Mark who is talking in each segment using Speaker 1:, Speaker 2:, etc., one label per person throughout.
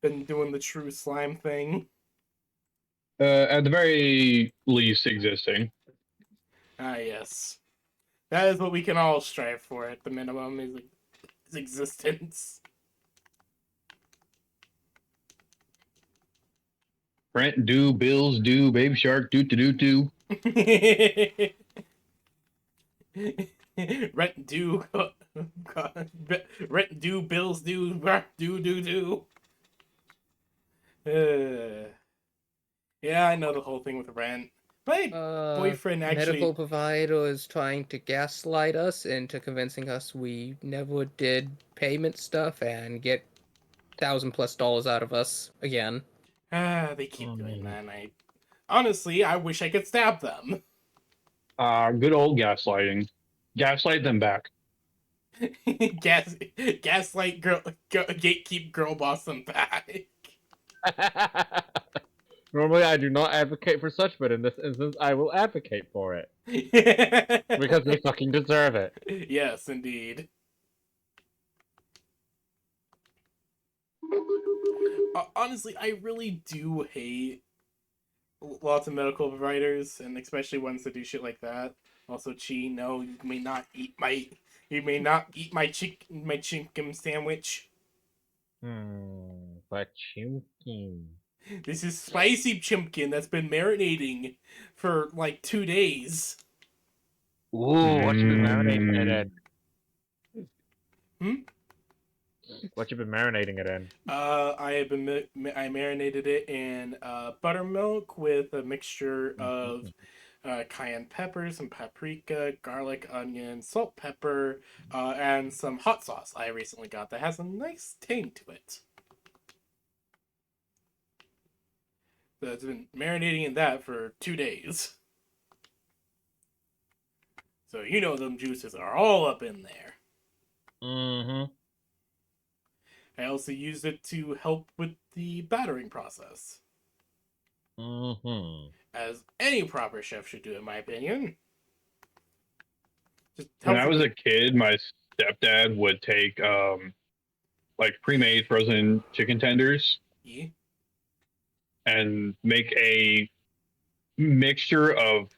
Speaker 1: been doing the true slime thing.
Speaker 2: At the very least, existing.
Speaker 1: Ah, yes. That is what we can all strive for at the minimum, is existence.
Speaker 2: Rent due, bills due, baby shark doo doo doo
Speaker 1: Rent due, rent due, bills due, due. Uh, yeah, I know the whole thing with rent. My boyfriend
Speaker 3: Medical
Speaker 1: actually.
Speaker 3: provider is trying to gaslight us into convincing us we never did payment stuff and get $1,000+ out of us again.
Speaker 1: They keep doing that, and honestly, I wish I could stab them.
Speaker 2: Good old gaslighting. Gaslight them back.
Speaker 1: Gas, gaslight girl, gatekeep girl boss them back.
Speaker 4: Normally, I do not advocate for such, but in this instance, I will advocate for it because they fucking deserve it.
Speaker 1: Yes, indeed. Honestly, I really do hate lots of medical providers, and especially ones that do shit like that. Also, Chi, no, you may not eat my chicken sandwich.
Speaker 4: But chunking.
Speaker 1: This is spicy chimkin that's been marinating for like 2 days.
Speaker 4: Ooh, what you been marinating it in?
Speaker 1: Hmm?
Speaker 4: What you been marinating it in?
Speaker 1: I marinated it in buttermilk with a mixture of cayenne pepper, some paprika, garlic, onion, salt, pepper, and some hot sauce I recently got that has a nice tang to it. So it's been marinating in that for 2 days. So you know them juices are all up in there.
Speaker 4: Mm-hmm.
Speaker 1: I also used it to help with the battering process,
Speaker 4: Mm-hmm.
Speaker 1: as any proper chef should do, in my opinion. Just
Speaker 2: When
Speaker 1: helps
Speaker 2: I
Speaker 1: with
Speaker 2: was
Speaker 1: the
Speaker 2: a kid, my stepdad would take like pre-made frozen chicken tenders
Speaker 1: yeah.
Speaker 2: and make a mixture of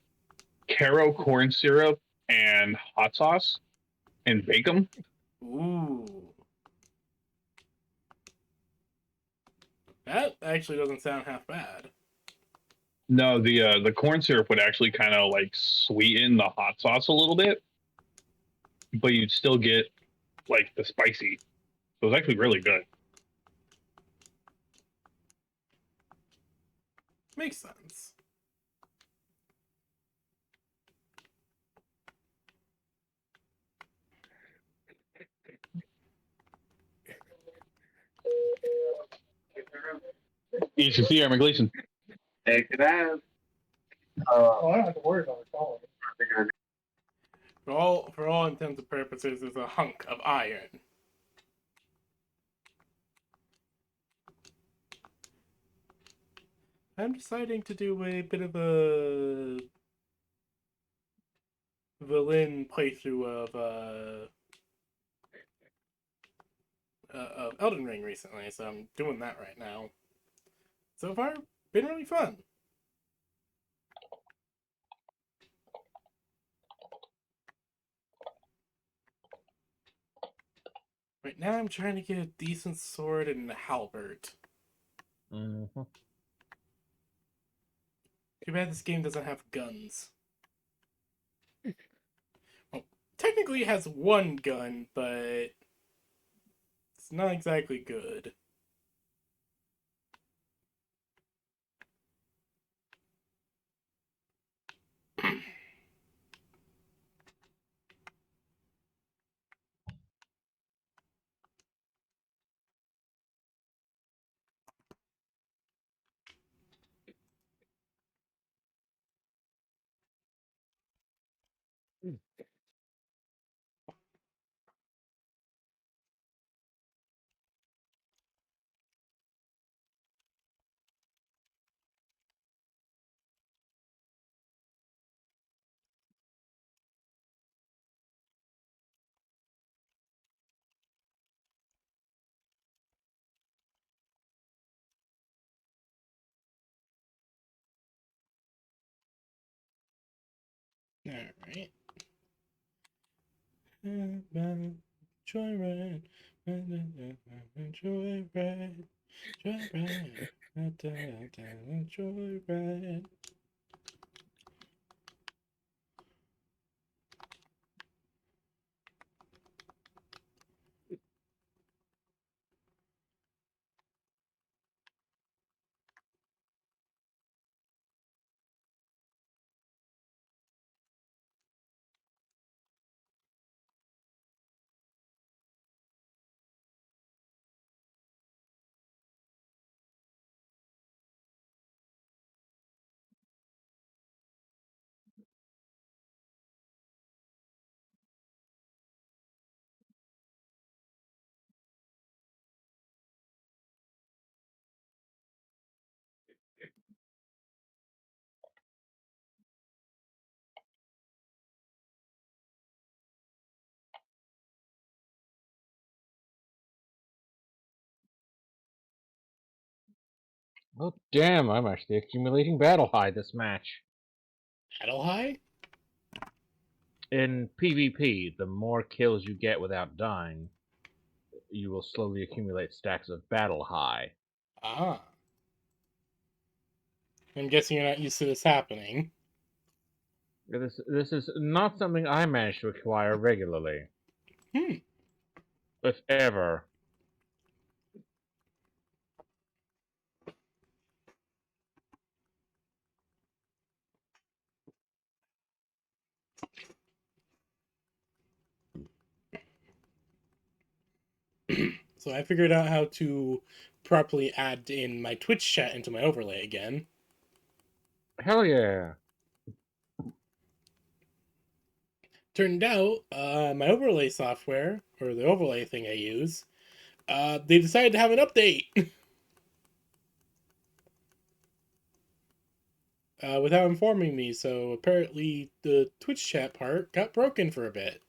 Speaker 2: Caro corn syrup and hot sauce and bake them.
Speaker 1: Ooh, that actually doesn't sound half bad.
Speaker 2: No, the corn syrup would actually kind of like sweeten the hot sauce a little bit, but you'd still get like the spicy. So it was actually really good.
Speaker 1: Makes sense.
Speaker 2: You should see Aaron Gleason.
Speaker 5: Take it out.
Speaker 1: Oh, I don't have to worry about it falling. For all intents and purposes, it's a hunk of iron. I'm deciding to do a bit of a villain playthrough of Elden Ring recently, so I'm doing that right now. So far, been really fun. Right now, I'm trying to get a decent sword and a halberd.
Speaker 4: Mm-hmm.
Speaker 1: Too bad this game doesn't have guns. Well, technically, it has one gun, but it's not exactly good. Alright. Joyride. Joyride. Joyride. Joyride.
Speaker 4: Oh damn! I'm actually accumulating battle high this match.
Speaker 1: Battle high?
Speaker 4: In PvP, the more kills you get without dying, you will slowly accumulate stacks of battle high.
Speaker 1: Ah. I'm guessing you're not used to this happening.
Speaker 4: This is not something I manage to acquire regularly,
Speaker 1: Hmm.
Speaker 4: if ever.
Speaker 1: So I figured out how to properly add in my Twitch chat into my overlay again.
Speaker 4: Hell yeah!
Speaker 1: Turned out, my overlay software, or the overlay thing I use, they decided to have an update without informing me. So apparently, the Twitch chat part got broken for a bit.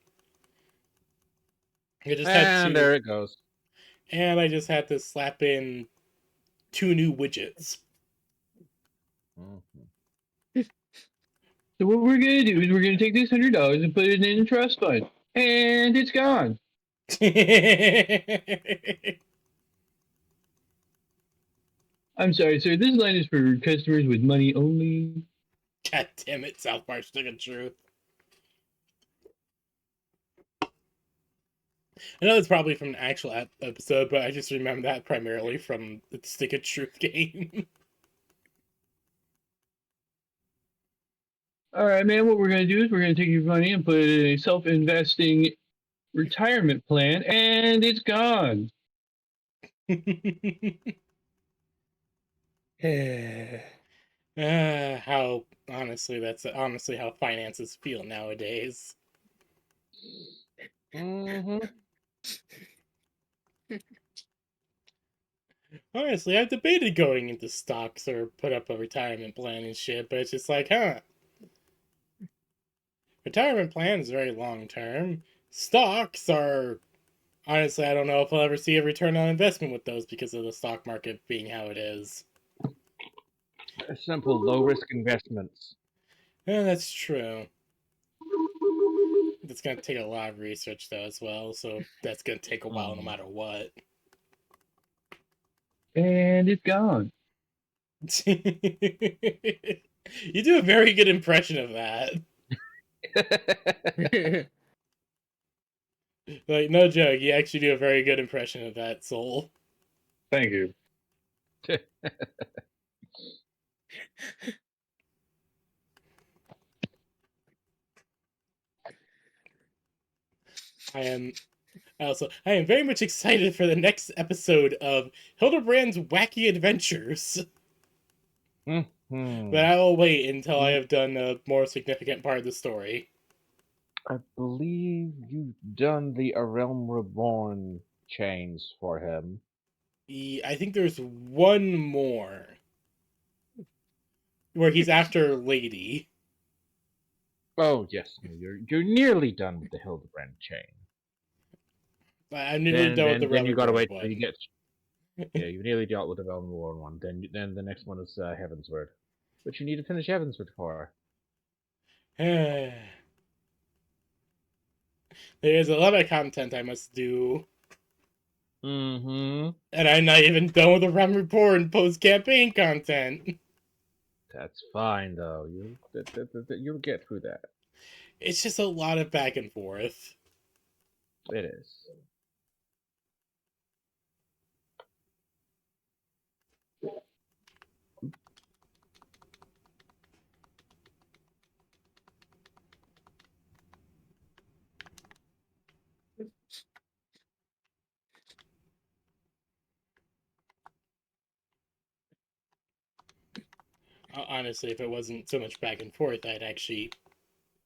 Speaker 1: I just had
Speaker 4: And
Speaker 1: to,
Speaker 4: there it goes.
Speaker 1: and I just had to slap in 2 new widgets.
Speaker 4: Mhm.
Speaker 2: So what we're gonna do is we're gonna take this $100 and put it in a trust fund, and it's gone. I'm sorry, sir. This line is for customers with money only.
Speaker 1: God damn it, South Park Stick of Truth. I know it's probably from an actual episode, but I just remember that primarily from the Stick of Truth game.
Speaker 2: All right, man. What we're gonna do is we're gonna take your money and put it in a self-investing retirement plan, and it's gone.
Speaker 1: How honestly, that's honestly how finances feel nowadays.
Speaker 4: Mm-hmm.
Speaker 1: Honestly, I've debated going into stocks or put up a retirement plan and shit, but it's just like, retirement plan is very long term. Stocks are honestly, I don't know if I'll ever see a return on investment with those because of the stock market being how it is.
Speaker 4: Simple, low-risk investments.
Speaker 1: Yeah, that's true. It's gonna take a lot of research though as well, so that's gonna take a while no matter what.
Speaker 2: And it's gone.
Speaker 1: You do a very good impression of that. Like, no joke, you actually do a very good impression of that, Soul.
Speaker 2: Thank you.
Speaker 1: I am very much excited for the next episode of Hildebrand's Wacky Adventures.
Speaker 4: Mhm.
Speaker 1: But I will wait until I have done a more significant part of the story.
Speaker 4: I believe you've done the A Realm Reborn chains for him.
Speaker 1: I think there's one more where he's after Lady.
Speaker 4: Oh yes, you're nearly done with the Hildebrand chain.
Speaker 1: I'm nearly done with the
Speaker 4: Then you gotta
Speaker 1: Reborn
Speaker 4: wait till you
Speaker 1: one.
Speaker 4: get. Yeah, you nearly dealt with the Realm Reborn one. Then the next one is Heavensward, but you need to finish Heavensward for.
Speaker 1: There's a lot of content I must do.
Speaker 4: Mm-hmm.
Speaker 1: And I'm not even done with the run report and post-campaign content.
Speaker 4: That's fine though. You'll get through that.
Speaker 1: It's just a lot of back and forth.
Speaker 4: It is.
Speaker 1: Honestly, if it wasn't so much back and forth, I'd actually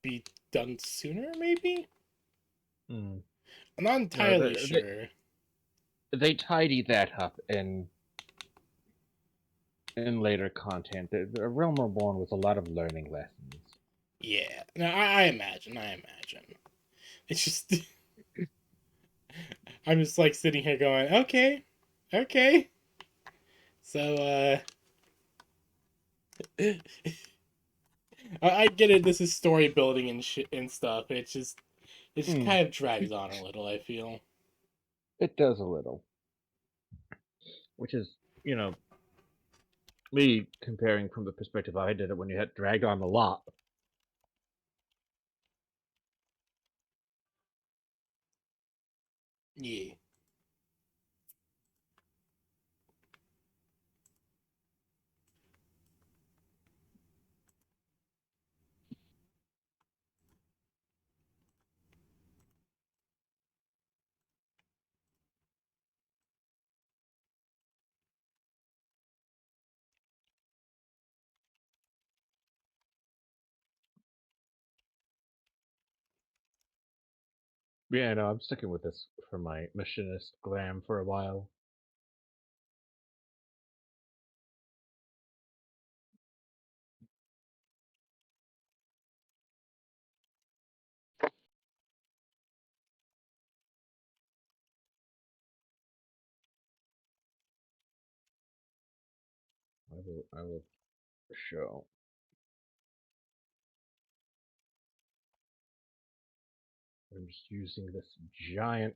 Speaker 1: be done sooner, maybe?
Speaker 4: Mm.
Speaker 1: I'm not
Speaker 4: No,
Speaker 1: entirely sure.
Speaker 4: they tidy that up in later content. The Realm Reborn was a lot of learning lessons.
Speaker 1: Yeah. No, I imagine. It's just... I'm just, like, sitting here going, okay. So, I get it, this is story building and shit and stuff. It just kind of drags on a little, I feel.
Speaker 4: It does a little. Which is, me comparing from the perspective I did it when you had dragged on a lot.
Speaker 1: Yeah.
Speaker 4: Yeah, no, I'm sticking with this for my machinist glam for a while. I will show. I'm just using this giant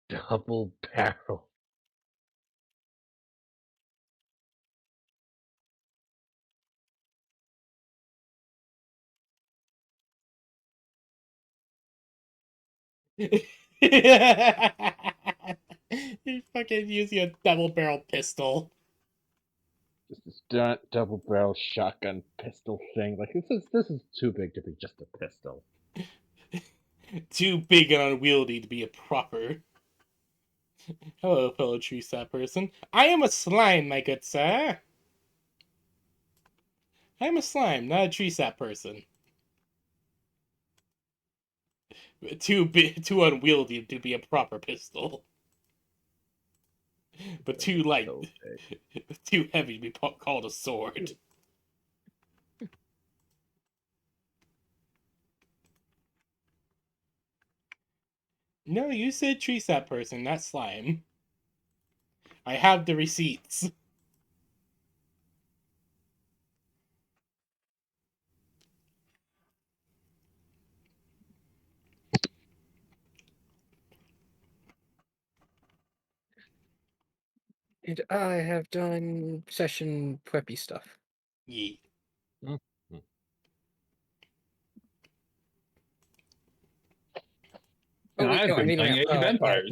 Speaker 4: double barrel.
Speaker 1: You're fucking using a double barrel pistol.
Speaker 4: Just this double barrel shotgun pistol thing. Like this is too big to be just a pistol.
Speaker 1: Too big and unwieldy to be a proper. Hello, fellow tree sap person. I am a slime, my good sir. I am a slime, not a tree sap person. Too big, too unwieldy to be a proper pistol. But too light,
Speaker 4: So
Speaker 1: too heavy to be called a sword. No, you said tree sap person, not slime. I have the receipts.
Speaker 3: And I have done session preppy stuff.
Speaker 1: Yeah.
Speaker 4: Mm.
Speaker 3: Oh
Speaker 2: And
Speaker 3: wait,
Speaker 2: I've
Speaker 3: no, I
Speaker 2: been
Speaker 3: mean
Speaker 2: playing
Speaker 3: around.
Speaker 2: Age of Empires.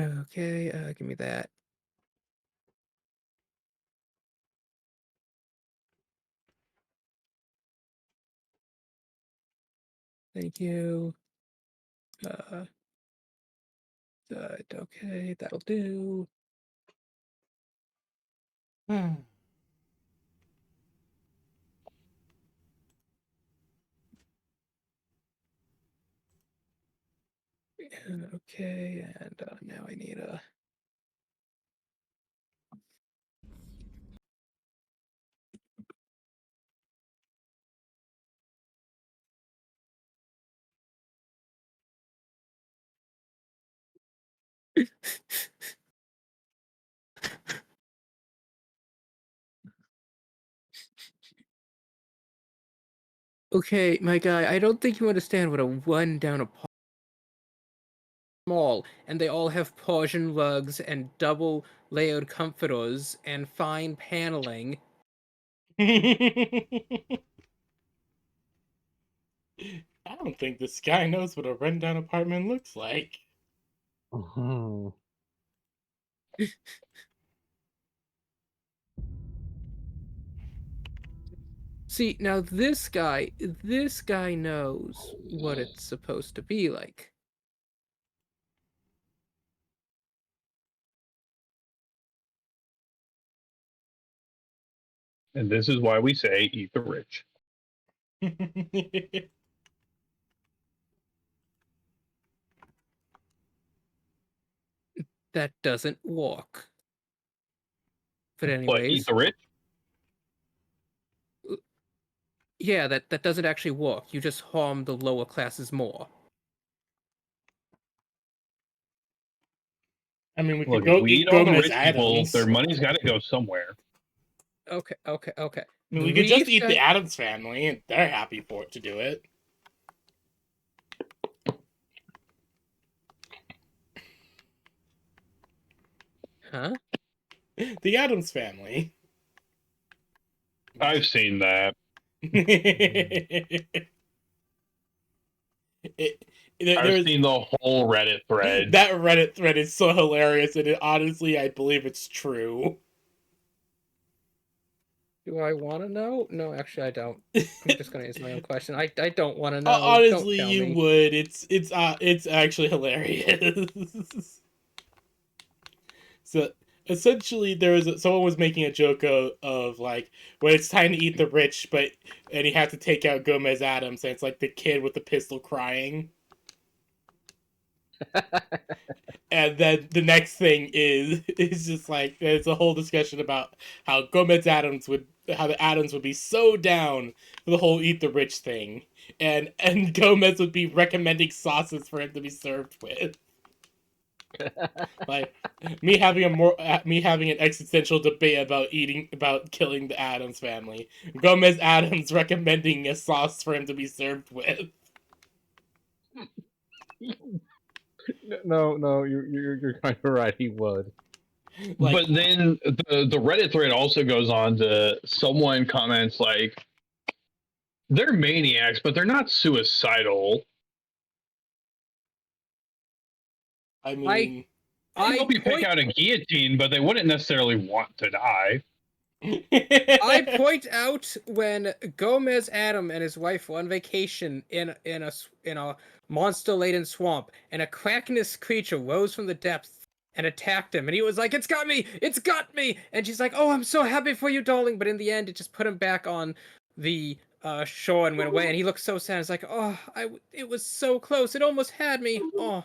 Speaker 3: Okay, give me that. Thank you. Okay, that'll do. Okay, and now I need a Okay, my guy, I don't think you understand what a one down a mall, and they all have Persian rugs and double layered comforters and fine paneling.
Speaker 1: I don't think this guy knows what a rundown apartment looks like.
Speaker 4: Mhm.
Speaker 3: See, now this guy knows what it's supposed to be like.
Speaker 2: And this is why we say eat the rich.
Speaker 3: That doesn't work. But
Speaker 2: But eat
Speaker 3: anyways,
Speaker 2: the rich?
Speaker 3: yeah, that doesn't actually work. You just harm the lower classes more.
Speaker 1: I mean, we could
Speaker 2: Look, if
Speaker 1: go
Speaker 2: we
Speaker 1: eat
Speaker 2: eat all the
Speaker 1: Gomez
Speaker 2: rich people,
Speaker 1: Adams.
Speaker 2: their money's got to go somewhere.
Speaker 3: Okay.
Speaker 1: I mean, we could just eat the Adams family, and they're happy for it to do it.
Speaker 3: Huh?
Speaker 1: The Adams family.
Speaker 2: I've seen that. I've
Speaker 1: There's
Speaker 2: seen the whole Reddit thread.
Speaker 1: that Reddit thread is so hilarious, and honestly, I believe it's true.
Speaker 3: Do I want to know? No, actually, I don't. I'm just gonna answer my own question. I don't want to know.
Speaker 1: Honestly,
Speaker 3: Don't tell
Speaker 1: you
Speaker 3: me.
Speaker 1: would. It's actually hilarious. So essentially, someone was making a joke of like when it's time to eat the rich, and you have to take out Gomez Adams, and it's like the kid with the pistol crying. And then the next thing is just like there's a whole discussion about how the Adams would be so down for the whole eat the rich thing, and Gomez would be recommending sauces for him to be served with. Like me having an existential debate about killing the Adams family. Gomez Adams recommending a sauce for him to be served with.
Speaker 4: No, you're kind of right. He would.
Speaker 1: Like,
Speaker 2: But then the Reddit thread also goes on to someone comments like, they're maniacs, but they're not suicidal.
Speaker 1: I mean,
Speaker 2: I hope you pick
Speaker 3: point
Speaker 2: out a guillotine, but they wouldn't necessarily want to die.
Speaker 3: I point out when Gomez Adam and his wife were on vacation in a monster-laden swamp, and a krakenous creature rose from the depths and attacked him, and he was like, "It's got me! It's got me!" And she's like, "Oh, I'm so happy for you, darling." But in the end, it just put him back on the shore and went away, and he looked so sad. It's like, "Oh, it was so close. It almost had me. Oh,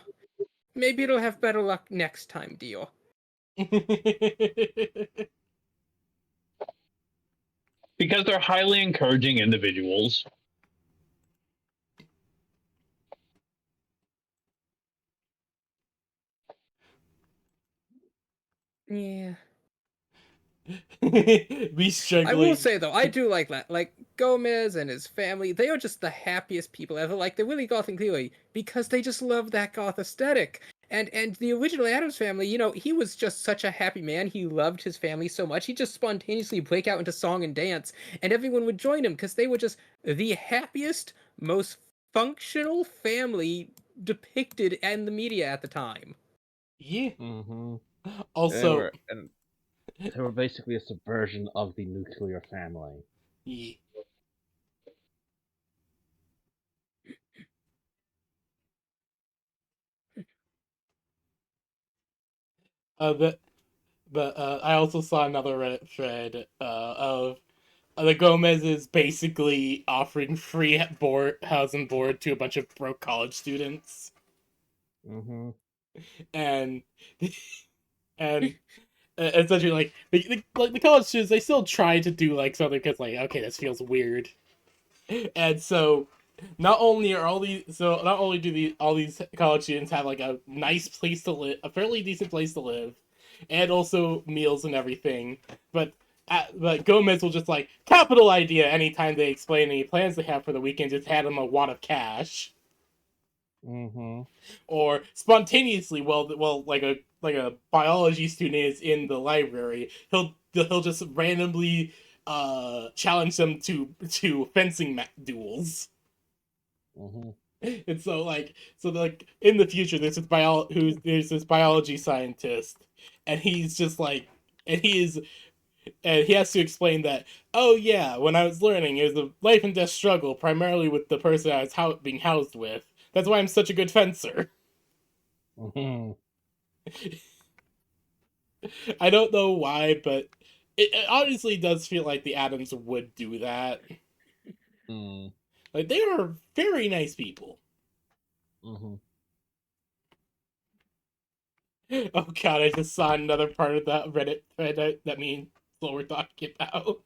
Speaker 3: maybe it'll have better luck next time, dear."
Speaker 2: Because they're highly encouraging individuals.
Speaker 3: Yeah.
Speaker 1: be struggling.
Speaker 3: I will say though, I do like that. Like Gomez and his family, they are just the happiest people ever. Like they're really goth and clearly because they just love that goth aesthetic. And the original Adams family, he was just such a happy man. He loved his family so much. He'd just spontaneously break out into song and dance, and everyone would join him because they were just the happiest, most functional family depicted in the media at the time.
Speaker 1: Yeah.
Speaker 4: Mm-hmm.
Speaker 1: Also,
Speaker 4: They were basically a subversion of the nuclear family.
Speaker 1: yeah. But I also saw another Reddit thread of the Gomez's basically offering free house and board to a bunch of broke college students,
Speaker 4: Mm-hmm.
Speaker 1: and and essentially like the college students, they still try to do like something because like, okay, this feels weird, and so not only do all these college students have like a nice place to live, a fairly decent place to live, and also meals and everything, but Gomez will just like capital idea anytime they explain any plans they have for the weekend. Just hand them a wad of cash,
Speaker 4: Mm-hmm.
Speaker 1: or spontaneously, like a biology student is in the library, he'll just randomly challenge them to fencing duels.
Speaker 4: Mm-hmm.
Speaker 1: And so like in the future there's this biology scientist, and he's just like and he is and he has to explain that, oh yeah, when I was learning it was a life and death struggle primarily with the person I was being housed with. That's why I'm such a good fencer.
Speaker 4: Mm-hmm.
Speaker 1: I don't know why, but it honestly does feel like the Adams would do that.
Speaker 4: Mm.
Speaker 1: Like, they are very nice people.
Speaker 4: Mm-hmm.
Speaker 1: Oh god, I just saw another part of that Reddit thread that me and Flo were talking about.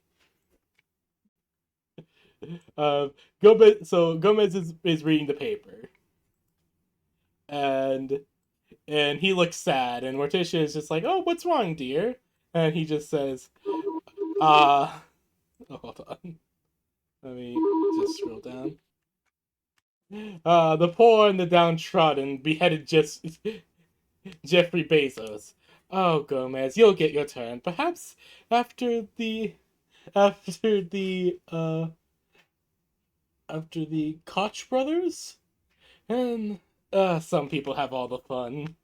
Speaker 1: Uh, Gomez is reading the paper, and he looks sad, and Morticia is just like, "Oh, what's wrong, dear?" And he just says, "Uh, oh, hold on, let me just scroll down. The poor and the downtrodden beheaded Jeffrey Bezos. Oh, Gomez, you'll get your turn. Perhaps after the after the uh after the Koch brothers, and some people have all the fun."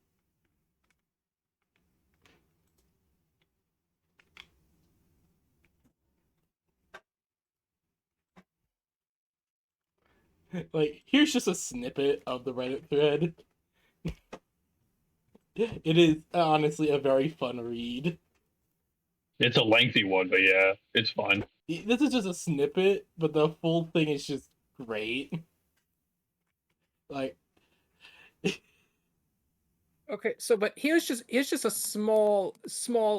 Speaker 1: Like, here's just a snippet of the Reddit thread. It is honestly a very fun read.
Speaker 2: It's a lengthy one, but yeah, it's fun.
Speaker 1: This is just a snippet, but the full thing is just great. Like,
Speaker 3: Okay, so but here's just a small.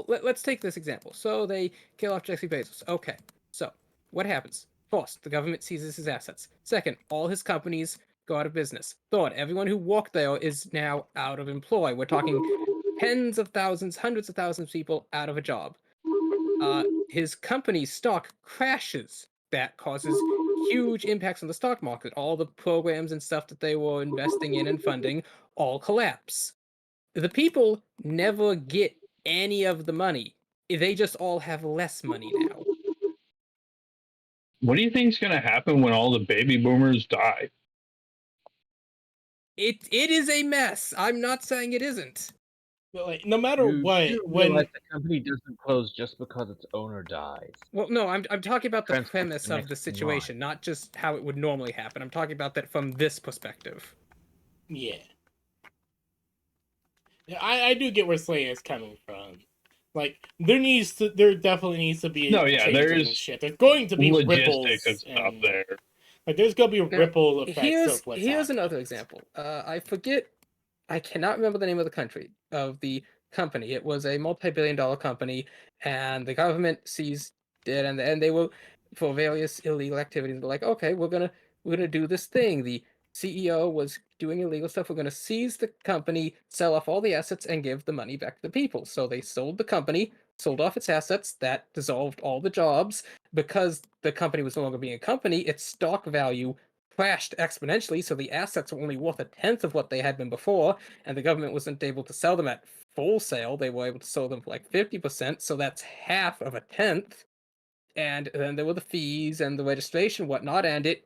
Speaker 3: Let's take this example. So they kill off Jesse Bezos. Okay, so what happens? First, the government seizes his assets. Second, all his companies go out of business. Third, everyone who worked there is now out of employ. We're talking tens of thousands, hundreds of thousands of people out of a job. His company's stock crashes. That causes huge impacts on the stock market. All the programs and stuff that they were investing in and funding all collapse. The people never get any of the money. They just all have less money now.
Speaker 2: What do you think's gonna happen when all the baby boomers die?
Speaker 3: It is a mess. I'm not saying it isn't.
Speaker 1: but like, no matter
Speaker 4: You
Speaker 1: what,
Speaker 4: do realize
Speaker 1: when
Speaker 4: the company doesn't close just because its owner dies.
Speaker 3: Well, no, I'm talking about the
Speaker 4: Transfer to
Speaker 3: premise
Speaker 4: the
Speaker 3: of the
Speaker 4: next in line.
Speaker 3: situation, not just how it would normally happen. I'm talking about that from this perspective.
Speaker 1: yeah, yeah, I do get where Slay is coming from. Like, there definitely needs to be
Speaker 2: No, yeah,
Speaker 1: changes and
Speaker 2: there's
Speaker 1: shit. There's going to be
Speaker 2: logistics and
Speaker 1: ripples,
Speaker 2: stuff
Speaker 1: and
Speaker 2: there.
Speaker 1: like there's gonna be
Speaker 3: Now,
Speaker 1: ripple effects of what's
Speaker 3: here's
Speaker 1: happened.
Speaker 3: another example. I forget. I cannot remember the name of the country of the company. It was a multi-billion-dollar company, and the government seized it, and they were for various illegal activities. They're like, okay, we're gonna do this thing. The CEO was doing illegal stuff. We're gonna seize the company, sell off all the assets, and give the money back to the people. So they sold the company, sold off its assets. That dissolved all the jobs because the company was no longer being a company. Its stock value crashed exponentially, so the assets were only worth a tenth of what they had been before, and the government wasn't able to sell them at full sale. They were able to sell them for like 50%, so that's half of a tenth. And then there were the fees and the registration, whatnot, and it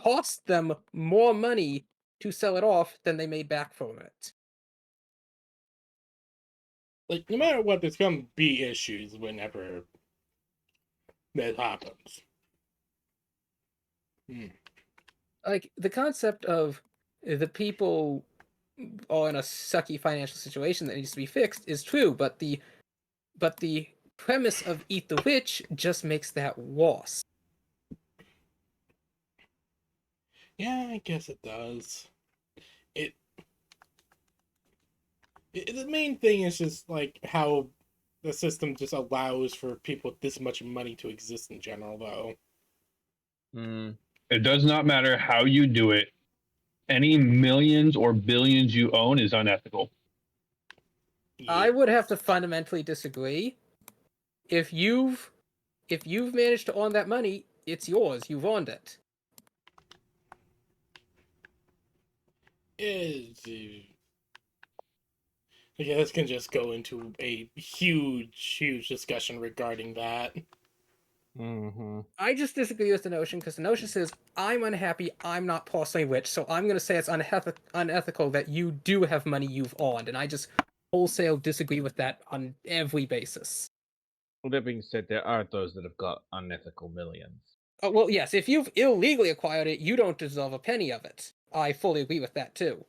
Speaker 3: cost them more money to sell it off than they made back from it.
Speaker 1: Like, no matter what, there's gonna be issues whenever that happens. Hmm.
Speaker 3: Like the concept of the people are in a sucky financial situation that needs to be fixed is true, but the premise of Eat the Witch just makes that worse.
Speaker 1: Yeah, I guess it does. It, the main thing is just like how the system just allows for people with this much money to exist in general, though.
Speaker 4: Hmm.
Speaker 2: It does not matter how you do it. Any millions or billions you own is unethical.
Speaker 3: I would have to fundamentally disagree. If you've managed to earn that money, it's yours. You've earned it.
Speaker 1: I guess can just go into a huge discussion regarding that.
Speaker 4: Mm-hmm.
Speaker 3: I just disagree with the notion because the notion says I'm unhappy, I'm not personally rich, so I'm going to say it's unethical that you do have money you've earned, and I just wholesale disagree with that on every basis.
Speaker 4: Well, that being said, there are those that have got unethical millions.
Speaker 3: Oh, well, yes, if you've illegally acquired it, you don't deserve a penny of it. I fully agree with that too.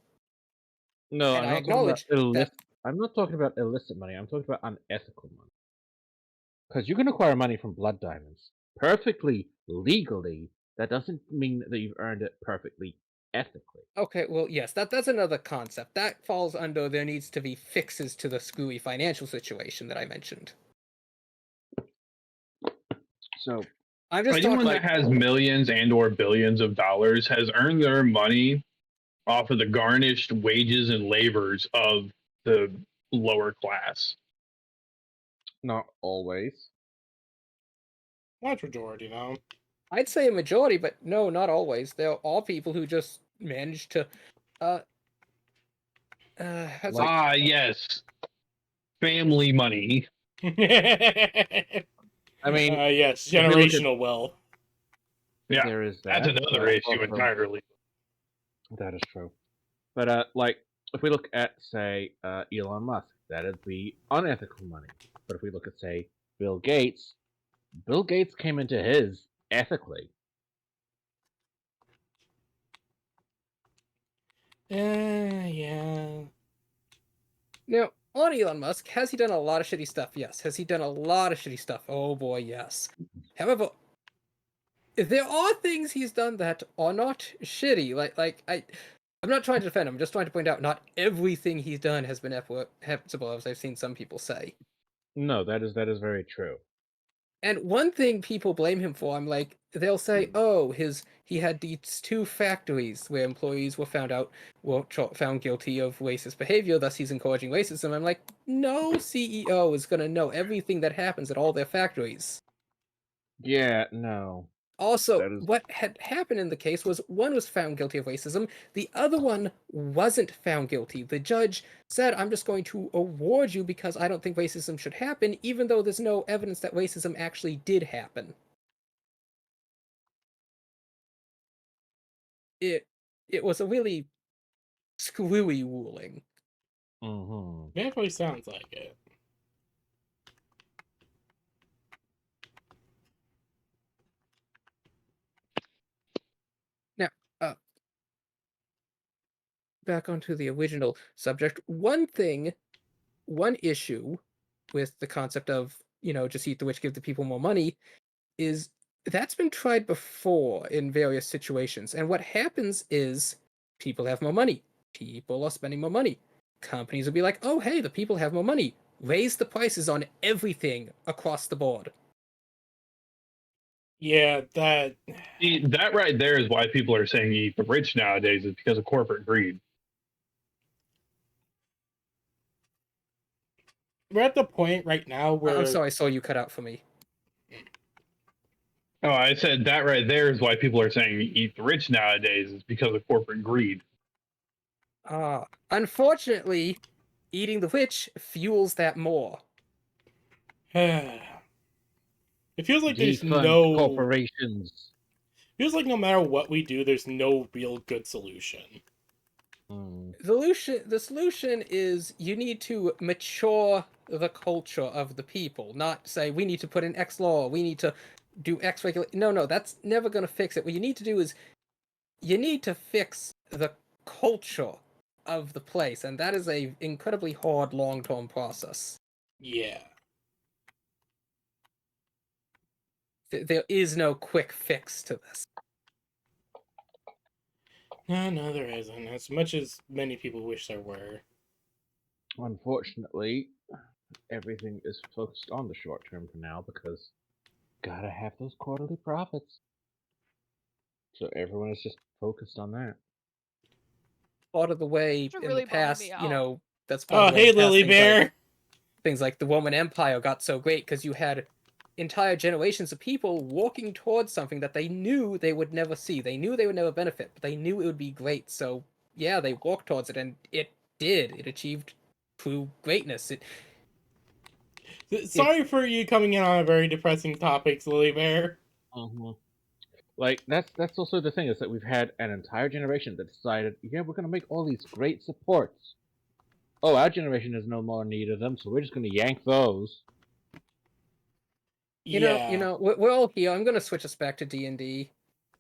Speaker 4: No,
Speaker 3: And
Speaker 4: I'm
Speaker 3: I
Speaker 4: not talking about
Speaker 3: acknowledge that.
Speaker 4: illicit. I'm not talking about illicit money. I'm talking about unethical money. Because you can acquire money from blood diamonds perfectly legally. That doesn't mean that you've earned it perfectly ethically.
Speaker 3: Okay, well, yes, that's another concept. That falls under there needs to be fixes to the screwy financial situation that I mentioned.
Speaker 4: So
Speaker 3: I'm just
Speaker 2: Anyone
Speaker 3: talking
Speaker 2: that has millions and or billions of dollars has earned their money off of the garnished wages and labors of the lower class.
Speaker 4: not always.
Speaker 1: Large majority, though.
Speaker 3: I'd say a majority, but no, not always. There are people who just manage to
Speaker 2: Yes. Family money.
Speaker 4: I mean,
Speaker 1: yes,
Speaker 4: if we look at-
Speaker 1: generational wealth.
Speaker 2: Yeah.
Speaker 4: there is
Speaker 2: That's
Speaker 4: that.
Speaker 2: another
Speaker 4: but
Speaker 2: issue
Speaker 4: also-
Speaker 2: entirely.
Speaker 4: That is true. But like, if we look at say Elon Musk, that'd be unethical money. But if we look at say Bill Gates came into his ethically.
Speaker 1: Yeah.
Speaker 3: Now, on Elon Musk, has he done a lot of shitty stuff? Yes. Has he done a lot of shitty stuff? Oh boy, yes. However, there are things he's done that are not shitty. I'm not trying to defend him. I'm just trying to point out not everything he's done has been acceptable, as I've seen some people say.
Speaker 4: No, that is very true.
Speaker 3: And one thing people blame him for, I'm like, they'll say, "Oh, he had these two factories where employees were found guilty of racist behavior, thus he's encouraging racism." I'm like, no CEO is gonna know everything that happens at all their factories.
Speaker 4: Yeah, no.
Speaker 3: Also,
Speaker 4: That is-
Speaker 3: what had happened in the case was one was found guilty of racism, the other one wasn't found guilty. The judge said, I'm just going to award you because I don't think racism should happen, even though there's no evidence that racism actually did happen. It was a really screwy ruling.
Speaker 4: Mhm.
Speaker 1: Definitely sounds like it.
Speaker 3: Now, back onto the original subject. One issue with the concept of, just eat the rich, give the people more money is that's been tried before in various situations. And what happens is people have more money. People are spending more money. Companies will be like, oh, hey, the people have more money. Raise the prices on everything across the board.
Speaker 1: Yeah, that.
Speaker 2: See, that right there is why people are saying eat the rich nowadays, is because of corporate greed.
Speaker 1: We're at the point right now where.
Speaker 3: I'm sorry, I saw you cut out for me.
Speaker 2: Oh, I said that right there is why people are saying eat the rich nowadays, is because of corporate greed.
Speaker 3: Unfortunately, eating the rich fuels that more.
Speaker 1: It feels like there's
Speaker 4: Defund
Speaker 1: no.
Speaker 4: corporations.
Speaker 1: Feels like no matter what we do, there's no real good solution.
Speaker 4: Mm.
Speaker 3: The solution is you need to mature the culture of the people, not say we need to put in X law, we need to do X regulation. No, that's never going to fix it. What you need to do is you need to fix the culture of the place, and that is a incredibly hard long-term process.
Speaker 1: Yeah.
Speaker 3: There is no quick fix to this.
Speaker 1: No, there isn't. As much as many people wish there were.
Speaker 4: Unfortunately, everything is focused on the short term for now because gotta have those quarterly profits. So everyone is just focused on that.
Speaker 3: Part of the way
Speaker 6: You're
Speaker 3: in
Speaker 6: really
Speaker 3: the
Speaker 6: bumming
Speaker 3: past,
Speaker 6: me
Speaker 3: you
Speaker 6: out.
Speaker 3: know, that's part
Speaker 1: Oh,
Speaker 3: of the way
Speaker 1: hey,
Speaker 3: in the past
Speaker 1: Lily Bear.
Speaker 3: things like the Roman Empire got so great because you had entire generations of people walking towards something that they knew they would never see. They knew they would never benefit, but they knew it would be great. So yeah, they walked towards it, and it did. It achieved true greatness.
Speaker 1: Sorry for you coming in on a very depressing topic, Lily Bear.
Speaker 4: Like that's also the thing, is that we've had an entire generation that decided, yeah, we're gonna make all these great supports. Oh, our generation has no more need of them, so we're just gonna yank those.
Speaker 3: You
Speaker 1: Yeah.
Speaker 3: know, we're all here. I'm gonna switch us back to D&D.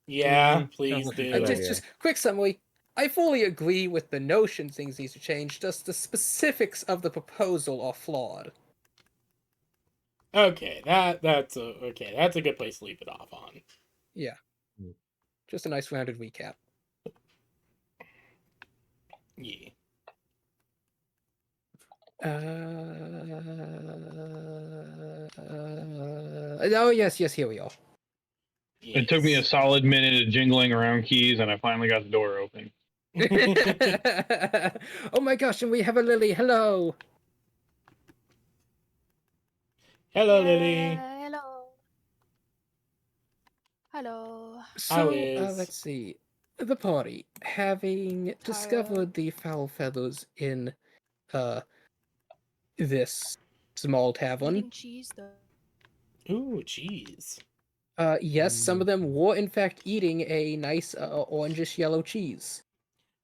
Speaker 1: Yeah,
Speaker 4: Sounds
Speaker 1: please
Speaker 4: like a
Speaker 1: do.
Speaker 4: good idea.
Speaker 3: Just quick summary. I fully agree with the notion things need to change. Just the specifics of the proposal are flawed.
Speaker 1: Okay, that's a good place to leave it off on.
Speaker 3: Yeah.
Speaker 4: Hmm.
Speaker 3: Just a nice rounded recap.
Speaker 1: Yeah.
Speaker 3: Oh yes, here we are.
Speaker 2: It took me a
Speaker 1: Yes.
Speaker 2: solid minute of jingling around keys, and I finally got the door open.
Speaker 3: Oh my gosh, and we have a Lily. Hello.
Speaker 1: Hello, Lily.
Speaker 6: Hello. Hello.
Speaker 1: How
Speaker 3: So
Speaker 1: is?
Speaker 3: let's see. The party, having discovered the foul feathers in this small tavern.
Speaker 6: Eating cheese though.
Speaker 1: Ooh, cheese.
Speaker 3: Yes, some of them were in fact eating a nice orangish yellow cheese.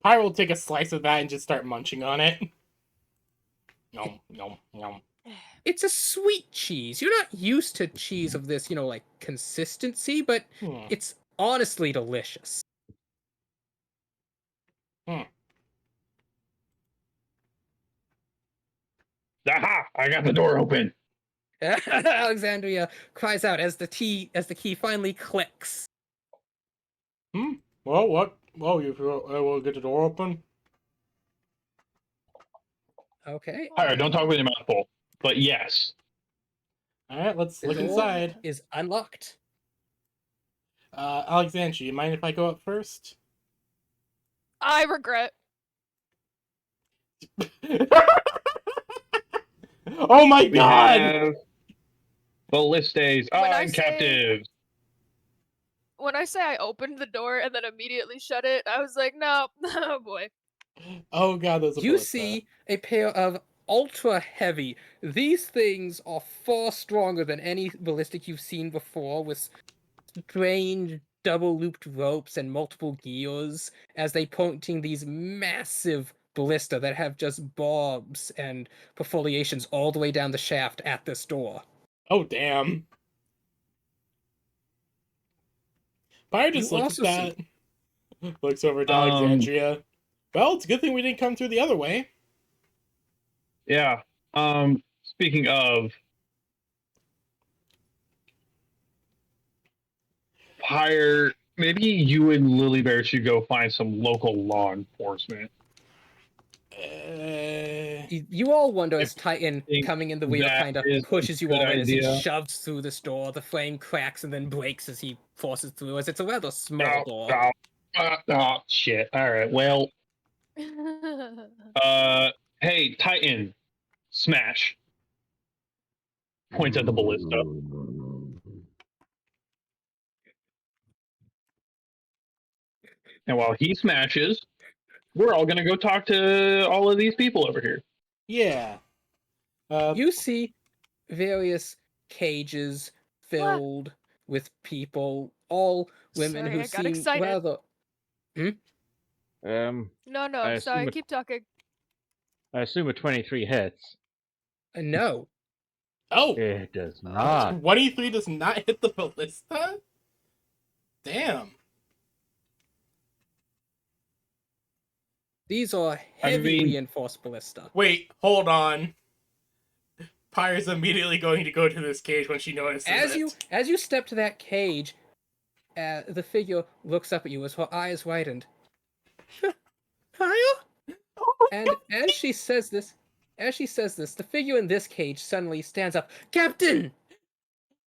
Speaker 1: Pyro will take a slice of that and just start munching on it. Nom, nom, nom.
Speaker 3: It's a sweet cheese. You're not used to cheese of this, like consistency, but
Speaker 1: Hmm.
Speaker 3: it's honestly delicious.
Speaker 2: Aha! I got the door open.
Speaker 3: Alexandria cries out as the key finally clicks.
Speaker 1: Well, what? Well, you feel I will get the door open.
Speaker 3: Okay.
Speaker 2: All right, don't talk with your mouth full. But yes.
Speaker 1: All right, let's
Speaker 3: The
Speaker 1: look
Speaker 3: door
Speaker 1: inside.
Speaker 3: is unlocked.
Speaker 1: Alexandria, you mind if I go up first?
Speaker 6: I regret.
Speaker 1: Oh my
Speaker 2: We
Speaker 1: god!
Speaker 2: have ballistas.
Speaker 6: When I
Speaker 2: I'm
Speaker 6: say-
Speaker 2: captive.
Speaker 6: When I say I opened the door and then immediately shut it, I was like, no, oh boy.
Speaker 1: Oh god, those are
Speaker 3: You see a pair of ultra heavy. These things are far stronger than any ballistic you've seen before, with strange double looped ropes and multiple gears as they pointing these massive ballista that have just barbs and perfoliations all the way down the shaft at this door.
Speaker 1: Oh damn. Pyro just
Speaker 3: You
Speaker 1: looks
Speaker 3: also
Speaker 1: at that. Looks over to
Speaker 2: Um,
Speaker 1: Alexandria. Well, it's a good thing we didn't come through the other way.
Speaker 2: Yeah. Speaking of Pyre, maybe you and Lily Bear should go find some local law enforcement.
Speaker 3: You all wonder as
Speaker 2: If
Speaker 3: Titan
Speaker 2: think
Speaker 3: coming in the rear
Speaker 2: that
Speaker 3: kind of
Speaker 2: is a
Speaker 3: pushes you
Speaker 2: good
Speaker 3: all in as he
Speaker 2: idea.
Speaker 3: shoves through this door. The frame cracks and then breaks as he forces through, as it's a rather small
Speaker 2: Oh,
Speaker 3: door.
Speaker 2: shit. All right. Well, hey, Titan, smash. Points at the ballista. And while he smashes, we're all gonna go talk to all of these people over here.
Speaker 1: Yeah.
Speaker 3: You see various cages filled with people, all women
Speaker 6: Sorry,
Speaker 3: who
Speaker 6: I got
Speaker 3: seem
Speaker 6: excited.
Speaker 3: rather.
Speaker 6: No, sorry, keep talking.
Speaker 4: I assume a 23 hits.
Speaker 3: No.
Speaker 1: Oh,
Speaker 4: It does not.
Speaker 1: 23 does not hit the ballista? Damn.
Speaker 3: These are heavy
Speaker 2: mean-
Speaker 3: reinforced ballista.
Speaker 1: Wait, hold on. Pyre's immediately going to go to this cage when she notices it.
Speaker 3: As you step to that cage, the figure looks up at you as her eyes widened. Pyre? And as she says this, the figure in this cage suddenly stands up. Captain!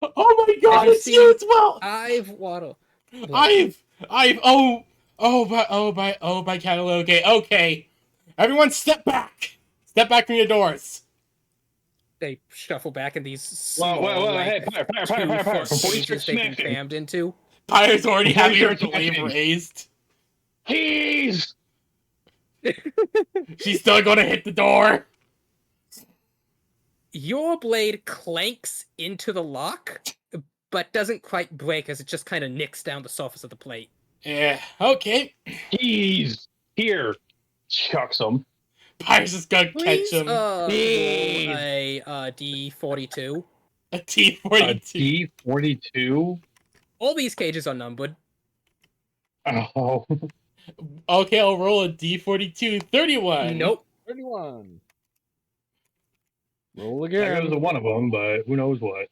Speaker 1: Oh my god,
Speaker 3: you
Speaker 1: it's
Speaker 3: see,
Speaker 1: you as well!
Speaker 3: I've water.
Speaker 1: I've by catalog. Okay. Everyone step back. Step back from your doors.
Speaker 3: They shuffle back in these
Speaker 2: Well,
Speaker 3: small,
Speaker 2: hey,
Speaker 3: like,
Speaker 2: fire!
Speaker 3: 2-foot
Speaker 2: Before you
Speaker 3: cages
Speaker 2: start
Speaker 3: they've been
Speaker 2: smashing,
Speaker 3: crammed into.
Speaker 1: Pyre's already
Speaker 2: Before you
Speaker 1: having her
Speaker 2: start
Speaker 1: blade
Speaker 2: smashing.
Speaker 1: raised.
Speaker 2: Jeez!
Speaker 1: She's still gonna hit the door.
Speaker 3: Your blade clanks into the lock, but doesn't quite break as it just kind of nicks down the surface of the plate.
Speaker 1: Yeah, okay.
Speaker 2: Jeez! Here! Chucks him.
Speaker 1: Pyre's just gonna catch
Speaker 3: Please,
Speaker 1: him.
Speaker 3: roll
Speaker 2: Jeez.
Speaker 3: a D42.
Speaker 1: A
Speaker 2: A
Speaker 1: T42.
Speaker 2: D42?
Speaker 3: All these cages are numbered.
Speaker 2: Oh.
Speaker 1: Okay, I'll roll a D42. 31.
Speaker 3: Nope.
Speaker 4: 31. Roll
Speaker 2: There goes
Speaker 4: again.
Speaker 2: one of them, but who knows what.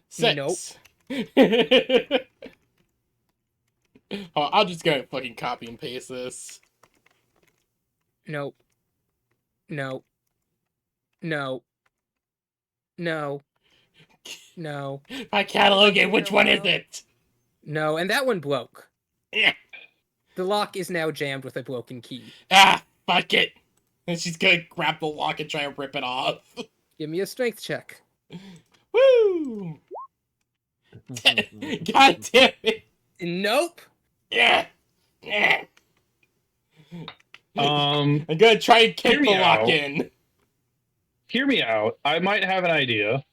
Speaker 1: 6. Oh, I'll just go fucking copy and paste this.
Speaker 3: Nope. No. No. No. No.
Speaker 1: By catalog,
Speaker 6: Like
Speaker 1: which one is
Speaker 6: Hero.
Speaker 1: it?
Speaker 3: No. And that one broke.
Speaker 1: Yeah.
Speaker 3: The lock is now jammed with a broken key.
Speaker 1: Ah, fuck it. And she's gonna grab the lock and try and rip it off.
Speaker 3: Give me a strength check.
Speaker 1: Woo! God damn it.
Speaker 3: Nope.
Speaker 1: Yeah. Yeah.
Speaker 2: Um,
Speaker 1: I'm gonna try and kick
Speaker 2: Hear
Speaker 1: the
Speaker 2: me
Speaker 1: lock
Speaker 2: out.
Speaker 1: in.
Speaker 2: hear me out. I might have an idea.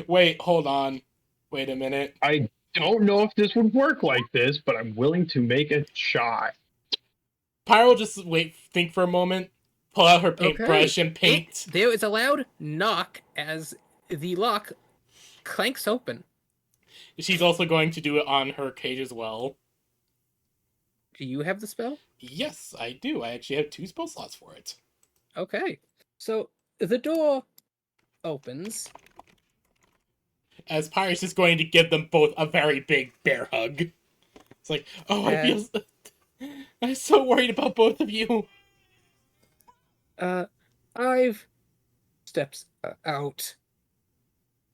Speaker 1: Wait, hold on. Wait a minute.
Speaker 2: I don't know if this would work like this, but I'm willing to make a shot.
Speaker 1: Pyro will just think for a moment, pull out her paintbrush and paint.
Speaker 3: There is a loud knock as the lock clanks open.
Speaker 1: She's also going to do it on her cage as well.
Speaker 3: Do you have the spell?
Speaker 1: Yes, I do. I actually have 2 spell slots for it.
Speaker 3: Okay. So the door opens.
Speaker 1: As Pyro's just going to give them both a very big bear hug. It's like, oh, I feel... I'm so worried about both of you.
Speaker 3: I've steps out,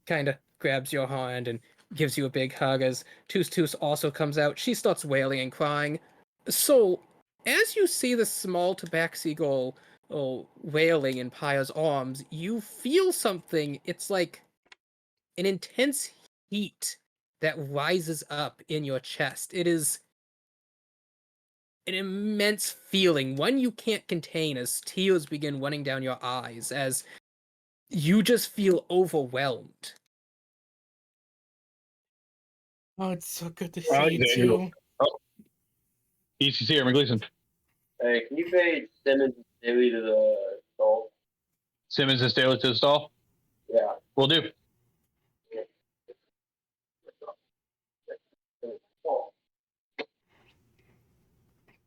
Speaker 3: kind of grabs your hand and gives you a big hug as Toos Toos also comes out. She starts wailing and crying. So, as you see the small tabaxi seagull wailing in Paya's arms, you feel something. It's like an intense heat that rises up in your chest. It is an immense feeling, one you can't contain, as tears begin running down your eyes, as you just feel overwhelmed.
Speaker 1: Oh, it's so good to see you
Speaker 2: Alexander.
Speaker 1: too.
Speaker 2: ECC here, McGleason.
Speaker 5: Hey, can you pay Simmons and Staley to the stall?
Speaker 2: Simmons and Staley to the stall.
Speaker 5: Yeah.
Speaker 2: Will do.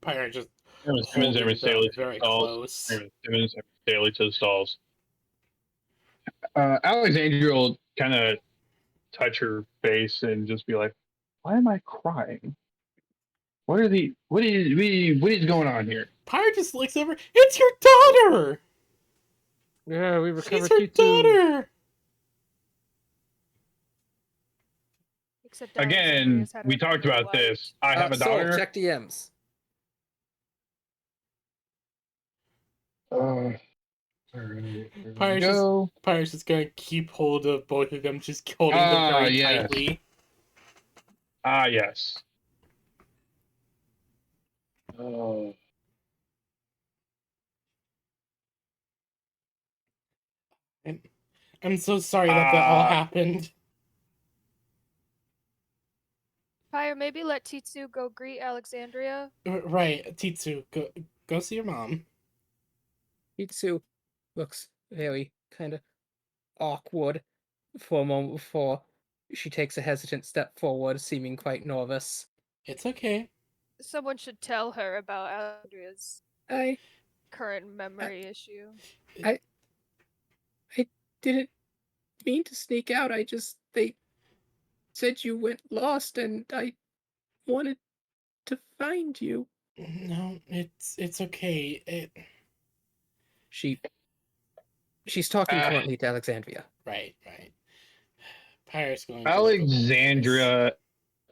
Speaker 1: Pyro just
Speaker 2: Simmons
Speaker 1: holding
Speaker 2: and
Speaker 1: them
Speaker 2: Staley to the
Speaker 1: very
Speaker 2: stalls.
Speaker 1: close.
Speaker 2: Simmons and Staley to the stalls. Alexandria will kind of touch her face and just be like, "Why am I crying? What is going on here?"
Speaker 1: Pyro just looks over. It's your daughter!
Speaker 4: Yeah, we
Speaker 1: She's
Speaker 4: recovered
Speaker 1: her
Speaker 4: you too.
Speaker 1: daughter!
Speaker 6: Except
Speaker 2: Again,
Speaker 6: Alexandria's had
Speaker 2: we
Speaker 6: her
Speaker 2: talked
Speaker 6: whole
Speaker 2: about
Speaker 6: life.
Speaker 2: this. I have a
Speaker 3: Soul,
Speaker 2: daughter.
Speaker 3: check DMs.
Speaker 1: Pyro's just gonna keep hold of both of them, just holding them very
Speaker 2: yes.
Speaker 1: tightly.
Speaker 2: Yes.
Speaker 5: Oh.
Speaker 1: I'm so sorry that all happened.
Speaker 6: Pyre, maybe let Titsu go greet Alexandria.
Speaker 1: Right, Titsu, go see your mom.
Speaker 3: Itsu looks very kind of awkward for a moment before she takes a hesitant step forward, seeming quite nervous.
Speaker 1: It's okay.
Speaker 6: Someone should tell her about Alexandria's
Speaker 3: I
Speaker 6: current memory issue.
Speaker 3: didn't mean to sneak out. They said you went lost and I wanted to find you.
Speaker 1: No, it's okay.
Speaker 3: She's talking currently to Alexandria.
Speaker 1: Right. Pyre's going to look over at this.
Speaker 2: Alexandria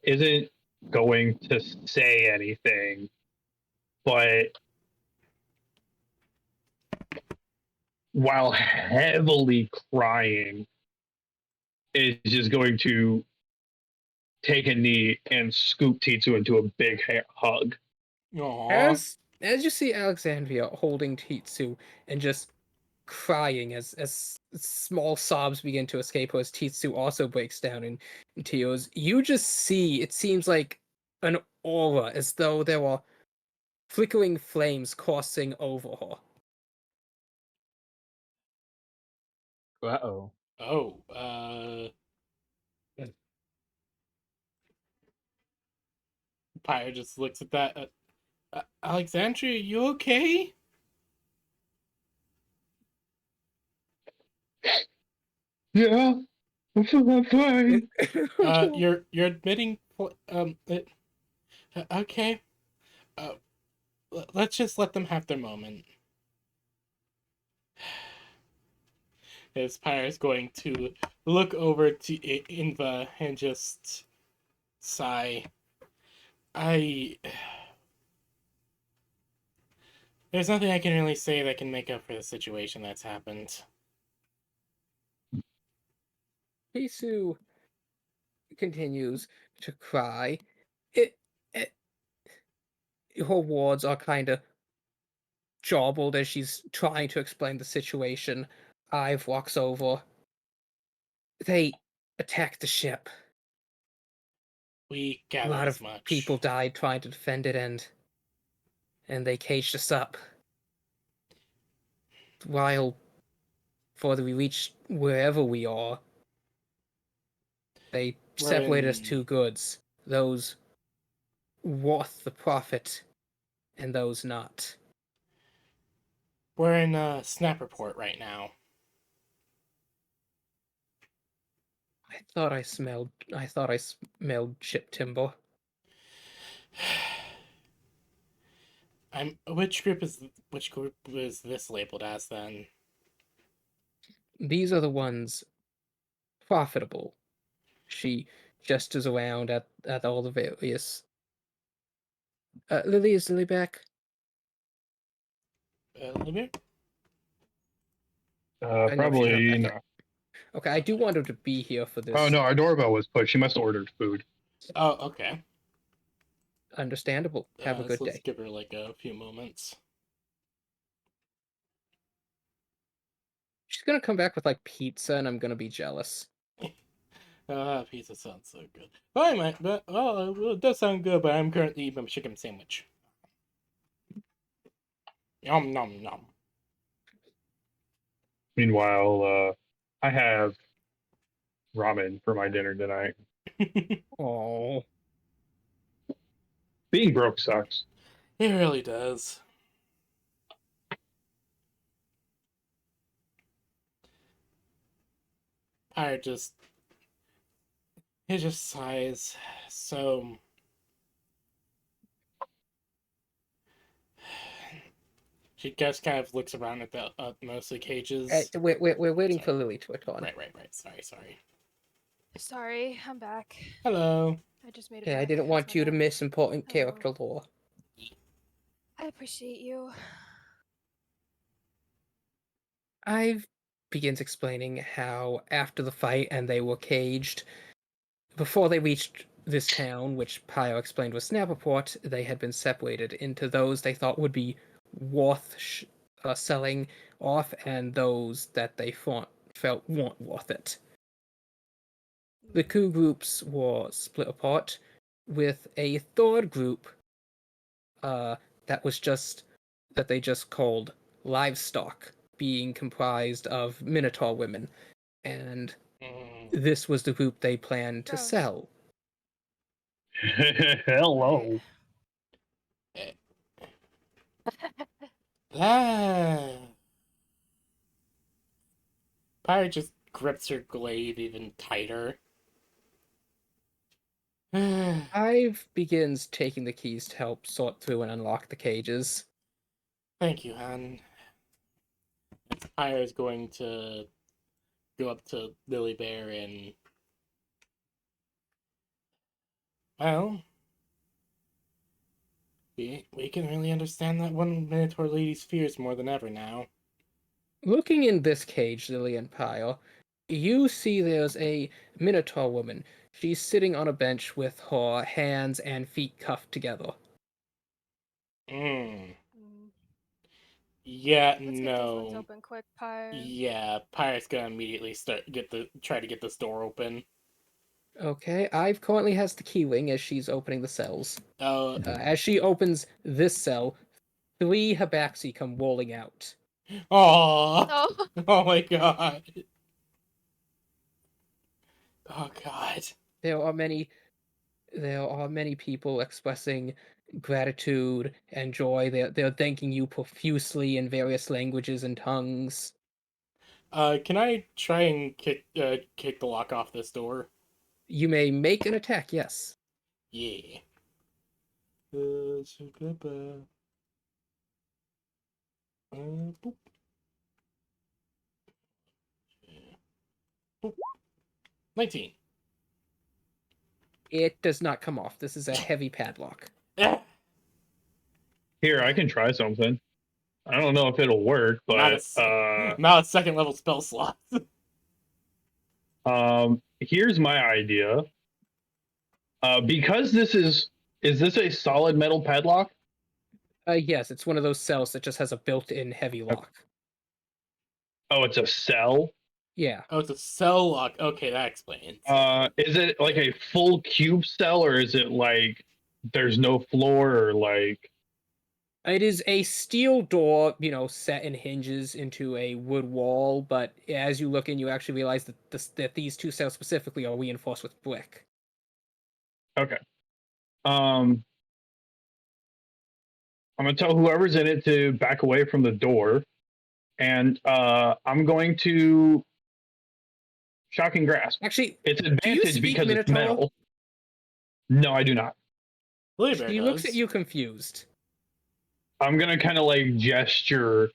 Speaker 2: isn't going to say anything, but while heavily crying, is just going to take a knee and scoop Titsu into a big hug.
Speaker 1: Aw.
Speaker 3: As you see Alexandria holding Titsu and just crying as small sobs begin to escape her as Titsu also breaks down in tears, you just see it seems like an aura as though there were flickering flames coursing over her.
Speaker 4: Uh-oh.
Speaker 1: Oh, Pyre just looks at that. Alexandria, you okay?
Speaker 2: Yeah, I'm fine.
Speaker 1: You're admitting. Okay. Uh, let's just let them have their moment. His Pyre is going to look over to Inva and just sigh. There's nothing I can really say that can make up for the situation that's happened.
Speaker 3: Titsu continues to cry. It her words are kind of jobbled as she's trying to explain the situation. Ive walks over. They attacked the ship.
Speaker 1: We
Speaker 3: A
Speaker 1: gather
Speaker 3: lot
Speaker 1: as
Speaker 3: of
Speaker 1: much.
Speaker 3: people died trying to defend it, and they caged us up. While before we reached wherever we are, they
Speaker 1: We're
Speaker 3: separated us
Speaker 1: in-
Speaker 3: two goods: those worth the profit, and those not.
Speaker 1: We're in a snap report right now.
Speaker 3: I thought I smelled ship timber.
Speaker 1: Which group is this labeled as then?
Speaker 3: These are the ones profitable. She gestures around at all the various. Lily, is Lily back?
Speaker 1: Lemire?
Speaker 3: I know she's not
Speaker 2: Probably
Speaker 3: back
Speaker 2: not.
Speaker 3: yet. Okay, I do want her to be here for this.
Speaker 2: Oh no, our doorbell was pushed. She must have ordered food.
Speaker 1: Oh, okay.
Speaker 3: Understandable. Have a good
Speaker 1: So let's
Speaker 3: day.
Speaker 1: give her like a few moments.
Speaker 3: She's gonna come back with like pizza, and I'm gonna be jealous.
Speaker 1: Pizza sounds so good. But it does sound good, but I'm currently eating a chicken sandwich. Yum, nom, nom.
Speaker 2: Meanwhile, I have ramen for my dinner tonight.
Speaker 3: Oh,
Speaker 2: Being broke sucks.
Speaker 1: It really does. I just He just sighs. So she just kind of looks around at the mostly cages.
Speaker 3: we're waiting for
Speaker 1: Sorry.
Speaker 3: Lily to return.
Speaker 1: Right. Sorry.
Speaker 6: Sorry, I'm back.
Speaker 1: Hello.
Speaker 6: I just made it.
Speaker 3: Yeah, I
Speaker 6: back.
Speaker 3: didn't want
Speaker 6: That's my
Speaker 3: you to
Speaker 6: bad.
Speaker 3: miss important
Speaker 6: Hello.
Speaker 3: character lore.
Speaker 6: I appreciate you.
Speaker 3: Ive begins explaining how after the fight and they were caged, before they reached this town, which Pio explained was Snappaport, they had been separated into those they thought would be worth selling off and those that they felt weren't worth it. The two groups were split apart, with a third group that was that they just called livestock, being comprised of Minotaur women, and this was the group they planned to
Speaker 6: Gross.
Speaker 3: sell.
Speaker 2: Hello.
Speaker 1: Ah. Pirate just grips her glaive even tighter.
Speaker 3: Ive begins taking the keys to help sort through and unlock the cages.
Speaker 1: Thank you, Han. Pyre is going to go up to Lily Bear and Well, we can really understand that one Minotaur lady's fears more than ever now.
Speaker 3: Looking in this cage, Lillian Pyle, you see there's a Minotaur woman. She's sitting on a bench with her hands and feet cuffed together.
Speaker 1: Hmm.
Speaker 6: Mm.
Speaker 1: Yeah,
Speaker 6: Let's get these ones
Speaker 1: no.
Speaker 6: open quick, Pyre.
Speaker 1: Yeah, Pyre's gonna immediately try to get this door open.
Speaker 3: Okay, Ive currently has the keyring as she's opening the cells.
Speaker 1: Oh,
Speaker 3: As she opens this cell, 3 Habaxi come rolling out.
Speaker 1: oh,
Speaker 6: Oh,
Speaker 1: oh my god. Oh god.
Speaker 3: There are many people expressing gratitude and joy. They're thanking you profusely in various languages and tongues.
Speaker 1: Can I try and kick the lock off this door?
Speaker 3: You may make an attack, yes.
Speaker 1: Yeah. Boop. 19.
Speaker 3: It does not come off. This is a heavy padlock.
Speaker 1: Eh,
Speaker 2: Here, I can try something. I don't know if it'll work, but
Speaker 1: not a second level spell slot.
Speaker 2: here's my idea. Because is this a solid metal padlock?
Speaker 3: Yes, it's one of those cells that just has a built-in heavy lock.
Speaker 2: Oh, it's a cell.
Speaker 3: Yeah.
Speaker 1: Oh, it's a cell lock. Okay, that explains.
Speaker 2: Is it like a full cube cell, or is it like there's no floor, or like?
Speaker 3: It is a steel door, set in hinges into a wood wall, but as you look in, you actually realize that these 2 cells specifically are reinforced with brick.
Speaker 2: Okay. I'm gonna tell whoever's in it to back away from the door, and I'm going to shocking grasp.
Speaker 3: Actually,
Speaker 2: It's
Speaker 3: you
Speaker 2: advantage
Speaker 3: speak
Speaker 2: because it's
Speaker 3: Minotaur?
Speaker 2: metal. No, I do not.
Speaker 1: Lily Bear
Speaker 3: she looks
Speaker 1: does.
Speaker 3: at you confused.
Speaker 2: I'm gonna kind of like gesture,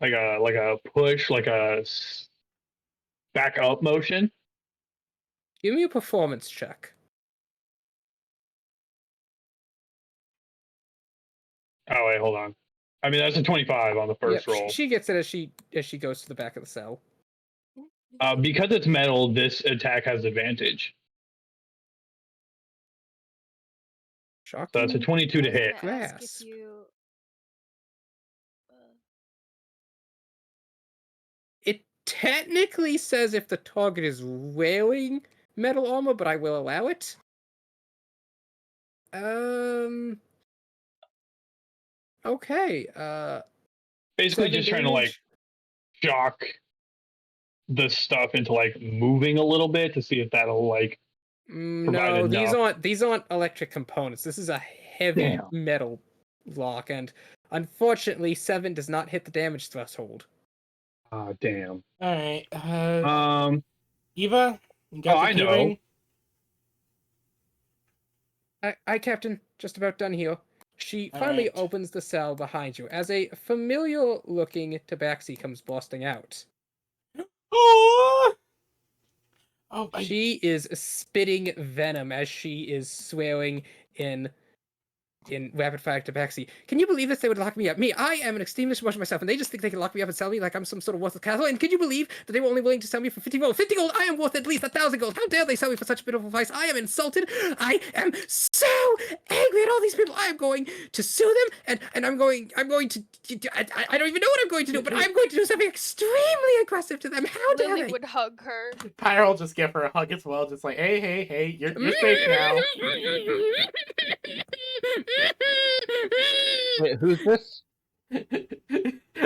Speaker 2: like a push, like a back up motion.
Speaker 3: Give me a performance check.
Speaker 2: Oh wait, hold on. I mean that's a 25 on the first
Speaker 3: Yep,
Speaker 2: roll.
Speaker 3: she gets it as she goes to the back of the cell.
Speaker 2: Because it's metal, this attack has advantage. So that's a
Speaker 3: Shocking.
Speaker 2: 22 to
Speaker 6: I was
Speaker 2: hit.
Speaker 6: gonna ask if
Speaker 3: Grasp.
Speaker 6: you.
Speaker 3: It technically says if the target is wearing metal armor, but I will allow it. Okay.
Speaker 2: Basically,
Speaker 3: 7
Speaker 2: just trying to like
Speaker 3: damage.
Speaker 2: shock the stuff into like moving a little bit to see if that'll like provide
Speaker 3: No,
Speaker 2: enough.
Speaker 3: these aren't electric components. This is a heavy
Speaker 2: Damn.
Speaker 3: metal lock, and unfortunately, 7 does not hit the damage threshold.
Speaker 2: Ah, damn.
Speaker 1: Alright, Eva, you
Speaker 2: Oh,
Speaker 1: got the
Speaker 2: I know.
Speaker 1: keyring?
Speaker 3: I, Captain, just about done here. She finally
Speaker 1: Alright.
Speaker 3: opens the cell behind you as a familiar-looking tabaxi comes busting out.
Speaker 1: Oh! Oh,
Speaker 3: She is spitting venom as she is swearing in rapid fire tabaxi. Can you believe this? They would lock me up. Me, I am an extremely much myself, and they just think they can lock me up and sell me like I'm some sort of worthless cattle. And can you believe that they were only willing to sell me for 50 gold? 50 gold! I am worth at least 1,000 gold. How dare they sell me for such a pitiful price? I am insulted. I am so angry at all these people. I am going to sue them, and I'm going to. I don't even know what I'm going to do, but I'm going to do something extremely aggressive to them. How dare
Speaker 6: Lily
Speaker 3: they?
Speaker 6: would hug her.
Speaker 1: Pyre will just give her a hug as well, just like, hey, you're safe now.
Speaker 4: Wait, who's this?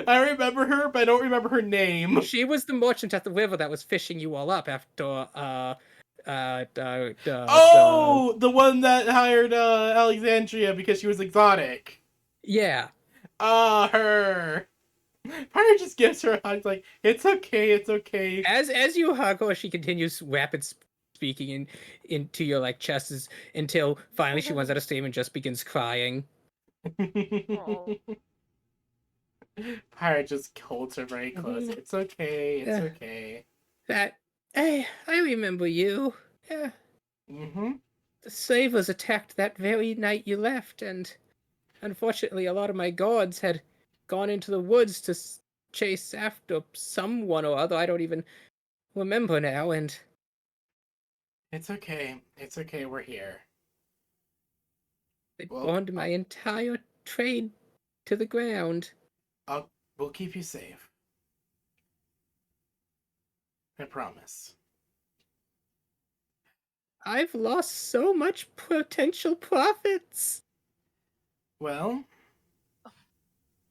Speaker 1: I remember her, but I don't remember her name.
Speaker 3: She was the merchant at the river that was fishing you all up after
Speaker 1: Oh, the one that hired Alexandria because she was exotic.
Speaker 3: yeah.
Speaker 1: Her. Pyre just gives her a hug, like, it's okay.
Speaker 3: As you hug her, she continues rapid speaking into your like chests until finally she runs out of steam and just begins crying.
Speaker 6: Oh.
Speaker 1: Pyre just holds her very close. It's okay.
Speaker 3: That hey, I remember you. Yeah.
Speaker 1: Mm-hmm.
Speaker 3: the slavers attacked that very night you left, and unfortunately, a lot of my guards had gone into the woods to chase after someone or other. I don't even remember now, and
Speaker 1: It's okay. It's okay. We're here.
Speaker 3: they
Speaker 1: Well,
Speaker 3: burned my entire trade to the ground.
Speaker 1: we'll keep you safe. I promise.
Speaker 3: I've lost so much potential profits.
Speaker 1: Well,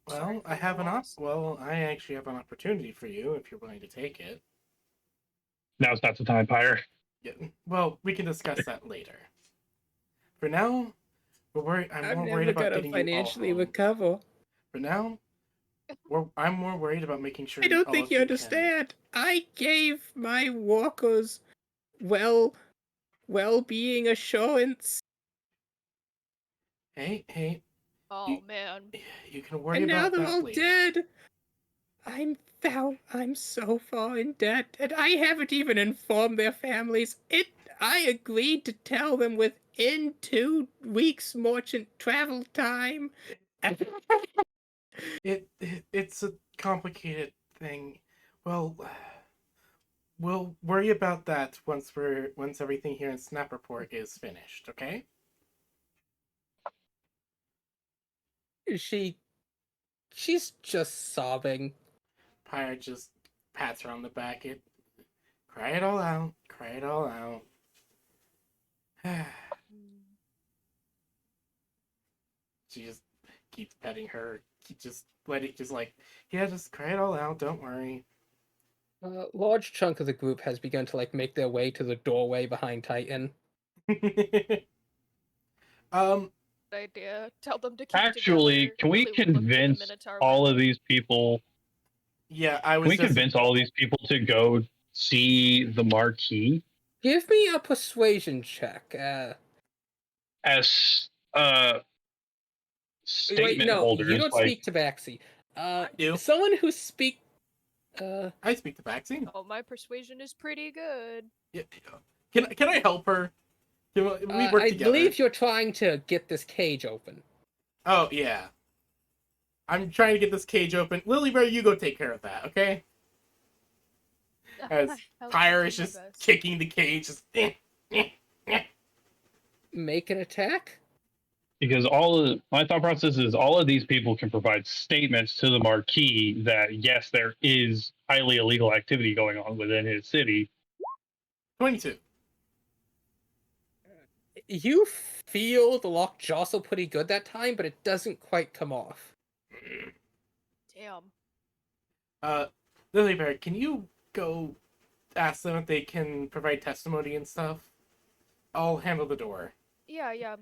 Speaker 6: Sorry
Speaker 1: I
Speaker 6: for
Speaker 1: have
Speaker 6: your loss.
Speaker 1: I actually have an opportunity for you if you're willing to take it.
Speaker 2: Now's not the time, Pyre.
Speaker 1: Yeah. Well, we can discuss that later. For now, I'm
Speaker 3: I'm
Speaker 1: more worried
Speaker 3: never
Speaker 1: about
Speaker 3: gonna
Speaker 1: getting you all
Speaker 3: financially
Speaker 1: home.
Speaker 3: recover.
Speaker 1: For now, I'm more worried about making sure
Speaker 3: I don't
Speaker 1: all
Speaker 3: think
Speaker 1: of
Speaker 3: you
Speaker 1: you
Speaker 3: understand. I gave my workers well-being assurance,
Speaker 1: Hey,
Speaker 6: Oh
Speaker 1: you,
Speaker 6: man.
Speaker 1: you can worry
Speaker 3: and now
Speaker 1: about
Speaker 3: they're
Speaker 1: that
Speaker 3: all
Speaker 1: later.
Speaker 3: dead. I'm so far in debt, and I haven't even informed their families. I agreed to tell them within 2 weeks merchant travel time.
Speaker 1: It's a complicated thing. Well, we'll worry about that once everything here in Snap Report is finished, okay?
Speaker 3: She's just sobbing.
Speaker 1: Pyre just pats her on the back. Cry it all out. Cry it all out. She just keeps petting her. Just like, yeah, just cry it all out. Don't worry.
Speaker 3: A large chunk of the group has begun to make their way to the doorway behind Titan.
Speaker 1: um,
Speaker 6: Good idea. Tell them to keep
Speaker 2: Actually,
Speaker 6: together.
Speaker 2: can we
Speaker 6: Lily would look for the
Speaker 2: convince
Speaker 6: Minotaur
Speaker 2: all of
Speaker 6: women.
Speaker 2: these people?
Speaker 1: yeah, I
Speaker 2: Can
Speaker 1: was
Speaker 2: we
Speaker 1: just
Speaker 2: convince all of these people to go see the marquee
Speaker 3: Give me a persuasion check.
Speaker 2: as
Speaker 3: Wait,
Speaker 2: statement
Speaker 3: no, you
Speaker 2: holders?
Speaker 3: don't
Speaker 2: Like,
Speaker 3: speak Tabaxi.
Speaker 1: I do.
Speaker 3: Someone who speak.
Speaker 1: I speak to vaccine.
Speaker 6: Oh, my persuasion is pretty good.
Speaker 1: Yeah. Can I help her? Can we work
Speaker 3: I
Speaker 1: together?
Speaker 3: believe you're trying to get this cage open.
Speaker 1: Oh yeah. I'm trying to get this cage open. Lily Bear, you go take care of that, okay? As
Speaker 6: I'll
Speaker 1: Pyre
Speaker 6: do
Speaker 1: is
Speaker 6: my
Speaker 1: just
Speaker 6: best.
Speaker 1: kicking the cage, just
Speaker 3: Make an attack.
Speaker 2: because my thought process is all of these people can provide statements to the marquis that yes, there is highly illegal activity going on within his city.
Speaker 1: 22.
Speaker 3: You feel the lock jostle pretty good that time, but it doesn't quite come off.
Speaker 6: Damn.
Speaker 1: Lily Bear, can you go ask them if they can provide testimony and stuff? I'll handle the door.
Speaker 6: Yeah.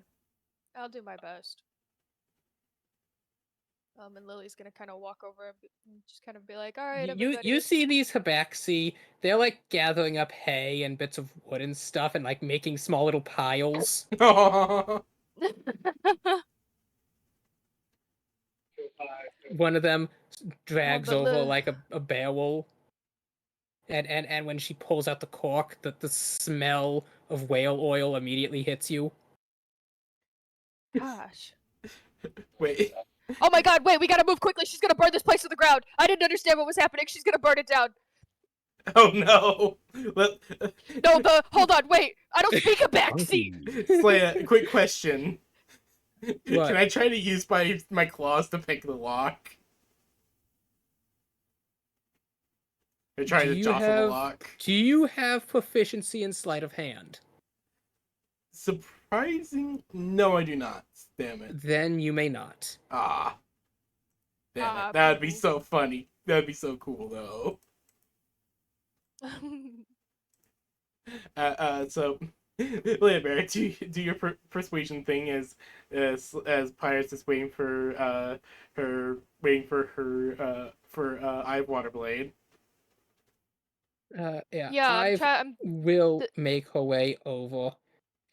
Speaker 6: I'll do my best. And Lily's gonna kind of walk over and just kind of be like, "All right, everybody."
Speaker 3: You see these Habaxi, they're gathering up hay and bits of wood and stuff and making small little piles. One of them drags
Speaker 6: but
Speaker 3: over
Speaker 6: Lil-
Speaker 3: a barrel. And when she pulls out the cork, the smell of whale oil immediately hits you.
Speaker 6: Gosh.
Speaker 1: Wait.
Speaker 6: Oh my God! Wait, we gotta move quickly. She's gonna burn this place to the ground. I didn't understand what was happening. She's gonna burn it down.
Speaker 1: Oh no.
Speaker 6: No, hold on. Wait, I don't speak a backseat.
Speaker 1: Slaya, quick question.
Speaker 3: What?
Speaker 1: Can I try to use my claws to pick the lock? Or try to jostle the lock?
Speaker 3: Do you have proficiency in sleight of hand?
Speaker 1: Surprising? No, I do not. Damn it.
Speaker 3: Then you may not.
Speaker 1: Ah. Damn
Speaker 6: Ah,
Speaker 1: it. That'd be
Speaker 6: boo.
Speaker 1: so funny. That'd be so cool, though. So, Leia Bear, do your persuasion thing as Pyre's is waiting for her Eye of Waterblade.
Speaker 3: Yeah,
Speaker 6: Yeah,
Speaker 3: I will make her way over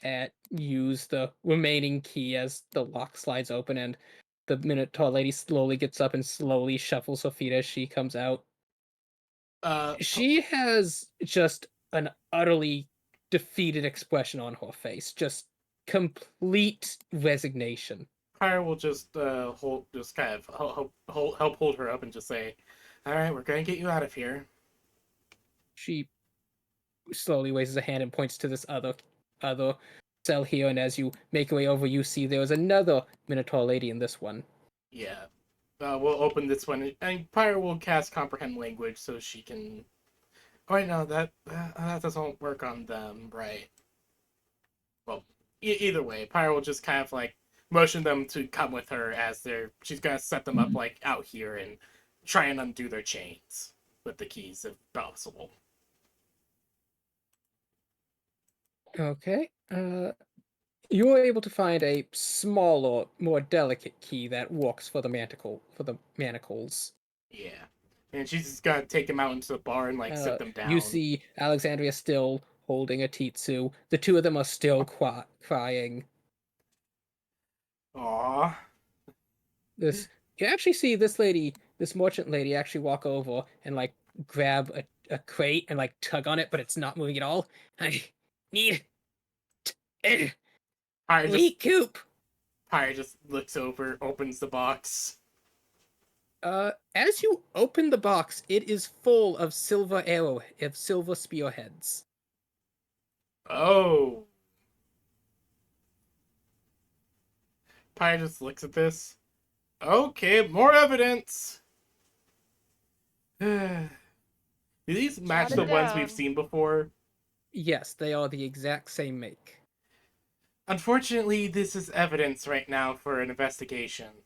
Speaker 3: and use the remaining key as the lock slides open, and the Minotaur lady slowly gets up and slowly shuffles her feet as she comes out. She has just an utterly defeated expression on her face. Just complete resignation.
Speaker 1: Pyre will just kind of help hold her up and just say, "All right, we're gonna get you out of here."
Speaker 3: She slowly raises a hand and points to this other cell here, and as you make your way over, you see there is another Minotaur lady in this one.
Speaker 1: Yeah. We'll open this one, and Pyre will cast Comprehend Language so she can. Oh, wait, no, that doesn't work on them, right? Well, either way, Pyre will just kind of like motion them to come with her as she's gonna set them up like out here and try and undo their chains with the keys if possible.
Speaker 3: Okay. You were able to find a smaller, more delicate key that works for the manacles.
Speaker 1: Yeah. And she's just gonna take them out into the bar and like sit them down.
Speaker 3: You see Alexandria still holding a Titsu. The two of them are still crying.
Speaker 1: Aww.
Speaker 3: You actually see this merchant lady, actually walk over and like grab a crate and like tug on it, but it's not moving at all. I need recoup.
Speaker 1: Pyre just looks over, opens the box.
Speaker 3: As you open the box, it is full of silver spearheads.
Speaker 1: Oh. Pyre just looks at this. Okay, more evidence. Do these match
Speaker 6: Jot
Speaker 1: the
Speaker 6: it
Speaker 1: ones we've
Speaker 6: down.
Speaker 1: seen before?
Speaker 3: Yes, they are the exact same make.
Speaker 1: Unfortunately, this is evidence right now for an investigation.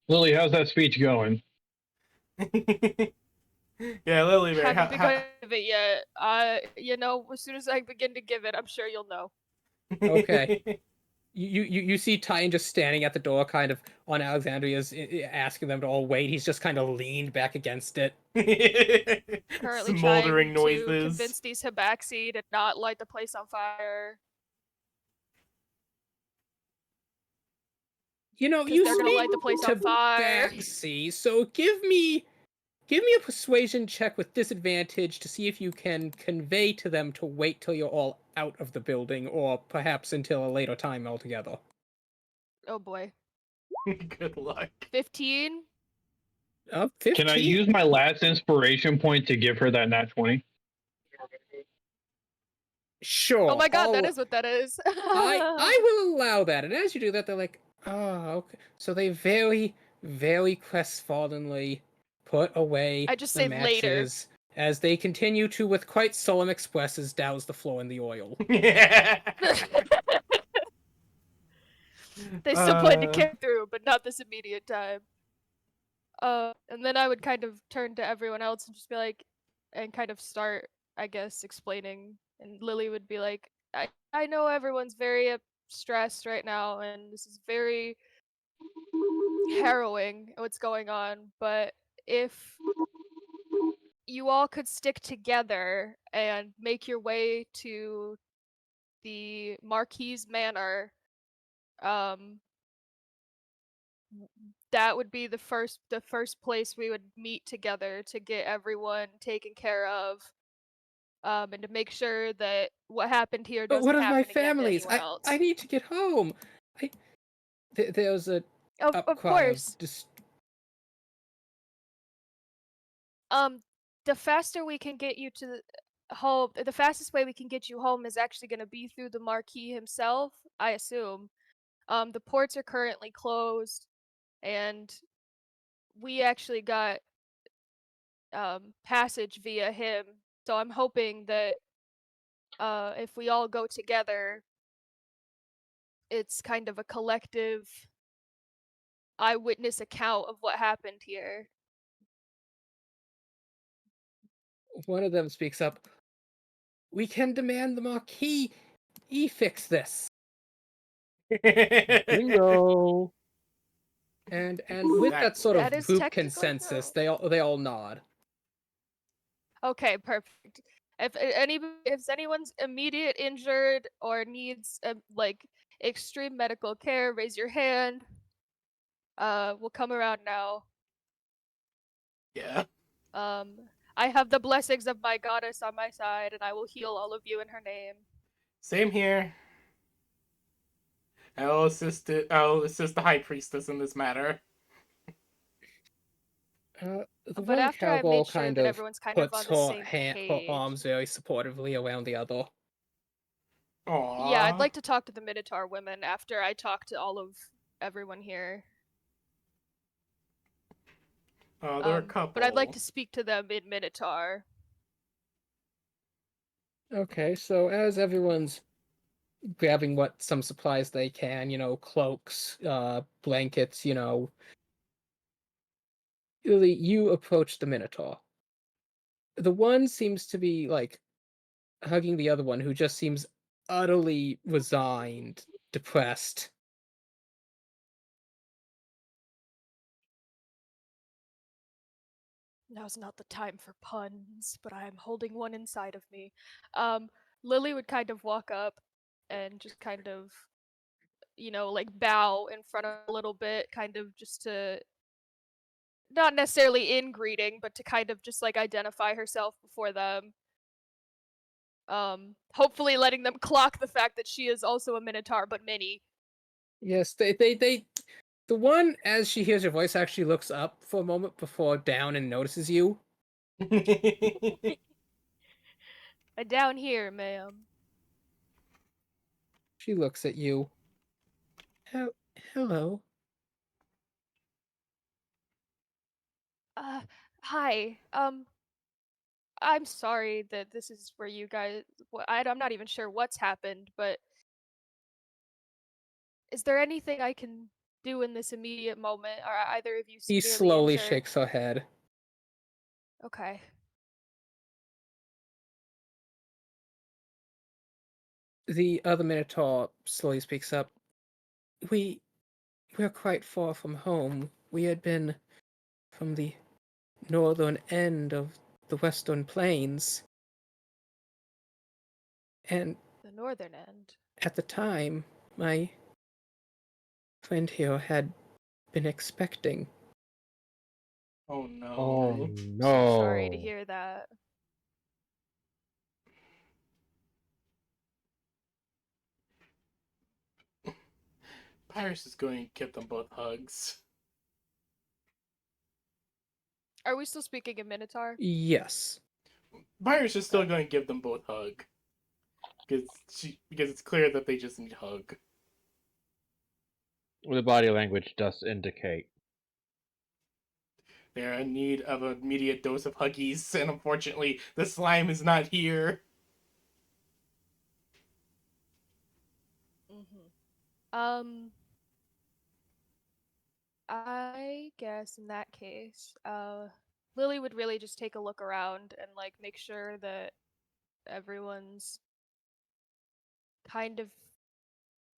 Speaker 2: Lily, how's that speech going?
Speaker 1: Yeah, Lily Bear.
Speaker 6: Haven't begun to give it yet. As soon as I begin to give it, I'm sure you'll know.
Speaker 3: Okay. You see Titan just standing at the door, kind of on Alexandria's, asking them to all wait. He's just kind of leaned back against it.
Speaker 6: Currently
Speaker 1: Smoldering
Speaker 6: trying
Speaker 1: noises.
Speaker 6: to convince these Habaxi to not light the place on fire.
Speaker 3: You know,
Speaker 6: 'Cause
Speaker 3: you
Speaker 6: they're gonna light the place on fire.
Speaker 3: Tabaxi, so give me a persuasion check with disadvantage to see if you can convey to them to wait till you're all out of the building, or perhaps until a later time altogether.
Speaker 6: Oh boy.
Speaker 1: Good luck.
Speaker 6: 15?
Speaker 3: 15?
Speaker 2: Can I use my last inspiration point to give her that nat 20?
Speaker 3: Sure.
Speaker 6: Oh my god, that is what that is.
Speaker 3: I will allow that. And as you do that, they're like, oh, okay. So they very, very crestfallenly put away
Speaker 6: I just
Speaker 3: the
Speaker 6: say later.
Speaker 3: matches as they continue to, with quite solemn expresses, douse the floor in the oil.
Speaker 6: They still plan to carry through, but not this immediate time. And then I would kind of turn to everyone else and just be like, and kind of start, I guess, explaining. And Lily would be like, I know everyone's very stressed right now, and this is very harrowing what's going on, but if you all could stick together and make your way to the Marquise Manor, that would be the first place we would meet together to get everyone taken care of, and to make sure that what happened here
Speaker 3: But
Speaker 6: doesn't
Speaker 3: what of
Speaker 6: happen
Speaker 3: my
Speaker 6: again to
Speaker 3: families?
Speaker 6: anyone else.
Speaker 3: I need to get home. There's a
Speaker 6: Of
Speaker 3: upcry
Speaker 6: course. The faster we can get you to home, the fastest way we can get you home is actually going to be through the Marquis himself, I assume. The ports are currently closed, and we actually got passage via him. So I'm hoping that if we all go together, it's kind of a collective eyewitness account of what happened here.
Speaker 3: One of them speaks up. We can demand the Marquis. He fix this.
Speaker 4: Bingo.
Speaker 3: And with that sort
Speaker 6: That
Speaker 3: of
Speaker 6: is
Speaker 3: group
Speaker 6: technically
Speaker 3: consensus,
Speaker 6: true.
Speaker 3: they all nod.
Speaker 6: Okay, perfect. If anyone's immediate injured or needs like extreme medical care, raise your hand. We'll come around now.
Speaker 1: Yeah.
Speaker 6: I have the blessings of my goddess on my side, and I will heal all of you in her name.
Speaker 1: Same here. I'll assist the high priestess in this matter.
Speaker 3: The
Speaker 6: But
Speaker 3: one
Speaker 6: after I've
Speaker 3: cowgirl
Speaker 6: made sure
Speaker 3: kind
Speaker 6: that
Speaker 3: of
Speaker 6: everyone's kind of
Speaker 3: puts
Speaker 6: on the
Speaker 3: her
Speaker 6: same
Speaker 3: her
Speaker 6: page.
Speaker 3: arms very supportively around the other.
Speaker 6: Yeah, I'd
Speaker 1: Aww.
Speaker 6: like to talk to the Minotaur women after I talk to all of everyone here.
Speaker 1: Oh, they're a
Speaker 6: But I'd like
Speaker 1: couple.
Speaker 6: to speak to them in Minotaur.
Speaker 3: Okay, so as everyone's grabbing some supplies they can, cloaks, blankets, really, you approach the Minotaur. The one seems to be like hugging the other one, who just seems utterly resigned, depressed.
Speaker 6: Now's not the time for puns, but I am holding one inside of me. Um, Lily would kind of walk up and just kind of, like bow in front of a little bit, kind of just to not necessarily in greeting, but to kind of just like identify herself before them. Hopefully letting them clock the fact that she is also a Minotaur, but mini.
Speaker 3: Yes, they the one, as she hears your voice, actually looks up for a moment before down and notices you.
Speaker 6: Down here, ma'am.
Speaker 3: She looks at you. Hello.
Speaker 6: Uh, Hi. I'm sorry that this is where you guys. I'm not even sure what's happened, but is there anything I can do in this immediate moment? Are either of you
Speaker 3: He
Speaker 6: severely
Speaker 3: slowly
Speaker 6: injured?
Speaker 3: shakes her head.
Speaker 6: Okay.
Speaker 3: The other Minotaur slowly speaks up. We're quite far from home. We had been from the northern end of the western plains. And
Speaker 6: The northern end.
Speaker 3: at the time, my friend here had been expecting.
Speaker 1: Oh
Speaker 4: Oh
Speaker 1: no.
Speaker 6: So sorry to
Speaker 4: no.
Speaker 6: hear that.
Speaker 1: Pyrus is going to give them both hugs.
Speaker 6: Are we still speaking in Minotaur?
Speaker 3: Yes.
Speaker 1: Pyrus is still going to give them both hug. Because it's clear that they just need a hug.
Speaker 4: The body language does indicate.
Speaker 1: They're in need of an immediate dose of huggies, and unfortunately, the slime is not here.
Speaker 6: Um, I guess in that case, Lily would really just take a look around and like make sure that everyone's kind of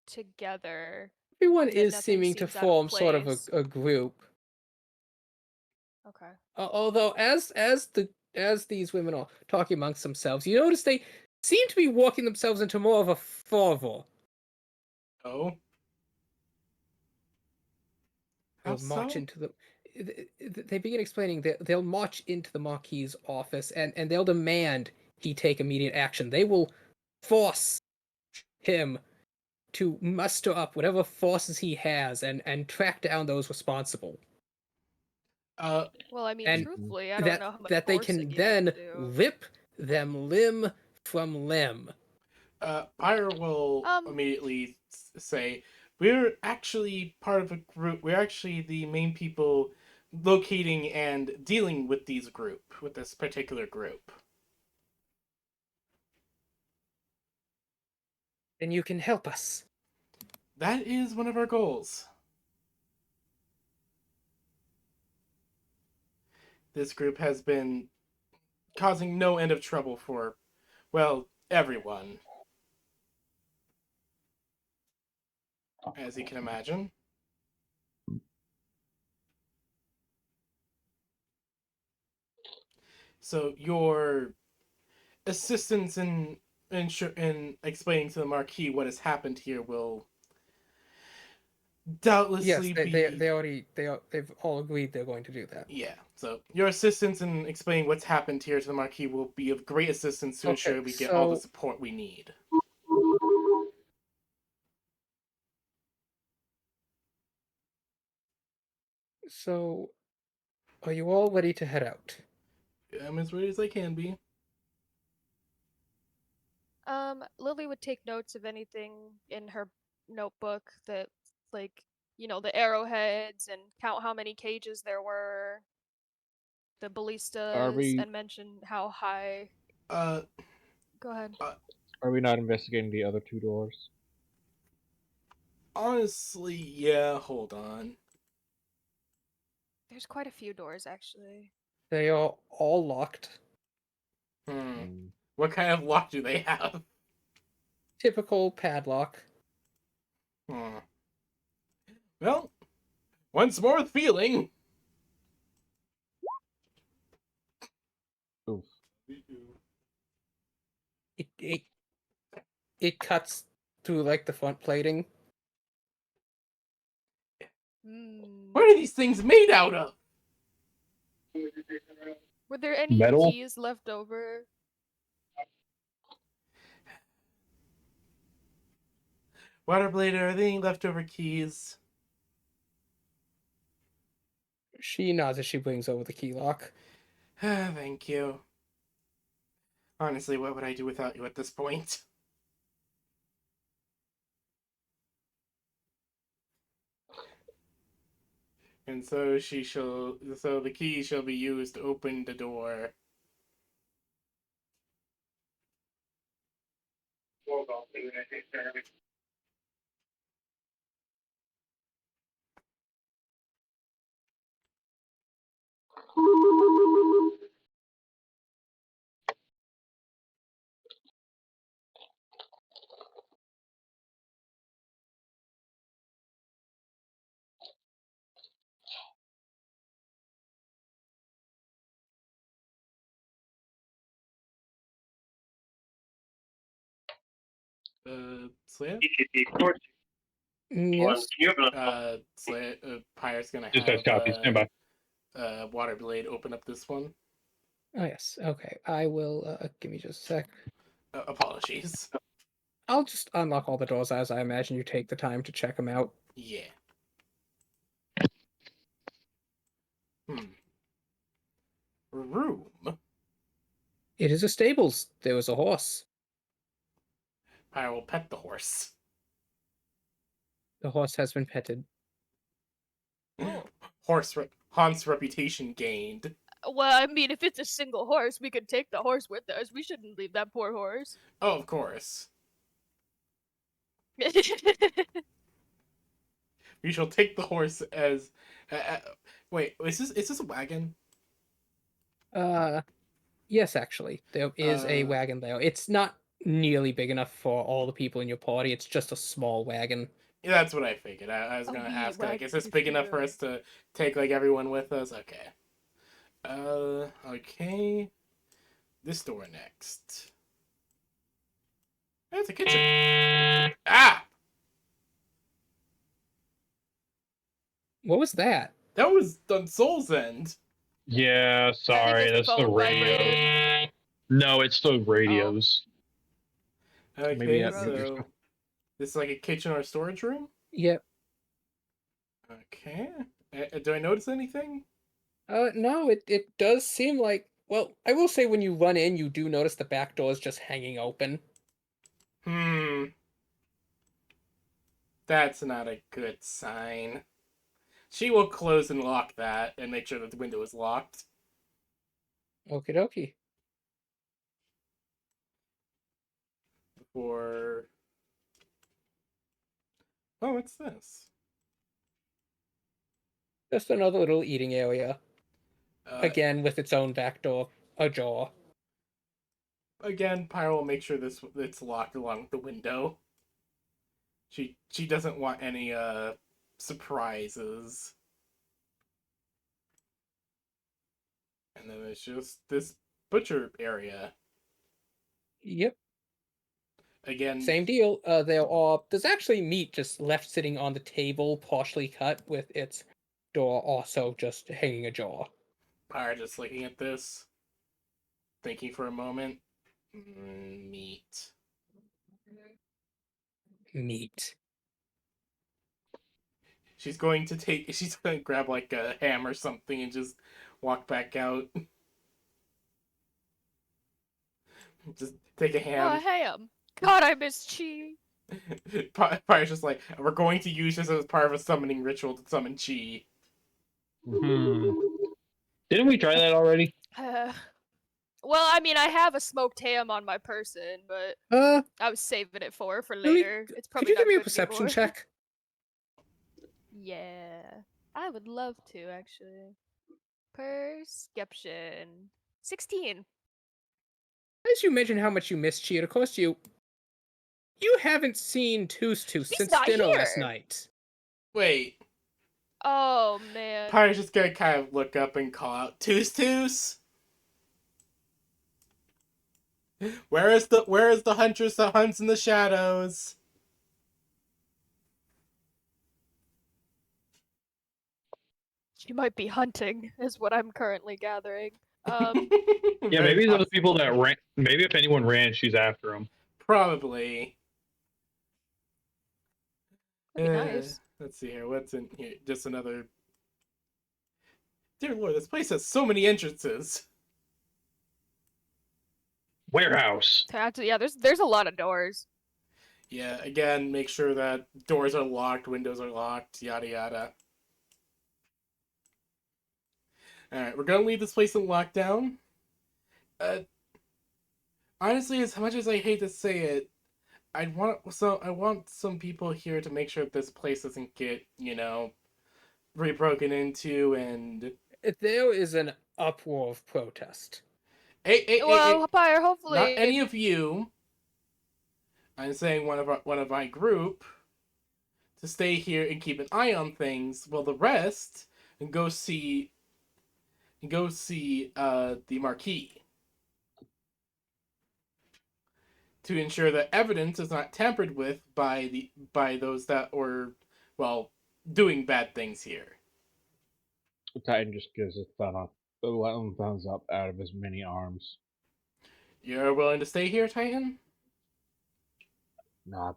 Speaker 6: together
Speaker 3: Everyone
Speaker 6: and that
Speaker 3: is
Speaker 6: nothing
Speaker 3: seeming to
Speaker 6: seems out of
Speaker 3: form sort of
Speaker 6: place.
Speaker 3: a group.
Speaker 6: Okay.
Speaker 3: Although as these women are talking amongst themselves, you notice they seem to be walking themselves into more of a fervor.
Speaker 1: Oh? How
Speaker 3: They'll march
Speaker 1: so?
Speaker 3: into the. They begin explaining that they'll march into the Marquis's office and they'll demand he take immediate action. They will force him to muster up whatever forces he has and track down those responsible.
Speaker 1: Uh,
Speaker 6: Well, I mean,
Speaker 3: And
Speaker 6: truthfully, I don't
Speaker 3: that
Speaker 6: know how much
Speaker 3: that they
Speaker 6: forcing
Speaker 3: can
Speaker 6: you'd have to
Speaker 3: then
Speaker 6: do.
Speaker 3: rip them limb from limb.
Speaker 1: Pyre will
Speaker 6: Um,
Speaker 1: immediately say, we're actually part of a group. We're actually the main people locating and dealing with with this particular group.
Speaker 3: And you can help us.
Speaker 1: That is one of our goals. This group has been causing no end of trouble for, well, everyone, as you can imagine. So your assistance in explaining to the Marquis what has happened here will
Speaker 3: Yes,
Speaker 1: doubtlessly
Speaker 3: they've
Speaker 1: be
Speaker 3: all agreed they're going to do that.
Speaker 1: yeah. So your assistance in explaining what's happened here to the Marquis will be of great assistance to ensure we get all the support we need.
Speaker 3: So, are you all ready to head out?
Speaker 1: I'm as ready as I can be.
Speaker 6: Lily would take notes of anything in her notebook that, like, the arrowheads and count how many cages there were, the
Speaker 4: Are
Speaker 6: ballistas,
Speaker 4: we
Speaker 6: and mention how high.
Speaker 1: Uh,
Speaker 6: Go ahead.
Speaker 4: are we not investigating the other two doors?
Speaker 1: Honestly, yeah, hold on.
Speaker 6: There's quite a few doors, actually.
Speaker 3: They are all locked.
Speaker 4: Hmm.
Speaker 1: What kind of lock do they have?
Speaker 3: Typical padlock.
Speaker 1: Hmm. Well, once more with feeling.
Speaker 4: Oof.
Speaker 3: It cuts through like the front plating.
Speaker 6: Hmm.
Speaker 1: What are these things made out of?
Speaker 6: Were there any
Speaker 2: Metal?
Speaker 6: keys left over?
Speaker 1: Waterblade, are there any leftover keys?
Speaker 3: She nods as she brings over the key lock.
Speaker 1: Thank you. Honestly, what would I do without you at this point? And so so the key shall be used to open the door. Slaya?
Speaker 3: Yes.
Speaker 1: Pyre's gonna
Speaker 2: Dispatch
Speaker 1: have
Speaker 2: copy. Stand by.
Speaker 1: Waterblade open up this one.
Speaker 3: Oh yes. Okay. I will. Give me just a sec.
Speaker 1: Apologies.
Speaker 3: I'll just unlock all the doors as I imagine you take the time to check them out.
Speaker 1: Yeah. Room.
Speaker 3: It is a stables. There was a horse.
Speaker 1: Pyre will pet the horse.
Speaker 3: The horse has been petted.
Speaker 6: Oh.
Speaker 1: Hans's reputation gained.
Speaker 6: Well, I mean, if it's a single horse, we could take the horse with us. We shouldn't leave that poor horse.
Speaker 1: Oh, of course. We shall take the horse as. Wait, is this a wagon?
Speaker 3: Yes, actually, there is a
Speaker 1: Uh,
Speaker 3: wagon there. It's not nearly big enough for all the people in your party. It's just a small wagon.
Speaker 1: Yeah, that's what I figured. I was
Speaker 6: A
Speaker 1: gonna
Speaker 6: wee
Speaker 1: ask, like, is
Speaker 6: wagon
Speaker 1: this
Speaker 6: if
Speaker 1: big
Speaker 6: you
Speaker 1: enough for
Speaker 6: will.
Speaker 1: us to take like everyone with us? Okay. Okay. This door next. It's a kitchen. Ah,
Speaker 3: What was that?
Speaker 1: that was on Soul's End.
Speaker 2: Yeah, sorry.
Speaker 6: his
Speaker 2: That's the
Speaker 6: phone
Speaker 2: radio.
Speaker 6: vibrated.
Speaker 2: No, it's the radios.
Speaker 3: Maybe
Speaker 1: Okay,
Speaker 3: maybe just-
Speaker 1: so this is like a kitchen or a storage room.
Speaker 3: Yep.
Speaker 1: Okay. Do I notice anything?
Speaker 3: No, it does seem like. Well, I will say when you run in, you do notice the back door is just hanging open.
Speaker 1: That's not a good sign. She will close and lock that and make sure that the window is locked.
Speaker 3: Okie dokie.
Speaker 1: Or oh, what's this?
Speaker 3: Just another little eating area.
Speaker 1: Again,
Speaker 3: Again, with its own back door ajar.
Speaker 1: Pyro will make sure this it's locked along with the window. She doesn't want any surprises. And then there's just this butcher area.
Speaker 3: Yep.
Speaker 1: Again,
Speaker 3: Same deal. There's actually meat just left sitting on the table, partially cut, with its door also just hanging ajar.
Speaker 1: Pyre just looking at this, thinking for a moment. Meat.
Speaker 3: Meat.
Speaker 1: She's going to grab like a ham or something and just walk back out. Just take a
Speaker 6: Oh,
Speaker 1: ham.
Speaker 6: ham. God, I miss Chi.
Speaker 1: Pyre's just like, we're going to use this as part of a summoning ritual to summon Chi.
Speaker 4: Hmm.
Speaker 2: Didn't we try that already?
Speaker 6: Well, I mean, I have a smoked ham on my person, but I was saving it for
Speaker 3: Lily,
Speaker 6: later. It's
Speaker 3: could
Speaker 6: probably
Speaker 3: you give
Speaker 6: not
Speaker 3: me a
Speaker 6: good
Speaker 3: perception
Speaker 6: anymore.
Speaker 3: check?
Speaker 6: Yeah, I would love to actually. Perception 16.
Speaker 3: As you mentioned how much you miss Chi, of course you haven't seen Tustu
Speaker 6: He's
Speaker 3: since
Speaker 6: not
Speaker 3: dinner last
Speaker 6: here.
Speaker 3: night.
Speaker 1: Wait.
Speaker 6: Oh man.
Speaker 1: Pyre's just gonna kind of look up and call out, Toos Toos? Where is the huntress that hunts in the shadows?
Speaker 6: She might be hunting, is what I'm currently gathering.
Speaker 2: Yeah,
Speaker 1: Very
Speaker 2: maybe those
Speaker 1: possible.
Speaker 2: people that ran. Maybe if anyone ran, she's after them.
Speaker 1: Probably.
Speaker 6: That'd be nice.
Speaker 1: Let's see here. What's in here? Just another. Dear Lord, this place has so many entrances.
Speaker 2: Warehouse.
Speaker 6: Yeah, there's a lot of doors.
Speaker 1: Yeah, again, make sure that doors are locked, windows are locked, yada yada. Alright, we're gonna leave this place in lockdown. Honestly, as much as I hate to say it, I want some people here to make sure that this place doesn't get, re-broken into and
Speaker 3: There is an uproar of protest.
Speaker 1: hey,
Speaker 6: Well, Pyre,
Speaker 1: not
Speaker 6: hopefully.
Speaker 1: any of you. I'm saying one of my group to stay here and keep an eye on things, while the rest and go see the Marquis to ensure that evidence is not tampered with by those that were, well, doing bad things here.
Speaker 4: Titan just gives a thumbs up out of his many arms.
Speaker 1: You're willing to stay here, Titan?
Speaker 4: Nod.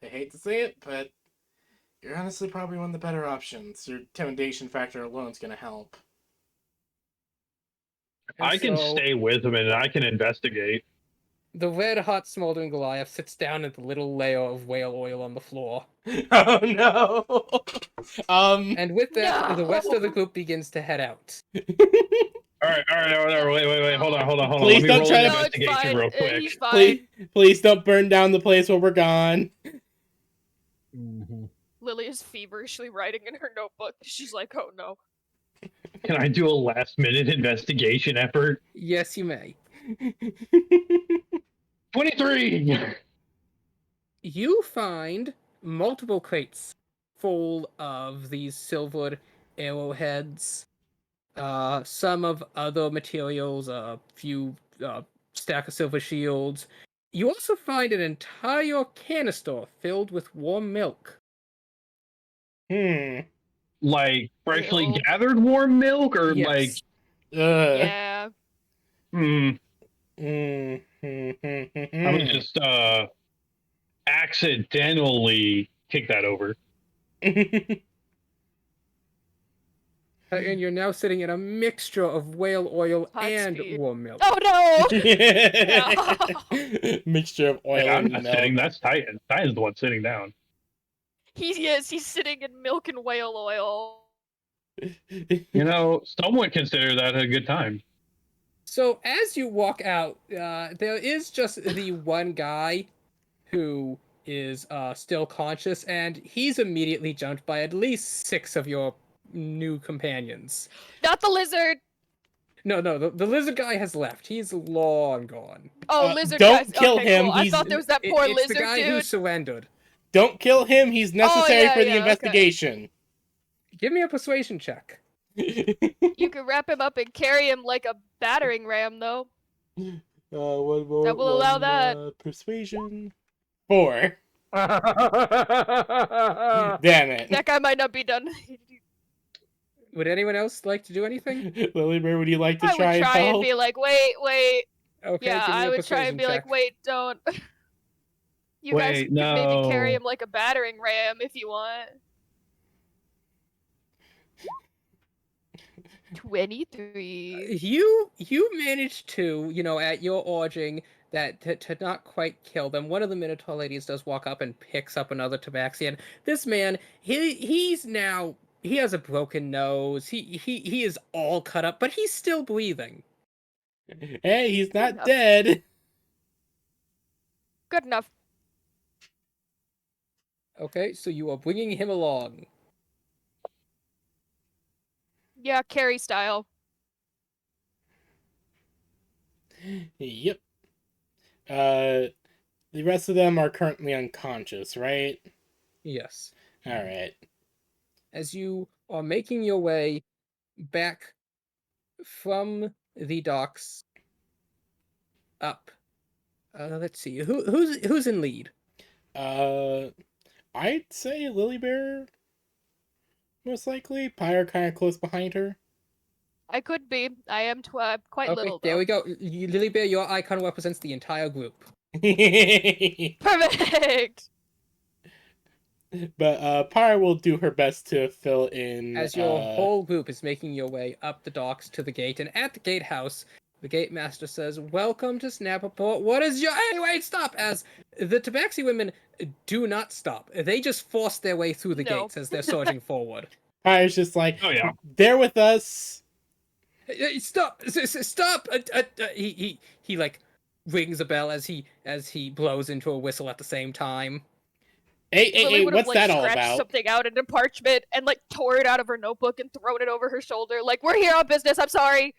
Speaker 1: I hate to say it, but you're honestly probably one of the better options. Your intimidation factor alone is going to help.
Speaker 3: And
Speaker 2: I can
Speaker 3: so,
Speaker 2: stay with him and I can investigate.
Speaker 3: the red-hot smoldering Goliath sits down in the little layer of whale oil on the floor.
Speaker 1: Oh no!
Speaker 3: And with that, the rest of the
Speaker 6: No.
Speaker 3: group begins to head out.
Speaker 2: All right. Wait. Hold on. Let
Speaker 1: Please
Speaker 2: me
Speaker 1: don't
Speaker 2: roll
Speaker 1: try
Speaker 2: an
Speaker 1: to-
Speaker 6: No, it's
Speaker 2: investigation
Speaker 6: fine.
Speaker 2: real quick.
Speaker 6: He's fine.
Speaker 1: Please don't burn down the place while we're gone.
Speaker 4: Mm-hmm.
Speaker 6: Lily is feverishly writing in her notebook. She's like, oh no.
Speaker 2: Can I do a last minute investigation effort?
Speaker 3: Yes, you may.
Speaker 2: 23.
Speaker 3: You find multiple crates full of these silvered arrowheads, some of other materials, a few stack of silver shields. You also find an entire canister filled with warm milk.
Speaker 2: Like freshly
Speaker 6: Ew.
Speaker 2: gathered warm milk, or like,
Speaker 3: Yes.
Speaker 6: Yeah.
Speaker 2: hmm, I
Speaker 1: I
Speaker 2: was just accidentally kick that over.
Speaker 3: And you're now sitting in a mixture of whale oil
Speaker 6: Hot
Speaker 3: and
Speaker 6: speed.
Speaker 3: warm milk.
Speaker 6: Oh no!
Speaker 1: Mixture of oil
Speaker 2: Hey, I'm
Speaker 1: and
Speaker 2: not
Speaker 1: milk.
Speaker 2: sitting. That's Titan. Titan's the one sitting down.
Speaker 6: He's sitting in milk and whale oil.
Speaker 2: You know, someone consider that a good time.
Speaker 3: So as you walk out, there is just the one guy who is still conscious, and he's immediately jumped by at least 6 of your new companions.
Speaker 6: Not the lizard.
Speaker 3: No, the lizard guy has left. He's long gone.
Speaker 6: Oh, lizard
Speaker 1: don't
Speaker 6: guys.
Speaker 1: kill
Speaker 6: Okay,
Speaker 1: him,
Speaker 6: cool. I
Speaker 1: he's-
Speaker 6: thought there was that poor
Speaker 3: It's
Speaker 6: lizard
Speaker 3: the guy who
Speaker 6: dude.
Speaker 3: surrendered.
Speaker 1: Don't kill him. He's necessary
Speaker 6: yeah,
Speaker 1: for the
Speaker 6: yeah, okay.
Speaker 1: investigation.
Speaker 3: Give me a persuasion check.
Speaker 6: You could wrap him up and carry him like a battering ram, though.
Speaker 1: One more.
Speaker 6: That will allow that.
Speaker 1: Persuasion. 4. Damn it.
Speaker 6: That guy might not be done.
Speaker 3: Would anyone else like to do anything?
Speaker 1: Lily Bear, would you like to
Speaker 6: I
Speaker 1: try
Speaker 6: would
Speaker 1: and
Speaker 6: try and
Speaker 1: help?
Speaker 6: be like, wait.
Speaker 3: Okay,
Speaker 6: Yeah,
Speaker 3: give me
Speaker 6: I
Speaker 3: a
Speaker 6: would try
Speaker 3: persuasion
Speaker 6: and be like,
Speaker 3: check.
Speaker 6: wait, don't. You guys
Speaker 2: Wait,
Speaker 6: could maybe carry
Speaker 2: no.
Speaker 6: him like a battering ram if you want. 23.
Speaker 3: You managed to, at your urging that to not quite kill them. One of the Minotaur ladies does walk up and picks up another Tabaxian. This man, he has a broken nose. He is all cut up, but he's still breathing.
Speaker 1: Hey, he's not
Speaker 6: enough.
Speaker 1: dead.
Speaker 6: Good enough.
Speaker 3: Okay, so you are bringing him along.
Speaker 6: Yeah, carry style.
Speaker 1: Yep. The rest of them are currently unconscious, right?
Speaker 3: Yes.
Speaker 1: All right.
Speaker 3: As you are making your way back from the docks up. Let's see. Who's in lead?
Speaker 1: I'd say Lily Bear, most likely. Pyre kind of close behind her.
Speaker 6: I could be. I am quite
Speaker 3: Okay,
Speaker 6: little,
Speaker 3: there
Speaker 6: though.
Speaker 3: we go. Lily Bear, your icon represents the entire group.
Speaker 6: Perfect!
Speaker 1: But Pyre will do her best to fill in.
Speaker 3: As your whole group is making your way up the docks to the gate, and at the gatehouse, the gate master says, "Welcome to Snappaport. What is your..." Hey, wait, stop! As the Tabaxi women do not stop. They just force their way through the
Speaker 6: No.
Speaker 3: gates as they're surging forward.
Speaker 1: Pyre's just like,
Speaker 2: Oh yeah.
Speaker 1: they're with us.
Speaker 3: Hey, stop! Stop! He like rings a bell as he blows into a whistle at the same time.
Speaker 6: Lily would have
Speaker 1: What's
Speaker 6: like
Speaker 1: that all
Speaker 6: scratched
Speaker 1: about?
Speaker 6: something out into parchment and like tore it out of her notebook and thrown it over her shoulder. Like, we're here on business. I'm sorry.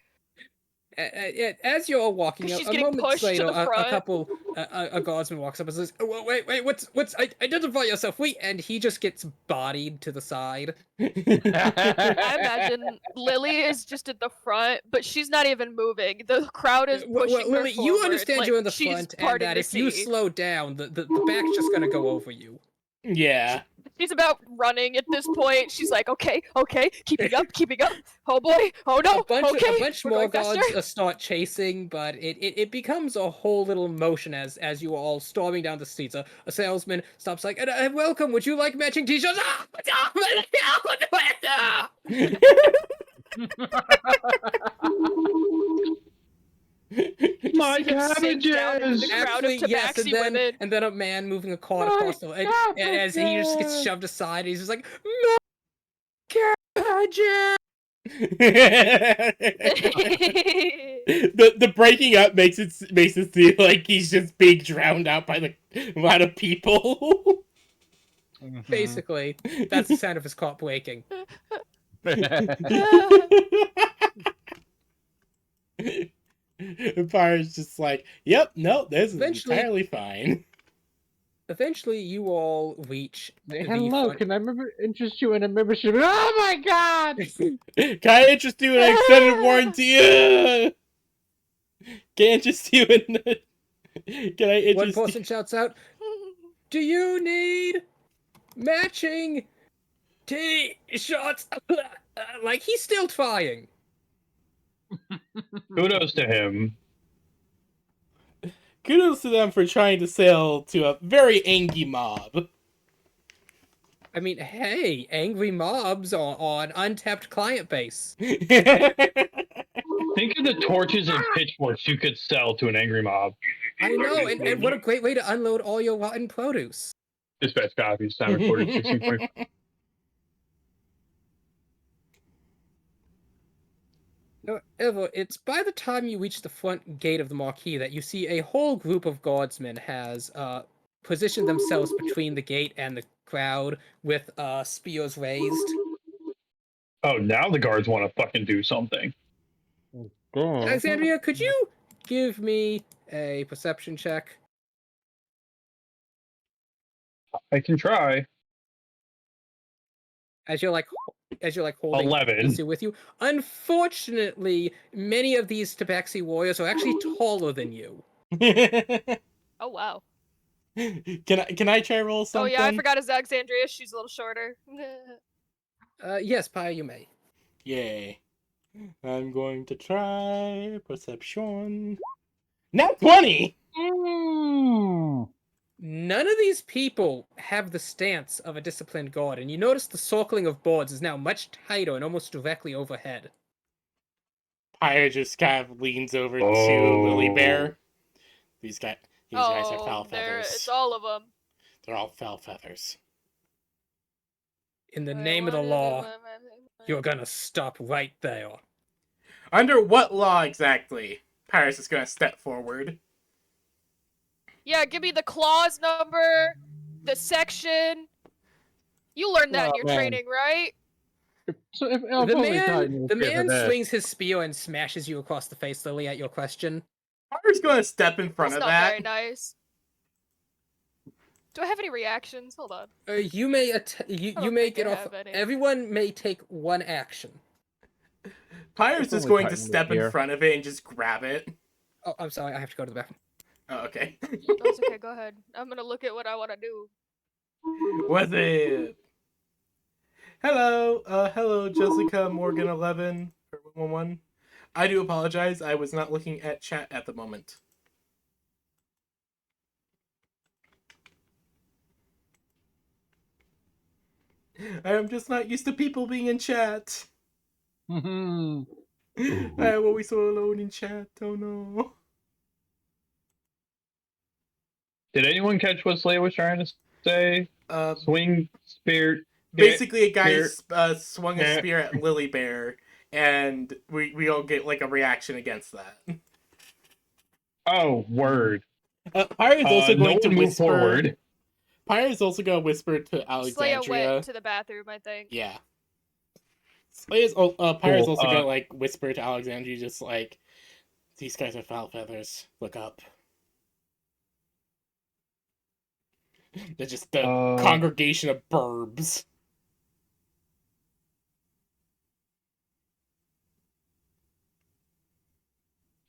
Speaker 3: As you're walking
Speaker 6: 'Cause
Speaker 3: up,
Speaker 6: she's
Speaker 3: a
Speaker 6: getting
Speaker 3: moment
Speaker 6: pushed to
Speaker 3: later,
Speaker 6: the
Speaker 3: a
Speaker 6: front.
Speaker 3: couple, a guardsman walks up and says, "Oh, wait, what's, identify yourself, wait," and he just gets bodied to the side.
Speaker 6: I imagine Lily is just at the front, but she's not even moving. The crowd is pushing her
Speaker 3: Lily,
Speaker 6: forward.
Speaker 3: you understand
Speaker 6: like,
Speaker 3: you're in the
Speaker 6: she's
Speaker 3: front, and
Speaker 6: parting
Speaker 3: that
Speaker 6: the
Speaker 3: if you
Speaker 6: sea.
Speaker 3: slow down, the back's just gonna go over you.
Speaker 1: Yeah.
Speaker 6: She's about running at this point. She's like, okay, keeping up. Oh boy, oh no,
Speaker 3: A bunch
Speaker 6: we're
Speaker 3: more
Speaker 6: going faster.
Speaker 3: guards start chasing, but it becomes a whole little motion as you are all storming down the streets. A salesman stops like, "Welcome, would you like matching t-shirts?"
Speaker 2: My
Speaker 6: See him sink down into the
Speaker 2: cabbages!
Speaker 6: crowd of
Speaker 3: Actually, yes,
Speaker 6: tabaxi women.
Speaker 3: and then a man moving a cart across the and as he just gets shoved aside, he's just like, "No, cabbages!"
Speaker 1: The breaking up makes it seem like he's just being drowned out by a lot of people.
Speaker 3: Basically, that's the sound of his cart breaking.
Speaker 1: Pyre's just like, yep, no, this is
Speaker 3: Eventually-
Speaker 1: entirely fine.
Speaker 3: Eventually, you all reach the
Speaker 4: Hello,
Speaker 3: front.
Speaker 4: can I interest you in a membership? Oh my god!
Speaker 1: Can I interest you in an extended warranty? Can I interest you in? Can I
Speaker 3: One
Speaker 1: interest you?
Speaker 3: person shouts out, "Do you need matching t-shirts?" Like he's still trying.
Speaker 2: Kudos to him.
Speaker 1: Kudos to them for trying to sell to a very angry mob.
Speaker 3: I mean, hey, angry mobs on untapped client base.
Speaker 2: Think of the torches and pitchforks you could sell to an angry mob.
Speaker 3: I know, and what a great way to unload all your rotten produce.
Speaker 2: Dispatch copies, time recorded 16.
Speaker 3: However, it's by the time you reach the front gate of the marquee that you see a whole group of guardsmen has positioned themselves between the gate and the crowd with spears raised.
Speaker 2: Oh, now the guards want to fucking do something.
Speaker 3: Alexandria, could you give me a perception check?
Speaker 2: I can try.
Speaker 3: As you're holding
Speaker 2: 11.
Speaker 3: Mitsu with you. Unfortunately, many of these Tabaxi warriors are actually taller than you.
Speaker 6: Oh wow.
Speaker 1: Can I try roll
Speaker 6: Oh
Speaker 1: something?
Speaker 6: yeah, I forgot his Alexandria. She's a little shorter.
Speaker 3: Yes, Pyre, you may.
Speaker 1: Yay. I'm going to try perception. Nat 20!
Speaker 4: Mm.
Speaker 3: None of these people have the stance of a disciplined guard, and you notice the circling of boards is now much tighter and almost directly overhead.
Speaker 1: Pyre just kind of leans over to Lily
Speaker 2: Oh.
Speaker 1: Bear. These guys are foul
Speaker 6: There,
Speaker 1: feathers.
Speaker 6: it's all of them.
Speaker 1: They're all foul feathers.
Speaker 3: In the name of the law, you're gonna stop right there.
Speaker 1: Under what law exactly? Pyre's just gonna step forward.
Speaker 6: Yeah, give me the clause number, the section. You learned that in your
Speaker 4: man.
Speaker 6: training, right?
Speaker 4: So if
Speaker 3: The man swings his spear and smashes you across the face, Lily, at your question.
Speaker 1: Pyre's gonna step in front
Speaker 6: That's
Speaker 1: of
Speaker 6: not
Speaker 1: that.
Speaker 6: very nice. Do I have any reactions? Hold on.
Speaker 3: You may
Speaker 6: I
Speaker 3: you
Speaker 6: don't
Speaker 3: may
Speaker 6: think
Speaker 3: get
Speaker 6: I
Speaker 3: off.
Speaker 6: have any.
Speaker 3: Everyone may take one action.
Speaker 1: Pyre's
Speaker 4: It's
Speaker 1: just
Speaker 4: only
Speaker 1: going to
Speaker 4: tighten the
Speaker 1: step in
Speaker 4: gear.
Speaker 1: front of it and just grab it.
Speaker 3: Oh, I'm sorry, I have to go to the bathroom.
Speaker 1: Oh, okay.
Speaker 6: That's okay, go ahead. I'm gonna look at what I want to do.
Speaker 1: What's it? Hello, Jessica Morgan 11 or 111. I do apologize. I was not looking at chat at the moment. I am just not used to people being in chat. I am always so alone in chat. Oh no.
Speaker 2: Did anyone catch what Slay was trying to say? Swing, spear.
Speaker 1: Basically, a guy
Speaker 2: spear.
Speaker 1: swung a spear at Lily Bear, and we all get like a reaction against that.
Speaker 2: Oh, word.
Speaker 1: Pyre is also
Speaker 2: No
Speaker 1: going to
Speaker 2: one move
Speaker 1: whisper.
Speaker 2: forward.
Speaker 1: Pyre is also going to whisper to
Speaker 6: Slaya
Speaker 1: Alexandria.
Speaker 6: went to the bathroom, I think.
Speaker 1: Yeah. Pyre is
Speaker 2: Cool.
Speaker 1: also going to like whisper to Alexandria, just like, these guys are foul feathers. Look up. They're just the congregation of burbs.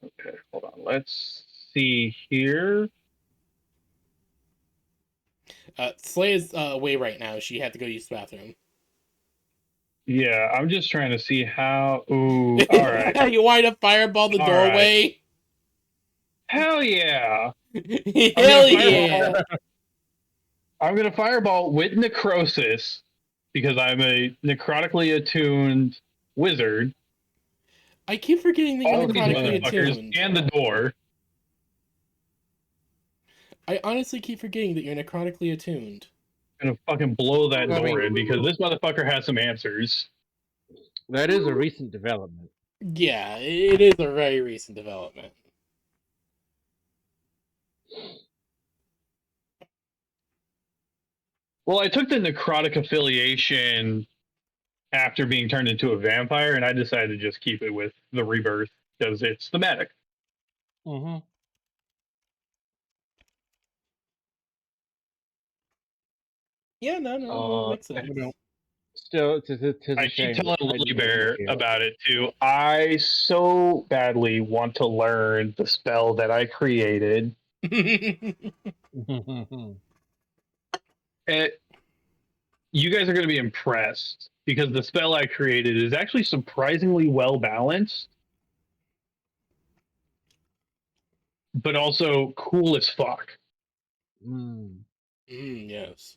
Speaker 2: Okay, hold on. Let's see here.
Speaker 1: Slay is away right now. She had to go use the bathroom.
Speaker 2: Yeah, I'm just trying to see how. Ooh, all right.
Speaker 1: You wind up fireball the
Speaker 2: All
Speaker 1: doorway.
Speaker 2: Hell yeah!
Speaker 1: Hell yeah!
Speaker 2: I'm gonna fireball with necrosis because I'm a necrotically attuned wizard.
Speaker 1: I keep forgetting that
Speaker 2: All
Speaker 1: you're
Speaker 2: of these
Speaker 1: necrotically
Speaker 2: motherfuckers
Speaker 1: attuned.
Speaker 2: and the door.
Speaker 1: I honestly keep forgetting that you're necrotically attuned.
Speaker 2: I'm gonna fucking blow that
Speaker 4: I
Speaker 2: door
Speaker 4: mean-
Speaker 2: in because this motherfucker has some answers.
Speaker 4: That is a recent development.
Speaker 1: Yeah, it is a very recent development.
Speaker 2: Well, I took the necrotic affiliation after being turned into a vampire, and I decided to just keep it with the rebirth because it's thematic.
Speaker 4: Mm-hmm.
Speaker 1: Yeah, no, makes sense.
Speaker 4: Still, tis
Speaker 2: I
Speaker 4: a
Speaker 2: keep
Speaker 4: shame.
Speaker 2: telling
Speaker 4: that I
Speaker 2: Lily
Speaker 4: didn't
Speaker 2: Bear
Speaker 4: hear.
Speaker 2: about it too. I so badly want to learn the spell that I created. You guys are going to be impressed because the spell I created is actually surprisingly well balanced, but also cool as fuck.
Speaker 1: Yes.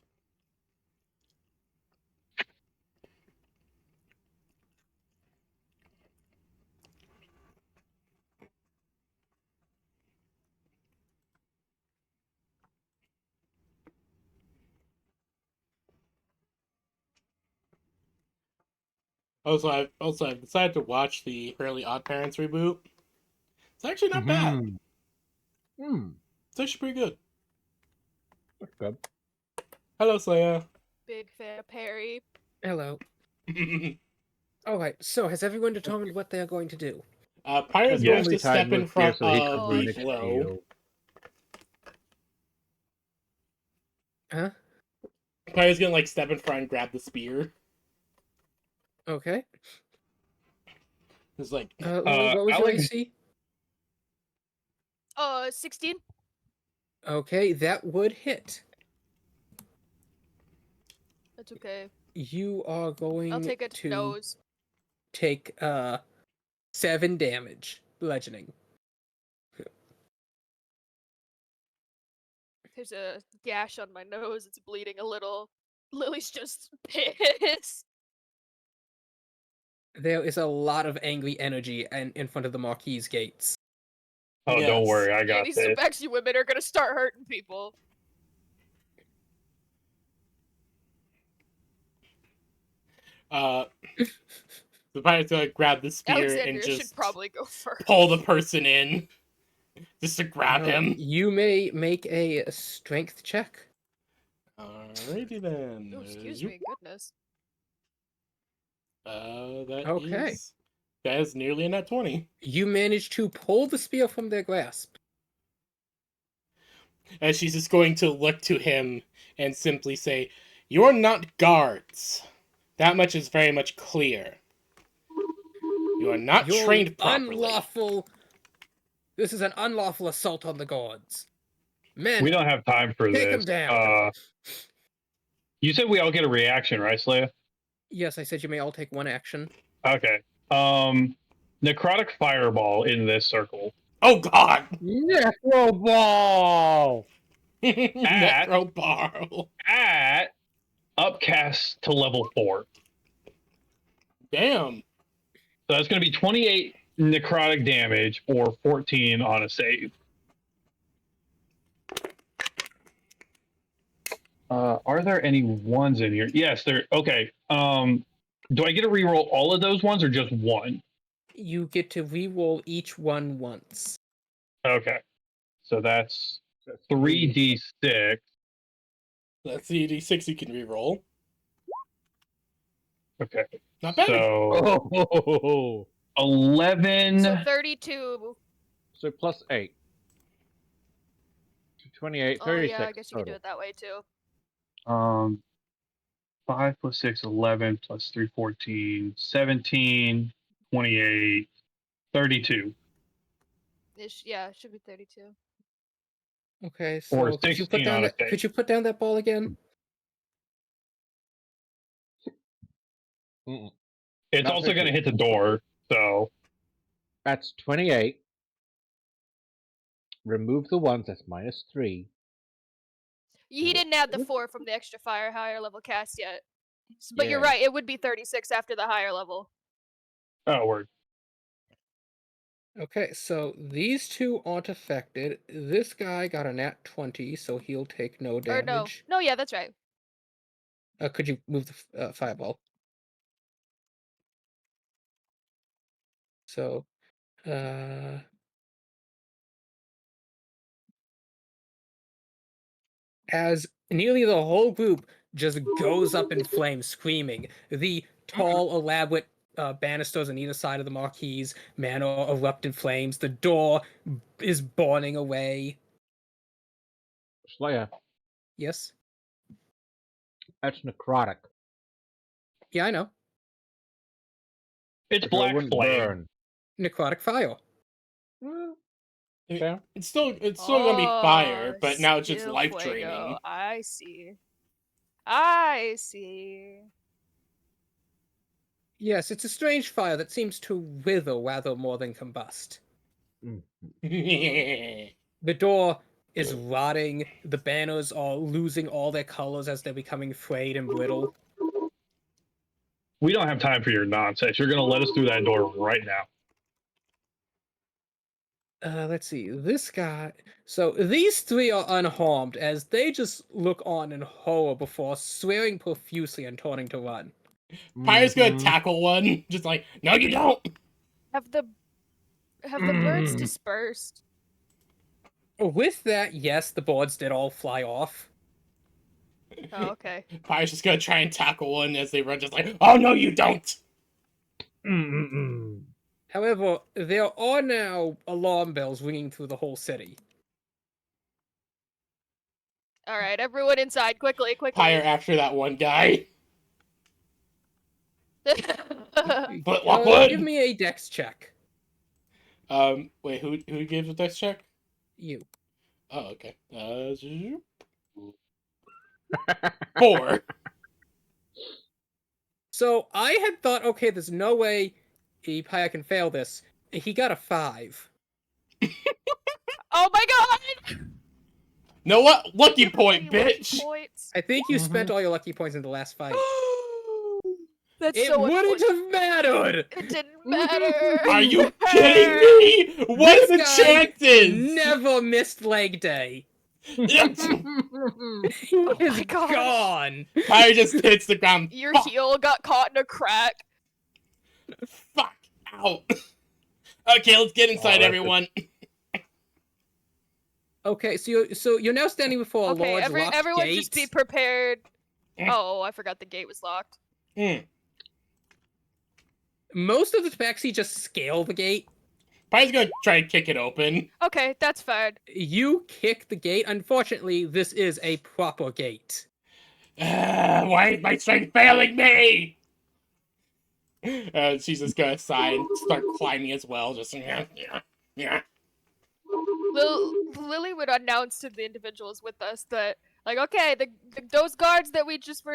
Speaker 1: I've decided to watch the Fairly Odd Parents reboot. It's actually not bad. It's actually pretty good.
Speaker 4: That's good.
Speaker 1: Hello, Slaya.
Speaker 6: Big fan of Perry.
Speaker 3: Hello. Alright, so has everyone determined what they are going to do?
Speaker 1: Pyre's
Speaker 2: Yeah.
Speaker 1: going to step in front
Speaker 4: so he could
Speaker 1: of
Speaker 4: run
Speaker 1: the
Speaker 4: against
Speaker 1: glow.
Speaker 4: you.
Speaker 3: Huh?
Speaker 1: Pyre's gonna like step in front and grab the spear.
Speaker 3: Okay.
Speaker 1: It's like,
Speaker 3: Lily, what was your
Speaker 2: Alex-
Speaker 3: AC?
Speaker 6: 16.
Speaker 3: Okay, that would hit.
Speaker 6: That's okay.
Speaker 3: You are going
Speaker 6: I'll take a
Speaker 3: to
Speaker 6: nose.
Speaker 3: take 7 damage, bludgeoning.
Speaker 6: There's a gash on my nose. It's bleeding a little. Lily's just pissed.
Speaker 3: There is a lot of angry energy in front of the Marquis gates.
Speaker 2: Oh, don't
Speaker 1: Yes.
Speaker 2: worry, I
Speaker 6: Yeah,
Speaker 2: got
Speaker 6: these
Speaker 2: this.
Speaker 6: Zubexi women are gonna start hurting people.
Speaker 1: The pirate's gonna grab the spear and
Speaker 6: Alexandria
Speaker 1: just
Speaker 6: should probably go first.
Speaker 1: pull the person in, just to grab him.
Speaker 3: You may make a strength check.
Speaker 1: Alrighty then.
Speaker 6: Oh, excuse me, goodness.
Speaker 1: That
Speaker 3: Okay.
Speaker 1: is nearly a net 20.
Speaker 3: You manage to pull the spear from their grasp.
Speaker 1: And she's just going to look to him and simply say, "You're not guards. That much is very much clear. You are not
Speaker 3: You're
Speaker 1: trained properly."
Speaker 3: unlawful. This is an unlawful assault on the gods. Men,
Speaker 2: We don't have time for
Speaker 3: take
Speaker 2: this.
Speaker 3: him down.
Speaker 2: You said we all get a reaction, right, Slaya?
Speaker 3: Yes, I said you may all take 1 action.
Speaker 2: Okay. Necrotic fireball in this circle.
Speaker 1: Oh God!
Speaker 4: Necroball!
Speaker 1: Necrobarl.
Speaker 2: At upcast to level 4.
Speaker 1: Damn.
Speaker 2: So that's going to be 28 necrotic damage or 14 on a save. Are there any ones in here? Yes, there. Okay. Do I get to reroll all of those ones or just one?
Speaker 3: You get to reroll each one once.
Speaker 2: Okay. So that's 3d6.
Speaker 1: That's the D6 you can reroll.
Speaker 2: Okay.
Speaker 1: Not bad.
Speaker 2: So
Speaker 4: Oh,
Speaker 2: 11.
Speaker 6: So 32.
Speaker 4: so plus 8. 28,
Speaker 6: Oh
Speaker 4: 36
Speaker 6: yeah, I guess you
Speaker 4: total.
Speaker 6: can do it that way too.
Speaker 2: 5 plus 6, 11 plus 3, 14, 17, 28, 32.
Speaker 6: Yeah, it should be 32.
Speaker 3: Okay,
Speaker 2: Or
Speaker 3: so could you put
Speaker 2: 16
Speaker 3: down
Speaker 2: on a
Speaker 3: that?
Speaker 2: save.
Speaker 3: Could you put down that ball again?
Speaker 4: Mm-mm.
Speaker 2: It's
Speaker 4: Not
Speaker 2: also going to
Speaker 4: 15.
Speaker 2: hit the door. So
Speaker 4: That's 28. Remove the ones, that's minus 3.
Speaker 6: He didn't add the 4 from the extra higher level cast yet. But you're
Speaker 4: Yeah.
Speaker 6: right, it would be 36 after the higher level.
Speaker 2: oh, word.
Speaker 3: Okay, so these 2 aren't affected. This guy got a nat 20, so he'll take no
Speaker 6: Or
Speaker 3: damage.
Speaker 6: no. No, yeah, that's right.
Speaker 3: Could you move the fireball? So, as nearly the whole group just goes up in flames, screaming, the tall, elaborate banisters on either side of the marquees manor erupt in flames. The door is burning away.
Speaker 4: Slayer,
Speaker 3: Yes?
Speaker 4: that's necrotic.
Speaker 3: Yeah, I know.
Speaker 2: It's
Speaker 4: So it
Speaker 2: black
Speaker 4: wouldn't
Speaker 2: flame.
Speaker 4: burn.
Speaker 3: Necrotic fire.
Speaker 4: Yeah.
Speaker 1: It's still gonna be fire, but now it's just
Speaker 6: still
Speaker 1: life
Speaker 6: fuego.
Speaker 1: draining.
Speaker 6: I see. I see.
Speaker 3: Yes, it's a strange fire that seems to wither rather more than combust. The door is rotting. The banners are losing all their colors as they're becoming frayed and brittle.
Speaker 2: We don't have time for your nonsense. You're going to let us through that door right now.
Speaker 3: Let's see. This guy. So these 3 are unharmed as they just look on in horror before swearing profusely and turning to run.
Speaker 1: Pyre's gonna
Speaker 4: Mhm.
Speaker 1: tackle one, just like, "No, you don't."
Speaker 6: Have the birds dispersed?
Speaker 3: With that, yes, the boards did all fly off.
Speaker 6: Oh, okay.
Speaker 1: Pyre's just gonna try and tackle one as they run, just like, "Oh no, you don't."
Speaker 4: Mm-mm-mm.
Speaker 3: However, there are now alarm bells ringing through the whole city.
Speaker 6: All right, everyone inside, quickly.
Speaker 1: Pyre after that one guy. But
Speaker 3: Give
Speaker 1: Lockwood.
Speaker 3: me a dex check.
Speaker 1: Wait, who gives a dex check?
Speaker 3: You.
Speaker 1: Oh, okay. 4.
Speaker 3: So I had thought, okay, there's no way probably can fail this. He got a 5.
Speaker 6: Oh my god!
Speaker 1: Know what? Lucky
Speaker 6: How
Speaker 1: point,
Speaker 6: many lucky
Speaker 1: bitch.
Speaker 6: points?
Speaker 3: I think you spent all your lucky points in the last fight.
Speaker 6: That's
Speaker 3: It
Speaker 6: so
Speaker 3: wouldn't
Speaker 6: unfortunate.
Speaker 3: have mattered.
Speaker 6: It didn't matter.
Speaker 1: Are you kidding me? What are the
Speaker 3: This guy
Speaker 1: chances?
Speaker 3: Never missed leg day. He
Speaker 6: Oh
Speaker 3: is
Speaker 6: my gosh.
Speaker 3: gone.
Speaker 1: Pyre just hits the ground.
Speaker 6: Your
Speaker 1: Fuck.
Speaker 6: heel got caught in a crack.
Speaker 1: Fuck. Out. Okay, let's get inside,
Speaker 2: that's
Speaker 1: everyone.
Speaker 3: Okay, so you're now standing before a
Speaker 6: Okay,
Speaker 3: large locked
Speaker 6: everyone
Speaker 3: gate.
Speaker 6: just be prepared. Oh, I forgot the gate was locked.
Speaker 1: Mm.
Speaker 3: Most of the tabaxi just scale the gate.
Speaker 1: Pyre's gonna try to kick it open.
Speaker 6: Okay, that's fine.
Speaker 3: You kick the gate. Unfortunately, this is a proper gate.
Speaker 1: Why is my strength failing me? She's just gonna sigh and start climbing as well. Just yeah.
Speaker 6: Lily would announce to the individuals with us that, like, okay, those guards that we just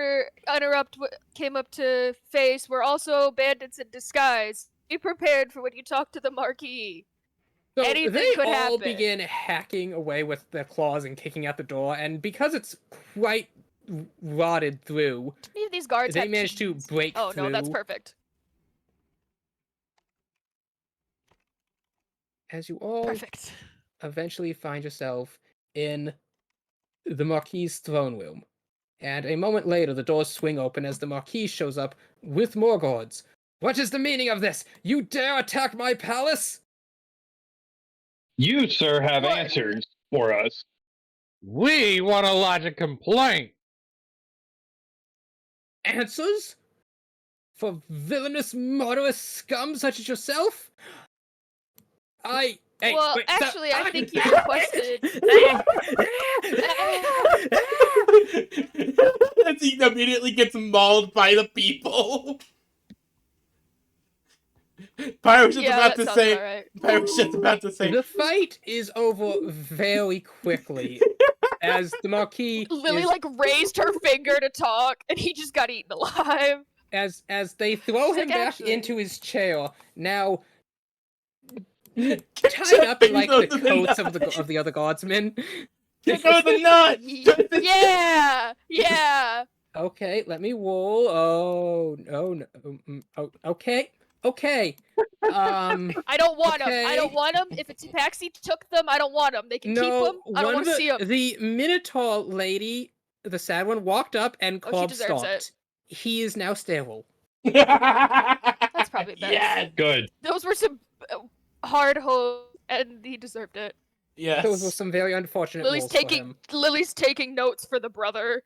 Speaker 6: came up to face were also bandits in disguise. Be prepared for when you talk to the Marquis.
Speaker 3: So
Speaker 6: Anything
Speaker 3: they
Speaker 6: could
Speaker 3: all
Speaker 6: happen.
Speaker 3: begin hacking away with their claws and kicking out the door, and because it's quite rotted through,
Speaker 6: How many of these guards
Speaker 3: they
Speaker 6: have
Speaker 3: managed to
Speaker 6: keys?
Speaker 3: break
Speaker 6: Oh
Speaker 3: through.
Speaker 6: no, that's perfect.
Speaker 3: As you all
Speaker 6: Perfect.
Speaker 3: eventually find yourself in the Marquis's throne room. And a moment later, the doors swing open as the Marquis shows up with more guards. What is the meaning of this? You dare attack my palace?
Speaker 2: You, sir, have
Speaker 6: What?
Speaker 2: answers for us.
Speaker 4: We want to lodge a complaint.
Speaker 3: Answers? For villainous, murderous scum such as yourself? Hey,
Speaker 6: Well,
Speaker 3: wait,
Speaker 6: actually, I think you requested.
Speaker 1: As he immediately gets mauled by the people. Pyre was just
Speaker 6: Yeah,
Speaker 1: about
Speaker 6: that
Speaker 1: to
Speaker 6: sounds
Speaker 1: say.
Speaker 6: about right.
Speaker 1: Pyre was just about to say.
Speaker 3: The fight is over very quickly as the Marquis
Speaker 6: Lily
Speaker 3: is,
Speaker 6: like raised her finger to talk, and he just got eaten alive.
Speaker 3: as they throw
Speaker 6: She's
Speaker 3: him
Speaker 6: like,
Speaker 3: back
Speaker 6: "Actually."
Speaker 3: into his chair, now
Speaker 1: Get
Speaker 3: tied
Speaker 1: your
Speaker 3: up in like the
Speaker 1: fingers in
Speaker 3: coats
Speaker 1: nut.
Speaker 3: of the other guardsmen.
Speaker 1: Kick her with a nut.
Speaker 6: Yeah, yeah.
Speaker 3: Okay, let me roll. Oh no. Okay.
Speaker 6: I don't want them. I don't
Speaker 3: Okay.
Speaker 6: want them. If a tabaxi took them, I don't want them. They can keep
Speaker 3: No,
Speaker 6: them. I don't want to see them.
Speaker 3: the Minotaur lady, the sad one, walked up and
Speaker 6: Oh, she
Speaker 3: club
Speaker 6: deserves it.
Speaker 3: stomped. He is now sterile.
Speaker 1: That's
Speaker 6: probably best.
Speaker 1: Yes.
Speaker 2: Good.
Speaker 6: Those were some hard hoes, and he deserved it.
Speaker 1: Yes.
Speaker 3: Those were some very unfortunate rolls for him.
Speaker 6: Lily's taking notes for the brother.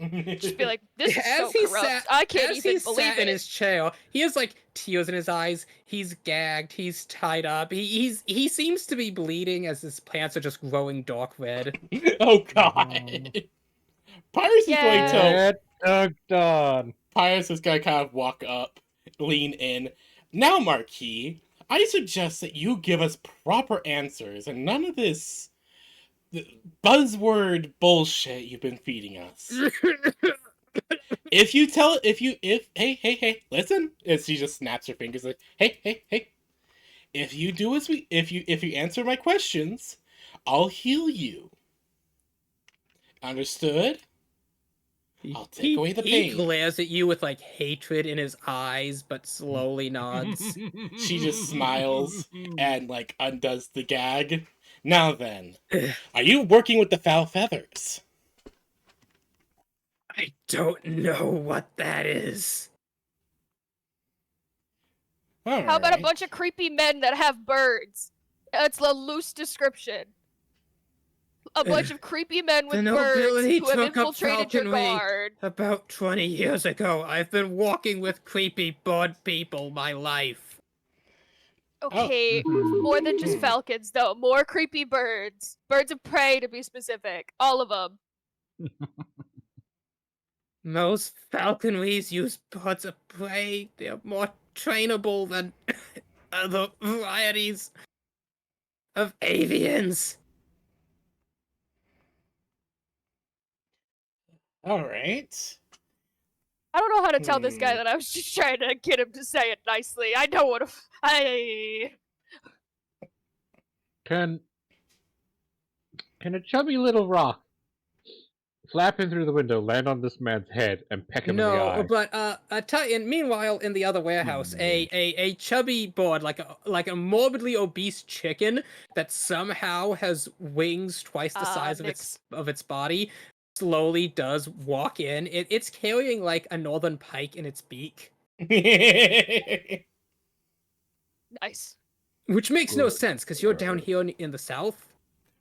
Speaker 6: Just be like, this is so corrupt. I can't
Speaker 3: as
Speaker 6: even
Speaker 3: he
Speaker 6: believe
Speaker 3: sat in
Speaker 6: it.
Speaker 3: his chair, he has like tears in his eyes. He's gagged. He's tied up. He seems to be bleeding as his pants are just growing dark red.
Speaker 1: Oh God. Pyrus is going to.
Speaker 4: Get dunked on.
Speaker 1: Pyrus is going to kind of walk up, lean in. Now, Marquis, I suggest that you give us proper answers and none of this buzzword bullshit you've been feeding us. Hey, listen. As she just snaps her fingers like, hey. If you answer my questions, I'll heal you. Understood? I'll take away the
Speaker 3: He
Speaker 1: pain.
Speaker 3: glares at you with like hatred in his eyes, but slowly nods.
Speaker 1: She just smiles and like undoes the gag. Now then, are you working with the foul feathers?
Speaker 3: I don't know what that is.
Speaker 6: How about a bunch of creepy men that have birds? It's a loose description. A bunch of creepy men with
Speaker 3: The
Speaker 6: birds
Speaker 3: nobility
Speaker 6: who have
Speaker 3: took up
Speaker 6: infiltrated your
Speaker 3: falconry
Speaker 6: guard.
Speaker 3: about 20 years ago. I've been walking with creepy bird people my life.
Speaker 6: Okay, more than just falcons, though. More creepy birds. Birds of prey, to be specific. All of them.
Speaker 3: Most falconries use birds of prey. They're more trainable than other varieties of avians.
Speaker 1: All right.
Speaker 6: I don't know how to tell this guy
Speaker 1: Hmm.
Speaker 6: that I was just trying to get him to say it nicely. I know what I.
Speaker 4: Can a chubby little rock flapping through the window land on this man's head and peck him in the
Speaker 3: No,
Speaker 4: eye?
Speaker 3: but meanwhile, in the other warehouse, a chubby board, like a morbidly obese chicken that somehow has wings twice the size
Speaker 6: Nix.
Speaker 3: of its body, slowly does walk in. It's carrying like a northern pike in its beak,
Speaker 6: Nice.
Speaker 3: which makes no
Speaker 4: Good.
Speaker 3: sense because you're down here in the south.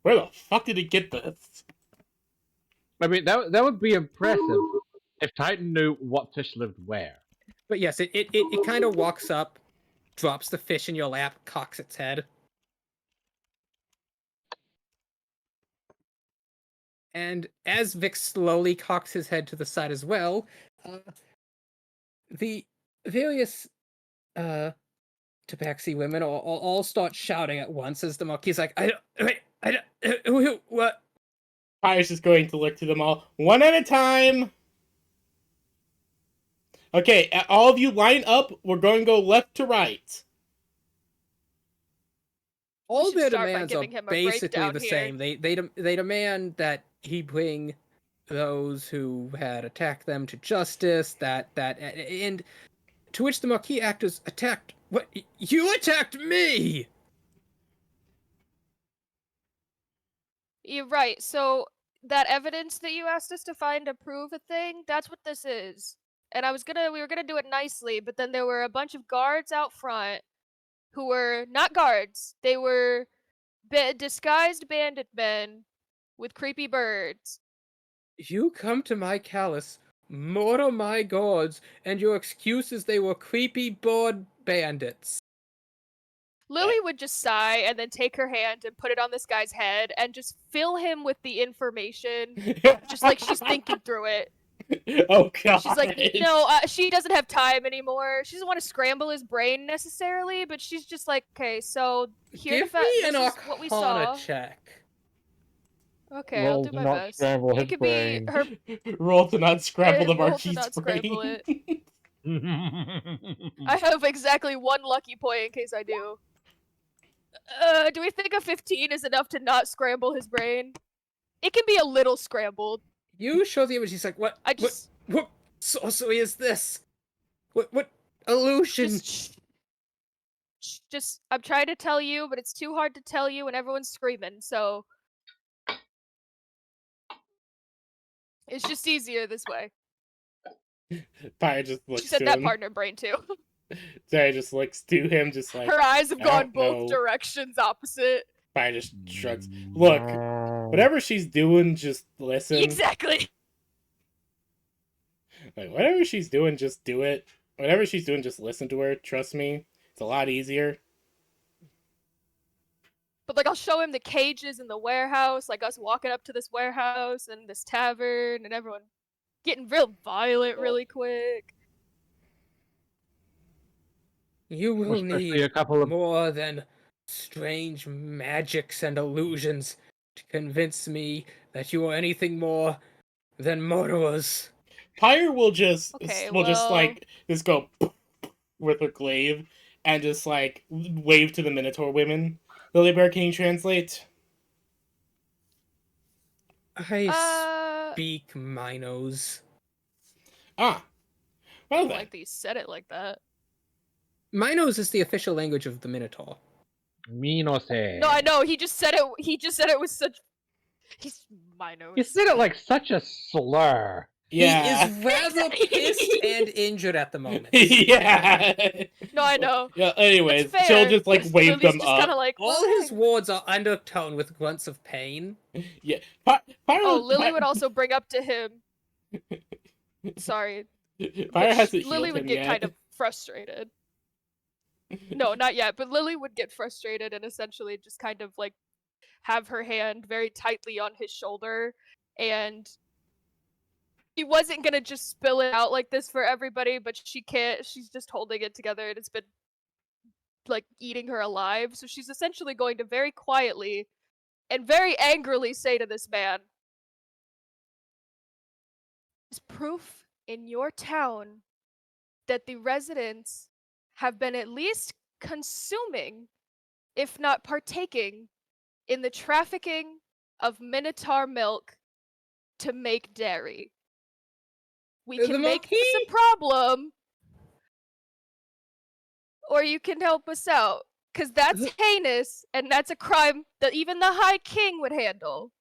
Speaker 1: Where the fuck did he get this?
Speaker 4: I mean, that would be impressive if Titan knew what fish lived where.
Speaker 3: But yes, it kind of walks up, drops the fish in your lap, cocks its head. And as Vic slowly cocks his head to the side as well, the various Tabaxi women all start shouting at once as the Marquis like, what?
Speaker 1: Pyre's just going to look to them all one at a time. Okay, all of you line up. We're going to go left to right.
Speaker 3: All
Speaker 6: should
Speaker 3: their
Speaker 6: start by
Speaker 3: demands are
Speaker 6: giving him a
Speaker 3: basically
Speaker 6: breakdown
Speaker 3: the
Speaker 6: here.
Speaker 3: same. They demand that he bring those who had attacked them to justice. And to which the Marquis actors attacked. What? You attacked me!
Speaker 6: You're right. So that evidence that you asked us to find to prove a thing, that's what this is. And we were gonna do it nicely, but then there were a bunch of guards out front who were not guards. They were disguised bandit men with creepy birds.
Speaker 3: You come to my callous, murder my gods, and your excuse is they were creepy bored bandits.
Speaker 6: Lily would just sigh and then take her hand and put it on this guy's head and just fill him with the information, just like she's thinking through it.
Speaker 1: Oh god.
Speaker 6: She's like, no, she doesn't have time anymore. She doesn't want to scramble his brain necessarily, but she's just like, okay, so here
Speaker 3: Give me an
Speaker 6: this is what we saw.
Speaker 3: Arcana check.
Speaker 6: Okay, I'll do my best.
Speaker 4: Scramble his
Speaker 6: It could
Speaker 4: brain.
Speaker 6: be her.
Speaker 1: Roll to not scramble the
Speaker 6: roll to
Speaker 1: Marquis'
Speaker 6: not
Speaker 1: brain.
Speaker 6: scramble it. I have exactly one lucky point in case I do. Do we think a 15 is enough to not scramble his brain? It can be a little scrambled.
Speaker 3: You show the image. He's like, what?
Speaker 6: I just
Speaker 3: What sorcery is this? What illusion?
Speaker 6: just I'm trying to tell you, but it's too hard to tell you when everyone's screaming. So it's just easier this way.
Speaker 1: Pyre just looks
Speaker 6: She said
Speaker 1: to
Speaker 6: that
Speaker 1: him.
Speaker 6: partner brain too.
Speaker 1: Pyre just looks to him, just like
Speaker 6: Her eyes have
Speaker 1: I
Speaker 6: gone
Speaker 1: don't
Speaker 6: both
Speaker 1: know.
Speaker 6: directions opposite.
Speaker 1: Pyre just shrugs. Look, whatever she's doing, just listen.
Speaker 6: Exactly.
Speaker 1: Like, whatever she's doing, just do it. Whatever she's doing, just listen to her. Trust me, it's a lot easier.
Speaker 6: But like I'll show him the cages in the warehouse, like us walking up to this warehouse and this tavern and everyone getting real violent really quick.
Speaker 3: You will
Speaker 4: Especially
Speaker 3: need
Speaker 4: a couple of
Speaker 3: more than strange magics and illusions to convince me that you are anything more than murderers.
Speaker 1: Pyre will just
Speaker 6: Okay,
Speaker 1: just go with her glaive and just like wave to the Minotaur women. Lilybear, can you translate?
Speaker 3: I speak Minos.
Speaker 1: Ah,
Speaker 6: I
Speaker 1: well
Speaker 6: don't
Speaker 1: then.
Speaker 6: like that you said it like that.
Speaker 3: Minos is the official language of the Minotaur.
Speaker 4: Minose.
Speaker 6: No, I know. He just said it with such. He's my nose.
Speaker 4: You said it like such a slur.
Speaker 1: Yeah.
Speaker 3: He is rather pissed and injured at the moment.
Speaker 1: Yeah.
Speaker 6: No, I know.
Speaker 1: Yeah. Anyways,
Speaker 6: It's
Speaker 1: she'll
Speaker 6: fair.
Speaker 1: just like
Speaker 6: Lily's
Speaker 1: wave them
Speaker 6: just
Speaker 1: up.
Speaker 6: Kinda like,
Speaker 3: All his words are undertone with grunts of pain.
Speaker 1: Yeah.
Speaker 6: Oh, Lily would also bring up to him. Sorry.
Speaker 1: Pyre hasn't
Speaker 6: Lily
Speaker 1: healed
Speaker 6: would
Speaker 1: him
Speaker 6: get
Speaker 1: yet.
Speaker 6: kind of frustrated. No, not yet. But Lily would get frustrated and essentially just kind of like have her hand very tightly on his shoulder, and she wasn't gonna just spill it out like this for everybody, but she can't. She's just holding it together, and it's been like eating her alive. So she's essentially going to very quietly and very angrily say to this man, "Is proof in your town that the residents have been at least consuming, if not partaking, in the trafficking of Minotaur milk to make dairy. We
Speaker 3: The
Speaker 6: can make this a
Speaker 3: Marquis?
Speaker 6: problem, or you can help us out. Because that's heinous, and that's a crime that even the High King would handle.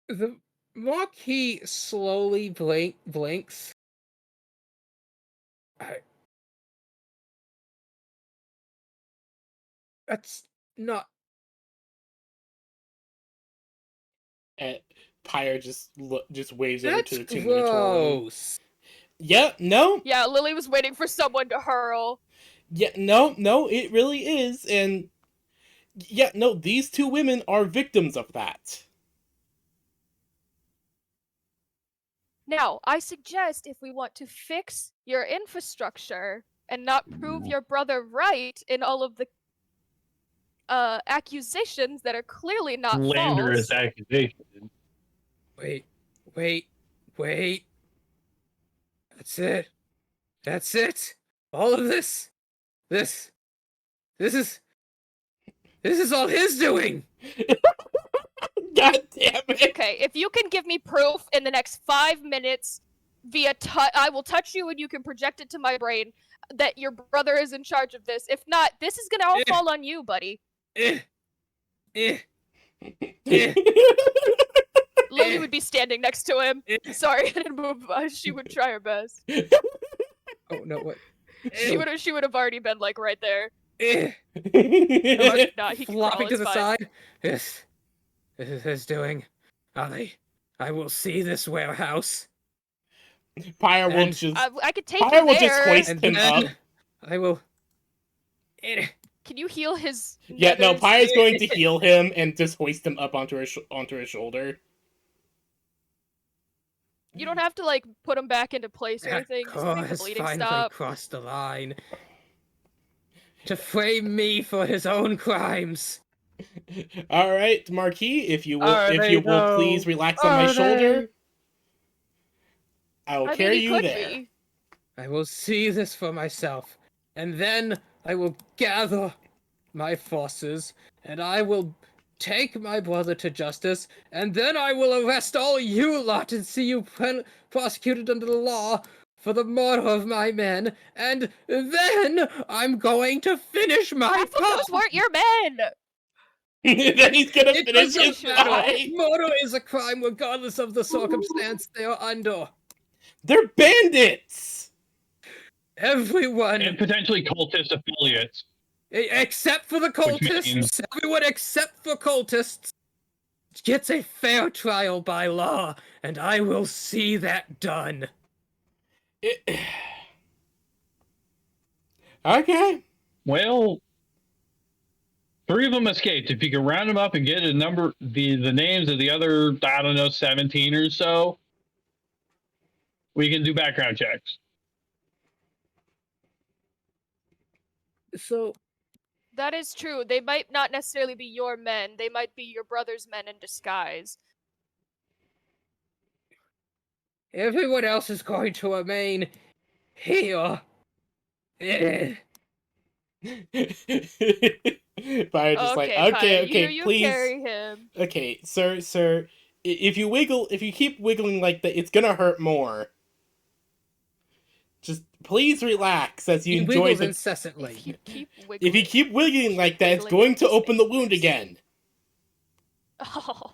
Speaker 3: The Marquis slowly blinks. That's not.
Speaker 1: And Pyre just waves over
Speaker 3: That's
Speaker 1: to the two Minotaur.
Speaker 3: gross.
Speaker 1: Yeah, no,
Speaker 6: Yeah, Lily was waiting for someone to hurl.
Speaker 1: yeah, no, it really is, and yeah, no, these two women are victims of that.
Speaker 6: Now, I suggest if we want to fix your infrastructure and not prove your brother right in all of the accusations that are clearly not
Speaker 2: Slanderous
Speaker 6: false.
Speaker 2: accusation.
Speaker 3: Wait. That's it. That's it. All of this. This is all his doing.
Speaker 1: God damn it!
Speaker 6: Okay, if you can give me proof in the next 5 minutes via I will touch you and you can project it to my brain that your brother is in charge of this. If not, this is gonna all fall on you, buddy.
Speaker 3: Eh. Eh.
Speaker 6: Lily would be standing next to him. Sorry, I didn't move. She would try her best.
Speaker 3: Oh no! What?
Speaker 6: She would have already been like right there.
Speaker 3: Eh.
Speaker 6: If not, he can crawl,
Speaker 3: Flopping to
Speaker 6: it's
Speaker 3: the
Speaker 6: fine.
Speaker 3: side. This is his doing. I will see this warehouse.
Speaker 1: Pyre will
Speaker 3: And-
Speaker 1: just
Speaker 6: I could take
Speaker 1: Pyre
Speaker 6: you
Speaker 1: will just
Speaker 6: there.
Speaker 1: hoist
Speaker 3: And
Speaker 1: him up.
Speaker 3: then I will.
Speaker 6: Can you heal his?
Speaker 1: Yeah, no,
Speaker 6: nethers?
Speaker 1: Pyre's going to heal him and just hoist him up onto his shoulder.
Speaker 6: You don't have to like put him back into place or
Speaker 3: That
Speaker 6: anything. Just
Speaker 3: car
Speaker 6: make the
Speaker 3: has
Speaker 6: bleeding
Speaker 3: finally
Speaker 6: stop.
Speaker 3: crossed the line to frame me for his own crimes.
Speaker 1: All right, Marquis, if you will,
Speaker 4: Are
Speaker 1: if
Speaker 4: they,
Speaker 1: you will
Speaker 4: though?
Speaker 1: please relax on my
Speaker 4: Are
Speaker 1: shoulder,
Speaker 4: they?
Speaker 1: I will
Speaker 6: I
Speaker 1: carry
Speaker 6: mean, he
Speaker 1: you
Speaker 6: could
Speaker 1: there.
Speaker 6: be.
Speaker 3: I will see this for myself, and then I will gather my forces, and I will take my brother to justice, and then I will arrest all you lot and see you prosecuted under the law for the murder of my men, and then I'm going to finish my
Speaker 6: Half of
Speaker 3: part.
Speaker 6: those weren't your men.
Speaker 1: Then he's gonna
Speaker 3: It
Speaker 1: finish
Speaker 3: doesn't
Speaker 1: his
Speaker 3: matter.
Speaker 1: lie.
Speaker 3: Murder is a crime regardless of the circumstance they are under.
Speaker 1: They're bandits.
Speaker 3: Everyone,
Speaker 2: And potentially cultist affiliates.
Speaker 3: except for the
Speaker 2: Which
Speaker 3: cultists,
Speaker 2: means-
Speaker 3: everyone except for cultists gets a fair trial by law, and I will see that done.
Speaker 1: Okay.
Speaker 2: Well, 3 of them escaped. If you can round them up and get a number, the names of the other, I don't know, 17 or so, we can do background checks.
Speaker 3: So,
Speaker 6: That is true. They might not necessarily be your men. They might be your brother's men in disguise.
Speaker 3: everyone else is going to remain here. Eh.
Speaker 1: Pyre just like,
Speaker 6: Pyre,
Speaker 1: okay,
Speaker 6: you
Speaker 1: please.
Speaker 6: carry him.
Speaker 1: Okay, sir, if you keep wiggling like that, it's gonna hurt more. Just please relax as you
Speaker 3: He
Speaker 1: enjoy
Speaker 3: wiggles
Speaker 1: the.
Speaker 3: incessantly.
Speaker 6: If you keep wiggling.
Speaker 1: If you keep wiggling like that, it's
Speaker 6: wiggling
Speaker 1: going
Speaker 6: like
Speaker 1: to
Speaker 6: this,
Speaker 1: open the
Speaker 6: make
Speaker 1: wound
Speaker 6: this.
Speaker 1: again.
Speaker 6: Oh.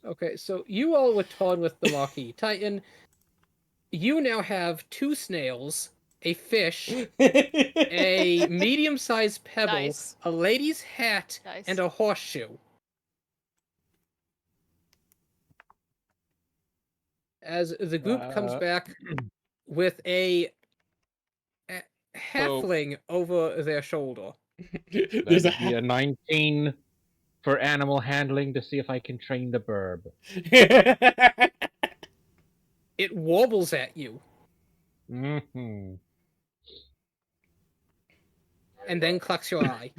Speaker 3: Okay, so you all return with the Marquis. Titan, you now have 2 snails, a fish, a medium-sized pebble,
Speaker 6: Nice.
Speaker 3: a lady's hat,
Speaker 6: Nice.
Speaker 3: and a horseshoe. As the group comes back with a halfling over their shoulder.
Speaker 1: There's
Speaker 4: That'd
Speaker 1: a.
Speaker 4: be a 19 for animal handling to see if I can train the burb.
Speaker 3: It wobbles at you,
Speaker 4: Mm-hmm.
Speaker 3: and then clucks your eye.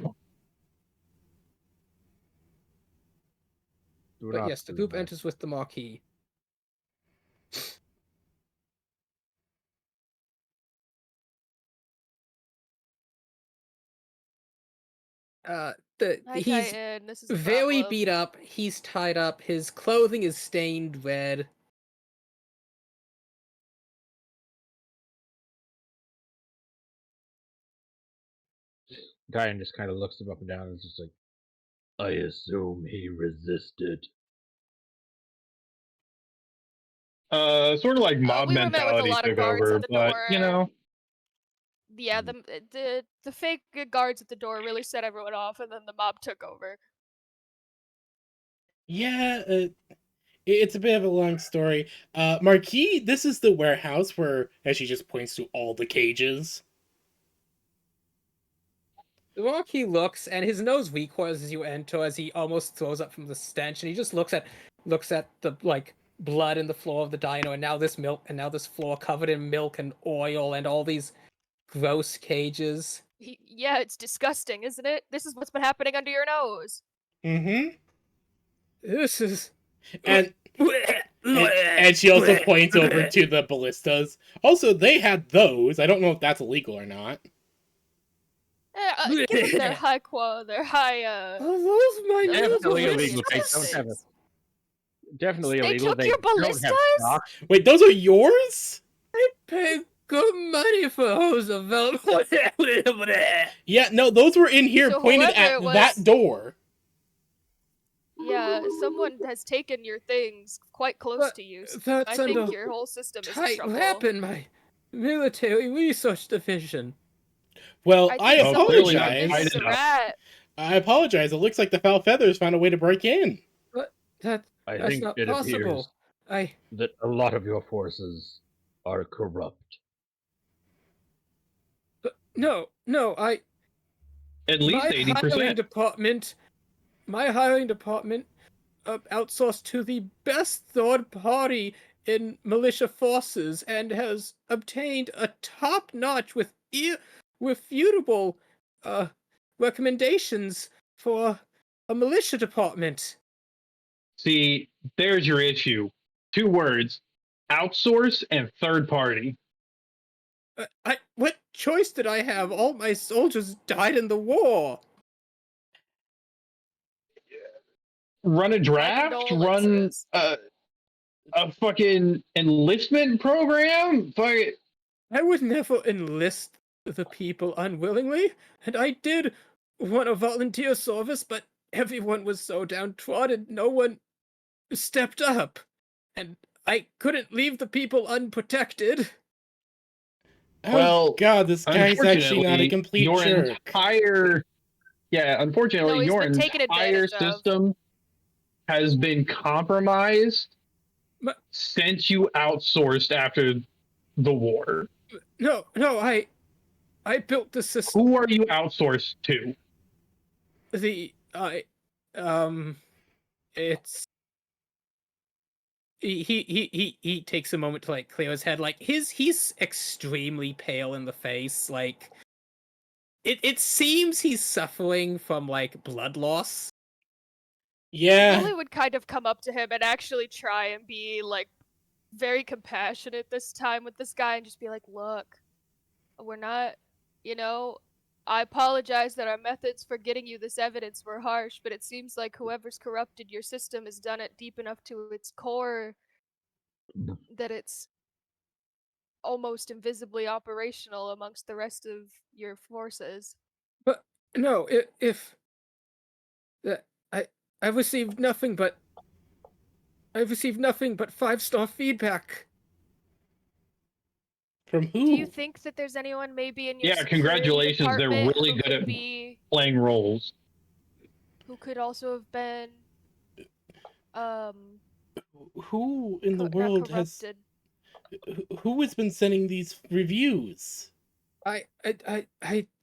Speaker 3: But yes, the group enters with the Marquis.
Speaker 6: Hi,
Speaker 3: He's
Speaker 6: Titan. This is a
Speaker 3: very
Speaker 6: problem.
Speaker 3: beat up. He's tied up. His clothing is stained red.
Speaker 4: Diane just kind of looks him up and down and is just like, I assume he resisted.
Speaker 2: Sort of like mob
Speaker 6: We were met with a
Speaker 2: mentality
Speaker 6: lot of
Speaker 2: took
Speaker 6: guards
Speaker 2: over,
Speaker 6: at the
Speaker 2: but you
Speaker 6: door.
Speaker 2: know,
Speaker 6: Yeah, the fake guards at the door really set everyone off, and then the mob took over.
Speaker 1: Yeah, it's a bit of a long story. Marquis, this is the warehouse where, as she just points to all the cages.
Speaker 3: The Marquis looks, and his nose recoils as you enter, as he almost throws up from the stench, and he just looks at the like blood in the floor of the dino, and now this milk, and now this floor covered in milk and oil, and all these gross cages.
Speaker 6: Yeah, it's disgusting, isn't it? This is what's been happening under your nose.
Speaker 1: Mm-hmm.
Speaker 3: This is.
Speaker 1: And and she also points over to the ballistas. Also, they had those. I don't know if that's illegal or not.
Speaker 6: Give them their high their high
Speaker 3: Are those my
Speaker 4: Definitely
Speaker 6: Those are
Speaker 4: illegal. They
Speaker 6: disgusting.
Speaker 4: don't have it. Definitely
Speaker 6: They
Speaker 4: illegal.
Speaker 6: took
Speaker 4: They
Speaker 6: your
Speaker 4: don't have
Speaker 6: ballistas?
Speaker 4: stock.
Speaker 1: Wait, those are yours?
Speaker 3: Pay good money for Roosevelt.
Speaker 1: Yeah, no, those were in here
Speaker 6: So
Speaker 1: pointed
Speaker 6: whoever
Speaker 1: at
Speaker 6: it was-
Speaker 1: that door.
Speaker 6: Yeah, someone has taken your things quite close
Speaker 3: But
Speaker 6: to you. So
Speaker 3: that's
Speaker 6: I think
Speaker 3: under
Speaker 6: your whole system is in
Speaker 3: tight
Speaker 6: trouble.
Speaker 3: wrap in my military research division.
Speaker 1: Well,
Speaker 6: I
Speaker 1: I
Speaker 6: think someone
Speaker 2: clearly not
Speaker 6: did
Speaker 1: apologize.
Speaker 6: this
Speaker 2: tight
Speaker 6: to
Speaker 2: enough.
Speaker 6: rat.
Speaker 1: I apologize. It looks like the Foul Feathers found a way to break in.
Speaker 3: That's
Speaker 4: I
Speaker 3: that's
Speaker 4: think
Speaker 3: not
Speaker 4: it appears
Speaker 3: possible.
Speaker 4: that a lot of your forces are corrupt.
Speaker 3: No,
Speaker 2: at least
Speaker 3: my
Speaker 2: 80%.
Speaker 3: my hiring department outsourced to the best third party in militia forces and has obtained a top-notch with irrefutable recommendations for a militia department.
Speaker 2: See, there's your issue. 2 words: outsource and third party.
Speaker 3: What choice did I have? All my soldiers died in the war.
Speaker 2: Run a draft, run
Speaker 6: condolences.
Speaker 2: a fucking enlistment program. Fuck.
Speaker 3: I would never enlist the people unwillingly, and I did want a volunteer service, but everyone was so downtrodden, no one stepped up, and I couldn't leave the people unprotected.
Speaker 1: Oh
Speaker 2: Well,
Speaker 1: god, this guy's actually not a
Speaker 2: unfortunately,
Speaker 1: complete
Speaker 2: your
Speaker 1: jerk.
Speaker 2: unfortunately,
Speaker 6: No, he's
Speaker 2: your
Speaker 6: been taken
Speaker 2: entire
Speaker 6: advantage of.
Speaker 2: system has been compromised
Speaker 3: But-
Speaker 2: since you outsourced after the war.
Speaker 3: No, I built the system.
Speaker 2: Who are you outsourced to?
Speaker 3: It's he takes a moment to like clear his head. Like he's extremely pale in the face. Like it seems he's suffering from like blood loss.
Speaker 1: Yeah.
Speaker 6: Lily would kind of come up to him and actually try and be like very compassionate this time with this guy and just be like, look, we're not, I apologize that our methods for getting you this evidence were harsh, but it seems like whoever's corrupted your system has done it deep enough to its core that it's almost invisibly operational amongst the rest of your forces.
Speaker 3: But no, if that I've received nothing but 5-star feedback.
Speaker 1: From
Speaker 6: Do you
Speaker 1: who?
Speaker 6: think that there's anyone maybe in your
Speaker 2: Yeah,
Speaker 6: security
Speaker 2: congratulations. They're
Speaker 6: department
Speaker 2: really
Speaker 6: who
Speaker 2: good
Speaker 6: could
Speaker 2: at
Speaker 6: be,
Speaker 2: playing roles.
Speaker 6: who could also have been
Speaker 1: Who in the
Speaker 6: not
Speaker 1: world has
Speaker 6: corrupted?
Speaker 1: who has been sending these reviews?
Speaker 3: I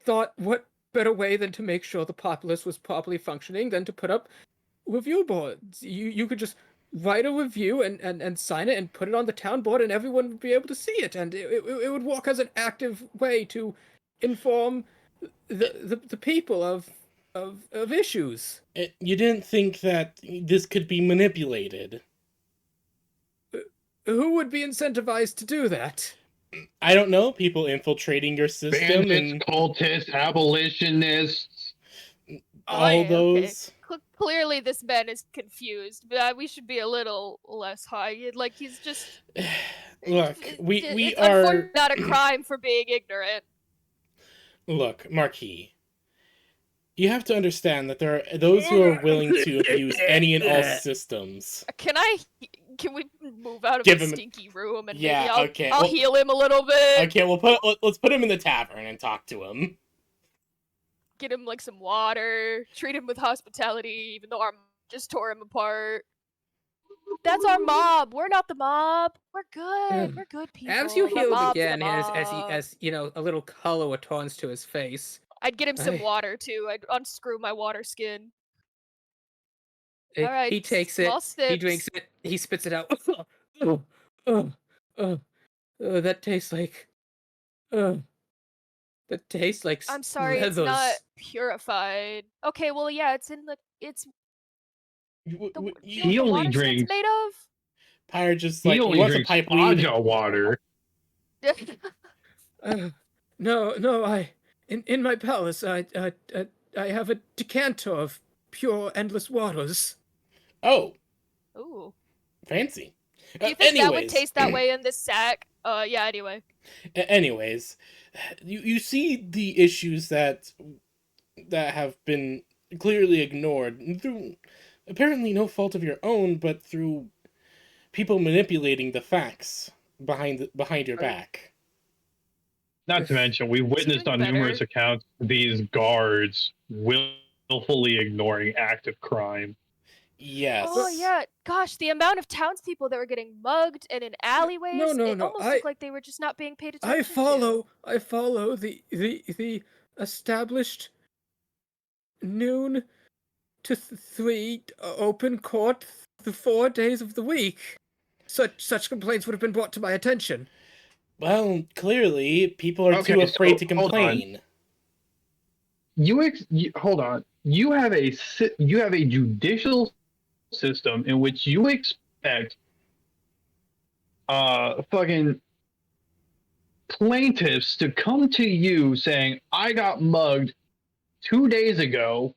Speaker 3: thought, what better way than to make sure the populace was properly functioning than to put up review boards. You could just write a review and sign it and put it on the town board, and everyone would be able to see it, and it would work as an active way to inform the people of issues.
Speaker 1: You didn't think that this could be manipulated?
Speaker 3: Who would be incentivized to do that?
Speaker 1: I don't know. People infiltrating your system
Speaker 2: Bandits,
Speaker 1: and
Speaker 2: cultists, abolitionists.
Speaker 1: all
Speaker 6: yeah, okay.
Speaker 1: those.
Speaker 6: Clearly, this man is confused. But we should be a little less high. Like he's just.
Speaker 1: Look, we
Speaker 6: It's
Speaker 1: are.
Speaker 6: unfortunately not a crime for being ignorant.
Speaker 1: Look, Marquis. You have to understand that there are those who are willing to abuse any and all systems.
Speaker 6: Can we move out of
Speaker 1: Give
Speaker 6: the
Speaker 1: him-
Speaker 6: stinky room and
Speaker 1: Yeah,
Speaker 6: maybe I'll
Speaker 1: okay,
Speaker 6: I'll
Speaker 1: well-
Speaker 6: heal him a little bit.
Speaker 1: Okay, let's put him in the tavern and talk to him.
Speaker 6: Get him like some water. Treat him with hospitality, even though our mob just tore him apart. That's our mob. We're not the mob. We're good. We're good people.
Speaker 3: As you
Speaker 6: The
Speaker 3: heal him
Speaker 6: mob's the
Speaker 3: again,
Speaker 6: mob.
Speaker 3: as you know, a little color returns to his face.
Speaker 6: I'd get him some
Speaker 3: Aye.
Speaker 6: water too. I'd unscrew my water skin.
Speaker 3: He,
Speaker 6: Alright,
Speaker 3: he takes it.
Speaker 6: small
Speaker 3: He
Speaker 6: sips.
Speaker 3: drinks it. He spits it out. That tastes like. That tastes like.
Speaker 6: I'm sorry, it's
Speaker 3: leathers.
Speaker 6: not purified. Okay, well, yeah, it's in the. It's the. Do you know
Speaker 2: He
Speaker 6: what the
Speaker 2: only
Speaker 6: water skin's
Speaker 2: drinks-
Speaker 6: made
Speaker 1: Pyre just
Speaker 2: He
Speaker 1: like he
Speaker 2: only
Speaker 1: wants a
Speaker 2: drinks
Speaker 1: pipe weed.
Speaker 2: Aja water.
Speaker 6: of?
Speaker 3: No. In my palace, I have a decanter of pure, endless waters.
Speaker 1: Oh,
Speaker 6: Ooh.
Speaker 1: fancy.
Speaker 6: Do you think that would
Speaker 1: Anyways.
Speaker 6: taste that way in this sack? Yeah. Anyway.
Speaker 1: Anyways, you see the issues that have been clearly ignored through apparently no fault of your own, but through people manipulating the facts behind your back.
Speaker 2: Not to mention, we've witnessed
Speaker 6: doing
Speaker 2: on numerous
Speaker 6: better.
Speaker 2: accounts these guards willfully ignoring active crime.
Speaker 1: Yes.
Speaker 6: Oh yeah. Gosh, the amount of townspeople that were getting mugged and in alleyways.
Speaker 3: no,
Speaker 6: It
Speaker 3: no,
Speaker 6: almost
Speaker 3: I-
Speaker 6: looked like they were just not being paid attention
Speaker 3: I
Speaker 6: to.
Speaker 3: follow the established noon to 3 open court the 4 days of the week. Such complaints would have been brought to my attention.
Speaker 1: Well, clearly people are too
Speaker 2: Okay,
Speaker 1: afraid to
Speaker 2: so, hold on.
Speaker 1: complain.
Speaker 2: Hold on. You have a judicial system in which you expect fucking plaintiffs to come to you saying, I got mugged 2 days ago.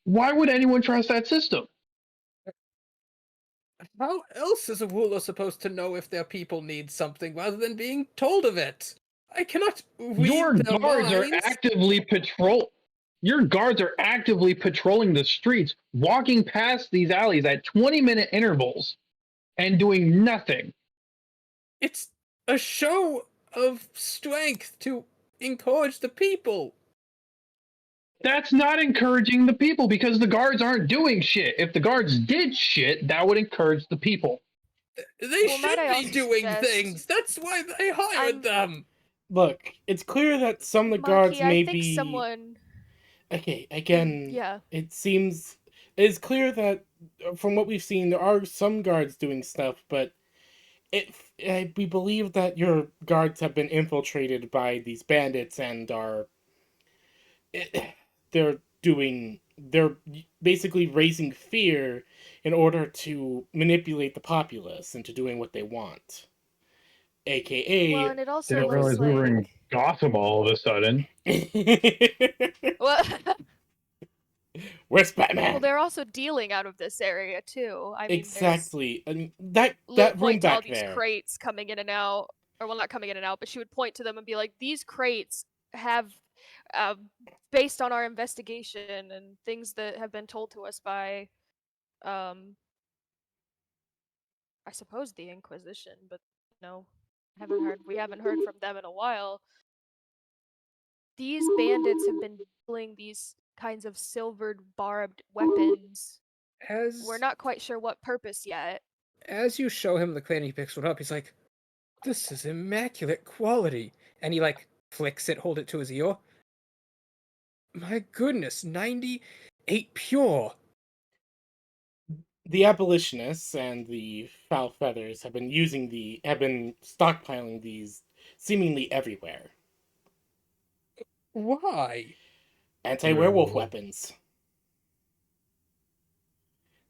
Speaker 2: Why would anyone trust that system?
Speaker 3: How else is a ruler supposed to know if their people need something rather than being told of it? I cannot read
Speaker 2: Your
Speaker 3: their
Speaker 2: guards are
Speaker 3: minds.
Speaker 2: actively Your guards are actively patrolling the streets, walking past these alleys at 20-minute intervals and doing nothing.
Speaker 3: It's a show of strength to encourage the people.
Speaker 2: That's not encouraging the people because the guards aren't doing shit. If the guards did shit, that would encourage the people.
Speaker 3: They
Speaker 6: Well, might I
Speaker 3: should be
Speaker 6: also
Speaker 3: doing
Speaker 6: suggest-
Speaker 3: things. That's why they hired them.
Speaker 1: Look, it's clear that some of the guards
Speaker 6: Marky,
Speaker 1: may
Speaker 6: I think
Speaker 1: be
Speaker 6: someone.
Speaker 1: okay. Again,
Speaker 6: Yeah.
Speaker 1: it is clear that from what we've seen, there are some guards doing stuff, but we believe that your guards have been infiltrated by these bandits and they're basically raising fear in order to manipulate the populace into doing what they want. AKA
Speaker 6: Well, and it also
Speaker 2: Didn't
Speaker 6: looks
Speaker 2: realize we were in
Speaker 6: like.
Speaker 2: Gotham all of a sudden.
Speaker 6: What?
Speaker 1: Where's Batman?
Speaker 6: Well, they're also dealing out of this area too. I mean,
Speaker 1: Exactly. I mean, that
Speaker 6: There's
Speaker 1: room
Speaker 6: point to all
Speaker 1: back
Speaker 6: these
Speaker 1: there.
Speaker 6: crates coming in and out, or well, not coming in and out, but she would point to them and be like, "These crates have, based on our investigation and things that have been told to us by, I suppose the Inquisition, but no, we haven't heard from them in a while. These bandits have been dealing these kinds of silvered barbed weapons. We're not quite sure what purpose yet.
Speaker 3: As you show him the crane, he picks one up. He's like, "This is immaculate quality," and he like flicks it, hold it to his ear. My goodness, 98 pure.
Speaker 1: The abolitionists and the foul feathers have been stockpiling these seemingly everywhere.
Speaker 3: Why?
Speaker 1: Anti-werewolf
Speaker 2: Werewolf.
Speaker 1: weapons.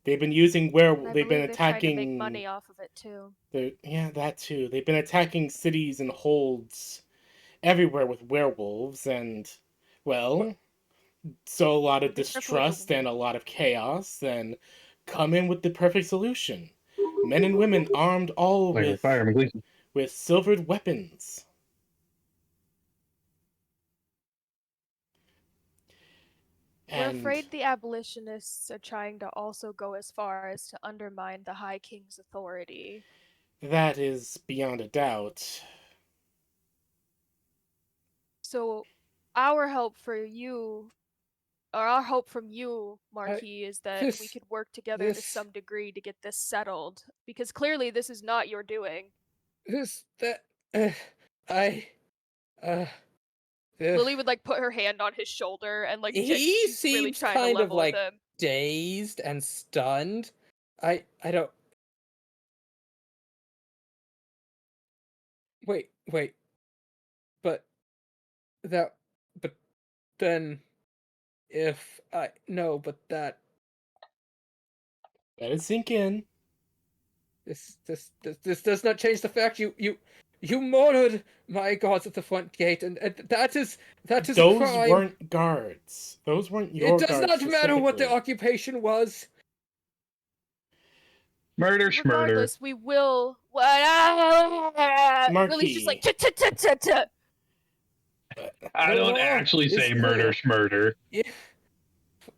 Speaker 1: They've been using
Speaker 6: I
Speaker 1: they've been
Speaker 6: believe they're trying to
Speaker 1: attacking
Speaker 6: make money off of it too.
Speaker 1: Yeah, that too. They've been attacking cities and holds everywhere with werewolves, and Well, so a lot of
Speaker 6: Be careful with the
Speaker 1: distrust and a lot of chaos, then come in with the perfect solution. Men and women armed all
Speaker 2: Like Fire McGleason.
Speaker 1: with silvered weapons.
Speaker 6: We're
Speaker 1: And
Speaker 6: afraid the abolitionists are trying to also go as far as to undermine the High King's authority.
Speaker 1: that is beyond a doubt.
Speaker 6: So, our help for you, or our hope from you, Marquis, is that we
Speaker 3: this-
Speaker 6: could work together to
Speaker 3: this-
Speaker 6: some degree to get this settled. Because clearly, this is not your doing.
Speaker 3: I uh
Speaker 6: Lily would like put her hand on his shoulder and like
Speaker 3: He
Speaker 6: she's really
Speaker 3: seems
Speaker 6: trying to
Speaker 3: kind of,
Speaker 6: level with
Speaker 3: like,
Speaker 6: him.
Speaker 3: dazed and stunned. I don't wait, but that but then if I no, but that
Speaker 1: Let it sink in.
Speaker 3: this does not change the fact you murdered my gods at the front gate, and that is a
Speaker 1: Those
Speaker 3: crime.
Speaker 1: weren't guards. Those weren't your
Speaker 3: It
Speaker 1: guards.
Speaker 3: does not matter what the
Speaker 1: specifically.
Speaker 3: occupation was.
Speaker 2: Murder schmurder.
Speaker 6: Regardless, we will. Lily's just like
Speaker 1: Marquis.
Speaker 2: I
Speaker 3: The
Speaker 2: don't
Speaker 3: law
Speaker 2: actually
Speaker 3: is
Speaker 2: say murder
Speaker 3: clear.
Speaker 2: schmurder.
Speaker 3: If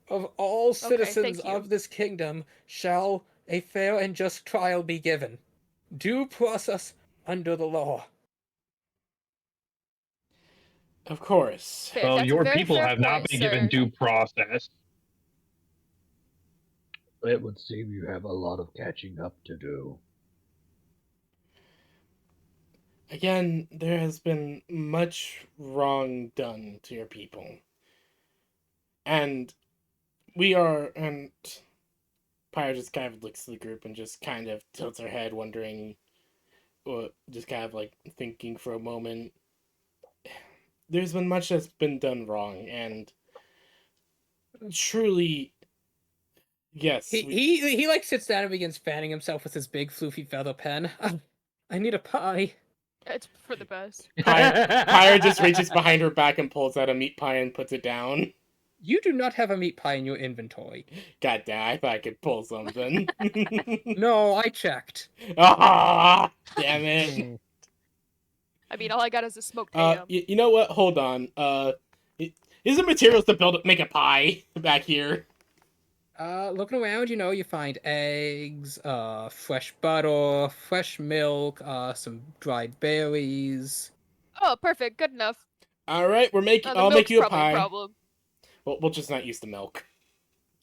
Speaker 3: of all citizens
Speaker 6: thank you.
Speaker 3: of this kingdom shall a fair and just trial be given, due process under the law.
Speaker 1: Of course.
Speaker 6: fair.
Speaker 2: Well,
Speaker 6: That's a
Speaker 2: your
Speaker 6: very
Speaker 2: people
Speaker 6: fair
Speaker 2: have not
Speaker 6: point,
Speaker 2: been
Speaker 6: sir.
Speaker 2: given due process.
Speaker 4: It would seem you have a lot of catching up to do.
Speaker 1: Again, there has been much wrong done to your people. And and Pyre just kind of looks at the group and just kind of tilts her head, wondering, or just kind of like thinking for a moment. There's been much that's been done wrong, and truly, yes.
Speaker 3: He like sits down and begins fanning himself with his big floofy feather pen. I need a pie.
Speaker 6: It's for the best.
Speaker 1: Pyre just reaches behind her back and pulls out a meat pie and puts it down.
Speaker 3: You do not have a meat pie in your inventory.
Speaker 1: God damn, I thought I could pull something.
Speaker 3: No, I checked.
Speaker 1: Ah, damn it.
Speaker 6: I mean, all I got is a smoked ham.
Speaker 1: You know what? Hold on. Is the materials to make a pie back here?
Speaker 3: Looking around, you find eggs, fresh butter, fresh milk, some dried berries.
Speaker 6: Oh, perfect. Good enough.
Speaker 1: All right,
Speaker 6: The
Speaker 1: I'll make
Speaker 6: milk's
Speaker 1: you a
Speaker 6: probably
Speaker 1: pie.
Speaker 6: problem.
Speaker 1: We'll just not use the milk.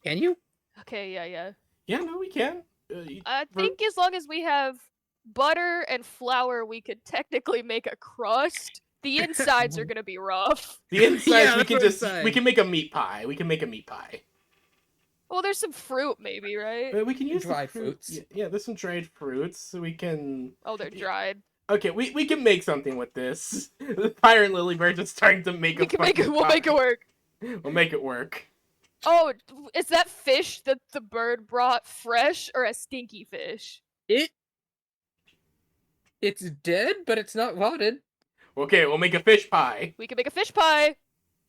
Speaker 3: Can you?
Speaker 6: Okay, yeah.
Speaker 1: Yeah, no, we can.
Speaker 6: I think as long as we have butter and flour, we could technically make a crust. The insides are gonna be rough.
Speaker 1: The insides
Speaker 3: Yeah,
Speaker 1: we
Speaker 3: that's
Speaker 1: can
Speaker 3: what I'm
Speaker 1: just
Speaker 3: saying.
Speaker 1: we can make a meat pie. We can make a meat pie.
Speaker 6: Well, there's some fruit, maybe, right?
Speaker 1: We can use the
Speaker 3: Dried
Speaker 1: fruit.
Speaker 3: fruits.
Speaker 1: Yeah, there's some dried fruits. So we can.
Speaker 6: Oh, they're dried.
Speaker 1: Okay, we can make something with this. Pyre and Lily are just starting to make
Speaker 6: We
Speaker 1: a
Speaker 6: can make it.
Speaker 1: fucking
Speaker 6: We'll make it
Speaker 1: pie.
Speaker 6: work.
Speaker 1: We'll make it work.
Speaker 6: Oh, is that fish that the bird brought fresh or a stinky fish?
Speaker 3: It's dead, but it's not rotted.
Speaker 1: Okay, we'll make a fish pie.
Speaker 6: We can make a fish pie.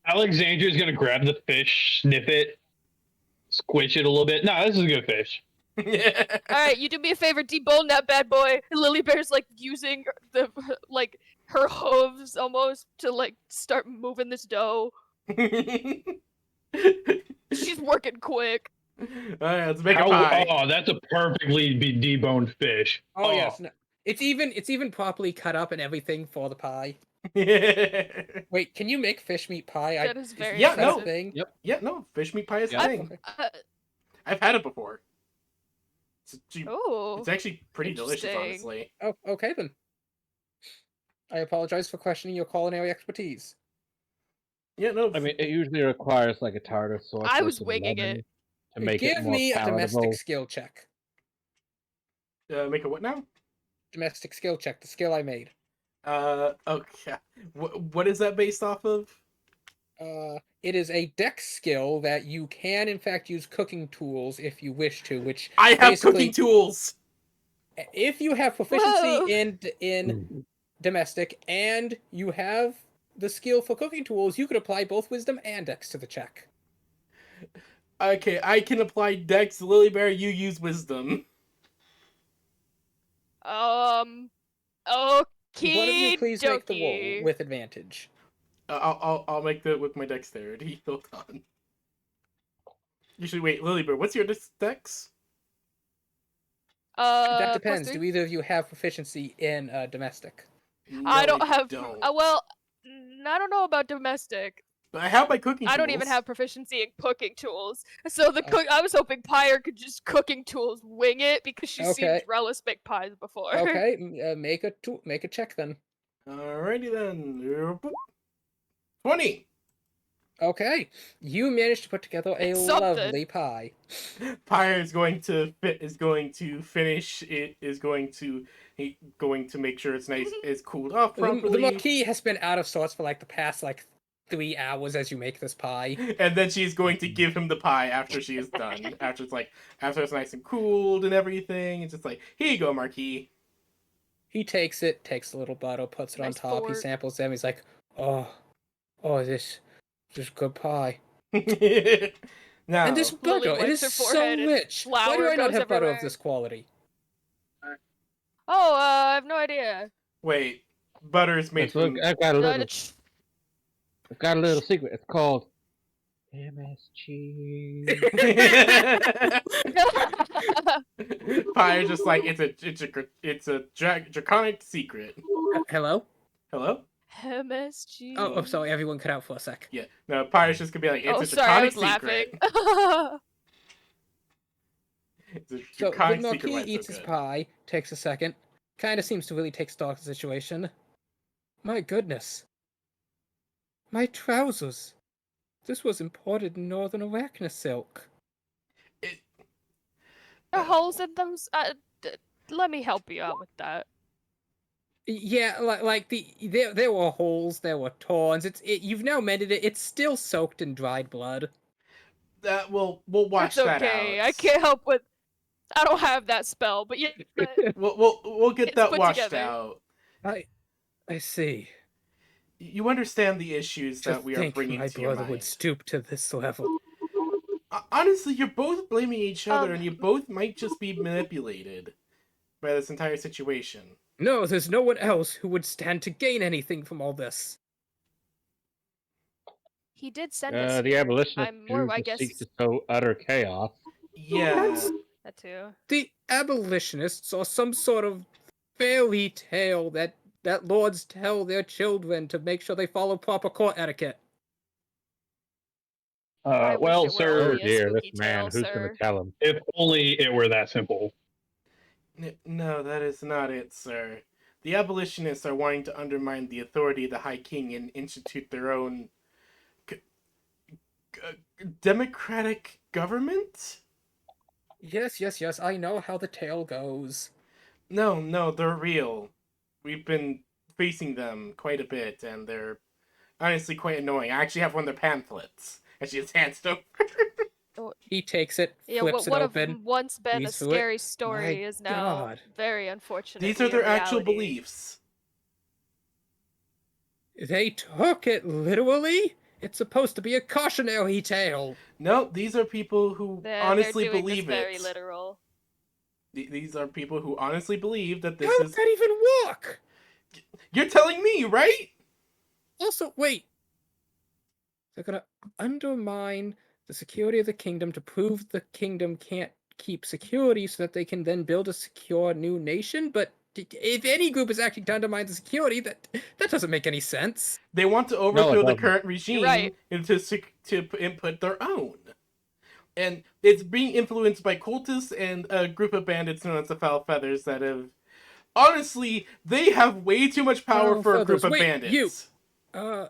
Speaker 2: Alexandria's gonna grab the fish, sniff it, squish it a little bit. No, this is a good fish.
Speaker 6: All right, you do me a favor, debone that bad boy. And Lily Bear's like using the like her hooves almost to like start moving this dough. She's working quick.
Speaker 1: Alright, let's make a pie.
Speaker 2: Oh, that's a perfectly deboned fish.
Speaker 3: Oh, yes. No. It's even properly cut up and everything for the pie. Wait, can you make fish meat pie?
Speaker 6: That is very
Speaker 1: Yeah,
Speaker 3: that a
Speaker 1: no.
Speaker 6: impressive.
Speaker 3: thing?
Speaker 1: Yeah, no, fish meat pie is a
Speaker 2: Yeah.
Speaker 1: thing.
Speaker 3: Okay.
Speaker 1: I've had it before.
Speaker 6: Oh,
Speaker 1: It's actually pretty delicious,
Speaker 6: Interesting.
Speaker 1: honestly.
Speaker 3: Oh, okay then. I apologize for questioning your culinary expertise.
Speaker 1: Yeah, no.
Speaker 4: I mean, it usually requires like a tartar sauce.
Speaker 6: I
Speaker 4: or
Speaker 6: was
Speaker 4: some
Speaker 6: winging
Speaker 4: lemon
Speaker 6: it.
Speaker 4: to make
Speaker 3: Give
Speaker 4: it more
Speaker 3: me a
Speaker 4: palatable.
Speaker 3: domestic skill check.
Speaker 1: Make a what now?
Speaker 3: Domestic skill check, the skill I made.
Speaker 1: Okay. What is that based off of?
Speaker 3: It is a dex skill that you can, in fact, use cooking tools if you wish to. Which
Speaker 1: I have
Speaker 3: basically-
Speaker 1: cooking tools.
Speaker 3: if you have
Speaker 6: Whoa.
Speaker 3: proficiency in domestic and you have the skill for cooking tools, you could apply both wisdom and dex to the check.
Speaker 1: Okay, I can apply Dex. Lily Bear, you use Wisdom.
Speaker 6: Okay.
Speaker 3: One of you please make the roll
Speaker 6: Dokey.
Speaker 3: with advantage.
Speaker 1: I'll make that with my Dexterity. Hold on. Usually, wait, Lily Bear, what's your Dex?
Speaker 3: That
Speaker 6: Plus
Speaker 3: depends.
Speaker 6: 3?
Speaker 3: Do either of you have proficiency in domestic?
Speaker 1: No,
Speaker 6: I don't have.
Speaker 1: Don't.
Speaker 6: Well, I don't know about domestic.
Speaker 1: But I have my cooking.
Speaker 6: I don't even have proficiency in cooking tools. So I was hoping Pyre could just cooking tools wing it because she's seen
Speaker 3: Okay.
Speaker 6: Drellis make pies before.
Speaker 3: Okay, make a check then.
Speaker 1: Alrighty then. 20.
Speaker 3: Okay, you managed to put together a
Speaker 6: Something.
Speaker 3: lovely pie.
Speaker 1: Pyre is going to finish it. Is going to make sure it's nice. It's cooled off
Speaker 3: The
Speaker 1: properly.
Speaker 3: Marquis has been out of sorts for like the past 3 hours as you make this pie.
Speaker 1: And then she's going to give him the pie after she is done. after it's nice and cooled and everything. It's just like, here you go, Marquis.
Speaker 3: He takes it, takes a little butter, puts it on
Speaker 6: Nice
Speaker 3: top. He
Speaker 6: fork.
Speaker 3: samples them. He's like, oh, this is good pie.
Speaker 1: Now,
Speaker 3: And this
Speaker 6: Lily
Speaker 3: butter, it
Speaker 6: wipes
Speaker 3: is
Speaker 6: her
Speaker 3: so
Speaker 6: forehead and
Speaker 3: rich. Why do
Speaker 6: flour
Speaker 3: I not
Speaker 6: goes
Speaker 3: have butter of
Speaker 6: everywhere.
Speaker 3: this quality?
Speaker 6: Oh, I have no idea.
Speaker 1: wait, butter is made
Speaker 4: Look,
Speaker 1: from.
Speaker 4: I've got a
Speaker 6: No,
Speaker 4: little secret. It's called MSG.
Speaker 1: Pie is just like it's a draconic secret.
Speaker 3: Hello?
Speaker 1: Hello?
Speaker 6: MSG.
Speaker 3: Oh, sorry, everyone cut out for a sec.
Speaker 1: Yeah. No, Pie is just gonna be like, it's
Speaker 6: Oh,
Speaker 1: a
Speaker 6: sorry, I
Speaker 1: draconic
Speaker 6: was
Speaker 1: secret.
Speaker 6: laughing.
Speaker 1: It's a
Speaker 3: So the
Speaker 1: draconic secret.
Speaker 3: Marquis
Speaker 1: Why it's
Speaker 3: eats
Speaker 1: so
Speaker 3: his
Speaker 1: good.
Speaker 3: pie, takes a second, kind of seems to really take stock of the situation. My goodness. My trousers. This was imported in Northern Arachna silk.
Speaker 1: It,
Speaker 6: There are holes in them. Let me help you out with that.
Speaker 3: Yeah, there were holes, there were torns. You've now mended it. It's still soaked in dried blood.
Speaker 1: that we'll watch
Speaker 6: It's
Speaker 1: that
Speaker 6: okay.
Speaker 1: out.
Speaker 6: I can't help with. I don't have that spell, but yeah.
Speaker 1: We'll get
Speaker 6: It's
Speaker 1: that
Speaker 6: put
Speaker 1: washed
Speaker 6: together.
Speaker 1: out.
Speaker 3: I see.
Speaker 1: You understand the issues
Speaker 3: To
Speaker 1: that we are
Speaker 3: think
Speaker 1: bringing
Speaker 3: my
Speaker 1: to your
Speaker 3: brother
Speaker 1: mind.
Speaker 3: would stoop to this level.
Speaker 1: Honestly, you're both blaming each other, and you both might just be manipulated by this entire situation.
Speaker 3: No, there's no one else who would stand to gain anything from all this.
Speaker 6: He did send us
Speaker 4: The
Speaker 6: here.
Speaker 4: abolitionist
Speaker 6: I'm more, I
Speaker 4: just
Speaker 6: guess.
Speaker 4: seek to sow utter chaos.
Speaker 1: Yeah.
Speaker 6: That too.
Speaker 3: The abolitionists are some sort of fairy tale that lords tell their children to make sure they follow proper court etiquette.
Speaker 6: I wish
Speaker 2: Well,
Speaker 6: it were
Speaker 2: sir,
Speaker 4: Oh
Speaker 6: only a
Speaker 4: dear, this
Speaker 6: spooky
Speaker 4: man.
Speaker 6: tale,
Speaker 4: Who's
Speaker 6: sir.
Speaker 4: gonna tell him?
Speaker 2: if only it were that simple.
Speaker 1: No, that is not it, sir. The abolitionists are wanting to undermine the authority of the High King and institute their own democratic government?
Speaker 3: Yes, I know how the tale goes.
Speaker 1: No, they're real. We've been facing them quite a bit, and they're honestly quite annoying. I actually have one of their pamphlets, and she just hands it over.
Speaker 3: He takes it,
Speaker 6: Yeah,
Speaker 3: flips it
Speaker 6: what
Speaker 3: open.
Speaker 6: have once been a
Speaker 3: reads through it.
Speaker 6: scary story
Speaker 3: My
Speaker 6: is now
Speaker 3: God.
Speaker 6: very unfortunate.
Speaker 1: These are their actual beliefs.
Speaker 3: They took it literally? It's supposed to be a cautionary tale.
Speaker 1: No, these are people who honestly
Speaker 6: they're doing
Speaker 1: believe
Speaker 6: this very
Speaker 1: it.
Speaker 6: literal.
Speaker 1: These are people who honestly believe that this
Speaker 3: How
Speaker 1: is.
Speaker 3: does that even work?
Speaker 1: You're telling me, right?
Speaker 3: Also, wait. They're gonna undermine the security of the kingdom to prove the kingdom can't keep security so that they can then build a secure new nation? But if any group is acting to undermine the security, that doesn't make any sense.
Speaker 1: They want to overthrow the
Speaker 4: doesn't.
Speaker 1: current regime
Speaker 6: right.
Speaker 1: and to input their own. And it's being influenced by cultists and a group of bandits known as the Foul Feathers that have. Honestly, they have way too much power
Speaker 3: Foul
Speaker 1: for a group
Speaker 3: Feathers.
Speaker 1: of
Speaker 3: Wait,
Speaker 1: bandits.
Speaker 3: you.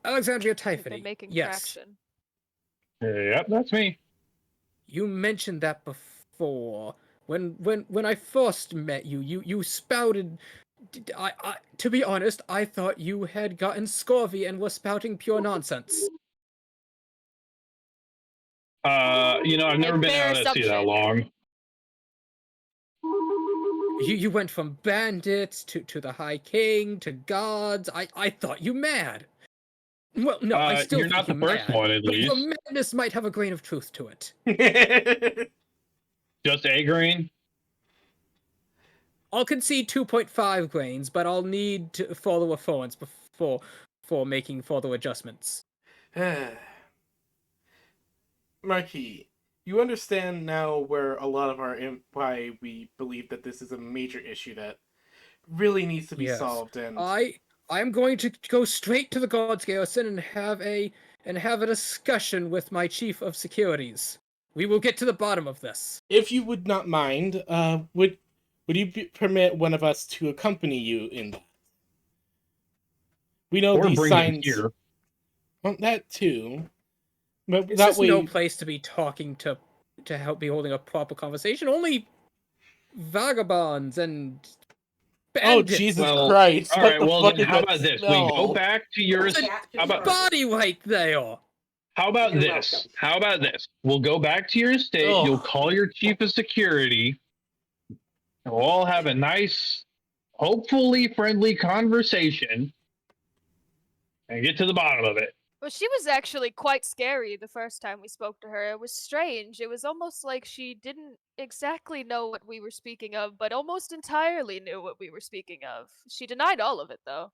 Speaker 3: Alexandria
Speaker 6: They're
Speaker 3: Typhony.
Speaker 6: making
Speaker 3: Yes.
Speaker 6: traction.
Speaker 2: Yep, that's me.
Speaker 3: You mentioned that before. When I first met you, you spouted. To be honest, I thought you had gotten scurvy and were spouting pure nonsense.
Speaker 2: I've never been
Speaker 6: fair
Speaker 2: out at sea that
Speaker 6: assumption.
Speaker 2: long.
Speaker 3: You went from bandits to the High King to gods. I thought you mad. Well, no, I still
Speaker 2: You're
Speaker 3: think
Speaker 2: not the
Speaker 3: you
Speaker 2: first
Speaker 3: mad,
Speaker 2: one, at
Speaker 3: but your
Speaker 2: least.
Speaker 3: madness might have a grain of truth to it.
Speaker 2: Just a grain.
Speaker 3: I'll concede 2.5 grains, but I'll need to follow a forms before making further adjustments.
Speaker 1: Marquis, you understand now where a lot of why we believe that this is a major issue that really needs to be
Speaker 3: Yes.
Speaker 1: solved, and
Speaker 3: I'm going to go straight to the God's Garrison and have a discussion with my chief of securities. We will get to the bottom of this.
Speaker 1: if you would not mind, would you permit one of us to accompany you in that? We know
Speaker 2: Or
Speaker 1: these
Speaker 2: bring him
Speaker 1: signs.
Speaker 2: here.
Speaker 1: Well, that too, but
Speaker 3: This
Speaker 1: that
Speaker 3: is
Speaker 1: way.
Speaker 3: no place to be talking to help be holding a proper conversation. Only vagabonds and
Speaker 1: Oh
Speaker 3: bandits.
Speaker 1: Jesus
Speaker 2: Well,
Speaker 1: Christ!
Speaker 2: all
Speaker 1: What
Speaker 2: right,
Speaker 1: the
Speaker 2: well
Speaker 1: fuck
Speaker 2: then
Speaker 1: is
Speaker 2: how
Speaker 1: that
Speaker 2: about this? We go
Speaker 1: smell?
Speaker 2: back to your
Speaker 3: It's
Speaker 2: how
Speaker 3: a
Speaker 2: about
Speaker 3: body right there.
Speaker 2: how about
Speaker 5: You're
Speaker 2: this?
Speaker 5: welcome.
Speaker 2: How about this? We'll go back to your estate,
Speaker 1: Ugh.
Speaker 2: you'll call your chief of security, and we'll all have a nice, hopefully friendly conversation and get to the bottom of it.
Speaker 6: Well, she was actually quite scary the first time we spoke to her. It was strange. It was almost like she didn't exactly know what we were speaking of, but almost entirely knew what we were speaking of. She denied all of it, though.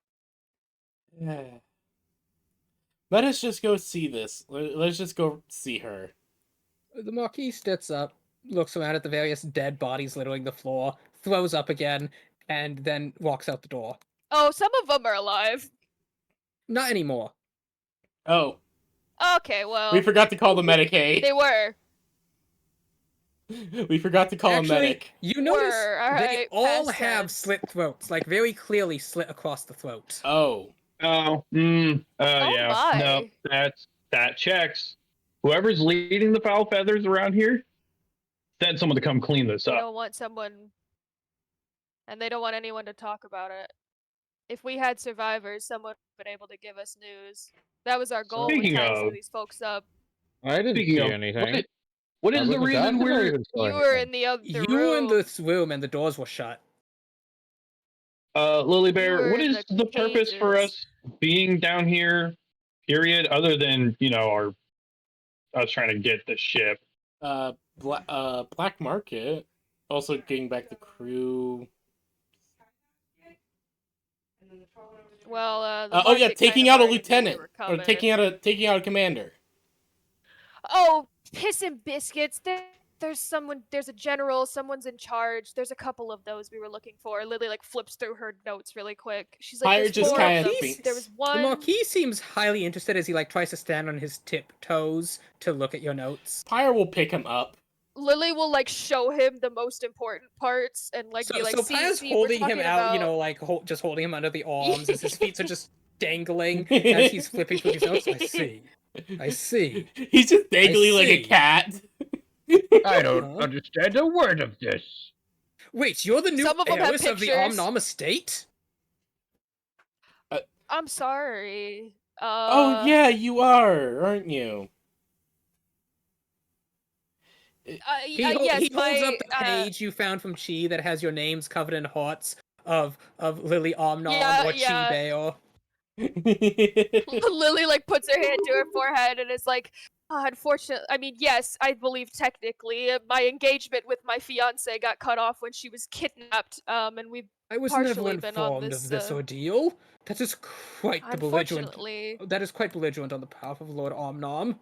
Speaker 1: Let us just go see this. Let's just go see her.
Speaker 3: The Marquis sits up, looks around at the various dead bodies littering the floor, throws up again, and then walks out the door.
Speaker 6: Oh, some of them are alive.
Speaker 3: Not anymore.
Speaker 1: Oh,
Speaker 6: Okay, well,
Speaker 1: we forgot to call the medic.
Speaker 6: they
Speaker 1: Hey,
Speaker 6: were.
Speaker 1: we forgot to call a
Speaker 3: Actually,
Speaker 1: medic.
Speaker 3: you notice
Speaker 6: Were,
Speaker 3: they
Speaker 6: alright,
Speaker 3: all
Speaker 6: past
Speaker 3: have
Speaker 6: tense.
Speaker 3: slit throats, like very clearly slit across the throat.
Speaker 1: Oh,
Speaker 6: Oh
Speaker 2: Yeah, no,
Speaker 6: my.
Speaker 2: that checks. Whoever's leading the foul feathers around here, send someone to come clean this
Speaker 6: They
Speaker 2: up.
Speaker 6: don't want someone, and they don't want anyone to talk about it. If we had survivors, someone would have been able to give us news. That was our goal with
Speaker 2: Speaking
Speaker 6: tying some
Speaker 2: of-
Speaker 6: of these folks up.
Speaker 4: I didn't
Speaker 2: Speaking
Speaker 4: see
Speaker 2: of,
Speaker 4: anything.
Speaker 2: what
Speaker 4: I
Speaker 2: is the
Speaker 4: wasn't
Speaker 2: reason
Speaker 4: dancing or
Speaker 2: we're
Speaker 4: even saw
Speaker 6: You were
Speaker 4: anything.
Speaker 6: in the other
Speaker 3: You
Speaker 6: room.
Speaker 3: were in this room and the doors were shut.
Speaker 2: Lily
Speaker 6: You
Speaker 2: Bear,
Speaker 6: were
Speaker 2: what
Speaker 6: in
Speaker 2: is
Speaker 6: the
Speaker 2: the purpose for
Speaker 6: cages.
Speaker 2: us being down here, period, other than, us trying to get the ship?
Speaker 1: Black market. Also getting back the crew.
Speaker 6: Well, the
Speaker 1: Oh yeah,
Speaker 6: market
Speaker 1: taking
Speaker 6: kind of
Speaker 1: out a
Speaker 6: already knew we
Speaker 1: lieutenant
Speaker 6: were
Speaker 1: or
Speaker 6: coming.
Speaker 1: taking out a commander.
Speaker 6: Oh, piss and biscuits. There's a general, someone's in charge. There's a couple of those we were looking for. Lily like flips through her notes really quick. She's like,
Speaker 1: Pyre
Speaker 6: there's
Speaker 1: just
Speaker 6: 4 of
Speaker 1: kind
Speaker 6: them.
Speaker 1: of thinks.
Speaker 6: There was
Speaker 3: The
Speaker 6: one.
Speaker 3: Marquis seems highly interested as he like tries to stand on his tiptoes to look at your notes.
Speaker 1: Pyre will pick him up.
Speaker 6: Lily will like show him the most important parts and like be like,
Speaker 3: So
Speaker 6: see,
Speaker 3: Pyre's
Speaker 6: see,
Speaker 3: holding
Speaker 6: we're
Speaker 3: him
Speaker 6: talking
Speaker 3: out,
Speaker 6: about...
Speaker 3: you know, like just holding him under the arms as his feet are just dangling as he's flipping through these notes. I see.
Speaker 1: He's just dangling like a
Speaker 3: see.
Speaker 1: cat.
Speaker 4: I don't
Speaker 3: Huh?
Speaker 4: understand a word of this.
Speaker 3: Wait, you're the new
Speaker 6: Some of them have
Speaker 3: heiress of the
Speaker 6: pictures.
Speaker 3: Omnom estate?
Speaker 6: I'm sorry.
Speaker 1: Oh yeah, you are, aren't you?
Speaker 3: He
Speaker 6: yes,
Speaker 3: holds
Speaker 6: my
Speaker 3: up the page you found from Chi that has your names covered in hearts of Lily Omnom
Speaker 6: Yeah,
Speaker 3: or
Speaker 6: yeah.
Speaker 3: Chi Bayo.
Speaker 6: Lily like puts her hand to her forehead and is like, unfortunately, I mean, yes, I believe technically my engagement with my fiance got cut off when she was kidnapped. And we've
Speaker 3: I was never
Speaker 6: partially been on
Speaker 3: informed
Speaker 6: this,
Speaker 3: of this ordeal. That is quite the belligerent.
Speaker 6: unfortunately.
Speaker 3: That is quite belligerent on the behalf of Lord Omnom.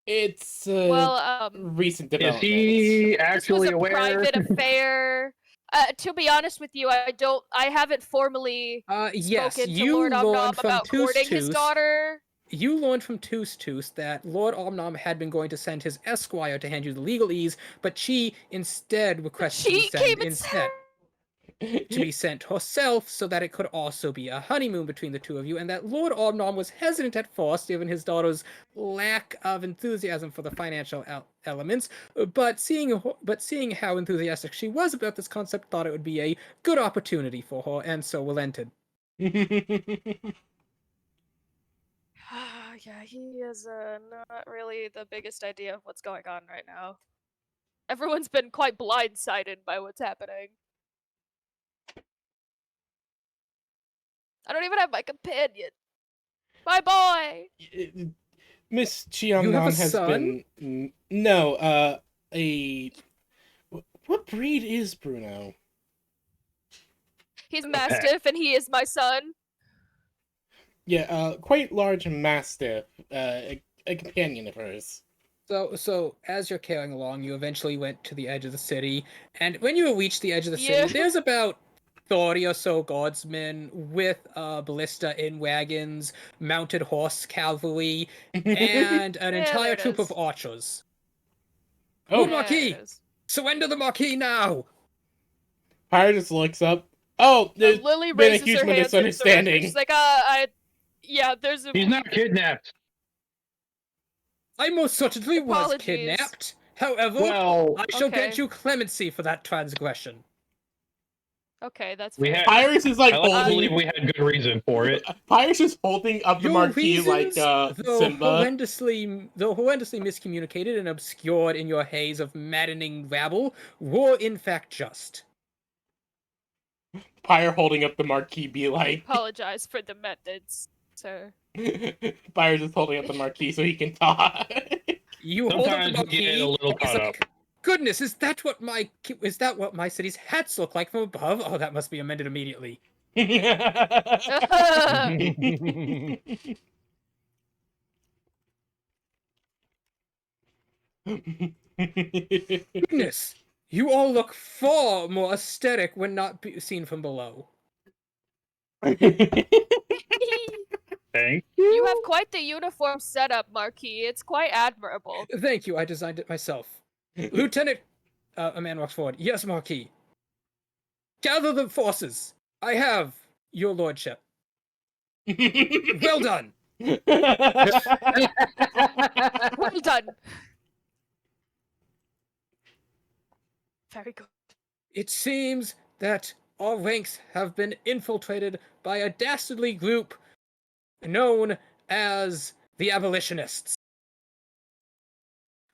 Speaker 1: It's
Speaker 6: Well,
Speaker 1: recent
Speaker 2: Is
Speaker 1: development.
Speaker 2: he
Speaker 6: this was
Speaker 2: actually
Speaker 6: a
Speaker 2: aware?
Speaker 6: private affair. To be honest with you, I haven't formally
Speaker 3: Yes,
Speaker 6: spoken to
Speaker 3: you
Speaker 6: Lord
Speaker 3: learned
Speaker 6: Omnom
Speaker 3: from
Speaker 6: about courting his
Speaker 3: Toos
Speaker 6: daughter.
Speaker 3: You learned from Toos that Lord Omnom had been going to send his esquire to hand you the legalese, but she instead requested to be
Speaker 6: She came
Speaker 3: sent to be sent herself so that it could also be a honeymoon between the two of you, and that Lord Omnom was hesitant at first given his daughter's lack of enthusiasm for the financial elements, but seeing how enthusiastic she was about this concept, thought it would be a good opportunity for her, and so relented.
Speaker 6: Yeah, he has not really the biggest idea of what's going on right now. Everyone's been quite blindsided by what's happening. I don't even have my companion. My boy.
Speaker 1: Miss
Speaker 3: You have a
Speaker 1: Chiamnon has
Speaker 3: son?
Speaker 1: been no a what breed is Bruno?
Speaker 6: He's a
Speaker 2: pet.
Speaker 6: mastiff, and he is my son.
Speaker 1: Yeah, quite large mastiff, a companion of hers.
Speaker 3: So as you're carrying along, you eventually went to the edge of the city, and when you reach the edge of the
Speaker 6: Yeah.
Speaker 3: city, there's about 30 or so guardsmen with ballista in wagons, mounted horse cavalry, and an
Speaker 6: Yeah,
Speaker 3: entire
Speaker 6: there it
Speaker 3: troop of
Speaker 6: is.
Speaker 3: archers.
Speaker 1: Oh.
Speaker 3: Good Marquis!
Speaker 6: There it is.
Speaker 3: Surrender the Marquis now!
Speaker 1: Pyre just looks up. Oh, there's
Speaker 6: Lily
Speaker 1: been a
Speaker 6: raises
Speaker 1: huge
Speaker 6: her hands and surrenders.
Speaker 1: misunderstanding.
Speaker 6: She's like, yeah, there's a
Speaker 2: He's not kidnapped.
Speaker 3: I most certainly was
Speaker 6: Apologies.
Speaker 3: kidnapped. However,
Speaker 2: Well,
Speaker 3: I shall
Speaker 6: Okay.
Speaker 3: grant you clemency for that transgression.
Speaker 6: Okay, that's
Speaker 2: we
Speaker 6: fair.
Speaker 2: had.
Speaker 1: Pyrus is like
Speaker 2: I like to
Speaker 1: holding.
Speaker 2: believe we had good reason for it.
Speaker 1: Pyrus is holding up the
Speaker 3: Your
Speaker 1: marquee like
Speaker 3: reasons, though
Speaker 1: Simba.
Speaker 3: horrendously miscommunicated and obscured in your haze of maddening rabble, were in fact just.
Speaker 1: Pyre holding up the marquee, be
Speaker 6: I
Speaker 1: like.
Speaker 6: apologize for the methods, sir.
Speaker 1: Pyrus is holding up the marquee so he can talk.
Speaker 3: You hold up the
Speaker 2: Sometimes we get
Speaker 3: marquee.
Speaker 2: a little
Speaker 3: It's
Speaker 2: caught
Speaker 3: like, goodness, is that what my city's hats look like from above? Oh, that must be amended immediately. Goodness, you all look far more aesthetic when not seen from below.
Speaker 2: Thank
Speaker 6: You have quite the uniform setup, Marquis. It's quite admirable.
Speaker 3: Thank you, I designed it myself. Lieutenant, a man walks forward. Yes, Marquis. Gather the forces. I have your lordship. Well done.
Speaker 6: Well done. Very good.
Speaker 3: It seems that our ranks have been infiltrated by a dastardly group known as the abolitionists.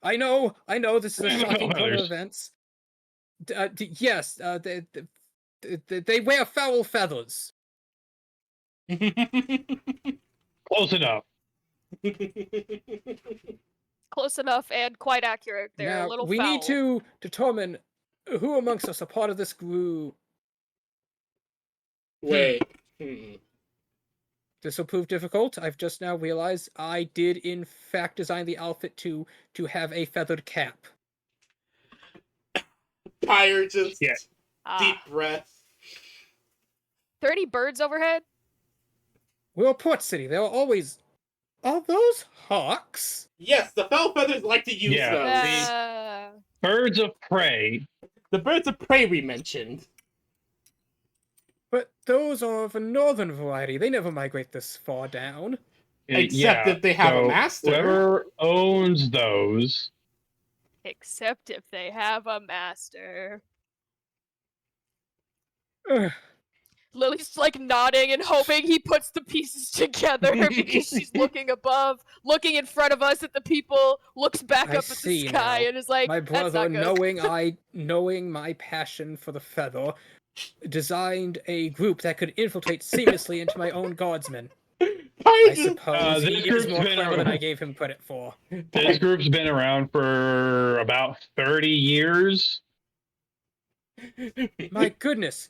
Speaker 3: I know, this is a shocking turn of events. Yes, they wear foul feathers.
Speaker 2: Close enough.
Speaker 6: Close enough and quite accurate. They're
Speaker 3: Now,
Speaker 6: a little
Speaker 3: we
Speaker 6: foul.
Speaker 3: need to determine who amongst us are part of this group.
Speaker 1: Wait.
Speaker 3: This will prove difficult. I've just now realized I did in fact design the outfit to have a feathered cap.
Speaker 1: Pyre just
Speaker 2: Yeah.
Speaker 1: deep
Speaker 6: Ah.
Speaker 1: breath.
Speaker 6: 30 birds overhead?
Speaker 3: We're a port city. There are always... Are those hawks?
Speaker 1: Yes, the foul feathers like to use
Speaker 2: Yeah.
Speaker 1: those.
Speaker 2: Birds of prey.
Speaker 1: The birds of prey we mentioned.
Speaker 3: But those are of a northern variety. They never migrate this far down.
Speaker 1: Except if they have a
Speaker 2: so
Speaker 1: master.
Speaker 2: Whoever owns those.
Speaker 6: Except if they have a master.
Speaker 3: Ugh.
Speaker 6: Lily's like nodding and hoping he puts the pieces together because she's looking above, looking in front of us at the people, looks back
Speaker 3: I
Speaker 6: up at the
Speaker 3: see
Speaker 6: sky
Speaker 3: now.
Speaker 6: and is like,
Speaker 3: My
Speaker 6: that's
Speaker 3: brother,
Speaker 6: not good.
Speaker 3: knowing my passion for the feather, designed a group that could infiltrate seamlessly into my own guardsmen. I suppose
Speaker 2: this
Speaker 3: he is
Speaker 2: group's
Speaker 3: more
Speaker 2: been
Speaker 3: clever than
Speaker 2: around-
Speaker 3: I gave him credit for.
Speaker 2: This group's been around for about 30 years.
Speaker 3: My goodness,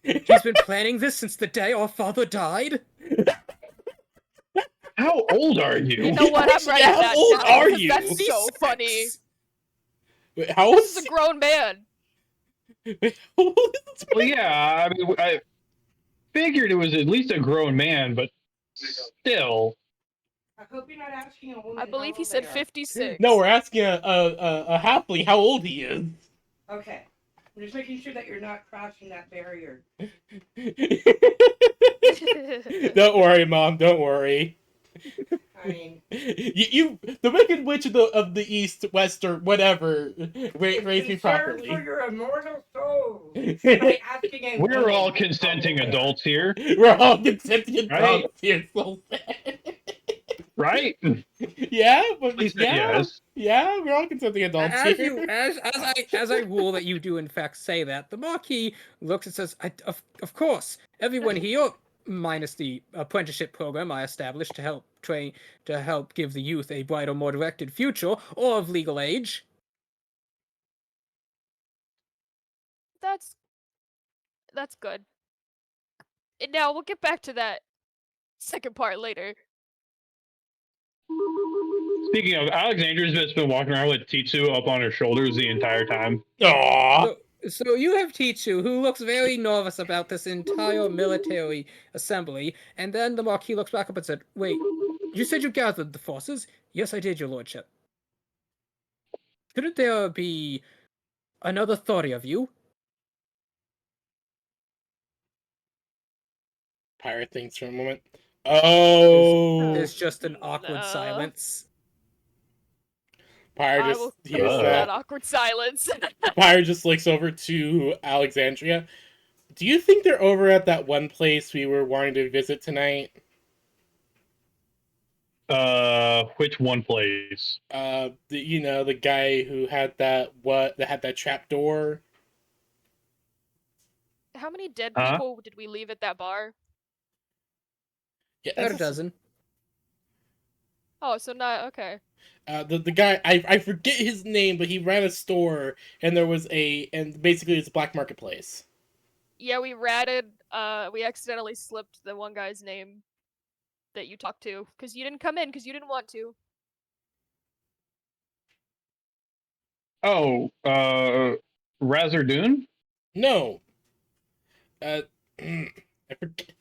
Speaker 3: he's been planning this since the day our father died?
Speaker 2: How old are you?
Speaker 6: You know what? I'm
Speaker 1: Actually,
Speaker 6: writing
Speaker 1: how
Speaker 6: that
Speaker 1: old
Speaker 6: down
Speaker 1: are
Speaker 6: because
Speaker 1: you?
Speaker 6: That's so
Speaker 3: 56.
Speaker 6: funny.
Speaker 1: Wait, how old
Speaker 6: This is a grown man.
Speaker 2: Well, yeah, I mean, I figured it was at least a grown man, but still.
Speaker 7: I hope you're not asking a woman.
Speaker 6: I believe
Speaker 7: how
Speaker 6: he
Speaker 7: old
Speaker 6: said
Speaker 7: they are.
Speaker 6: 56.
Speaker 1: No, we're asking a halfling how old he is.
Speaker 7: Okay. I'm just making sure that you're not crossing that barrier.
Speaker 1: Don't worry, Mom. Don't worry.
Speaker 7: I mean,
Speaker 1: the Wicked Witch of the East, West, or whatever, raised me
Speaker 7: concern for
Speaker 1: properly.
Speaker 7: your immortal souls by asking a
Speaker 2: We're
Speaker 7: woman
Speaker 2: all
Speaker 7: how
Speaker 2: consenting
Speaker 7: old they are.
Speaker 2: adults here,
Speaker 1: We're all consenting
Speaker 2: Right.
Speaker 1: adults here, so sad.
Speaker 2: right?
Speaker 1: Yeah, but
Speaker 2: Please say
Speaker 1: yeah,
Speaker 2: yes.
Speaker 1: yeah, we're all consenting adults here.
Speaker 3: As I rule that you do in fact say that, the Marquis looks and says, of course, everyone here minus the apprenticeship program I established to help give the youth a brighter, more directed future, or of legal age.
Speaker 6: That's good. And now we'll get back to that second part later.
Speaker 2: Speaking of, Alexandra's just been walking around with Titsu up on her shoulders the entire time.
Speaker 1: Aww.
Speaker 3: So you have Tichu, who looks very nervous about this entire military assembly, and then the Marquis looks back up and said, "Wait, you said you gathered the forces?" "Yes, I did, your lordship." "Couldn't there be another 30 of you?"
Speaker 1: Pirate thinks for a moment. Oh.
Speaker 3: There's just an awkward silence.
Speaker 1: Pyre
Speaker 6: I
Speaker 1: just
Speaker 6: will
Speaker 1: hears
Speaker 6: fill
Speaker 1: that.
Speaker 6: that awkward silence.
Speaker 1: Pyre just looks over to Alexandria. Do you think they're over at that one place we were wanting to visit tonight?
Speaker 2: Which one place?
Speaker 1: The guy who had that trap door.
Speaker 6: How many dead
Speaker 2: Huh?
Speaker 6: people did we leave at that bar?
Speaker 1: Yeah,
Speaker 3: About a
Speaker 1: that's-
Speaker 3: dozen.
Speaker 6: Oh, so not okay.
Speaker 1: the guy I forget his name, but he ran a store and basically it's a black marketplace.
Speaker 6: Yeah, we accidentally slipped the one guy's name that you talked to because you didn't come in because you didn't want to.
Speaker 2: Oh, Razardun?
Speaker 1: No. I forget.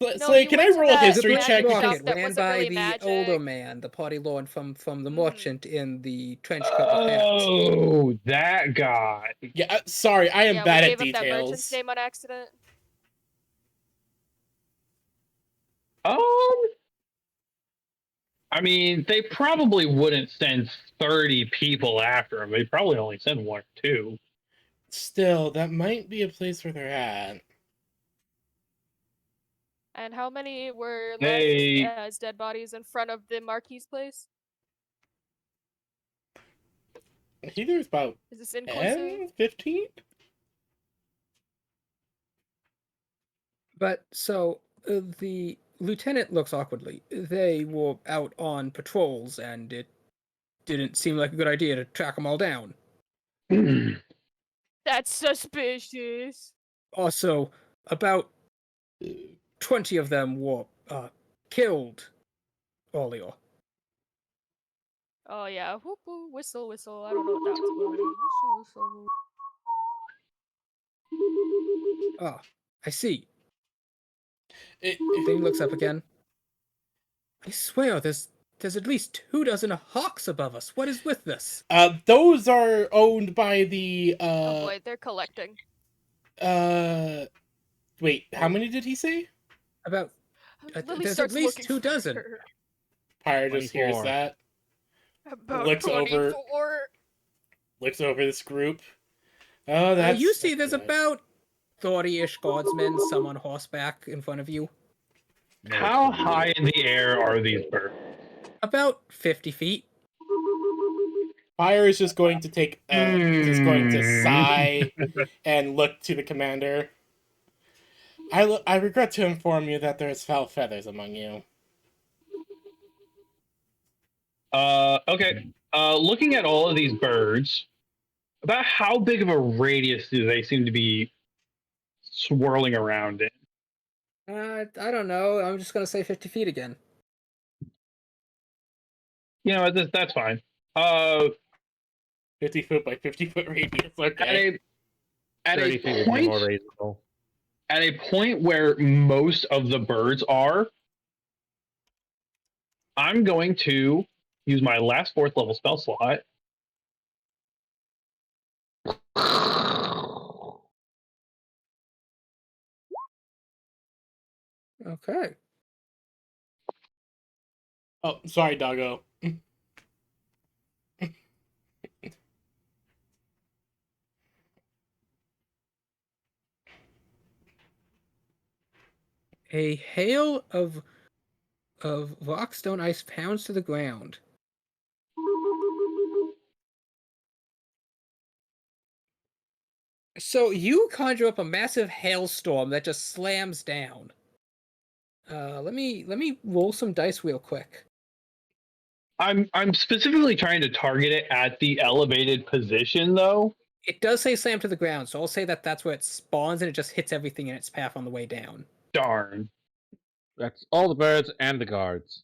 Speaker 6: No,
Speaker 1: Slay,
Speaker 6: you
Speaker 1: can I
Speaker 6: went to
Speaker 1: roll a
Speaker 6: that
Speaker 1: history
Speaker 6: magic
Speaker 1: check?
Speaker 6: shop
Speaker 3: Market
Speaker 6: that
Speaker 3: ran
Speaker 6: wasn't
Speaker 3: by
Speaker 6: really
Speaker 3: the
Speaker 6: magic.
Speaker 3: older man, the party lord from the
Speaker 6: Mhm.
Speaker 3: merchant in the trench coat with hat.
Speaker 2: Oh, that guy.
Speaker 1: Yeah, sorry, I am
Speaker 6: Yeah,
Speaker 1: bad
Speaker 6: we
Speaker 1: at
Speaker 6: gave up that merchant's
Speaker 1: details.
Speaker 6: name on accident.
Speaker 2: Um, I mean, they probably wouldn't send 30 people after him. They'd probably only send one or two.
Speaker 1: Still, that might be a place where they're at.
Speaker 6: And how many were left
Speaker 2: They-
Speaker 6: as dead bodies in front of the Marquis place?
Speaker 1: I think there's about
Speaker 6: Is this inclusive?
Speaker 1: 10, 15?
Speaker 3: But so the lieutenant looks awkwardly. They were out on patrols, and it didn't seem like a good idea to track them all down.
Speaker 6: That's suspicious.
Speaker 3: Also, about 20 of them were killed earlier.
Speaker 6: Oh yeah, whoop whoop, whistle whistle. I don't know what that was for. Whistle whistle.
Speaker 3: Ah, I see.
Speaker 1: It-
Speaker 3: Then he looks up again. I swear, there's at least 24 hawks above us. What is with this?
Speaker 1: those are owned by the
Speaker 6: Oh boy, they're collecting.
Speaker 1: wait, how many did he say?
Speaker 3: About
Speaker 6: Lily
Speaker 3: there's
Speaker 6: starts
Speaker 3: at least
Speaker 6: looking
Speaker 3: 24.
Speaker 6: for her.
Speaker 1: Pyre just hears
Speaker 4: 24.
Speaker 1: that,
Speaker 6: About
Speaker 1: Looks over-
Speaker 6: 24.
Speaker 1: looks over this group. Oh, that's
Speaker 3: You see, there's
Speaker 1: good.
Speaker 3: about 30-ish guardsmen, some on horseback in front of you.
Speaker 2: How high in the air are these birds?
Speaker 3: About 50 feet.
Speaker 1: Pyre is just going to just going to
Speaker 2: Hmm.
Speaker 1: sigh and look to the commander. I regret to inform you that there is foul feathers among you.
Speaker 2: Okay. Looking at all of these birds, about how big of a radius do they seem to be swirling around in?
Speaker 3: I don't know. I'm just gonna say 50 feet again.
Speaker 2: You know, that's fine. Uh,
Speaker 1: 50-foot by 50-foot radius.
Speaker 2: at
Speaker 1: Okay.
Speaker 2: a
Speaker 4: 30 feet would be more
Speaker 2: point
Speaker 4: reasonable.
Speaker 2: at a point where most of the birds are, I'm going to use my last 4th level spell slot.
Speaker 3: Okay.
Speaker 1: Oh, sorry, doggo.
Speaker 3: A hail of rockstone ice pounds to the ground. So you conjure up a massive hailstorm that just slams down. Let me roll some dice real quick.
Speaker 2: I'm specifically trying to target it at the elevated position, though.
Speaker 3: It does say slam to the ground, so I'll say that that's where it spawns and it just hits everything in its path on the way down.
Speaker 2: Darn.
Speaker 4: That's all the birds and the guards.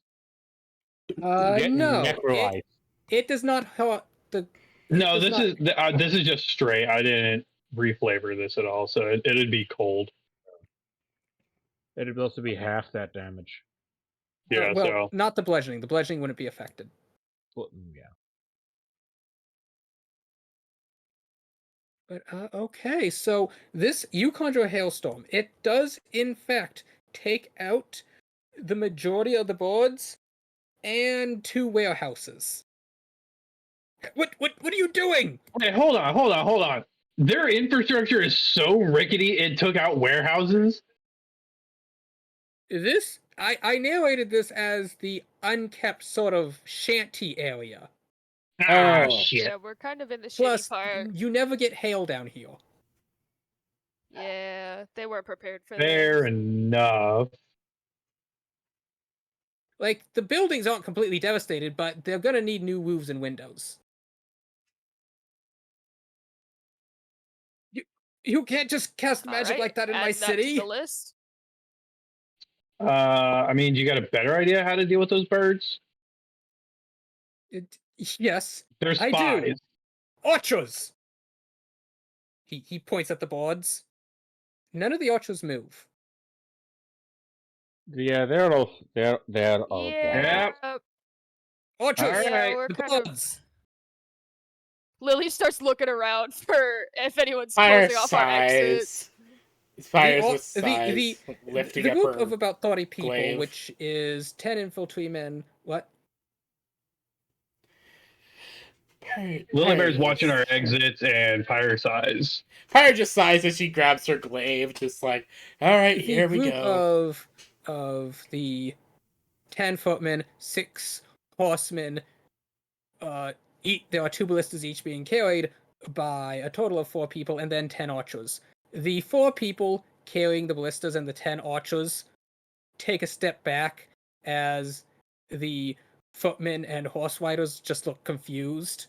Speaker 4: Get
Speaker 3: No,
Speaker 4: necrolized.
Speaker 3: it does not help the.
Speaker 2: No,
Speaker 3: does
Speaker 2: this is just straight. I didn't reflavor this at all, so it'd be cold.
Speaker 4: It'd also be half that damage.
Speaker 2: Yeah,
Speaker 3: well,
Speaker 2: so
Speaker 3: not the bludgeoning. The bludgeoning wouldn't be affected.
Speaker 4: Well, yeah.
Speaker 3: But okay, so this you conjure a hailstorm. It does in fact take out the majority of the boards and 2 warehouses. What are you doing?
Speaker 2: okay, hold on. Their infrastructure is so rickety it took out warehouses.
Speaker 3: This I narrated this as the unkept sort of shanty area.
Speaker 2: Ah,
Speaker 1: Oh.
Speaker 2: shit.
Speaker 6: Yeah, we're kind of in the shitty
Speaker 3: Plus,
Speaker 6: part.
Speaker 3: you never get hail down here.
Speaker 6: Yeah, they weren't prepared for
Speaker 2: Fair
Speaker 6: this.
Speaker 2: enough.
Speaker 3: Like the buildings aren't completely devastated, but they're gonna need new roofs and windows. You can't just cast magic
Speaker 6: Alright,
Speaker 3: like that in my
Speaker 6: add that to
Speaker 3: city.
Speaker 6: the list.
Speaker 2: I mean, do you got a better idea how to deal with those birds?
Speaker 3: Yes,
Speaker 2: They're
Speaker 3: I do.
Speaker 2: spies.
Speaker 3: Archers. He points at the boards. None of the archers move.
Speaker 4: Yeah, they're all
Speaker 6: Yeah.
Speaker 4: dead.
Speaker 3: Archers.
Speaker 2: All
Speaker 6: Yeah,
Speaker 2: right.
Speaker 6: we're
Speaker 3: The
Speaker 6: kind of.
Speaker 3: boards.
Speaker 6: Lily starts looking around for if anyone's
Speaker 1: Fire
Speaker 6: closing off our exit.
Speaker 1: size. Fires
Speaker 3: The-
Speaker 1: with size.
Speaker 3: the
Speaker 1: lifting
Speaker 3: the
Speaker 1: up
Speaker 3: group
Speaker 1: her
Speaker 3: of about 30 people,
Speaker 1: glaive.
Speaker 3: which is 10 infantrymen. What?
Speaker 2: Lily Bear's watching our exits and fire size.
Speaker 1: Fire just sighs as she grabs her glaive, just like, all right,
Speaker 3: The
Speaker 1: here we
Speaker 3: group
Speaker 1: go.
Speaker 3: of the 10 footmen, 6 horsemen, there are 2 ballistas each being carried by a total of 4 people, and then 10 archers. The 4 people carrying the ballistas and the 10 archers take a step back as the footmen and horse riders just look confused.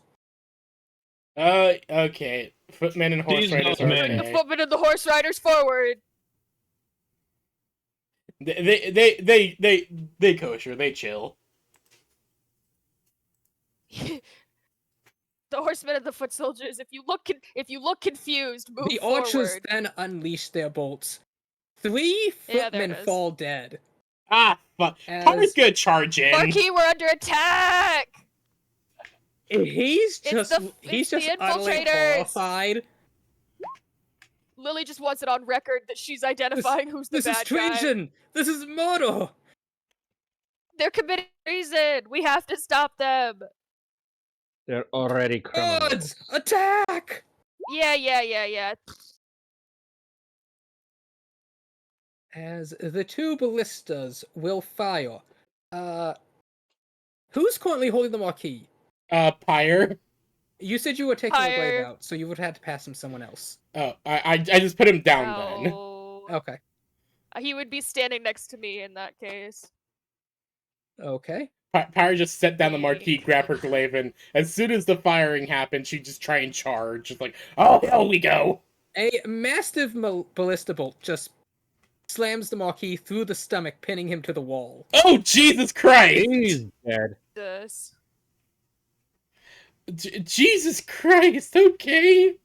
Speaker 1: Okay. Footmen and horse
Speaker 2: These
Speaker 1: riders are
Speaker 2: men.
Speaker 6: The
Speaker 1: okay.
Speaker 6: footmen and the horse riders forward.
Speaker 1: They kosher. They chill.
Speaker 6: The horsemen and the foot soldiers. If you look confused, move
Speaker 3: The
Speaker 6: forward.
Speaker 3: archers then unleash their bolts. 3
Speaker 6: Yeah, there
Speaker 3: footmen
Speaker 6: it is.
Speaker 3: fall dead.
Speaker 1: Ah, fuck.
Speaker 3: As-
Speaker 1: Power's gonna charge in.
Speaker 6: Marquis, we're under attack.
Speaker 3: He's just
Speaker 6: it's the
Speaker 3: utterly
Speaker 6: infiltrators.
Speaker 3: horrified.
Speaker 6: Lily just wants it on record that she's identifying who's the
Speaker 3: This is
Speaker 6: bad guy.
Speaker 3: treason. This is murder.
Speaker 6: They're committing treason. We have to stop them.
Speaker 4: They're already criminals.
Speaker 3: Guards, attack!
Speaker 6: Yeah.
Speaker 3: As the 2 ballistas will fire. Who's currently holding the marquee?
Speaker 1: Pyre.
Speaker 3: You said you were taking the glaive
Speaker 6: Pyre.
Speaker 3: out, so you would have to pass him someone else.
Speaker 1: Oh, I just put him down then.
Speaker 6: No.
Speaker 3: Okay.
Speaker 6: He would be standing next to me in that case.
Speaker 3: Okay.
Speaker 1: Pyre just set down the marquee, grab her glaive, and as soon as the firing happened, she just try and charge. Just like, oh, hell we go.
Speaker 3: A massive ballista bolt just slams the marquee through the stomach, pinning him to the wall.
Speaker 1: Oh, Jesus Christ.
Speaker 4: He's dead.
Speaker 6: This.
Speaker 1: Jesus Christ, okay.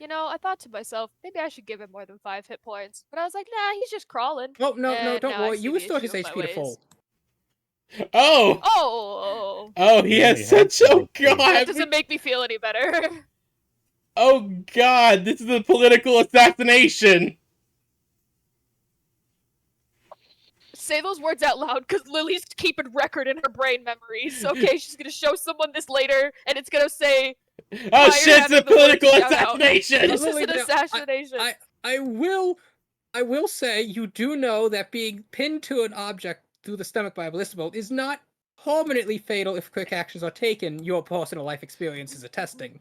Speaker 6: You know, I thought to myself, maybe I should give him more than 5 hit points. But I was like, nah, he's just crawling.
Speaker 3: Oh, no,
Speaker 6: And
Speaker 3: don't
Speaker 6: now I
Speaker 3: worry.
Speaker 6: see
Speaker 3: You
Speaker 6: the
Speaker 3: restored his
Speaker 6: issue of my
Speaker 3: HP to full.
Speaker 1: Oh,
Speaker 6: Oh,
Speaker 1: oh, he has
Speaker 4: Yeah,
Speaker 1: such, oh
Speaker 6: that
Speaker 1: God.
Speaker 6: doesn't make me feel any better.
Speaker 1: Oh God, this is a political assassination.
Speaker 6: Say those words out loud, because Lily's keeping record in her brain memories. Okay, she's gonna show someone this later, and it's gonna say,
Speaker 1: Oh
Speaker 6: you're
Speaker 1: shit, it's
Speaker 6: having
Speaker 1: a
Speaker 6: the words
Speaker 1: political
Speaker 6: shout out.
Speaker 1: assassination.
Speaker 6: this is
Speaker 3: Lily,
Speaker 6: an
Speaker 3: now,
Speaker 6: assassination.
Speaker 3: I will say you do know that being pinned to an object through the stomach by a ballista bolt is not permanently fatal if quick actions are taken. Your personal life experience is attesting.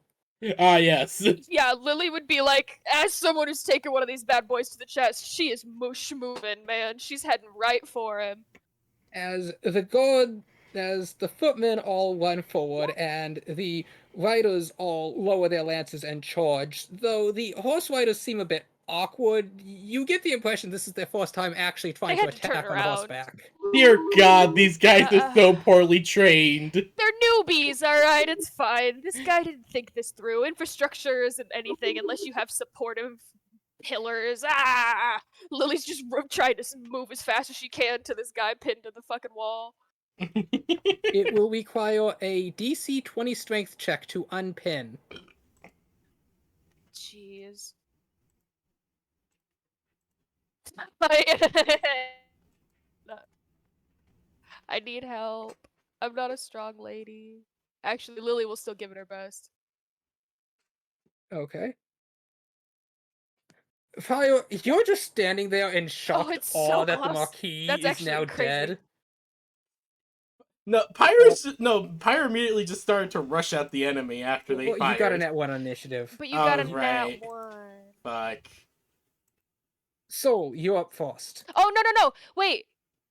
Speaker 1: Ah, yes.
Speaker 6: Yeah, Lily would be like, as someone who's taken one of these bad boys to the chest, she is moving, man. She's heading right for him.
Speaker 3: As the footmen all run forward and the riders all lower their lances and charge, though the horse riders seem a bit awkward, you get the impression this is their first time actually trying to
Speaker 6: had to turn
Speaker 3: attack on
Speaker 6: around.
Speaker 3: horseback.
Speaker 1: Dear God, these guys are so poorly trained.
Speaker 6: They're newbies, alright? It's fine. This guy didn't think this through. Infrastructure isn't anything unless you have supportive pillars. Lily's just trying to move as fast as she can to this guy pinned to the fucking wall.
Speaker 3: It will require a DC 20 strength check to unpin.
Speaker 6: Jeez. I need help. I'm not a strong lady. Actually, Lily will still give it her best.
Speaker 3: Okay. Fire, you're just standing there in shocked
Speaker 6: it's
Speaker 3: awe
Speaker 6: so
Speaker 3: that the
Speaker 6: close.
Speaker 3: Marquis
Speaker 6: That's
Speaker 3: is
Speaker 6: actually
Speaker 3: now
Speaker 6: crazy.
Speaker 3: dead.
Speaker 1: Pyro immediately just started to rush at the enemy after they
Speaker 3: Well,
Speaker 1: fired.
Speaker 3: you got a net 1 on initiative.
Speaker 6: But you got a
Speaker 1: right.
Speaker 6: nat 1.
Speaker 1: Fuck.
Speaker 3: So, you're up first.
Speaker 6: Oh, no. Wait.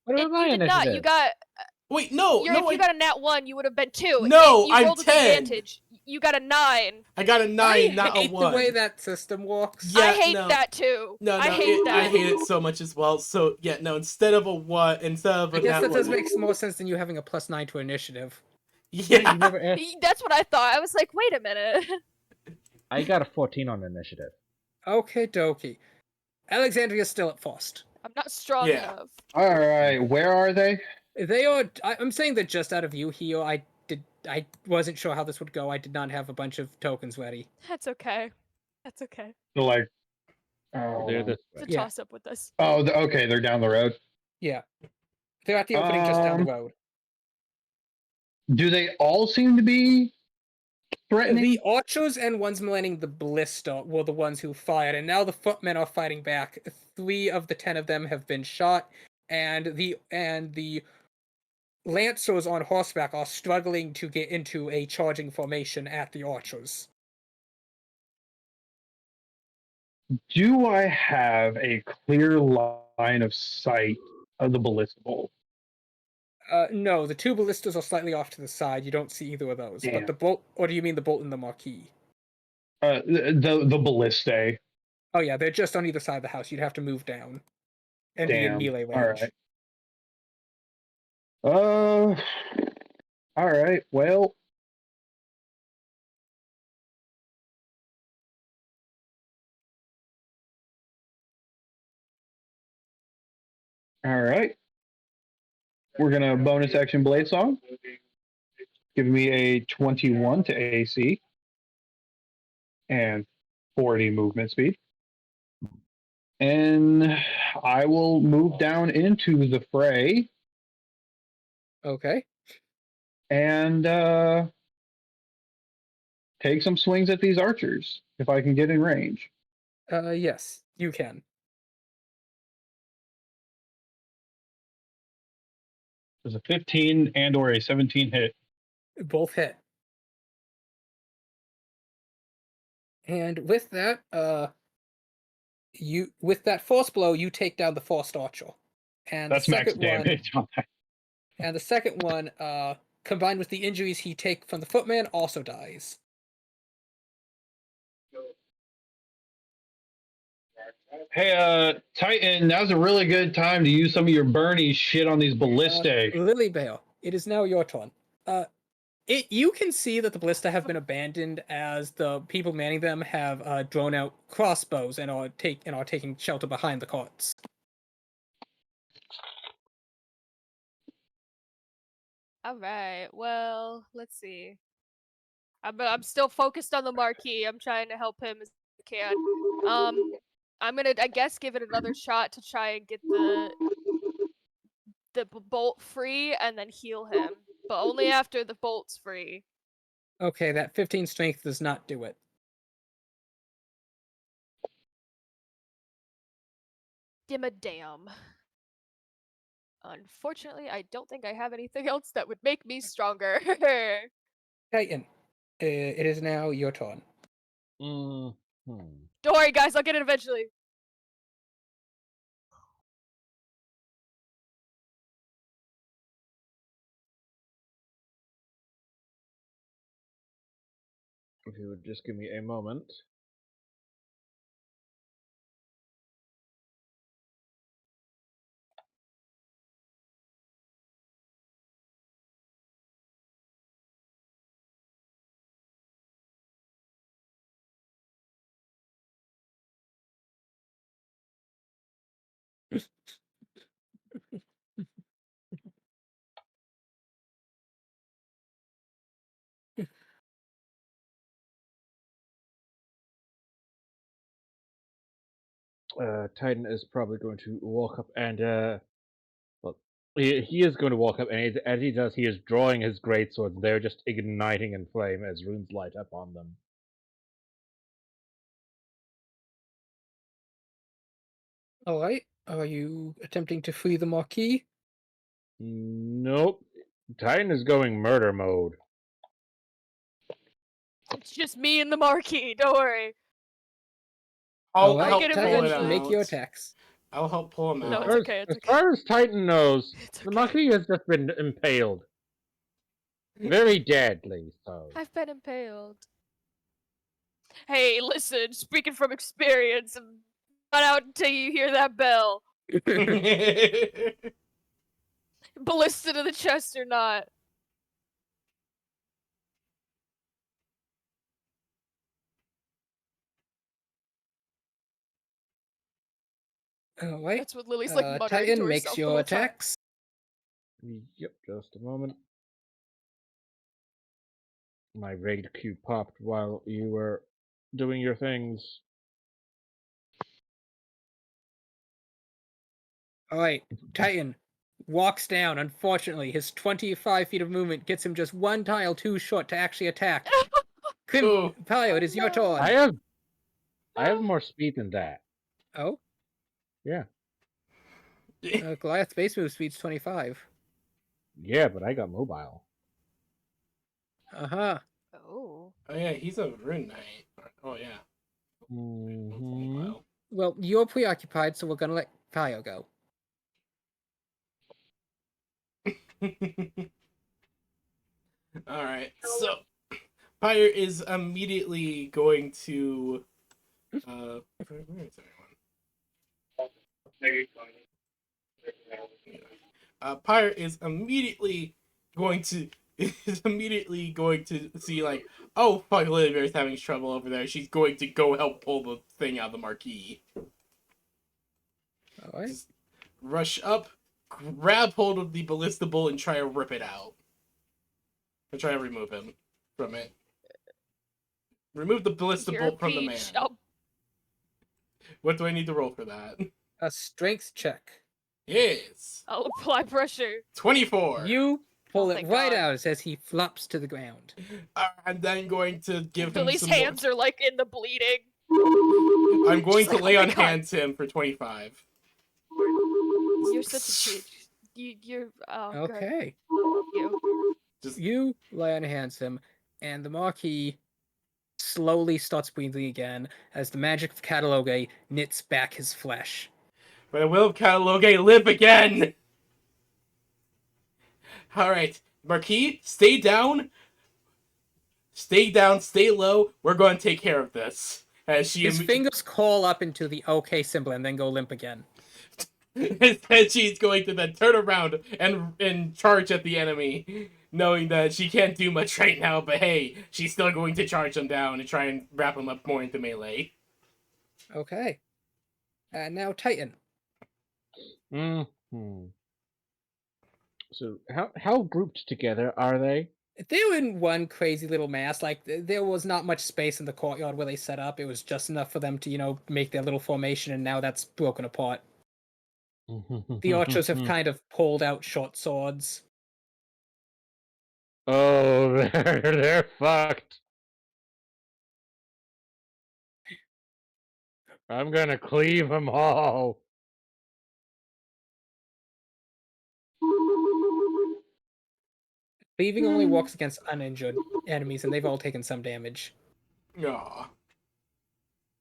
Speaker 4: What about my
Speaker 6: You did
Speaker 4: initiative?
Speaker 6: not. You got.
Speaker 1: Wait, no,
Speaker 6: If you got a nat 1, you would have been 2.
Speaker 1: No,
Speaker 6: you
Speaker 1: I'm
Speaker 6: rolled with
Speaker 1: 10.
Speaker 6: advantage. You got a 9.
Speaker 1: I got a 9, not a
Speaker 3: hate
Speaker 1: 1.
Speaker 3: the way that system works.
Speaker 1: Yeah,
Speaker 6: I hate
Speaker 1: no.
Speaker 6: that too.
Speaker 1: No,
Speaker 6: I hate that.
Speaker 1: I hate it so much as well. So yeah, no, instead of a what, instead of a
Speaker 3: I guess
Speaker 1: nat
Speaker 3: that does
Speaker 1: one-
Speaker 3: make more sense than you having a +9 to initiative.
Speaker 1: Yeah.
Speaker 4: You never asked.
Speaker 6: That's what I thought. I was like, wait a minute.
Speaker 4: I got a 14 on initiative.
Speaker 3: Okay, dokie. Alexandria's still at first.
Speaker 6: I'm not strong
Speaker 1: Yeah.
Speaker 6: enough.
Speaker 2: All right, where are they?
Speaker 3: They are. I'm saying they're just out of view here. I wasn't sure how this would go. I did not have a bunch of tokens ready.
Speaker 6: That's okay. That's okay.
Speaker 2: They're like,
Speaker 4: They're this way.
Speaker 6: It's a
Speaker 3: Yeah.
Speaker 6: toss up with this.
Speaker 2: okay, they're down the road.
Speaker 3: Yeah, they're at the opening just down the road.
Speaker 2: Do they all seem to be threatening?
Speaker 3: The archers and ones landing the ballista were the ones who fired, and now the footmen are fighting back. 3 of the 10 of them have been shot, and the lancers on horseback are struggling to get into a charging formation at the archers.
Speaker 2: Do I have a clear line of sight of the ballista bolt?
Speaker 3: No, the 2 ballistas are slightly off to the side. You don't see either of those.
Speaker 2: Damn.
Speaker 3: But the bolt, or do you mean the bolt and the marquee?
Speaker 2: The ballistae.
Speaker 3: Oh yeah, they're just on either side of the house. You'd have to move down and be in
Speaker 2: Damn.
Speaker 3: melee range.
Speaker 2: All right. All right. Well. All right. We're gonna bonus action blade song. Give me a 21 to AC and 40 movement speed. And I will move down into the fray
Speaker 3: Okay.
Speaker 2: and take some swings at these archers if I can get in range.
Speaker 3: Yes, you can.
Speaker 2: There's a 15 and or a 17 hit.
Speaker 3: Both hit. And with that, with that force blow, you take down the first archer. And
Speaker 2: That's
Speaker 3: the
Speaker 2: max
Speaker 3: second
Speaker 2: damage on that.
Speaker 3: And the second one, combined with the injuries he take from the footman, also dies.
Speaker 2: Hey, Titan, now's a really good time to use some of your Bernie shit on these ballistae.
Speaker 3: Lily Bale, it is now your turn. You can see that the ballista have been abandoned as the people manning them have drawn out crossbows and are taking shelter behind the carts.
Speaker 6: All right. Well, let's see. I'm still focused on the marquee. I'm trying to help him as I can. I'm gonna, I guess, give it another shot to try and get the bolt free and then heal him, but only after the bolt's free.
Speaker 3: Okay, that 15 strength does not do it.
Speaker 6: Dim a damn. Unfortunately, I don't think I have anything else that would make me stronger.
Speaker 3: Titan, it is now your turn.
Speaker 4: Hmm.
Speaker 6: Don't worry, guys. I'll get it eventually.
Speaker 4: If you would just give me a moment. Titan is probably going to walk up and well, he is going to walk up, and as he does, he is drawing his greatswords. They're just igniting in flame as runes light up on them.
Speaker 3: All right. Are you attempting to free the Marquis?
Speaker 4: Nope. Titan is going murder mode.
Speaker 6: It's just me and the Marquis. Don't worry.
Speaker 1: I'll
Speaker 3: Alright,
Speaker 6: I'll
Speaker 1: help
Speaker 6: get it
Speaker 1: pull it
Speaker 6: eventually.
Speaker 3: Titan, make
Speaker 1: out.
Speaker 3: your attacks.
Speaker 1: I'll help pull him
Speaker 6: No,
Speaker 1: out.
Speaker 6: it's okay. It's
Speaker 4: As
Speaker 6: okay.
Speaker 4: far as Titan knows,
Speaker 6: It's
Speaker 4: the
Speaker 6: okay.
Speaker 4: Marquis has just been impaled. Very deadly, so.
Speaker 6: I've been impaled. Hey, listen. Speaking from experience, not out until you hear that bell. Ballista to the chest or not.
Speaker 3: Alright.
Speaker 6: That's what Lily's like muttering to
Speaker 3: Titan
Speaker 6: herself
Speaker 3: makes
Speaker 6: the
Speaker 3: your
Speaker 6: whole time.
Speaker 3: attacks.
Speaker 4: Yep, just a moment. My raid queue popped while you were doing your things.
Speaker 3: Alright, Titan walks down. Unfortunately, his 25 feet of movement gets him just one tile too short to actually attack.
Speaker 1: Cool.
Speaker 3: Palio, it is your
Speaker 6: no.
Speaker 3: turn.
Speaker 4: I have more speed than that.
Speaker 3: Oh?
Speaker 4: Yeah.
Speaker 3: Goliath's base move speed's 25.
Speaker 4: Yeah, but I got mobile.
Speaker 3: Uh-huh.
Speaker 6: Oh.
Speaker 1: Oh yeah, he's a rune knight. Oh yeah.
Speaker 4: Mm-hmm.
Speaker 1: Wow.
Speaker 3: Well, you're preoccupied, so we're gonna let Palio go.
Speaker 1: All right. So Pyre is immediately going to. Where is everyone? Pyre is immediately going to see like, oh fuck, Lilybear's having trouble over there. She's going to go help pull the thing out of the marquee.
Speaker 3: Alright.
Speaker 1: Just rush up, grab hold of the ballista bolt, and try to rip it out. Or try to remove him from it. Remove the ballista
Speaker 6: You're a
Speaker 1: bolt from the man.
Speaker 6: peach. I'll
Speaker 1: What do I need to roll for that?
Speaker 3: A strength check.
Speaker 1: Yes.
Speaker 6: apply pressure.
Speaker 1: 24.
Speaker 3: You pull
Speaker 6: Oh,
Speaker 3: it
Speaker 6: thank
Speaker 3: right
Speaker 6: God.
Speaker 3: out as he flops to the ground.
Speaker 1: I'm then going to give him
Speaker 6: Lily's
Speaker 1: some
Speaker 6: hands are like in the bleeding.
Speaker 1: more. I'm going
Speaker 6: She's
Speaker 1: to
Speaker 6: like,
Speaker 1: lay
Speaker 6: "Oh my
Speaker 1: on
Speaker 6: God."
Speaker 1: hands him for 25.
Speaker 6: You're such a peach. You're oh good.
Speaker 3: Okay.
Speaker 6: You.
Speaker 1: Just
Speaker 3: You lay on hands him, and the Marquis slowly starts breathing again as the magic of Catalogue knits back his flesh.
Speaker 1: for the will of Catalogue, live again! Alright, Marquis, stay down. Stay down, stay low. We're going to take care of this. As she
Speaker 3: His fingers crawl up into the OK symbol and then go limp again.
Speaker 1: and she's going to then turn around and charge at the enemy, knowing that she can't do much right now, but hey, she's still going to charge them down and try and wrap them up more into melee.
Speaker 3: Okay. And now Titan.
Speaker 4: Mm-hmm. So how grouped together are they?
Speaker 3: They were in one crazy little mass. Like, there was not much space in the courtyard where they set up. It was just enough for them to, make their little formation, and now that's broken apart. The archers have kind of pulled out short swords.
Speaker 4: Oh, they're fucked. I'm gonna cleave them all.
Speaker 3: Thieving only works against uninjured enemies, and they've all taken some damage.
Speaker 1: Aw.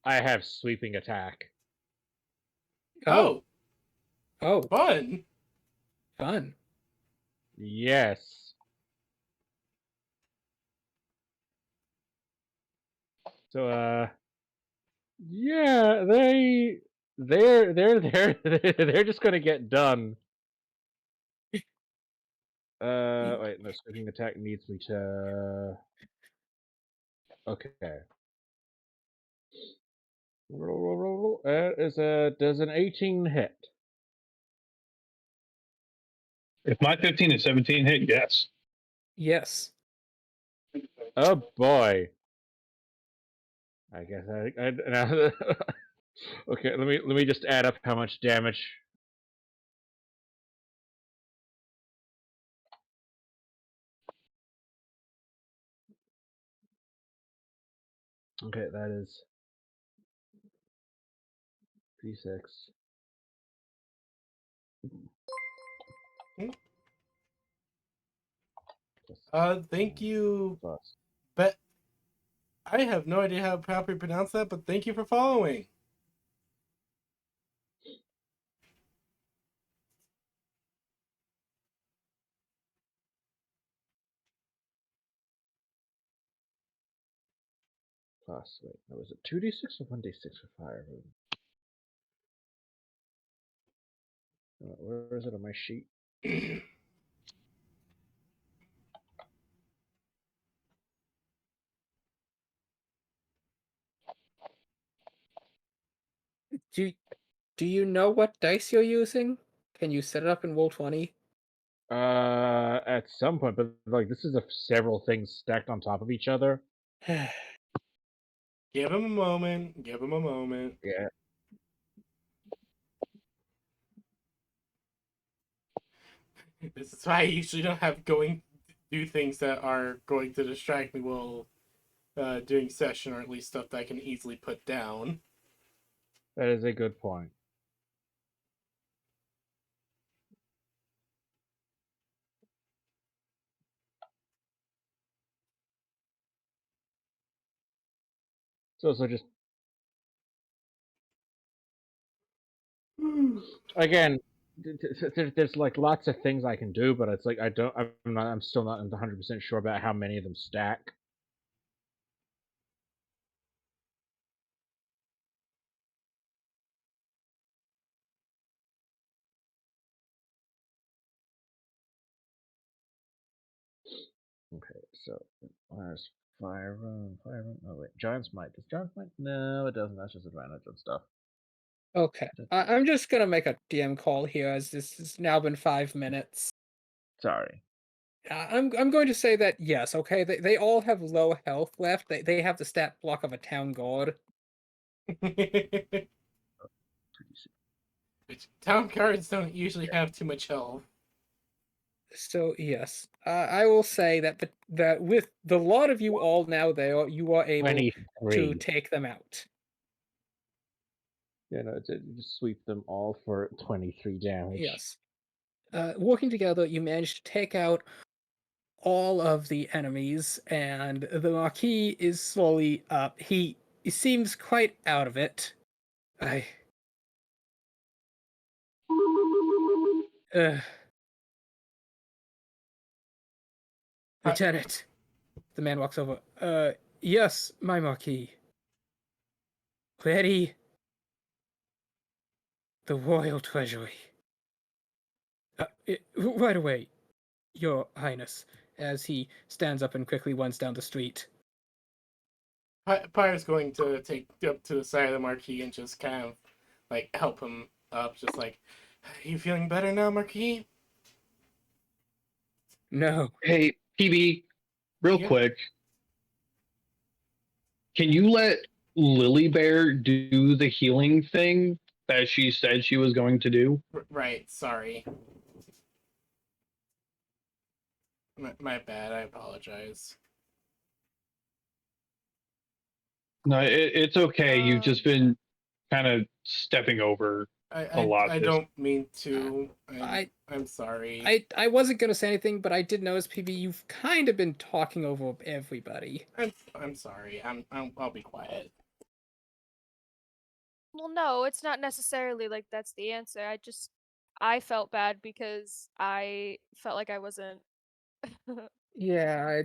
Speaker 4: I have sweeping attack.
Speaker 1: Oh,
Speaker 3: Oh,
Speaker 1: fun.
Speaker 3: fun.
Speaker 4: Yes. So yeah, they're just gonna get done. Wait, no, sweeping attack needs me to. Okay. Roll. Does an 18 hit?
Speaker 2: If my 15 and 17 hit, yes.
Speaker 3: Yes.
Speaker 4: Oh boy. I guess now, okay, let me just add up how much damage. Okay, that is D6.
Speaker 1: Thank you,
Speaker 4: Plus.
Speaker 1: but I have no idea how to properly pronounce that, but thank you for following.
Speaker 4: Wait, no, was it 2d6 or 1d6 for fire? Where is it on my sheet?
Speaker 3: Do you know what dice you're using? Can you set it up in Roll20?
Speaker 4: At some point, but like this is several things stacked on top of each other.
Speaker 1: Give him a moment. Give him a moment.
Speaker 4: Yeah.
Speaker 1: This is why I usually don't have do things that are going to distract me while doing session, or at least stuff that I can easily put down.
Speaker 4: That is a good point. So just again, there's like lots of things I can do, but it's like I'm still not 100% sure about how many of them stack. Okay, so where's fire rune? Oh wait, giant's might. Does giant's might? No, it doesn't. That's just advantage on stuff.
Speaker 3: Okay. I'm just gonna make a DM call here, as this has now been 5 minutes.
Speaker 4: Sorry.
Speaker 3: I'm going to say that yes. Okay, they all have low health left. They have the stat block of a town guard.
Speaker 1: Which town guards don't usually have too much health.
Speaker 3: So yes, I will say that with the lot of you all now there, you are able to
Speaker 4: 23.
Speaker 3: take them out.
Speaker 4: Yeah, no, you just sweep them all for 23 damage.
Speaker 3: Yes. Working together, you manage to take out all of the enemies, and the Marquis is slowly up. He seems quite out of it. I. Uh, Lieutenant. The man walks over. Yes, my Marquis. Ready? The royal treasury. Right away, Your Highness, as he stands up and quickly runs down the street.
Speaker 1: Pyre's going to take up to the side of the Marquis and just kind of like help him up, just like, you feeling better now, Marquis?
Speaker 3: No.
Speaker 2: Hey, PB, real
Speaker 1: Yeah.
Speaker 2: quick, can you let Lily Bear do the healing thing that she said she was going to do?
Speaker 1: Right, sorry. My bad, I apologize.
Speaker 2: No, it's okay. You've just
Speaker 1: Um,
Speaker 2: been kind of stepping over a lot.
Speaker 1: I
Speaker 2: This
Speaker 1: don't mean to.
Speaker 3: I
Speaker 1: I'm sorry.
Speaker 3: I wasn't gonna say anything, but I did notice, PB, you've kind of been talking over everybody.
Speaker 1: I'm sorry. I'll be quiet.
Speaker 6: Well, no, it's not necessarily like that's the answer. I felt bad because I felt like I wasn't
Speaker 3: Yeah,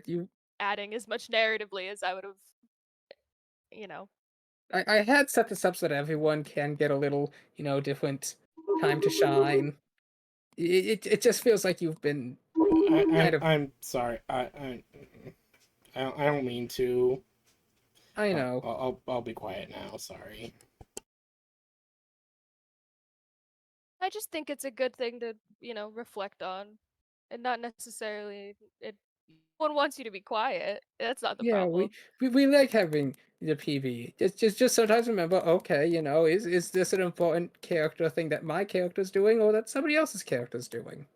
Speaker 6: adding as much narratively as I would have, you know.
Speaker 3: I had set this up so that everyone can get a little, different time to shine. It just feels like you've been kind of.
Speaker 1: I'm sorry. I don't mean to.
Speaker 3: I know.
Speaker 1: I'll be quiet now. Sorry.
Speaker 6: I just think it's a good thing to, reflect on, and not necessarily it. One wants you to be quiet. That's not the
Speaker 3: Yeah,
Speaker 6: problem.
Speaker 3: we like having the PV. Just sometimes remember, okay, is this an important character thing that my character's doing or that somebody else's character's doing?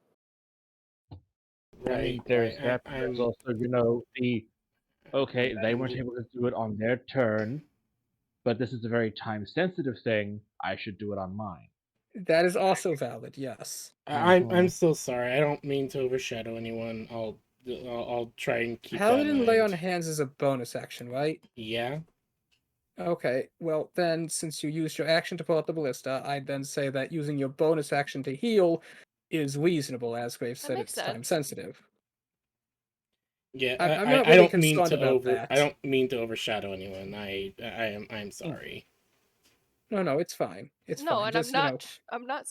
Speaker 4: I
Speaker 1: Right.
Speaker 4: mean, there's
Speaker 1: Right.
Speaker 4: that. There's also, the okay, they weren't able to do it on their turn, but this is a very time sensitive thing. I should do it on mine.
Speaker 3: That is also valid, yes.
Speaker 1: I'm still sorry. I don't mean to overshadow anyone. I'll try and keep that in
Speaker 3: Paladin Lay on
Speaker 1: mind.
Speaker 3: Hands is a bonus action, right?
Speaker 1: Yeah.
Speaker 3: Okay, well then, since you used your action to pull up the ballista, I'd then say that using your bonus action to heal is reasonable, as Graves
Speaker 6: That
Speaker 3: said
Speaker 6: makes
Speaker 3: it's time
Speaker 6: sense.
Speaker 3: sensitive.
Speaker 1: Yeah.
Speaker 3: I'm not
Speaker 1: I
Speaker 3: really
Speaker 1: don't mean
Speaker 3: concerned
Speaker 1: to
Speaker 3: about that.
Speaker 1: I don't mean to overshadow anyone. I'm sorry.
Speaker 3: No, it's fine. It's
Speaker 6: No,
Speaker 3: fine.
Speaker 6: and
Speaker 3: Just,
Speaker 6: I'm not.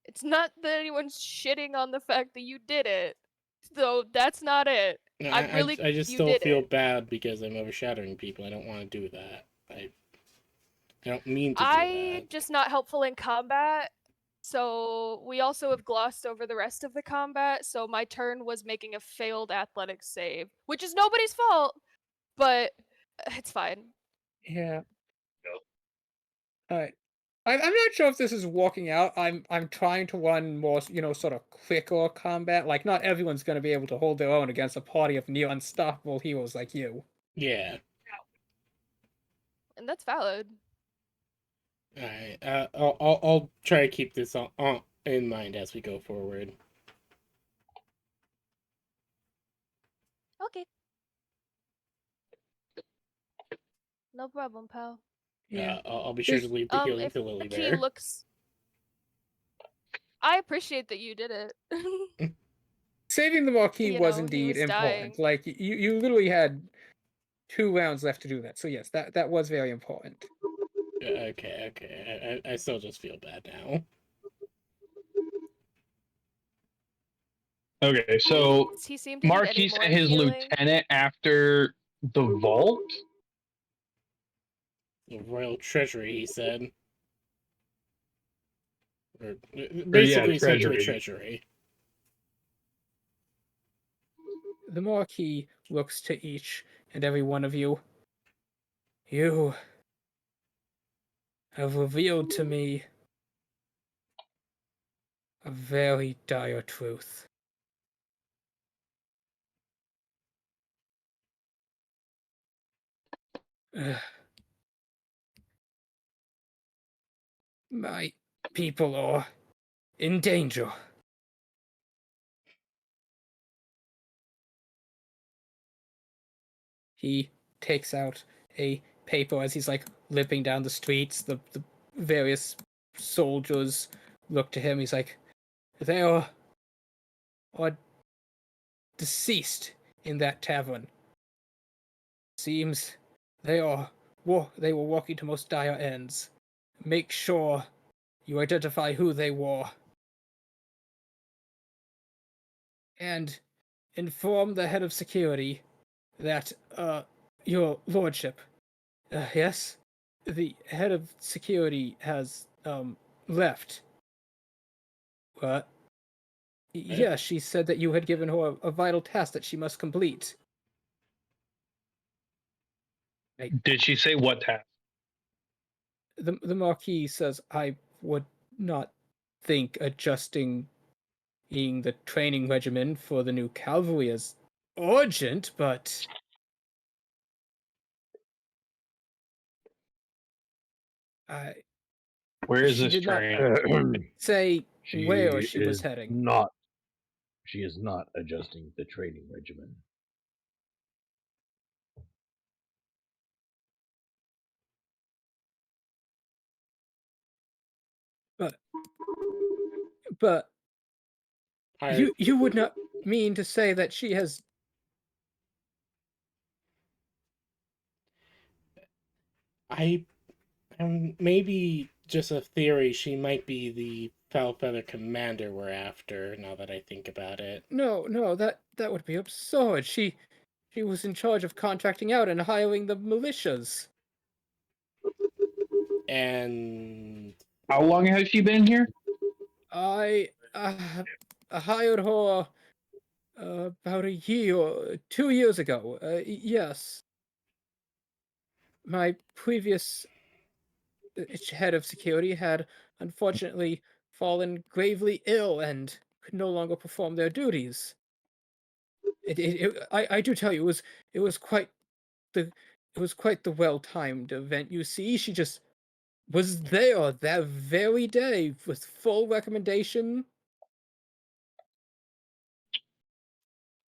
Speaker 6: It's not that anyone's shitting on the fact that you did it. So that's not it.
Speaker 1: No,
Speaker 6: I'm really.
Speaker 1: I just
Speaker 6: You
Speaker 1: still
Speaker 6: did
Speaker 1: feel
Speaker 6: it.
Speaker 1: bad because I'm overshadowing people. I don't want to do that. I don't mean to do
Speaker 6: I'm
Speaker 1: that.
Speaker 6: just not helpful in combat. So we also have glossed over the rest of the combat. So my turn was making a failed athletics save, which is nobody's fault, but it's fine.
Speaker 3: yeah. Alright. I'm not sure if this is working out. I'm trying to run more, sort of quicker combat. Like, not everyone's going to be able to hold their own against a party of near unstoppable heroes like you.
Speaker 1: Yeah.
Speaker 6: And that's valid.
Speaker 1: All right. I'll try to keep this in mind as we go forward.
Speaker 6: Okay. No problem, pal.
Speaker 3: Yeah.
Speaker 1: I'll be sure to leave the healing
Speaker 6: If
Speaker 1: to Lily
Speaker 6: the key
Speaker 1: there.
Speaker 6: looks. I appreciate that you did it.
Speaker 3: Saving the Marquis was
Speaker 6: He
Speaker 3: indeed
Speaker 6: was
Speaker 3: important.
Speaker 6: dying.
Speaker 3: Like, you literally had 2 rounds left to do that. So yes, that was very important.
Speaker 1: Okay. I still just feel bad now.
Speaker 2: Okay, so
Speaker 6: Does he seem to need any
Speaker 2: Marquis
Speaker 6: more
Speaker 2: sent his
Speaker 6: healing?
Speaker 2: lieutenant after the vault.
Speaker 1: The royal treasury, he said. Or
Speaker 2: Or yeah,
Speaker 1: basically sent to a
Speaker 2: treasury.
Speaker 1: treasury.
Speaker 3: The Marquis looks to each and every one of you. You have revealed to me a very dire truth. Ugh. My people are in danger. He takes out a paper as he's like limping down the streets. The various soldiers look to him. He's like, they are deceased in that tavern. Seems they they were walking to most dire ends. Make sure you identify who they were. And inform the head of security that, your lordship, yes? The head of security has, left. What? Yes, she said that you had given her a vital task that she must complete.
Speaker 2: Did she say what task?
Speaker 3: The Marquis says I would not think adjusting the training regimen for the new cavalry is urgent, but I
Speaker 2: Where is
Speaker 3: she
Speaker 2: this
Speaker 3: did not
Speaker 2: train?
Speaker 3: say where
Speaker 4: she
Speaker 3: she was
Speaker 4: is
Speaker 3: heading.
Speaker 4: not. She is not adjusting the training regimen.
Speaker 3: But
Speaker 1: Pirate.
Speaker 3: you would not mean to say that she has.
Speaker 1: I maybe just a theory. She might be the foul feather commander we're after. Now that I think about it,
Speaker 3: No, that would be absurd. She was in charge of contracting out and hiring the militias.
Speaker 1: and
Speaker 2: How long has she been here?
Speaker 3: I hired her about a year, 2 years ago. Yes, my previous head of security had unfortunately fallen gravely ill and could no longer perform their duties. I do tell you, it was quite the it was quite the well-timed event. You see, she just was there that very day with full recommendation.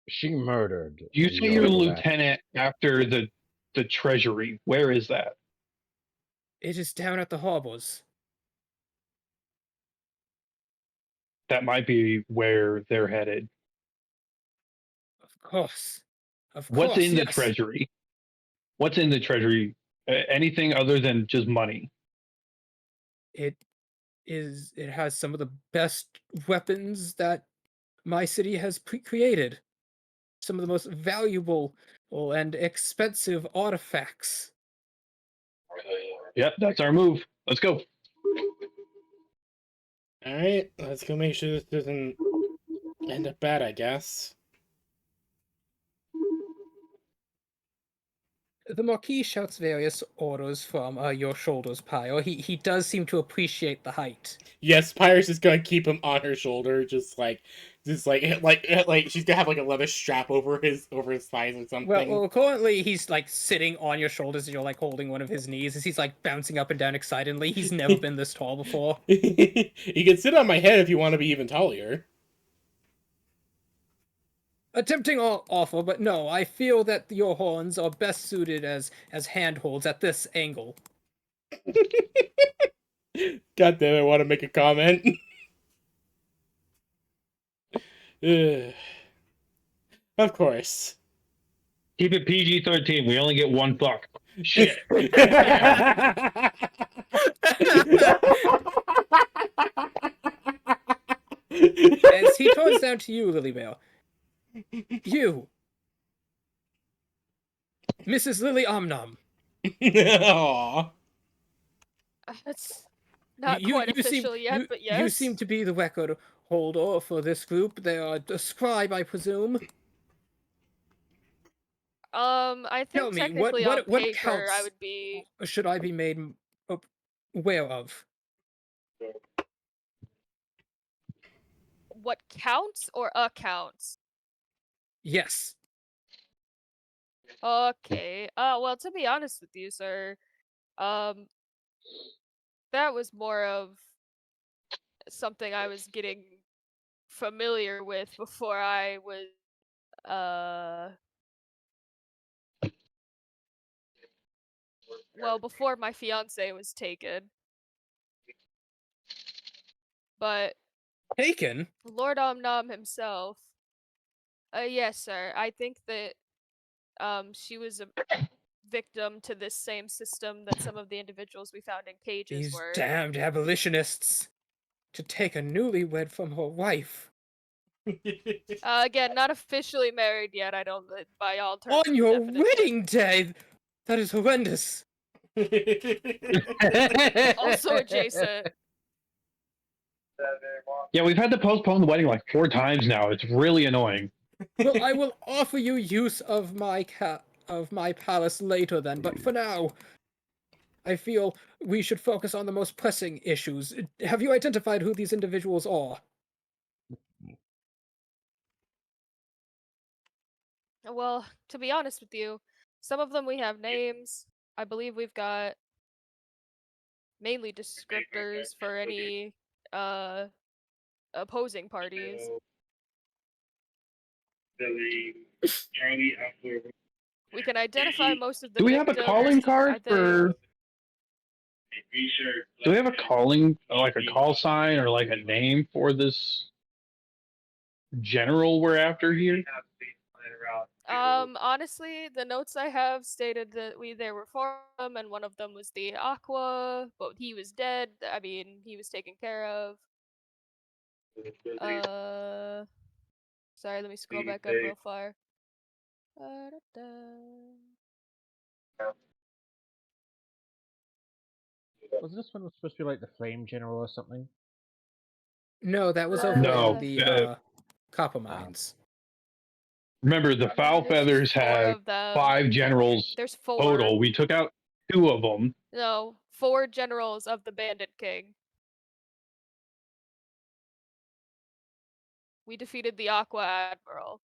Speaker 4: She murdered.
Speaker 2: You
Speaker 4: and
Speaker 2: say
Speaker 4: you're
Speaker 2: you're a
Speaker 4: over that.
Speaker 2: lieutenant after the treasury. Where is that?
Speaker 3: It is down at the harbors.
Speaker 2: That might be where they're headed.
Speaker 3: Of course. Of
Speaker 2: What's
Speaker 3: course,
Speaker 2: in the
Speaker 3: yes.
Speaker 2: treasury? What's in the treasury? Anything other than just money?
Speaker 3: It has some of the best weapons that my city has created. Some of the most valuable and expensive artifacts.
Speaker 2: Yep, that's our move. Let's go.
Speaker 1: all right, let's go make sure this doesn't end up bad. I guess.
Speaker 3: The Marquis shouts various orders from your shoulders, Pyre. He does seem to appreciate the height.
Speaker 1: Yes, Pyrus is gonna keep him on her shoulder, just like she's gonna have like a leather strap over his thighs or something.
Speaker 3: Well, currently he's like sitting on your shoulders and you're like holding one of his knees as he's like bouncing up and down excitedly. He's never been this tall before.
Speaker 1: You can sit on my head if you want to be even taller.
Speaker 3: A tempting offer, but no, I feel that your horns are best suited as handholds at this angle.
Speaker 1: God damn, I want to make a comment. Ugh. Of course.
Speaker 2: Keep it PG-13. We only get one fuck. Shit.
Speaker 3: As he turns down to you, Lilybell. You, Mrs. Lily Omnom.
Speaker 1: Aw.
Speaker 6: That's not
Speaker 3: You-
Speaker 6: quite
Speaker 3: you seem-
Speaker 6: official yet,
Speaker 3: you-
Speaker 6: but yes.
Speaker 3: You seem to be the record holder for this group. They are a scribe, I presume.
Speaker 6: I
Speaker 3: Tell
Speaker 6: think
Speaker 3: me,
Speaker 6: technically
Speaker 3: what
Speaker 6: on paper
Speaker 3: counts
Speaker 6: I would be.
Speaker 3: should I be made aware of?
Speaker 6: What counts or accounts?
Speaker 3: Yes.
Speaker 6: Okay. Well, to be honest with you, sir, um, that was more of something I was getting familiar with before I was, well, before my fiance was taken. But
Speaker 3: Taken?
Speaker 6: Lord Omnom himself, yes, sir. I think that she was a victim to this same system that some of the individuals we found in cages
Speaker 3: These
Speaker 6: were.
Speaker 3: damned abolitionists. To take a newlywed from her wife.
Speaker 6: Again, not officially married yet. I don't, by all terms.
Speaker 3: On your
Speaker 6: definition.
Speaker 3: wedding day! That is horrendous.
Speaker 6: Also adjacent.
Speaker 2: Yeah, we've had to postpone the wedding like 4 times now. It's really annoying.
Speaker 3: Well, I will offer you use of my palace later then, but for now, I feel we should focus on the most pressing issues. Have you identified who these individuals are?
Speaker 6: Well, to be honest with you, some of them we have names. I believe we've got mainly descriptors for any opposing parties. We can identify most of the
Speaker 2: Do we have a
Speaker 6: victims,
Speaker 2: calling
Speaker 6: I
Speaker 2: card
Speaker 6: think.
Speaker 2: for? Do we have a calling, like a call sign, or like a name for this general we're after here?
Speaker 6: Honestly, the notes I have stated that there were four of them, and one of them was the Aqua, but he was dead. I mean, he was taken care of. Sorry, let me scroll back up real far.
Speaker 4: Was this one supposed to be like the Flame General or something?
Speaker 3: No, that was over
Speaker 2: No,
Speaker 3: in the copper mines.
Speaker 2: remember, the Foul
Speaker 6: There's just
Speaker 2: Feathers
Speaker 6: four
Speaker 2: have
Speaker 6: of them.
Speaker 2: 5 generals
Speaker 6: There's four.
Speaker 2: total. We took out 2 of them.
Speaker 6: No, 4 generals of the Bandit King. We defeated the Aqua Admiral.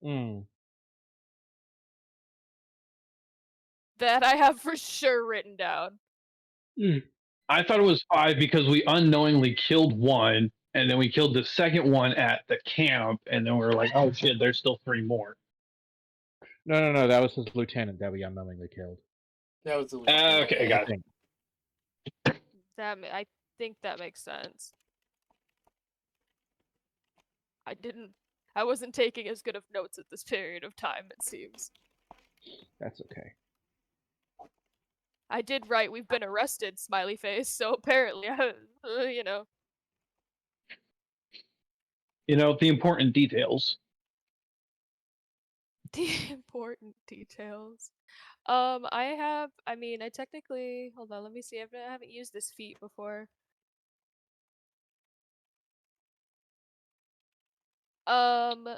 Speaker 4: Hmm.
Speaker 6: That I have for sure written down.
Speaker 2: I thought it was 5 because we unknowingly killed one, and then we killed the second one at the camp, and then we were like, oh shit, there's still 3 more.
Speaker 4: No. That was his lieutenant that we unknowingly killed.
Speaker 1: That was the
Speaker 2: Okay, got it.
Speaker 6: I think that makes sense. I wasn't taking as good of notes at this period of time, it seems.
Speaker 4: That's okay.
Speaker 6: I did write, we've been arrested, smiley face, so apparently, you know.
Speaker 2: You know, the important details.
Speaker 6: The important details. I technically, hold on, let me see, I haven't used this feat before. I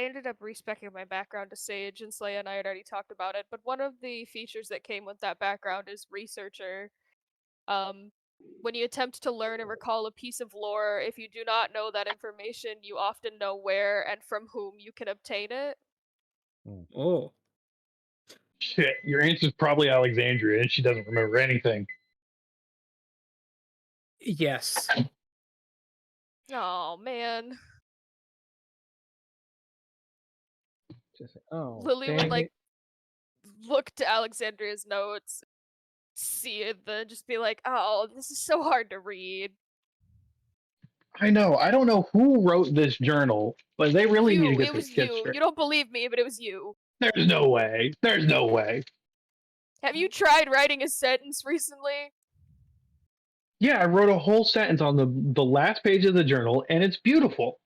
Speaker 6: ended up respecing my background to Sage, and Slaya and I had already talked about it, but one of the features that came with that background is Researcher. When you attempt to learn and recall a piece of lore, if you do not know that information, you often know where and from whom you can obtain it.
Speaker 3: Oh.
Speaker 2: Shit, your answer's probably Alexandria, and she doesn't remember anything.
Speaker 3: Yes.
Speaker 6: Oh, man.
Speaker 4: Just oh,
Speaker 6: Lily
Speaker 4: dang
Speaker 6: would, like,
Speaker 4: it.
Speaker 6: look to Alexandria's notes, see it, then just be like, oh, this is so hard to read.
Speaker 2: I know. I don't know who wrote this journal, but they really need to get
Speaker 6: It
Speaker 2: their
Speaker 6: was
Speaker 2: shit
Speaker 6: you.
Speaker 2: straight.
Speaker 6: You don't believe me, but it was you.
Speaker 2: There's no way. There's no way.
Speaker 6: Have you tried writing a sentence recently?
Speaker 2: Yeah, I wrote a whole sentence on the last page of the journal, and it's beautiful.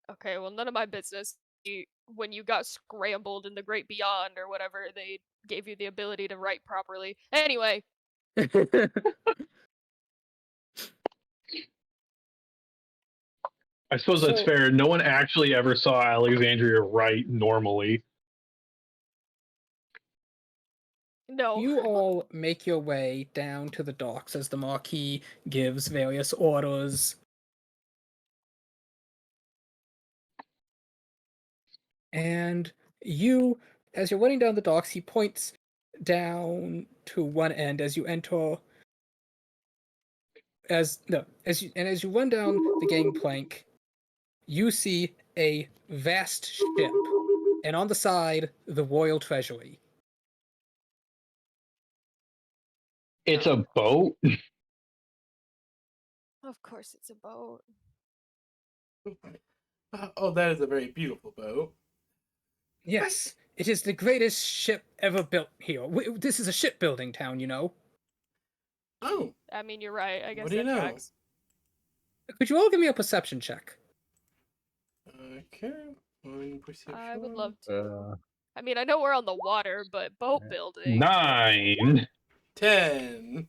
Speaker 6: Okay, well, none of my business. When you got scrambled in the great beyond or whatever, they gave you the ability to write properly. Anyway.
Speaker 2: I suppose that's fair. No one actually ever saw Alexandria write normally.
Speaker 6: No.
Speaker 3: You all make your way down to the docks as the Marquis gives various orders. And you, as you're running down the docks, he points down to one end as you enter. As you run down the gangplank, you see a vast ship, and on the side, the Royal Treasury.
Speaker 2: It's a boat?
Speaker 6: Of course it's a boat.
Speaker 1: Oh, that is a very beautiful boat.
Speaker 3: Yes, it is the greatest ship ever built here. This is a shipbuilding town, you know.
Speaker 1: Oh.
Speaker 6: I mean, you're right. I guess
Speaker 1: What do you
Speaker 6: that
Speaker 1: know?
Speaker 6: tracks.
Speaker 3: Could you all give me a perception check?
Speaker 1: Okay.
Speaker 6: I would love to. I mean, I know we're on the water, but boat building.
Speaker 2: 9.
Speaker 1: 10.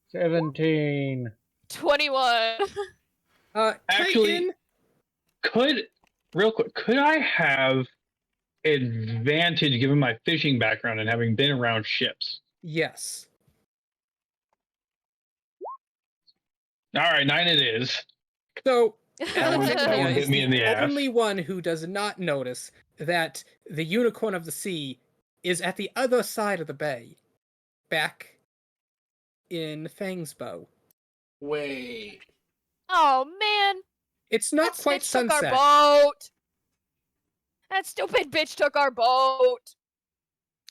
Speaker 4: 17.
Speaker 6: 21.
Speaker 2: Actually, real quick, could I have advantage given my fishing background and having been around ships?
Speaker 3: Yes.
Speaker 2: All right, 9 it is.
Speaker 3: So,
Speaker 2: That one
Speaker 3: Alexandria
Speaker 2: hit
Speaker 3: is
Speaker 2: me in the ass.
Speaker 3: only one who does not notice that the Unicorn of the Sea is at the other side of the bay, back in Fangsbow.
Speaker 1: Wait.
Speaker 6: Oh, man.
Speaker 3: It's not
Speaker 6: That
Speaker 3: quite
Speaker 6: bitch took our
Speaker 3: sunset.
Speaker 6: boat. That stupid bitch took our boat.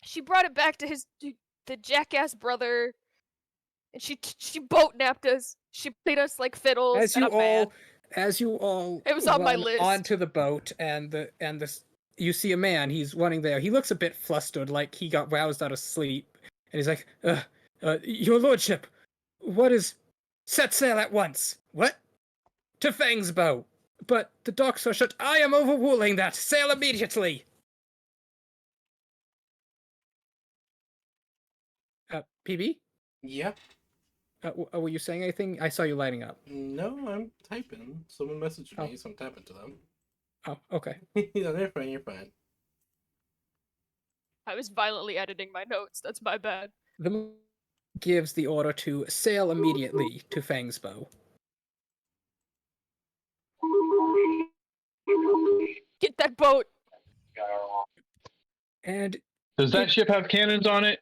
Speaker 6: She brought it back to the jackass brother, and she boat napped us. She played us like fiddles.
Speaker 3: As
Speaker 6: and
Speaker 3: you
Speaker 6: I'm mad.
Speaker 3: all
Speaker 6: It was on my
Speaker 3: run
Speaker 6: list.
Speaker 3: onto the boat, you see a man. He's running there. He looks a bit flustered, like he got roused out of sleep, and he's like, "Your lordship, what is? Set sail at once. What? To Fang's bow. But the docks are shut. I am overruling that. Sail immediately." PB?
Speaker 1: Yeah.
Speaker 3: Were you saying anything? I saw you lighting up.
Speaker 1: No, I'm typing. Someone messaged me, so I'm typing to them.
Speaker 3: Oh, okay.
Speaker 1: Yeah, they're fine. You're fine.
Speaker 6: I was violently editing my notes. That's my bad.
Speaker 3: The gives the order to sail immediately to Fang's bow.
Speaker 6: Get that boat.
Speaker 3: And
Speaker 2: Does that ship have cannons on it?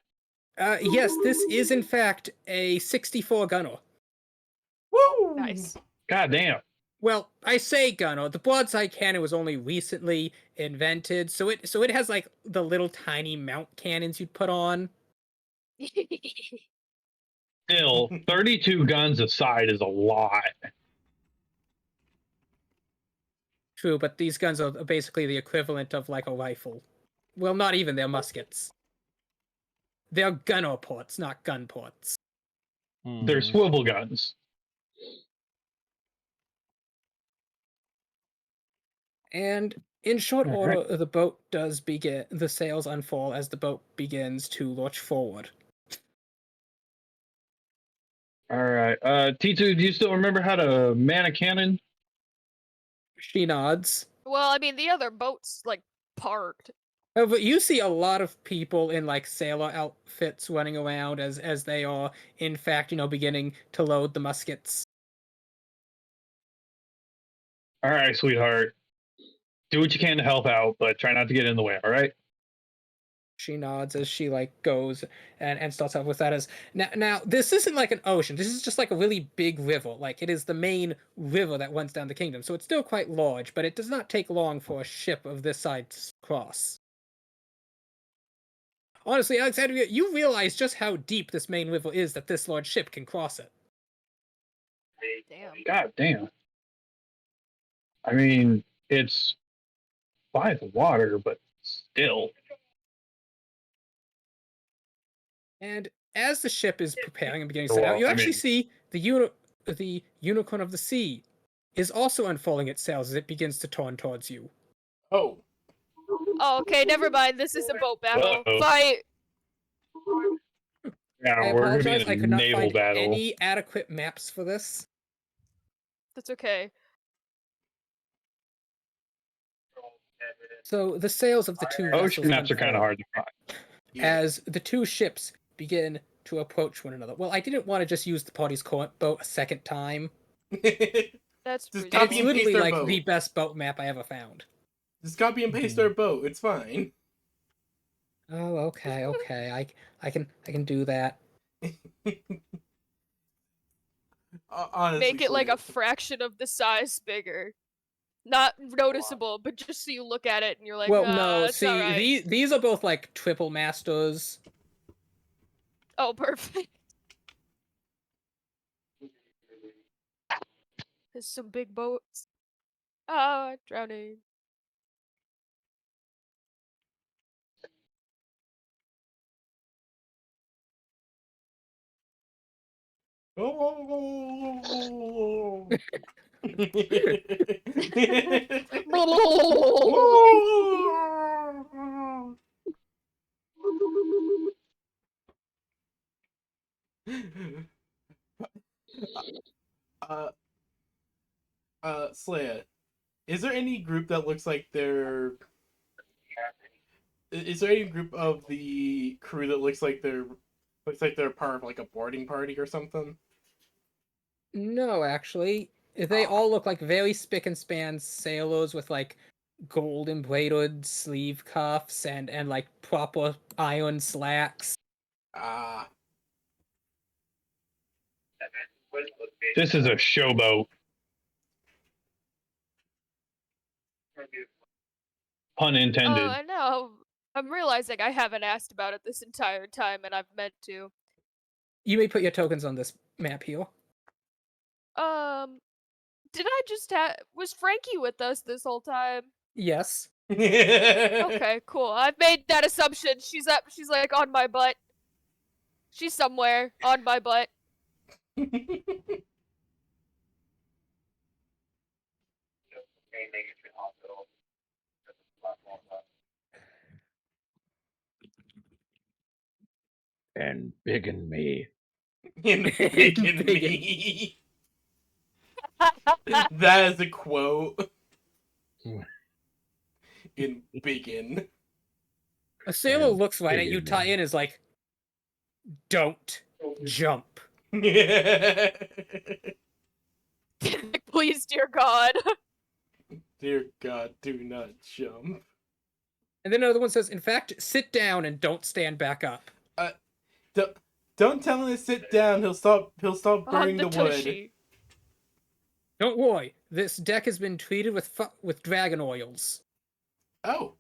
Speaker 3: yes, this is in fact a 64 gunner.
Speaker 1: Woo!
Speaker 6: Nice.
Speaker 2: God damn.
Speaker 3: Well, I say gunner. The broadside cannon was only recently invented, so it has like the little tiny mount cannons you'd put on.
Speaker 2: Still, 32 guns aside is a lot.
Speaker 3: True, but these guns are basically the equivalent of like a rifle. Well, not even, they're muskets. They're gunner ports, not gun ports.
Speaker 2: They're swivel guns.
Speaker 3: And in short
Speaker 4: All
Speaker 3: order,
Speaker 4: right.
Speaker 3: the boat does begin. The sails unfurl as the boat begins to launch forward.
Speaker 2: All right. T2, do you still remember how to man a cannon?
Speaker 3: She nods.
Speaker 6: Well, I mean, the other boat's like parked.
Speaker 3: Oh, but you see a lot of people in like sailor outfits running around as they are, in fact, beginning to load the muskets.
Speaker 2: All right, sweetheart. Do what you can to help out, but try not to get in the way, all right?
Speaker 3: She nods as she like goes and starts off with that as now this isn't like an ocean. This is just like a really big river. Like it is the main river that runs down the kingdom. So it's still quite large, but it does not take long for a ship of this size to cross. Honestly, Alexandria, you realize just how deep this main river is that this large ship can cross it.
Speaker 6: Damn.
Speaker 2: God damn. I mean, it's by the water, but still.
Speaker 3: And as the ship is preparing and beginning to set out, you actually see the unicorn of the sea is also unfolding its sails as it begins to turn towards you.
Speaker 1: Oh.
Speaker 6: Oh, okay, never mind. This is a boat battle.
Speaker 2: Uh-oh.
Speaker 6: Fight!
Speaker 2: Yeah,
Speaker 3: I
Speaker 2: we're gonna be
Speaker 3: apologize,
Speaker 2: in
Speaker 3: I
Speaker 2: a
Speaker 3: could not
Speaker 2: naval
Speaker 3: find
Speaker 2: battle.
Speaker 3: any adequate maps for this.
Speaker 6: That's okay.
Speaker 3: So the sails of the two
Speaker 2: Ocean
Speaker 3: vessels
Speaker 2: maps are kind of
Speaker 3: unfold
Speaker 2: hard to find.
Speaker 1: Yeah.
Speaker 3: as the two ships begin to approach one another. Well, I didn't want to just use the party's current boat a second time.
Speaker 6: That's
Speaker 1: Just
Speaker 6: reasonable.
Speaker 1: copy
Speaker 3: It's
Speaker 1: and paste
Speaker 3: literally
Speaker 1: their
Speaker 3: like
Speaker 1: boat.
Speaker 3: the best boat map I ever found.
Speaker 1: Just copy and paste their boat. It's fine.
Speaker 3: Oh, okay. I can do that.
Speaker 1: Honestly,
Speaker 6: Make it like a
Speaker 1: Slade.
Speaker 6: fraction of the size bigger. Not noticeable, but just so you look at it and you're like,
Speaker 3: Well, no,
Speaker 6: it's
Speaker 3: see,
Speaker 6: alright.
Speaker 3: these are both like triple masters.
Speaker 6: Oh, perfect. There's some big boats. Ah, drowning.
Speaker 1: Oh. uh, Slaya, is there any group that looks like they're? Is there any group of the crew that looks like they're part of like a boarding party or something?
Speaker 3: No, actually, they all look like very spick and span sailors with like gold embroidered sleeve cuffs and like proper iron slacks.
Speaker 1: Ah,
Speaker 2: This is a showboat. Pun intended.
Speaker 6: Oh, I know. I'm realizing I haven't asked about it this entire time, and I've meant to.
Speaker 3: You may put your tokens on this map here.
Speaker 6: Did I just have... Was Frankie with us this whole time?
Speaker 3: Yes.
Speaker 6: Okay, cool. I've made that assumption. She's like on my butt. She's somewhere on my butt.
Speaker 4: And biggin me.
Speaker 1: In Biggin' Me. That is a quote. In Biggin.
Speaker 3: A sailor
Speaker 4: And
Speaker 3: looks right at you,
Speaker 4: biggin me.
Speaker 3: tie in, is like, don't jump.
Speaker 6: Please, dear God.
Speaker 1: Dear God, do not jump.
Speaker 3: And then another one says, in fact, sit down and don't stand back up.
Speaker 1: Don't tell him to sit down. He'll stop burning the wood.
Speaker 6: Tushy.
Speaker 3: Don't worry, this deck has been treated with dragon oils.
Speaker 1: Oh.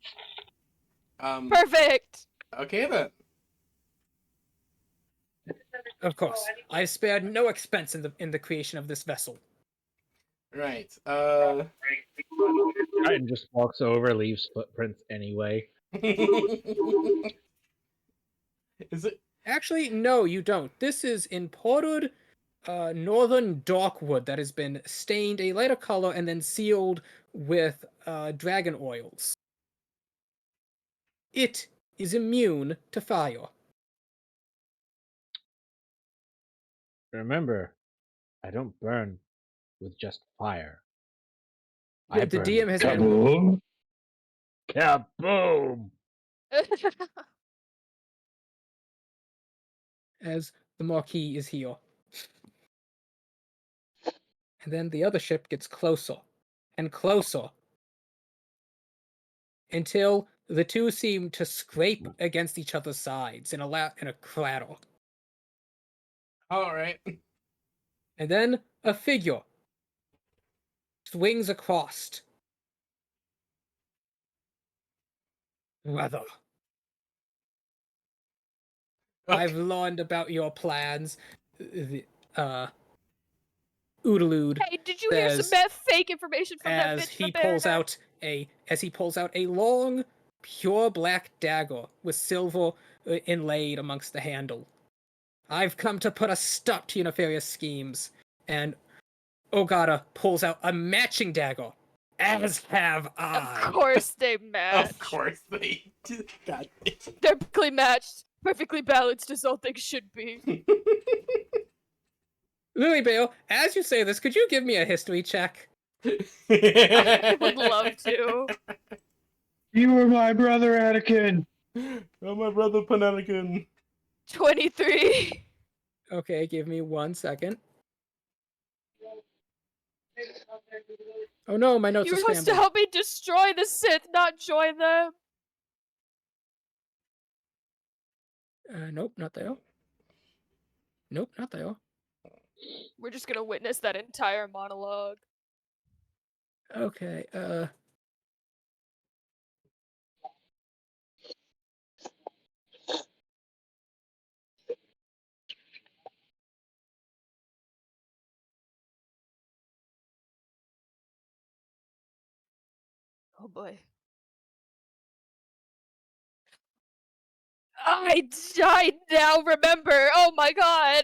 Speaker 6: Perfect.
Speaker 1: Okay then.
Speaker 3: Of course, I spared no expense in the creation of this vessel.
Speaker 1: Right.
Speaker 4: Titan just walks over, leaves footprints anyway.
Speaker 1: Is it?
Speaker 3: Actually, no, you don't. This is imported northern darkwood that has been stained a lighter color and then sealed with dragon oils. It is immune to fire.
Speaker 4: Remember, I don't burn with just fire.
Speaker 3: The
Speaker 4: burn
Speaker 3: DM
Speaker 4: with
Speaker 3: has been...
Speaker 2: Kaboom!
Speaker 4: Kaboom!
Speaker 3: As the Marquis is here. And then the other ship gets closer and closer until the two seem to scrape against each other's sides in a clatter.
Speaker 1: All right.
Speaker 3: And then a figure swings across. Brother, I've learned about your plans. Oodaloo,
Speaker 6: Hey, did you hear some fake information from that bitch?
Speaker 3: As he pulls out a long, pure black dagger with silver inlaid amongst the handle. I've come to put a stop to your nefarious schemes. And Ogata pulls out a matching dagger, as have I.
Speaker 6: Of course they match.
Speaker 1: Of course they. God.
Speaker 6: They're perfectly matched, perfectly balanced as all things should be.
Speaker 3: Lilybale, as you say this, could you give me a history check?
Speaker 6: I would love to.
Speaker 2: You were my brother, Anakin.
Speaker 1: Oh, my brother Panelican.
Speaker 6: 23.
Speaker 3: Okay, give me 1 second. Oh no, my notes
Speaker 6: You
Speaker 3: are
Speaker 6: were supposed to
Speaker 3: scrambled.
Speaker 6: help me destroy the Sith, not join them.
Speaker 3: Nope, not there. Nope, not there.
Speaker 6: We're just gonna witness that entire monologue.
Speaker 3: Okay,
Speaker 6: Oh boy. I now remember. Oh my god.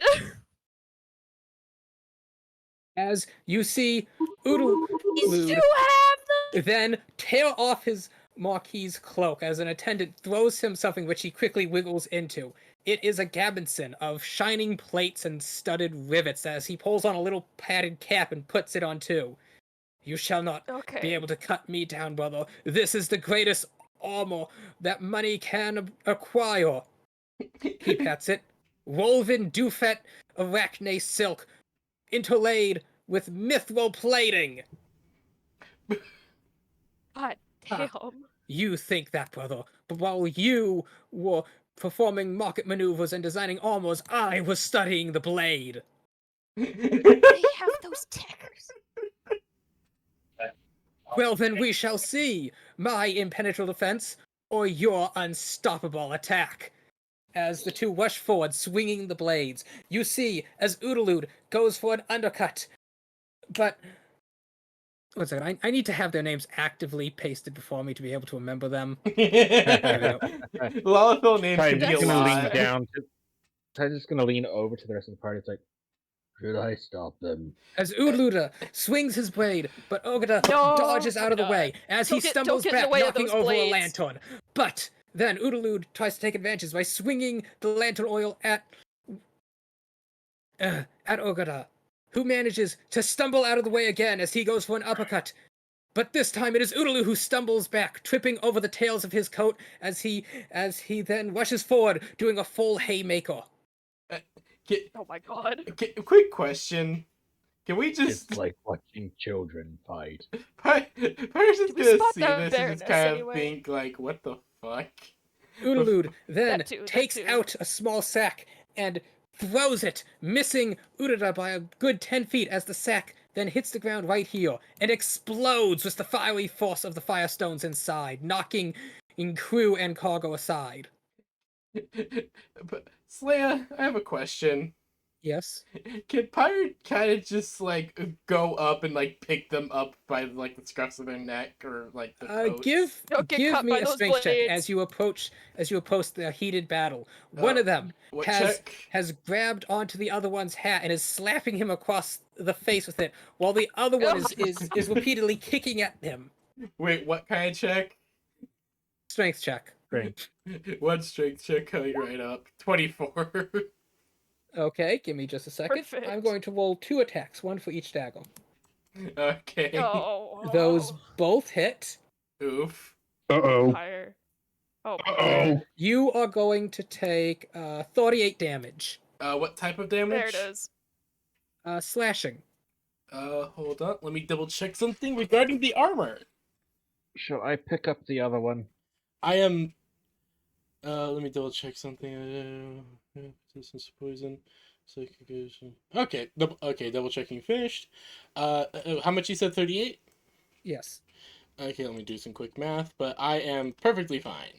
Speaker 3: as you see
Speaker 6: These two
Speaker 3: Oodaloo
Speaker 6: have them.
Speaker 3: then tear off his Marquis' cloak as an attendant throws him something which he quickly wiggles into. It is a gabinson of shining plates and studded rivets as he pulls on a little padded cap and puts it on too. You shall not be able to cut me down, brother. This is the greatest armor that money can acquire. He pats it. Woven Dufet arachne silk, interlaid with mithril plating.
Speaker 6: God damn.
Speaker 3: You think that, brother, but while you were performing market maneuvers and designing armors, I was studying the blade.
Speaker 6: They have those daggers.
Speaker 3: Well, then we shall see my impenetrable defense or your unstoppable attack. As the two rush forward, swinging the blades, you see as Oodaloo goes for an undercut. But one second, I need to have their names actively pasted before me to be able to remember them.
Speaker 1: Lalafell names
Speaker 4: Ty's
Speaker 1: can be a
Speaker 4: just gonna lean
Speaker 1: lot.
Speaker 4: down. Ty's just gonna lean over to the rest of the party. It's like, should I stop them?
Speaker 3: As Oodluda swings his blade, but Ogata
Speaker 6: No,
Speaker 3: dodges out of the
Speaker 6: God.
Speaker 3: way as he
Speaker 6: Don't
Speaker 3: stumbles
Speaker 6: get in the
Speaker 3: back,
Speaker 6: way of
Speaker 3: knocking
Speaker 6: those
Speaker 3: over a
Speaker 6: blades.
Speaker 3: lantern. But then Oodaloo tries to take advantage by swinging the lantern oil at Ogata, who manages to stumble out of the way again as he goes for an uppercut. But this time it is Oodaloo who stumbles back, tripping over the tails of his coat as he then rushes forward, doing a full haymaker.
Speaker 6: Oh my God.
Speaker 1: Quick question. Can we just...
Speaker 4: It's like watching children fight.
Speaker 1: Pirate's just
Speaker 6: Did we
Speaker 1: gonna
Speaker 6: spot
Speaker 1: see
Speaker 6: the
Speaker 1: this and just
Speaker 6: Baroness
Speaker 1: kind of
Speaker 6: anyway?
Speaker 1: think, like, what the fuck?
Speaker 3: Oodaloo then
Speaker 6: That too, that
Speaker 3: takes
Speaker 6: too.
Speaker 3: out a small sack and throws it, missing Urada by a good 10 feet as the sack then hits the ground right here and explodes with the fiery force of the firestones inside, knocking in crew and cargo aside.
Speaker 1: But, Slaya, I have a question.
Speaker 3: Yes.
Speaker 1: Can Pirate kind of just, like, go up and, like, pick them up by, like, the scruffs of their neck or, like, the coats?
Speaker 6: Don't get
Speaker 3: give
Speaker 6: cut
Speaker 3: me
Speaker 6: by
Speaker 3: a
Speaker 6: those
Speaker 3: strength check
Speaker 6: blades.
Speaker 3: as you approach the heated battle. One of them
Speaker 1: What
Speaker 3: has
Speaker 1: check?
Speaker 3: has grabbed onto the other one's hat and is slapping him across the face with it, while the other one is repeatedly kicking at him.
Speaker 1: Wait, what kind of check?
Speaker 3: Strength check.
Speaker 4: Strength.
Speaker 1: One strength check coming right up. 24.
Speaker 3: Okay, give me just a second.
Speaker 6: Perfect.
Speaker 3: I'm going to roll 2 attacks, one for each dagger.
Speaker 1: Okay.
Speaker 6: Oh.
Speaker 3: Those both hit.
Speaker 1: Oof.
Speaker 2: Uh-oh.
Speaker 6: Higher. Oh.
Speaker 2: Uh-oh.
Speaker 3: You are going to take 38 damage.
Speaker 1: What type of damage?
Speaker 6: There it is.
Speaker 3: Slashing.
Speaker 1: Hold on. Let me double check something regarding the armor.
Speaker 4: Shall I pick up the other one?
Speaker 1: I am. Let me double check something. Resistance to poison. Okay. Double checking finished. How much you said? 38.
Speaker 3: Yes.
Speaker 1: Okay, let me do some quick math. But I am perfectly fine.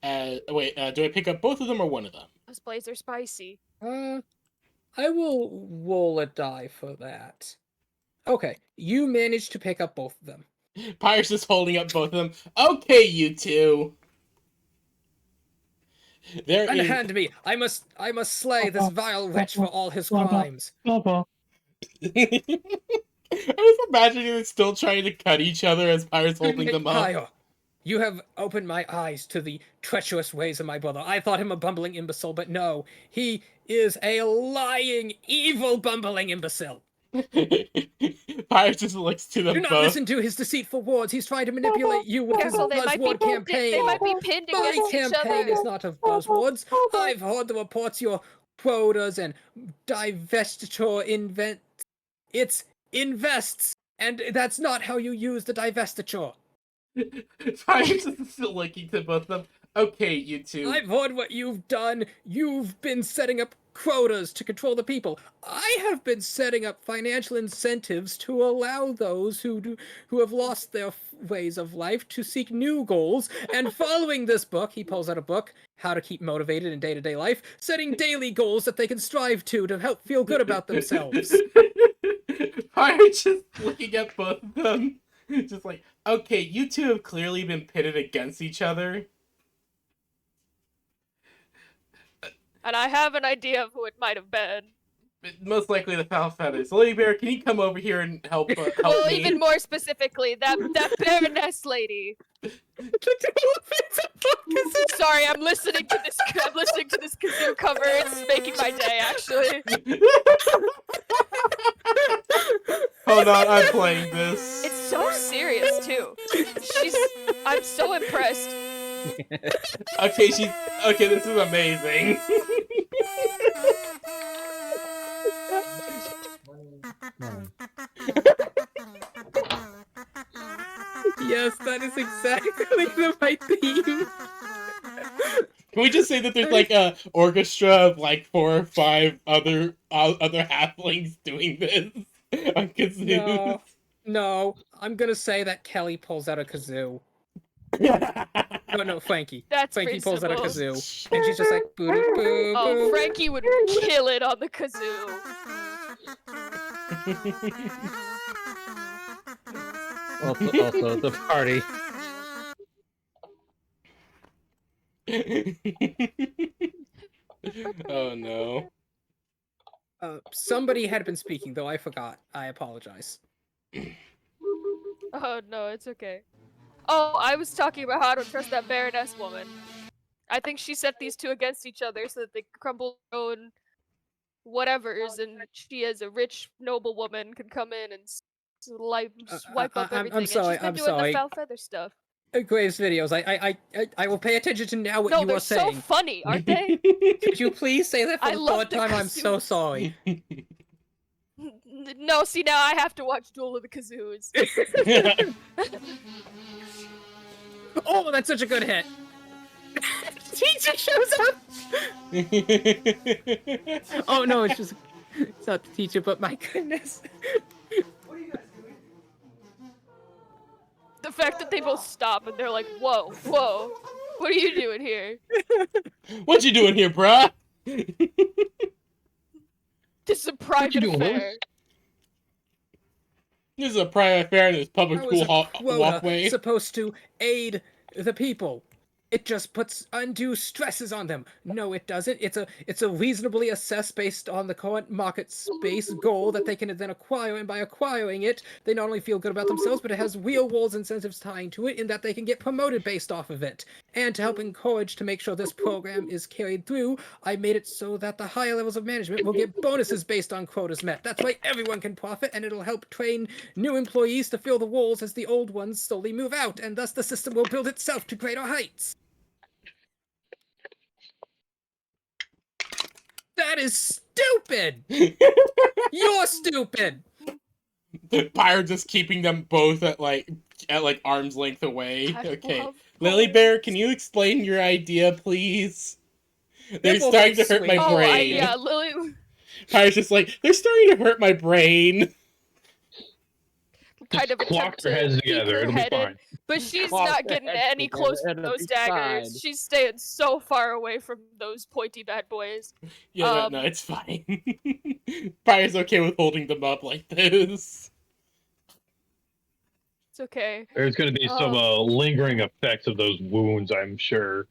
Speaker 1: Wait. Do I pick up both of them or one of them?
Speaker 6: Those blades are spicy.
Speaker 3: I will roll a die for that. Okay, you managed to pick up both of them.
Speaker 1: Pirate's just holding up both of them. Okay, you two. There is.
Speaker 3: Unhand me! I must slay this vile wretch for all his crimes.
Speaker 1: I was imagining them still trying to cut each other as Pirate's holding them up.
Speaker 3: Kyle, you have opened my eyes to the treacherous ways of my brother. I thought him a bumbling imbecile, but no, he is a lying, evil, bumbling imbecile.
Speaker 1: Pirate just looks to them
Speaker 3: Do not
Speaker 1: both.
Speaker 3: listen to his deceitful words. He's trying to manipulate you with his
Speaker 6: Careful, they might be
Speaker 3: buzzword
Speaker 6: pinned.
Speaker 3: campaign.
Speaker 6: They might be pinned
Speaker 3: My
Speaker 6: against each
Speaker 3: campaign
Speaker 6: other.
Speaker 3: is not of buzzwords. I've heard the reports your quotas and divestiture It's invests, and that's not how you use the divestiture.
Speaker 1: Pirate's just still looking to both of them. Okay, you two.
Speaker 3: I've heard what you've done. You've been setting up quotas to control the people. I have been setting up financial incentives to allow those who have lost their ways of life to seek new goals. And following this book, he pulls out a book, How to Keep Motivated in Day-to-Day Life, setting daily goals that they can strive to help feel good about themselves.
Speaker 1: Pirate's just looking at both of them. Just like, okay, you two have clearly been pitted against each other.
Speaker 6: And I have an idea of who it might have been.
Speaker 1: Most likely the Foul Feathers. Lady Bear, can you come over here and help
Speaker 6: Well,
Speaker 1: me?
Speaker 6: even more specifically, that Baroness lady. Sorry, I'm listening to this. I'm listening to this kazoo cover. It's making my day, actually.
Speaker 1: Hold on, I'm playing this.
Speaker 6: It's so serious too. I'm so impressed.
Speaker 1: Okay, okay, this is amazing.
Speaker 3: Yes, that is exactly the right theme.
Speaker 1: Can we just say that there's like a orchestra of like 4 or 5 other halflings doing this? on kazoos.
Speaker 3: No. No, I'm gonna say that Kelly pulls out a kazoo. No, Frankie.
Speaker 6: That's
Speaker 3: Frankie pulls out a
Speaker 6: reasonable.
Speaker 3: kazoo, and she's just like, boo boo boo.
Speaker 6: Oh, Frankie would kill it on the kazoo.
Speaker 4: Also, the party.
Speaker 1: Oh no.
Speaker 3: Somebody had been speaking, though I forgot. I apologize.
Speaker 6: Oh no, it's okay. Oh, I was talking about how I don't trust that Baroness woman. I think she set these two against each other so that they crumble their own whatevers, and she, as a rich noble woman, can come in and swipe up everything.
Speaker 3: I'm sorry.
Speaker 6: And she's been
Speaker 3: I'm
Speaker 6: doing
Speaker 3: sorry.
Speaker 6: the foul feather stuff.
Speaker 3: Graves videos. I will pay attention to now what
Speaker 6: No,
Speaker 3: you
Speaker 6: they're
Speaker 3: are
Speaker 6: so
Speaker 3: saying.
Speaker 6: funny, aren't they?
Speaker 3: Could you please say that for
Speaker 6: I
Speaker 3: the
Speaker 6: love
Speaker 3: third
Speaker 6: the
Speaker 3: time? I'm so
Speaker 6: kazoo.
Speaker 3: sorry.
Speaker 6: No, see, now I have to watch Duel of the Kazoos.
Speaker 3: Oh, that's such a good hit. Teacher shows up. Oh no, it's not the teacher, but my goodness.
Speaker 6: The fact that they both stop and they're like, whoa, whoa, what are you doing here?
Speaker 1: What you doing here, bruh?
Speaker 6: This is a private
Speaker 2: doing,
Speaker 6: affair.
Speaker 1: This is a private affair in this public
Speaker 3: How is
Speaker 1: school
Speaker 3: a quota
Speaker 1: walkway.
Speaker 3: supposed to aid the people? It just puts undue stresses on them. No, it doesn't. It's a reasonably assessed based on the current market space goal that they can then acquire, and by acquiring it, they not only feel good about themselves, but it has real world incentives tying to it in that they can get promoted based off of it. And to help encourage to make sure this program is carried through, I made it so that the higher levels of management will get bonuses based on quotas met. That's way everyone can profit, and it'll help train new employees to fill the roles as the old ones slowly move out, and thus the system will build itself to greater heights. That is stupid! You're stupid!
Speaker 1: The pyre just keeping them both at arm's length away.
Speaker 6: I
Speaker 1: Okay.
Speaker 6: love
Speaker 1: Lily
Speaker 6: poems.
Speaker 1: Bear, can you explain your idea, please? They're
Speaker 3: both
Speaker 1: starting to hurt
Speaker 3: sweet.
Speaker 1: my
Speaker 6: Oh,
Speaker 1: brain.
Speaker 6: yeah, Lily.
Speaker 1: Pyre's just like, they're starting to hurt my brain.
Speaker 6: Kind of
Speaker 2: Clock
Speaker 6: attempt
Speaker 2: their
Speaker 6: to
Speaker 2: heads
Speaker 6: keep
Speaker 2: together.
Speaker 6: her
Speaker 2: It'll be
Speaker 6: head in,
Speaker 2: fine.
Speaker 6: but she's
Speaker 4: Clock
Speaker 6: not
Speaker 4: their
Speaker 6: getting
Speaker 4: heads
Speaker 6: any
Speaker 4: together
Speaker 6: closer
Speaker 4: and
Speaker 6: to
Speaker 4: it'll
Speaker 6: those
Speaker 4: be
Speaker 6: daggers.
Speaker 4: fine.
Speaker 6: She's staying so far away from those pointy bad boys.
Speaker 1: Yeah, no, it's fine. Pyre's okay with holding them up like this.
Speaker 6: It's okay.
Speaker 2: There's going to be some lingering effects of those wounds, I'm sure.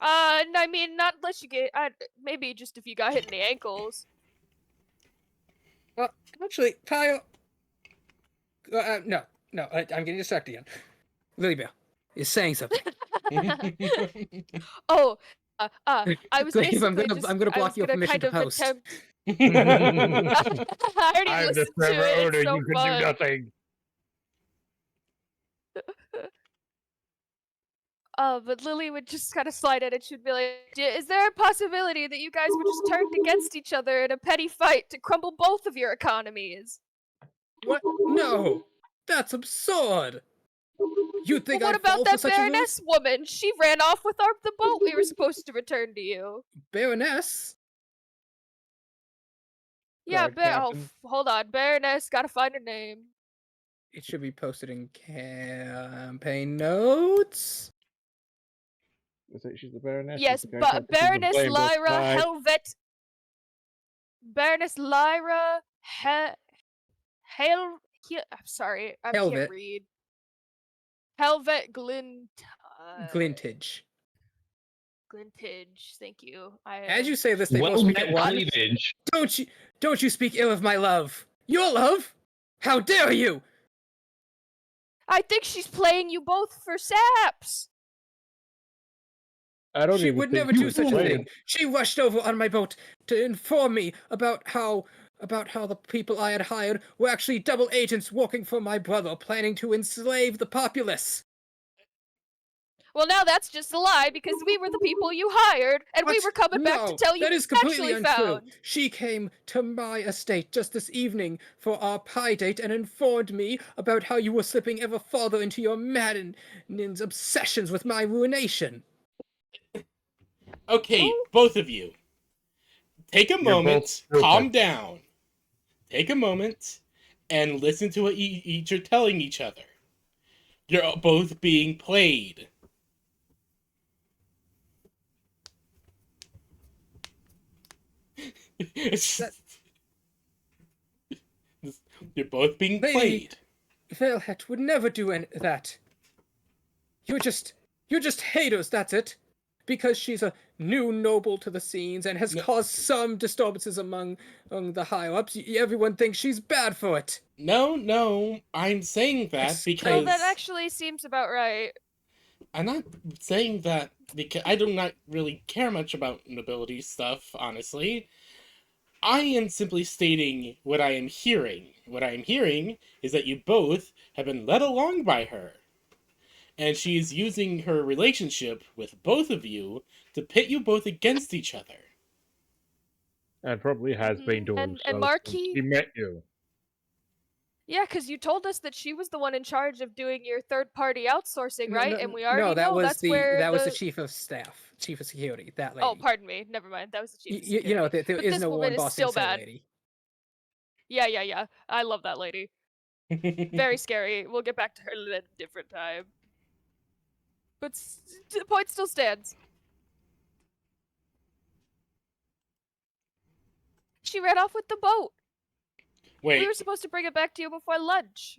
Speaker 6: I mean, not unless you get, maybe just if you got hit in the ankles.
Speaker 3: Well, actually, Kyle. No, I'm getting distracted again. Lily Bear is saying something.
Speaker 6: Oh, I was
Speaker 3: Glaive,
Speaker 6: basically
Speaker 3: I'm gonna block your permission to post.
Speaker 6: I already
Speaker 4: I'm the
Speaker 6: listened to
Speaker 4: server
Speaker 6: it.
Speaker 4: owner.
Speaker 6: It's so
Speaker 4: You can
Speaker 6: fun.
Speaker 4: do nothing.
Speaker 6: But Lily would just kind of slide in and she'd be like, is there a possibility that you guys were just turned against each other in a petty fight to crumble both of your economies?
Speaker 3: What? No, that's absurd. You think
Speaker 6: Well, what
Speaker 3: I'd fall
Speaker 6: about
Speaker 3: for
Speaker 6: that
Speaker 3: such a ruse?
Speaker 6: Baroness woman? She ran off with the boat we were supposed to return to you.
Speaker 3: Baroness?
Speaker 6: Yeah,
Speaker 4: Guard captain.
Speaker 6: hold on. Baroness, gotta find her name.
Speaker 3: It should be posted in campaign notes.
Speaker 4: Is it she's the Baroness?
Speaker 6: Yes,
Speaker 4: She's the guard
Speaker 6: but
Speaker 4: captain, she's the
Speaker 6: Baroness
Speaker 4: flame both
Speaker 6: Lyra
Speaker 4: sides.
Speaker 6: Helvet. Baroness Lyra I'm sorry, I
Speaker 3: Helvet.
Speaker 6: can't read. Helvet
Speaker 3: Glintage.
Speaker 6: Glintage, thank you.
Speaker 3: As you say this, they both
Speaker 2: Well
Speaker 3: speak
Speaker 2: met
Speaker 3: at once.
Speaker 2: cleavage.
Speaker 3: Don't you speak ill of my love? Your love? How dare you?
Speaker 6: I think she's playing you both for saps.
Speaker 4: I don't
Speaker 3: She
Speaker 4: even
Speaker 3: would
Speaker 4: think
Speaker 3: never
Speaker 4: you
Speaker 3: do such a
Speaker 4: played.
Speaker 3: thing. She rushed over on my boat to inform me about how the people I had hired were actually double agents working for my brother, planning to enslave the populace.
Speaker 6: Well, now that's just a lie because we were the people you hired, and we
Speaker 3: What?
Speaker 6: were coming back to
Speaker 3: No,
Speaker 6: tell you
Speaker 3: that is completely
Speaker 6: actually
Speaker 3: untrue.
Speaker 6: found.
Speaker 3: She came to my estate just this evening for our pie date and informed me about how you were slipping ever farther into your maddening's obsessions with my ruination.
Speaker 1: Okay, both of you. Take a moment,
Speaker 4: both
Speaker 1: calm
Speaker 4: stupid.
Speaker 1: down. take a moment and listen to what each are telling each other. You're both being played. You're both being
Speaker 3: Lady-
Speaker 1: played.
Speaker 3: Velhet would never do that. You're just haters, that's it. Because she's a new noble to the scenes and has
Speaker 1: No.
Speaker 3: caused some disturbances among the higher-ups. Everyone thinks she's bad for it.
Speaker 1: No, I'm saying that
Speaker 3: It's
Speaker 1: because
Speaker 6: No, that actually seems about right.
Speaker 1: I'm not saying that because I do not really care much about nobility stuff, honestly. I am simply stating what I am hearing. What I am hearing is that you both have been led along by her. And she is using her relationship with both of you to pit you both against each other.
Speaker 4: And probably has been doing
Speaker 6: And
Speaker 4: so
Speaker 6: Marquis-
Speaker 4: since he met you.
Speaker 6: Yeah, because you told us that she was the one in charge of doing your third-party outsourcing, right? And we already
Speaker 3: that
Speaker 6: know
Speaker 3: was
Speaker 6: that's
Speaker 3: the
Speaker 6: where
Speaker 3: that was the chief of staff, chief of security. That lady.
Speaker 6: Oh, pardon me. Never mind. That was the chief of
Speaker 3: You know,
Speaker 6: security.
Speaker 3: there
Speaker 6: But
Speaker 3: is
Speaker 6: this
Speaker 3: no
Speaker 6: woman
Speaker 3: one
Speaker 6: is
Speaker 3: boss
Speaker 6: still
Speaker 3: inside
Speaker 6: bad.
Speaker 3: lady.
Speaker 6: Yeah. I love that lady. Very scary. We'll get back to her at a different time. But the point still stands. She ran off with the boat.
Speaker 1: Wait.
Speaker 6: We were supposed to bring it back to you before lunch.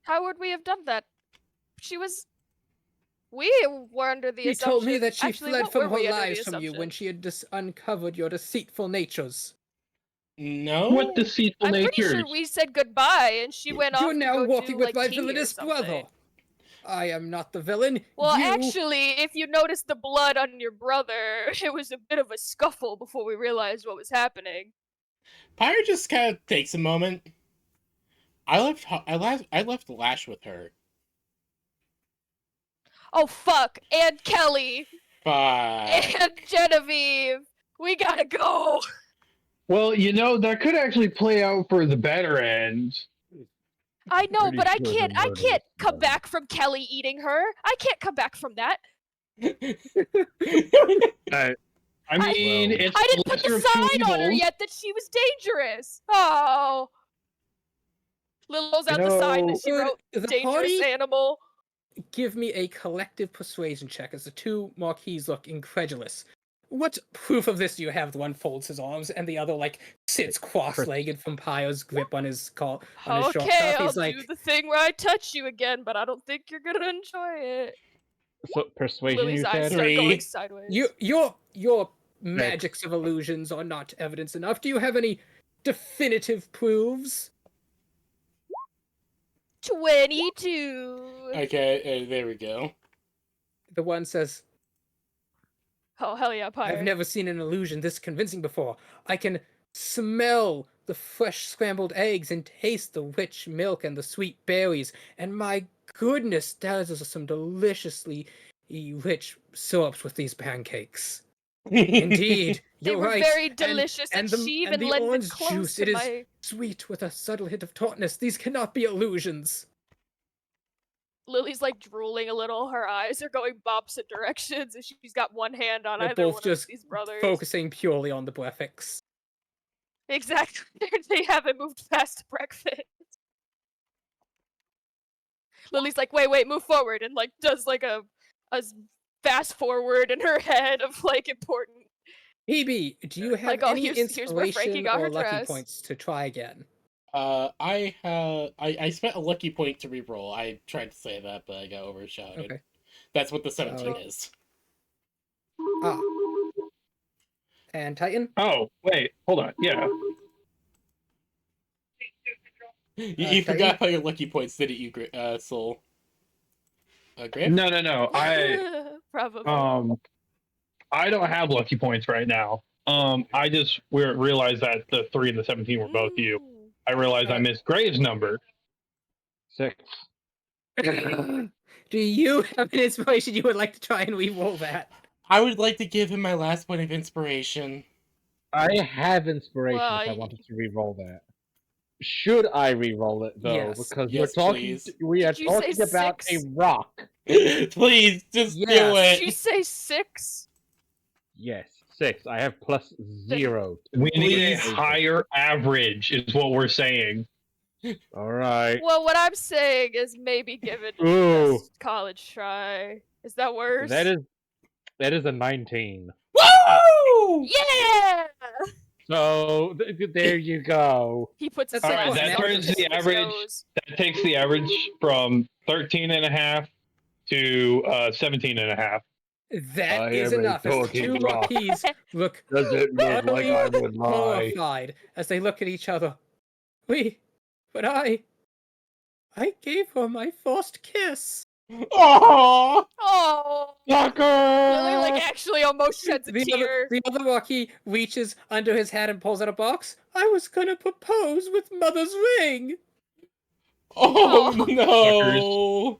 Speaker 6: How would we have done that? We were under the
Speaker 3: She
Speaker 6: assumption.
Speaker 3: told me that she
Speaker 6: Actually,
Speaker 3: fled
Speaker 6: what
Speaker 3: from
Speaker 6: were
Speaker 3: her
Speaker 6: we under the
Speaker 3: lives from you when
Speaker 6: assumption?
Speaker 3: she had uncovered your deceitful natures.
Speaker 1: No?
Speaker 2: What deceitful
Speaker 6: I'm pretty
Speaker 2: natures?
Speaker 6: sure we said goodbye, and she went off
Speaker 3: You're
Speaker 6: to
Speaker 3: now
Speaker 6: go
Speaker 3: walking
Speaker 6: do,
Speaker 3: with
Speaker 6: like,
Speaker 3: my
Speaker 6: tea or
Speaker 3: villainous brother.
Speaker 6: something.
Speaker 3: I am not the villain.
Speaker 6: Well,
Speaker 3: you...
Speaker 6: actually, if you notice the blood on your brother, it was a bit of a scuffle before we realized what was happening.
Speaker 1: Pyre just kind of takes a moment. I left Lash with her.
Speaker 6: Oh fuck! And Kelly!
Speaker 1: But
Speaker 6: And Genevieve! We gotta go!
Speaker 2: Well, you know, that could actually play out for the better end.
Speaker 6: I know,
Speaker 4: Pretty
Speaker 6: but I
Speaker 4: sure
Speaker 6: can't
Speaker 4: the murder
Speaker 6: come
Speaker 4: was done.
Speaker 6: back from Kelly eating her. I can't come back from that.
Speaker 2: I mean,
Speaker 4: Well,
Speaker 2: it's
Speaker 6: I didn't
Speaker 2: the
Speaker 6: put the
Speaker 2: lesser of two
Speaker 6: sign on her
Speaker 2: evils.
Speaker 6: yet that she was dangerous. Oh. Lil knows out the sign that she
Speaker 3: Would
Speaker 6: wrote
Speaker 3: the
Speaker 6: dangerous
Speaker 3: party
Speaker 6: animal.
Speaker 3: give me a collective persuasion check as the two Marquis look incredulous? What proof of this do you have? The one folds his arms and the other like sits cross-legged from Pyre's grip on his short
Speaker 6: Okay,
Speaker 3: staff.
Speaker 6: I'll
Speaker 3: He's like,
Speaker 6: do the thing where I touch you again, but I don't think you're gonna enjoy it.
Speaker 4: so persuasion,
Speaker 6: Lily's
Speaker 4: you
Speaker 6: eyes
Speaker 4: said?
Speaker 6: start going
Speaker 1: Three.
Speaker 6: sideways.
Speaker 3: your magics of illusions are not evidence enough. Do you have any definitive proofs?
Speaker 6: 22.
Speaker 1: okay, there we go.
Speaker 3: The one says,
Speaker 6: Oh, hell yeah, Pyre.
Speaker 3: I've never seen an illusion this convincing before. I can smell the fresh scrambled eggs and taste the rich milk and the sweet berries. And my goodness, those are some deliciously rich syrups with these pancakes. Indeed,
Speaker 6: They
Speaker 3: you're
Speaker 6: were
Speaker 3: right.
Speaker 6: very delicious, and
Speaker 3: the,
Speaker 6: she
Speaker 3: and
Speaker 6: even
Speaker 3: the
Speaker 6: lended
Speaker 3: orange
Speaker 6: close
Speaker 3: juice,
Speaker 6: to
Speaker 3: it is
Speaker 6: my...
Speaker 3: sweet with a subtle hint of tartness. These cannot be illusions.
Speaker 6: Lily's like drooling a little. Her eyes are going opposite directions, and she's got one hand on
Speaker 3: They're
Speaker 6: either
Speaker 3: both
Speaker 6: one
Speaker 3: just
Speaker 6: of these brothers.
Speaker 3: focusing purely on the breakfast.
Speaker 6: Exactly. They haven't moved past breakfast. Lily's like, wait, move forward, and like does like a fast forward in her head of like important.
Speaker 3: Phoebe, do you have
Speaker 6: Like, oh,
Speaker 3: any
Speaker 6: here's where Frankie
Speaker 3: inspiration
Speaker 6: got her
Speaker 3: or lucky
Speaker 6: dress.
Speaker 3: points to try again?
Speaker 1: I spent a lucky point to reroll. I tried to say that, but I got overshadowed.
Speaker 3: Okay.
Speaker 1: That's what the 17 is.
Speaker 3: Ah. And Titan?
Speaker 2: Oh, wait, hold on. Yeah.
Speaker 1: You forgot about your lucky points, didn't you, Soul? Griff?
Speaker 2: No.
Speaker 6: Probably.
Speaker 2: I don't have lucky points right now. I just realized that the 3 and the 17 were both you. I realized I missed Graves' number.
Speaker 4: 6.
Speaker 3: Do you have an inspiration you would like to try and re-roll that?
Speaker 1: I would like to give him my last point of inspiration.
Speaker 4: I have inspiration
Speaker 6: Well,
Speaker 4: if I wanted to re-roll that. Should I re-roll it though?
Speaker 3: Yes.
Speaker 4: Because
Speaker 1: Yes, please.
Speaker 4: we are
Speaker 6: Did you say
Speaker 4: talking about
Speaker 6: 6?
Speaker 4: a rock.
Speaker 1: Please, just do
Speaker 3: Yes.
Speaker 6: Did you
Speaker 1: it.
Speaker 6: say 6?
Speaker 4: Yes, 6. I have plus 0.
Speaker 2: We need a
Speaker 1: Please.
Speaker 2: higher average, is what we're saying.
Speaker 4: All right.
Speaker 6: Well, what I'm saying is maybe give it
Speaker 4: Ooh.
Speaker 6: a college try. Is that worse?
Speaker 4: That is a 19.
Speaker 1: Woo!
Speaker 6: Yeah!
Speaker 4: So there you go.
Speaker 6: He puts his
Speaker 3: That's like
Speaker 2: Alright,
Speaker 3: what,
Speaker 6: glasses
Speaker 2: that
Speaker 3: now
Speaker 6: on
Speaker 2: turns
Speaker 6: his
Speaker 2: the
Speaker 6: his
Speaker 2: average.
Speaker 6: nose.
Speaker 2: That takes the average from 13.5 to 17.5.
Speaker 3: That
Speaker 4: I
Speaker 3: is
Speaker 4: am a
Speaker 3: enough. As the
Speaker 4: talking
Speaker 3: two
Speaker 4: rock.
Speaker 3: Marquis look
Speaker 4: Does it look like
Speaker 3: utterly
Speaker 4: I would lie?
Speaker 3: horrified as they look at each other. But I gave her my first kiss.
Speaker 1: Aww!
Speaker 6: Oh,
Speaker 4: Sucker!
Speaker 6: Lily like actually almost sheds a tear.
Speaker 3: The other Marquis reaches under his hat and pulls out a box. I was gonna propose with Mother's ring.
Speaker 1: Oh
Speaker 6: Oh.
Speaker 1: no!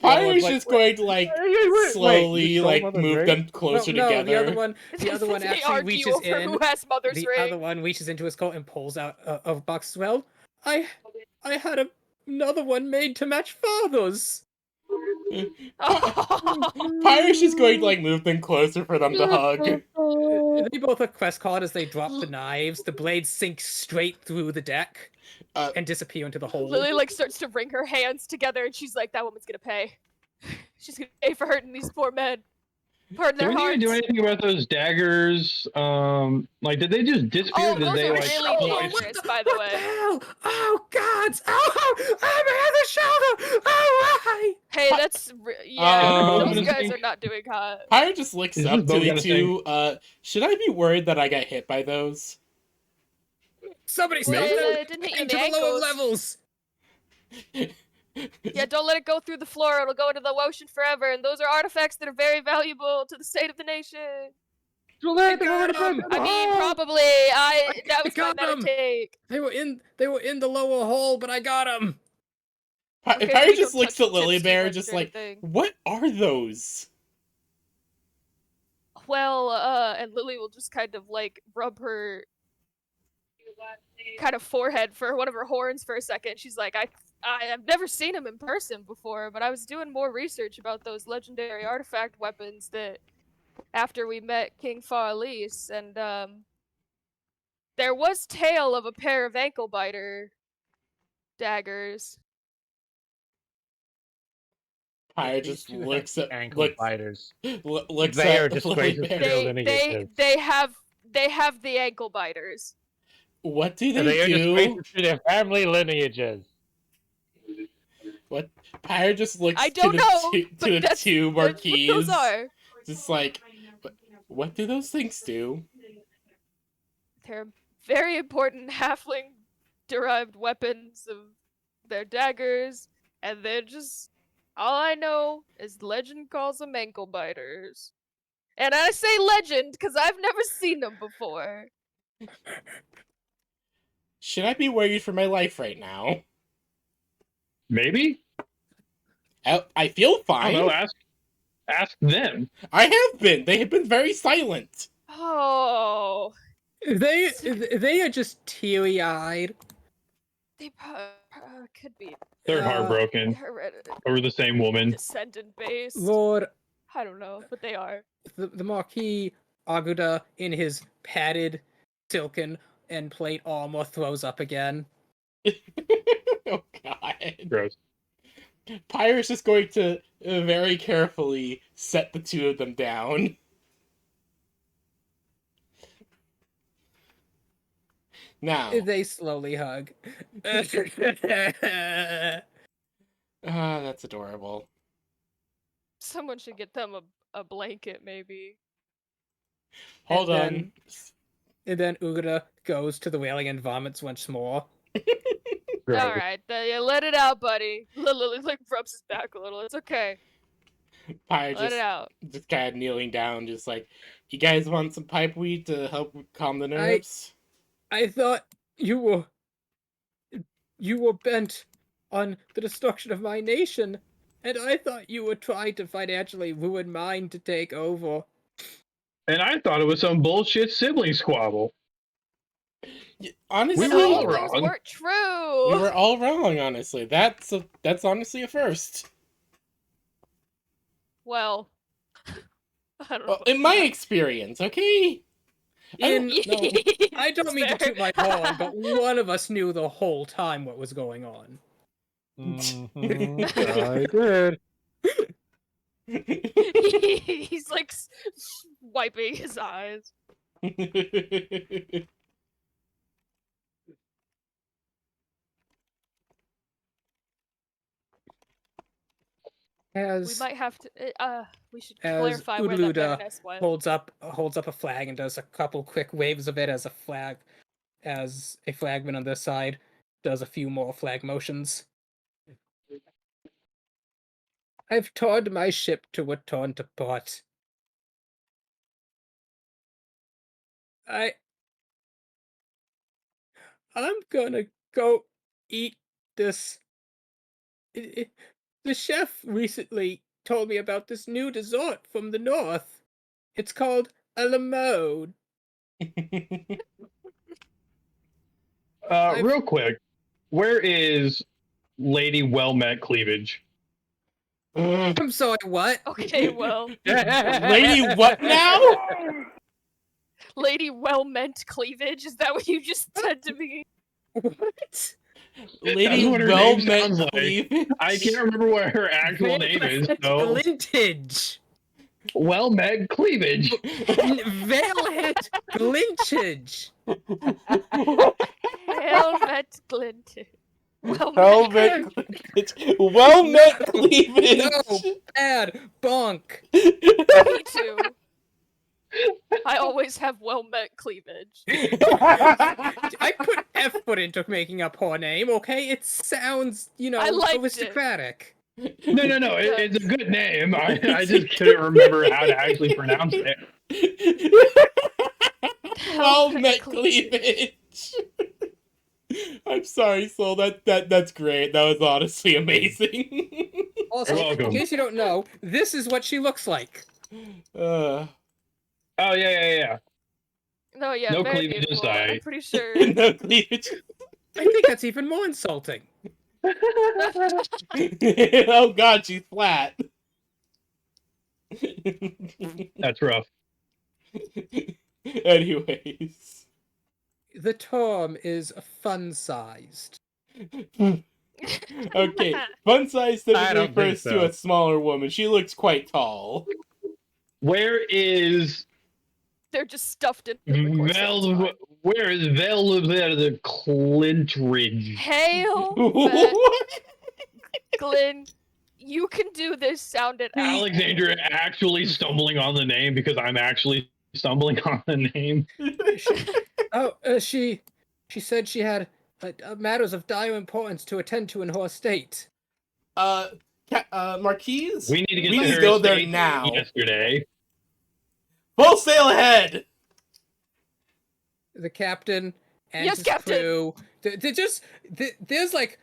Speaker 1: Pyro's
Speaker 4: like,
Speaker 1: just going to like
Speaker 4: wait,
Speaker 1: slowly
Speaker 4: you stole
Speaker 1: like
Speaker 4: Mother's
Speaker 1: move
Speaker 4: ring?
Speaker 1: them closer
Speaker 3: no,
Speaker 1: together.
Speaker 3: the other one
Speaker 6: They
Speaker 3: actually
Speaker 6: argue
Speaker 3: reaches
Speaker 6: over
Speaker 3: in.
Speaker 6: who has mother's
Speaker 3: The
Speaker 6: ring.
Speaker 3: other one reaches into his coat and pulls out a box as well. I had another one made to match Father's.
Speaker 1: Pyro's just going to like move them closer for them to hug.
Speaker 3: They both are crestfallen as they drop the knives. The blades sink straight through the deck
Speaker 1: Uh,
Speaker 3: and disappear into the hole.
Speaker 6: Lily like starts to wring her hands together and she's like, that woman's gonna pay. She's gonna pay for hurting these poor men. Pardon
Speaker 2: Do
Speaker 6: their
Speaker 2: we need
Speaker 6: hearts.
Speaker 2: to do anything about those daggers? Like, did they just disappear?
Speaker 6: Oh,
Speaker 2: Did
Speaker 6: those
Speaker 2: they
Speaker 6: are
Speaker 2: like?
Speaker 6: really dangerous, by the way.
Speaker 3: Hell? Oh God! Oh, I'm the shoulder. Oh my!
Speaker 6: Hey, that's yeah.
Speaker 1: Um,
Speaker 6: Those guys
Speaker 2: think-
Speaker 6: are not doing hot.
Speaker 1: Pyro just looks
Speaker 2: Is
Speaker 1: up
Speaker 2: this
Speaker 1: to
Speaker 2: boat
Speaker 1: the
Speaker 2: got a
Speaker 1: two. Should I be worried that I got hit by those?
Speaker 3: Somebody stop
Speaker 6: Well,
Speaker 3: them!
Speaker 6: it didn't hit you in
Speaker 3: Into
Speaker 6: the
Speaker 3: the lower
Speaker 6: ankles.
Speaker 3: levels.
Speaker 6: Yeah, don't let it go through the floor. It'll go into the ocean forever. And those are artifacts that are very valuable to the state of the nation. I mean, probably. That was my
Speaker 3: got 'em.
Speaker 6: meta take.
Speaker 3: They were in the lower hole, but I got them.
Speaker 6: Okay,
Speaker 1: Pyro
Speaker 6: let me
Speaker 1: just
Speaker 6: go
Speaker 1: looks
Speaker 6: touch
Speaker 1: at
Speaker 6: the
Speaker 1: Lily
Speaker 6: tips
Speaker 1: Bear,
Speaker 6: too
Speaker 1: just
Speaker 6: much or
Speaker 1: like,
Speaker 6: anything.
Speaker 1: what are those?
Speaker 6: Well, and Lily will just kind of like rub her kind of forehead for one of her horns for a second. She's like, I've never seen him in person before, but I was doing more research about those legendary artifact weapons that after we met King Farlise, and there was tale of a pair of ankle biter daggers.
Speaker 1: Pyro just looks at
Speaker 4: ankle biters.
Speaker 1: looks
Speaker 4: They
Speaker 1: at
Speaker 4: are
Speaker 1: Lily
Speaker 4: disgraces
Speaker 1: Bear.
Speaker 4: to their lineages.
Speaker 6: They have the ankle biters.
Speaker 1: What do
Speaker 4: They
Speaker 1: they
Speaker 4: are
Speaker 1: do?
Speaker 4: disgraces to their family lineages.
Speaker 1: What? Pyro just looks
Speaker 6: I
Speaker 1: to
Speaker 6: don't
Speaker 1: the
Speaker 6: know,
Speaker 1: two,
Speaker 6: but
Speaker 1: to the
Speaker 6: that's
Speaker 1: two
Speaker 6: what
Speaker 1: Marquis.
Speaker 6: those are.
Speaker 1: Just like, what do those things do?
Speaker 6: They're very important halfling derived weapons of their daggers, and they're just all I know is legend calls them ankle biters. And I say legend because I've never seen them before.
Speaker 1: Should I be worried for my life right now?
Speaker 2: Maybe.
Speaker 1: I feel
Speaker 2: I don't know.
Speaker 1: fine.
Speaker 2: Ask them.
Speaker 1: I have been. They have been very silent.
Speaker 6: Oh,
Speaker 3: They are just teary eyed.
Speaker 6: they could be
Speaker 2: They're
Speaker 3: Uh,
Speaker 2: heartbroken
Speaker 6: hereditary
Speaker 2: over the same woman.
Speaker 6: descendant based.
Speaker 3: Lord,
Speaker 6: I don't know, but they are.
Speaker 3: the Marquis Aguda in his padded silken and plate armor throws up again.
Speaker 1: Oh god.
Speaker 2: Gross.
Speaker 1: Pyro's just going to very carefully set the two of them down. Now,
Speaker 3: They slowly hug.
Speaker 1: that's adorable.
Speaker 6: Someone should get them a blanket, maybe.
Speaker 1: Hold
Speaker 3: And
Speaker 1: on.
Speaker 3: then- And then Uguda goes to the wailing and vomits once more.
Speaker 2: Gross.
Speaker 6: All right, you let it out, buddy. Lily like rubs his back a little. It's okay.
Speaker 1: Pyro
Speaker 6: Let it out.
Speaker 1: just kind of kneeling down, just like, you guys want some pipe weed to help calm the nerves?
Speaker 3: I thought you were bent on the destruction of my nation, and I thought you were trying to financially ruin mine to take over.
Speaker 2: And I thought it was some bullshit sibling squabble.
Speaker 1: Honestly,
Speaker 2: We were all
Speaker 6: Those
Speaker 2: wrong.
Speaker 6: weren't true.
Speaker 1: we were all wrong. Honestly, that's honestly a first.
Speaker 6: Well, I don't know.
Speaker 1: Well,
Speaker 6: about
Speaker 1: in my
Speaker 6: that.
Speaker 1: experience, okay?
Speaker 3: No, I don't
Speaker 6: It's
Speaker 3: mean to
Speaker 6: fair.
Speaker 3: toot my horn, but one of us knew the whole time what was going on.
Speaker 4: I did.
Speaker 6: He's like wiping his eyes. We
Speaker 3: As
Speaker 6: might have to. We should
Speaker 3: as
Speaker 6: clarify where that
Speaker 3: Udluda
Speaker 6: Baroness went.
Speaker 3: holds up a flag and does a couple quick waves of it as a flag, as a flagman on this side does a few more flag motions. I've towed my ship to return to port. I'm gonna go eat this. The chef recently told me about this new dessert from the north. It's called a lamode.
Speaker 2: Real quick, where is Lady Well Met Cleavage?
Speaker 3: I'm sorry, what?
Speaker 6: Okay, well,
Speaker 1: Lady, what now?
Speaker 6: Lady well-meant cleavage. Is that what you just said to me?
Speaker 3: What?
Speaker 1: Lady,
Speaker 2: what her
Speaker 1: well
Speaker 2: name
Speaker 1: met
Speaker 2: sounds like.
Speaker 1: cleavage.
Speaker 2: I can't remember what her actual name is. So
Speaker 3: Glintage.
Speaker 2: Well Met Cleavage.
Speaker 3: Veilhead glintage.
Speaker 6: Well-met glinted. Well-met.
Speaker 1: Velvet cleavage. Well met cleavage.
Speaker 3: No, bad bonk.
Speaker 6: Me too. I always have well-met cleavage.
Speaker 3: I put effort into making up her name, okay? It sounds,
Speaker 6: I liked it.
Speaker 3: aristocratic.
Speaker 2: No. It's a good name. I just couldn't remember how to actually pronounce it.
Speaker 1: Well
Speaker 6: Velvet
Speaker 1: met cleavage. I'm sorry, Soul. That's great. That was honestly amazing.
Speaker 3: Also,
Speaker 2: You're
Speaker 3: in
Speaker 2: welcome.
Speaker 3: case you don't know, this is what she looks like.
Speaker 1: uh,
Speaker 2: Oh yeah.
Speaker 6: No, yeah,
Speaker 2: No
Speaker 6: very
Speaker 2: cleavage
Speaker 6: beautiful. I'm
Speaker 2: inside.
Speaker 6: pretty sure.
Speaker 1: no cleavage.
Speaker 3: I think that's even more insulting.
Speaker 1: Oh god, she's flat.
Speaker 2: That's rough.
Speaker 1: Anyways.
Speaker 3: The term is fun-sized.
Speaker 1: Okay, fun size
Speaker 4: I
Speaker 1: typically
Speaker 4: don't think
Speaker 1: refers to
Speaker 4: so.
Speaker 1: a smaller woman. She looks quite tall.
Speaker 2: Where is
Speaker 6: They're just stuffed in the corset.
Speaker 2: Where is Velvet Clintridge?
Speaker 6: Hail,
Speaker 1: What?
Speaker 6: Glenn, you can do this sounded out.
Speaker 2: Alexandra actually stumbling on the name because I'm actually stumbling on the name.
Speaker 3: She said she had matters of dire importance to attend to in her estate.
Speaker 1: Marquise?
Speaker 2: We need to get
Speaker 1: We
Speaker 2: to
Speaker 1: need to
Speaker 2: her
Speaker 1: go there
Speaker 2: estate
Speaker 1: now.
Speaker 2: yesterday.
Speaker 1: Full sail ahead!
Speaker 3: The captain and
Speaker 6: Yes,
Speaker 3: his
Speaker 6: Captain!
Speaker 3: crew. There's like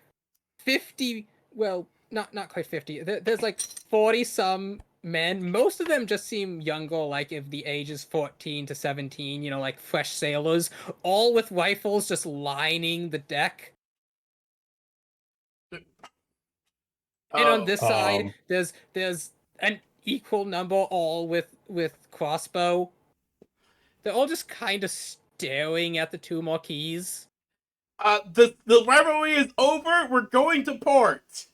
Speaker 3: 50. Well, not quite 50. There's like 40 some men. Most of them just seem younger, like if the age is 14 to 17. Like fresh sailors, all with rifles, just lining the deck. And on this side, there's an equal number, all with crossbow. They're all just kind of staring at the two marquis.
Speaker 1: The rivalry is over. We're going to port.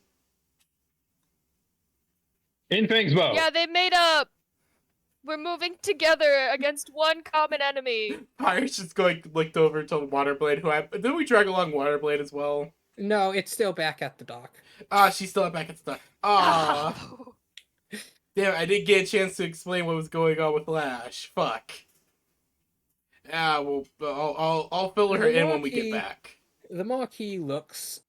Speaker 2: In Fang's boat.
Speaker 6: Yeah, they made up. We're moving together against one common enemy.
Speaker 1: Pirate's just looked over to Waterblade. Didn't we drag along Waterblade as well?
Speaker 3: No, it's still back at the dock.
Speaker 1: She's still back at the dock. Damn, I didn't get a chance to explain what was going on with Lash. Fuck. Yeah, well, I'll fill her in when we get back.
Speaker 3: The marquis looks.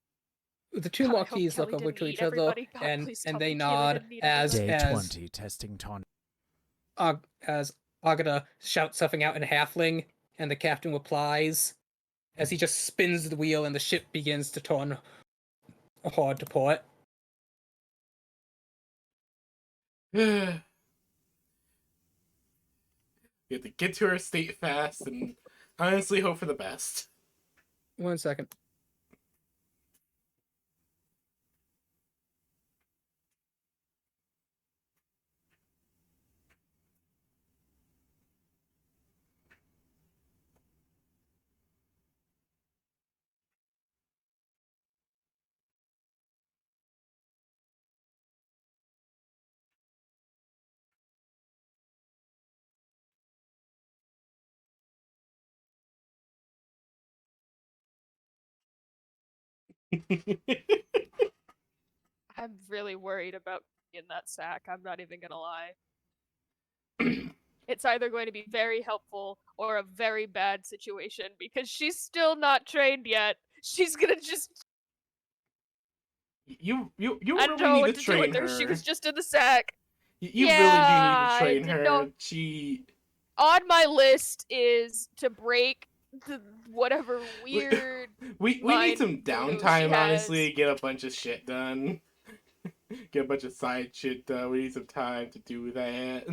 Speaker 3: The two
Speaker 6: God, I hope
Speaker 3: marquis look
Speaker 6: Kelly
Speaker 3: over
Speaker 6: didn't
Speaker 3: to
Speaker 6: eat
Speaker 3: each other,
Speaker 6: everybody. God,
Speaker 3: and
Speaker 6: please tell
Speaker 3: they
Speaker 6: me Kelly
Speaker 3: nod
Speaker 6: didn't eat
Speaker 3: as
Speaker 6: everybody.
Speaker 8: Day 20, testing taunt.
Speaker 3: as Agata shouts something out in Halfling, and the captain replies as he just spins the wheel and the ship begins to turn hard to port.
Speaker 1: We have to get to our estate fast and honestly hope for the best.
Speaker 3: 1 second.
Speaker 6: I'm really worried about in that sack. I'm not even gonna lie. It's either going to be very helpful or a very bad situation because she's still not trained yet. She's gonna just
Speaker 1: you
Speaker 6: I don't
Speaker 1: really
Speaker 6: know
Speaker 1: need
Speaker 6: what
Speaker 1: to
Speaker 6: to do with
Speaker 1: train
Speaker 6: her. She
Speaker 1: her.
Speaker 6: was just in the sack.
Speaker 1: You really do need to
Speaker 6: Yeah, I
Speaker 1: train
Speaker 6: didn't
Speaker 1: her.
Speaker 6: know.
Speaker 1: She
Speaker 6: On my list is to break the whatever
Speaker 1: we
Speaker 6: weird
Speaker 1: we need
Speaker 6: mind
Speaker 1: some
Speaker 6: voodoo she
Speaker 1: downtime,
Speaker 6: has.
Speaker 1: honestly. Get a bunch of shit done. Get a bunch of side shit done. We need some time to do that.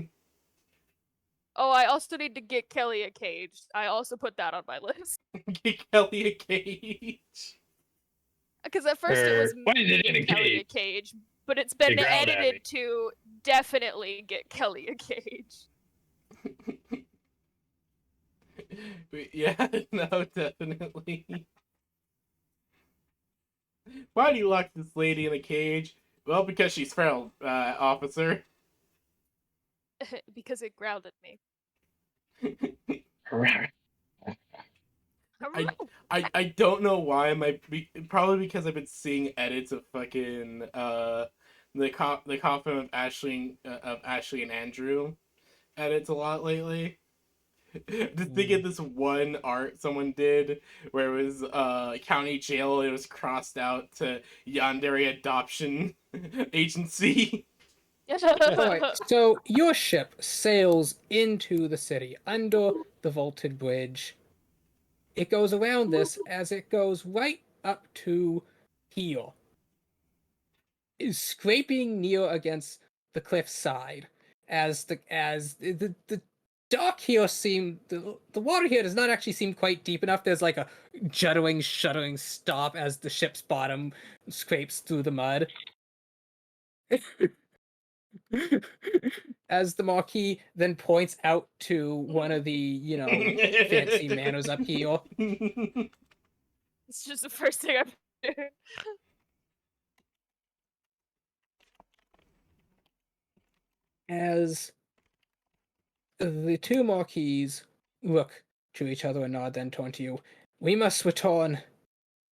Speaker 6: Oh, I also need to get Kelly a cage. I also put that on my list.
Speaker 1: Get Kelly a cage.
Speaker 6: Because at first it was
Speaker 2: Why is it in
Speaker 6: get
Speaker 2: a
Speaker 6: Kelly a
Speaker 2: cage?
Speaker 6: cage, but it's been
Speaker 2: They growled at me.
Speaker 6: edited to definitely get Kelly a cage.
Speaker 1: Yeah, no, definitely. Why do you lock this lady in a cage? Well, because she's feral, officer.
Speaker 6: Because it grounded me.
Speaker 1: I don't know why. Probably because I've been seeing edits of fucking the coffin of Ashley and Andrew edits a lot lately. Just think of this one art someone did where it was county jail. It was crossed out to Yandere Adoption Agency.
Speaker 3: Alright, so your ship sails into the city under the vaulted bridge. It goes around this as it goes right up to here. Is scraping near against the cliff side as the dock here the water here does not actually seem quite deep enough. There's like a juddering, shuddering stop as the ship's bottom scrapes through the mud. As the Marquis then points out to one of the, fancy manners up here.
Speaker 6: It's just the first thing I've heard.
Speaker 3: As the two Marquis look to each other and nod, then turn to you. We must return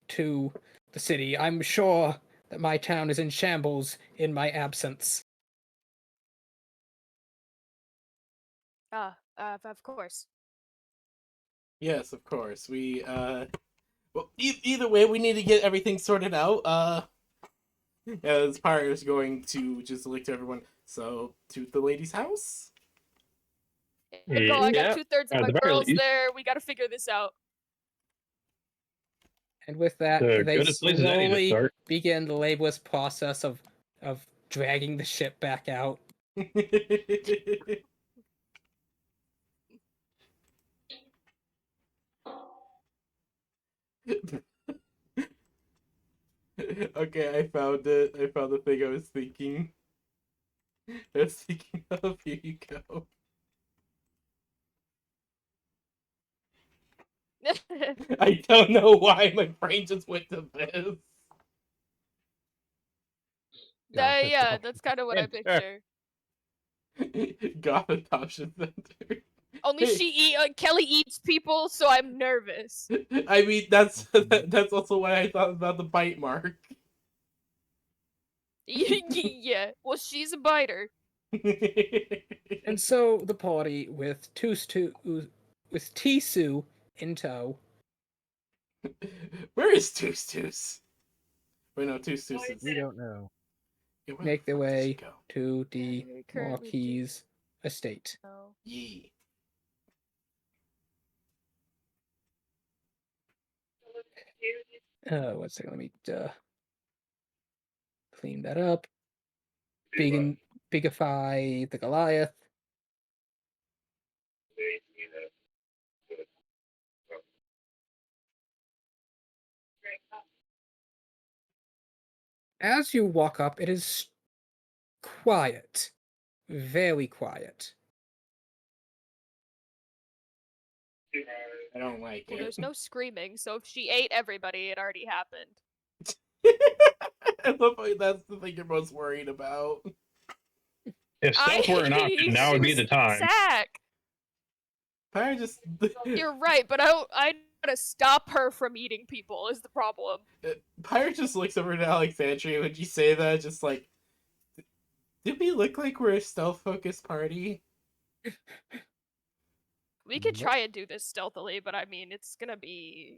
Speaker 3: to the city. I'm sure that my town is in shambles in my absence.
Speaker 6: Of course.
Speaker 1: Yes, of course. We well, either way, we need to get everything sorted out. As Pyre is going to just look to everyone. So, to the lady's house.
Speaker 6: Go, I
Speaker 2: Yeah,
Speaker 6: got 2/3 of
Speaker 2: at
Speaker 6: my
Speaker 2: the very
Speaker 6: girls
Speaker 2: least.
Speaker 6: there. We gotta figure this out.
Speaker 3: And with that,
Speaker 2: The
Speaker 3: they
Speaker 2: goodest place as any to
Speaker 3: slowly
Speaker 2: start.
Speaker 3: begin the laborious process of dragging the ship back out.
Speaker 1: Okay, I found it. I found the thing I was thinking. I was thinking of. Here you go. I don't know why my brain just went to this.
Speaker 6: Yeah, that's kind of what I picture.
Speaker 1: God Adoption Center.
Speaker 6: Only Kelly eats people, so I'm nervous.
Speaker 1: I mean, that's also why I thought about the bite mark.
Speaker 6: Yeah, well, she's a biter.
Speaker 3: And so the party with Tisu in tow.
Speaker 1: Where is Tus? Wait, no, Tus is.
Speaker 4: We don't know.
Speaker 1: Yeah, where
Speaker 3: Make
Speaker 1: the
Speaker 3: their
Speaker 1: fuck did she
Speaker 3: way
Speaker 1: go?
Speaker 3: to the
Speaker 6: We currently do
Speaker 3: Marquis estate.
Speaker 6: know.
Speaker 1: Yee.
Speaker 3: One second, let me clean that up. Bigify the Goliath. As you walk up, it is quiet. Very quiet.
Speaker 1: I don't like
Speaker 6: Well,
Speaker 1: it.
Speaker 6: there's no screaming, so if she ate everybody, it already happened.
Speaker 1: I love how that's the thing you're most worried about.
Speaker 2: If stealth were an option, now would be the time.
Speaker 6: Sack.
Speaker 1: Pyre just
Speaker 6: You're right, but I gotta stop her from eating people is the problem.
Speaker 1: Pyre just looks over to Alexandria when you say that, just like, did we look like we're a stealth-focused party?
Speaker 6: We could try and do this stealthily, but I mean, it's gonna be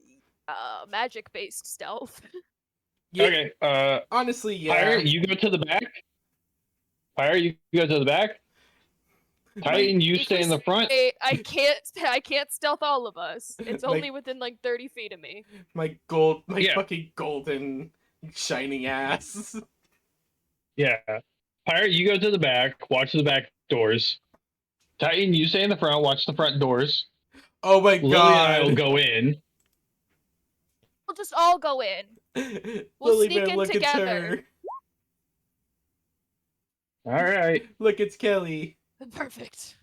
Speaker 6: magic-based stealth.
Speaker 1: Yeah,
Speaker 2: Okay.
Speaker 1: honestly,
Speaker 2: Pyre,
Speaker 1: yeah.
Speaker 2: you go to the back. Pyre, you go to the back. Titan, you
Speaker 6: If
Speaker 2: stay
Speaker 6: we
Speaker 2: in the front.
Speaker 6: say I can't stealth all of us. It's
Speaker 1: Like-
Speaker 6: only within like 30 feet of me.
Speaker 1: My
Speaker 2: Yeah.
Speaker 1: fucking golden shining ass.
Speaker 2: Yeah. Pyre, you go to the back. Watch the back doors. Titan, you stay in the front. Watch the front doors.
Speaker 1: Oh my
Speaker 2: Lily and I will
Speaker 1: god.
Speaker 2: go in.
Speaker 6: We'll just all go in. We'll
Speaker 1: Lily
Speaker 6: sneak
Speaker 1: Bear,
Speaker 6: in
Speaker 1: look at
Speaker 6: together.
Speaker 1: her.
Speaker 2: All right.
Speaker 1: Look, it's Kelly.
Speaker 6: Perfect.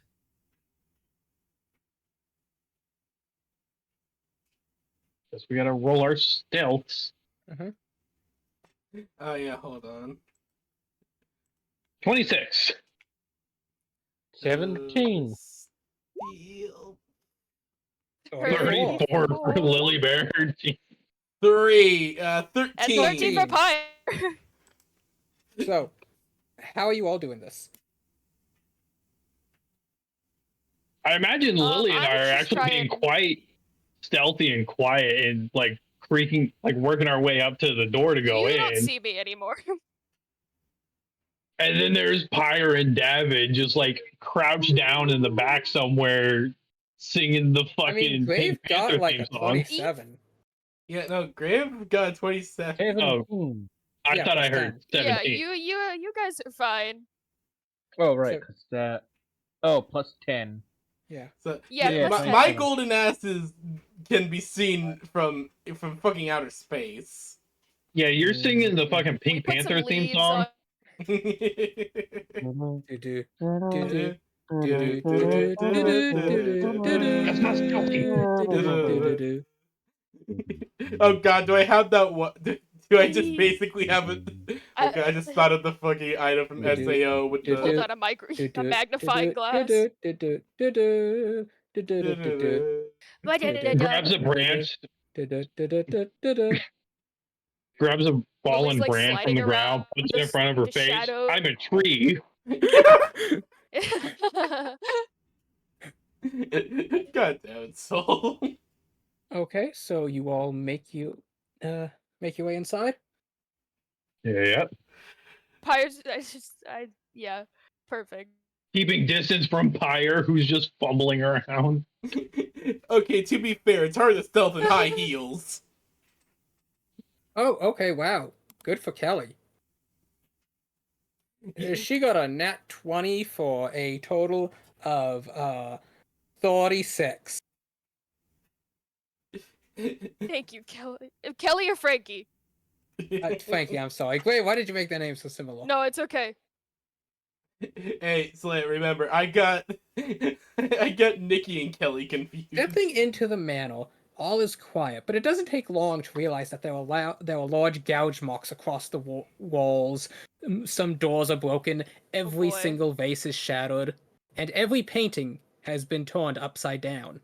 Speaker 2: Guess we gotta roll our stealths.
Speaker 1: Oh yeah, hold on.
Speaker 2: 26.
Speaker 4: 17.
Speaker 1: Steal.
Speaker 6: Perfect.
Speaker 2: 34 for Lily Bear.
Speaker 1: 3.
Speaker 6: And
Speaker 1: 13.
Speaker 6: 13 for Pyre.
Speaker 3: So, how are you all doing this?
Speaker 2: I imagine Lily and
Speaker 6: I
Speaker 2: I
Speaker 6: was
Speaker 2: are
Speaker 6: just
Speaker 2: actually being
Speaker 6: trying-
Speaker 2: quite stealthy and quiet and like creaking, like working our way up to the door to go
Speaker 6: You
Speaker 2: in.
Speaker 6: don't see me anymore.
Speaker 2: And then there's Pyre and David just like crouched down in the back somewhere singing the fucking
Speaker 3: I mean, Grave
Speaker 2: Pink Panther
Speaker 3: got like
Speaker 2: theme
Speaker 3: a
Speaker 2: song.
Speaker 3: 27.
Speaker 1: Yeah, no, Grave got 27.
Speaker 4: 17.
Speaker 2: I
Speaker 3: Yeah,
Speaker 2: thought I
Speaker 3: plus
Speaker 2: heard
Speaker 3: 10.
Speaker 2: 17.
Speaker 6: Yeah, you guys are fine.
Speaker 4: Oh, right.
Speaker 3: So-
Speaker 4: 'Cause that. Oh, plus 10.
Speaker 3: Yeah.
Speaker 1: So,
Speaker 6: Yeah,
Speaker 3: plus
Speaker 1: my,
Speaker 3: 10.
Speaker 1: my golden asses can be seen from fucking outer space.
Speaker 2: Yeah, you're singing the fucking
Speaker 6: We
Speaker 2: Pink
Speaker 6: put
Speaker 2: Panther
Speaker 6: some
Speaker 2: theme
Speaker 6: leaves
Speaker 2: song.
Speaker 6: on.
Speaker 3: Do-do.
Speaker 2: That's not stealthy.
Speaker 1: Oh god, do I have that one? Do I just basically have it? Okay, I just thought of the fucking item from SAO with
Speaker 6: Pulled
Speaker 1: the.
Speaker 6: out a magnifying glass.
Speaker 2: Grabs a branch, grabs a fallen
Speaker 6: like,
Speaker 2: branch from
Speaker 6: sliding
Speaker 2: the ground,
Speaker 6: around
Speaker 2: puts it in front of her
Speaker 6: the
Speaker 2: face.
Speaker 6: shadow.
Speaker 2: I'm a tree.
Speaker 1: God damn it, Soul.
Speaker 3: Okay, so you all make your way inside.
Speaker 2: Yeah.
Speaker 6: Pyre's, yeah, perfect.
Speaker 2: Keeping distance from Pyre, who's just fumbling around.
Speaker 1: Okay, to be fair, it's hard to stealth in high heels.
Speaker 3: Oh, okay, wow. Good for Kelly. She got a nat 20 for a total of 36.
Speaker 6: Thank you, Kelly. Kelly or Frankie?
Speaker 3: Frankie, I'm sorry. Wait, why did you make their names so similar?
Speaker 6: No, it's okay.
Speaker 1: Hey, Slay, remember, I got Nikki and Kelly confused.
Speaker 3: Stepping into the manor, all is quiet, but it doesn't take long to realize that there are large gouge marks across the walls. Some doors are broken. Every
Speaker 6: boy.
Speaker 3: single vase is shattered, and every painting has been turned upside down.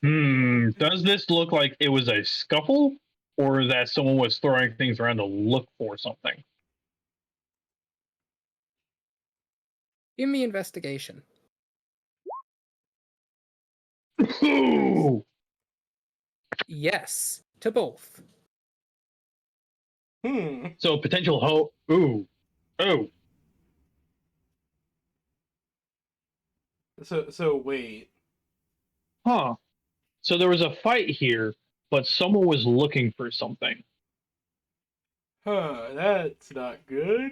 Speaker 2: Does this look like it was a scuffle, or that someone was throwing things around to look for something?
Speaker 3: Give me investigation.
Speaker 2: Ooh!
Speaker 3: Yes, to both.
Speaker 2: So potential hope. Ooh. Oh.
Speaker 1: So wait.
Speaker 2: Huh. So there was a fight here, but someone was looking for something.
Speaker 1: Huh, that's not good.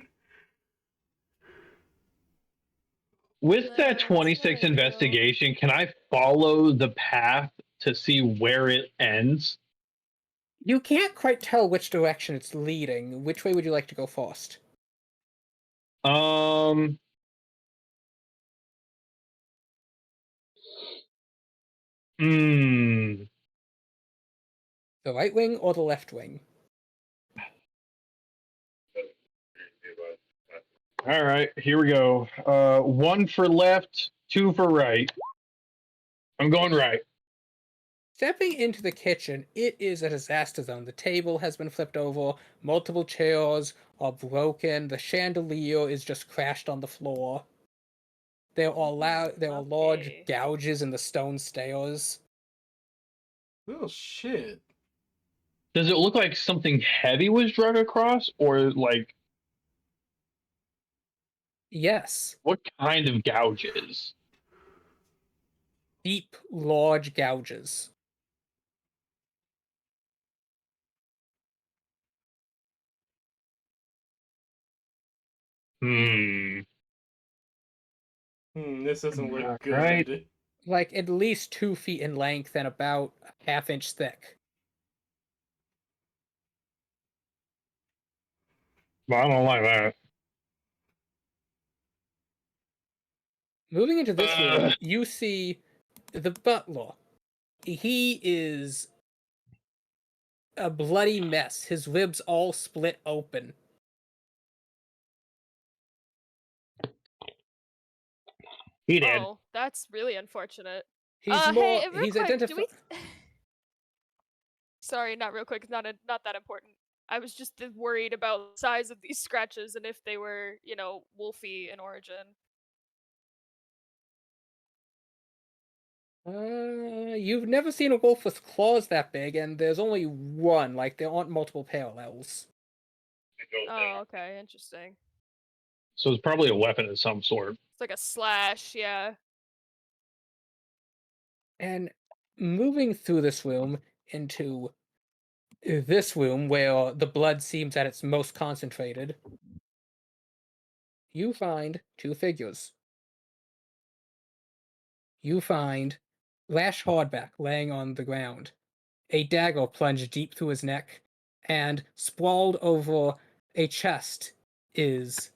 Speaker 2: With that
Speaker 6: Let's
Speaker 2: 26
Speaker 6: go.
Speaker 2: investigation, can I follow the path to see where it ends?
Speaker 3: You can't quite tell which direction it's leading. Which way would you like to go first?
Speaker 2: Hmm.
Speaker 3: The right wing or the left wing?
Speaker 2: All right, here we go. 1 for left, 2 for right. I'm going right.
Speaker 3: Stepping into the kitchen, it is a disaster zone. The table has been flipped over, multiple chairs are broken, the chandelier is just crashed on the floor. There are large
Speaker 6: Okay.
Speaker 3: gouges in the stone stairs.
Speaker 1: Oh shit.
Speaker 2: Does it look like something heavy was drug across, or like
Speaker 3: Yes,
Speaker 2: what kind of gouges?
Speaker 3: deep, large gouges.
Speaker 2: Hmm.
Speaker 1: This doesn't look
Speaker 4: Not
Speaker 1: good.
Speaker 4: right.
Speaker 3: Like at least 2 feet in length and about a half-inch thick.
Speaker 2: Well, I don't like that.
Speaker 3: Moving into this room,
Speaker 2: Ugh.
Speaker 3: you see the butler. He is a bloody mess. His ribs all split open.
Speaker 2: He did.
Speaker 6: Oh, that's really unfortunate.
Speaker 3: He's
Speaker 6: Hey,
Speaker 3: more.
Speaker 6: real
Speaker 3: He's
Speaker 6: quick, do
Speaker 3: identified.
Speaker 6: we? Sorry, not real quick. Not that important. I was just worried about the size of these scratches and if they were, wolfy in origin.
Speaker 3: You've never seen a wolf with claws that big, and there's only one. Like there aren't multiple parallels.
Speaker 6: Oh, okay, interesting.
Speaker 2: So it's probably a weapon of some sort.
Speaker 6: It's like a slash, yeah.
Speaker 3: And moving through this room into this room where the blood seems at its most concentrated, you find 2 figures. You find Lash Hardback laying on the ground, a dagger plunged deep through his neck, and sprawled over a chest is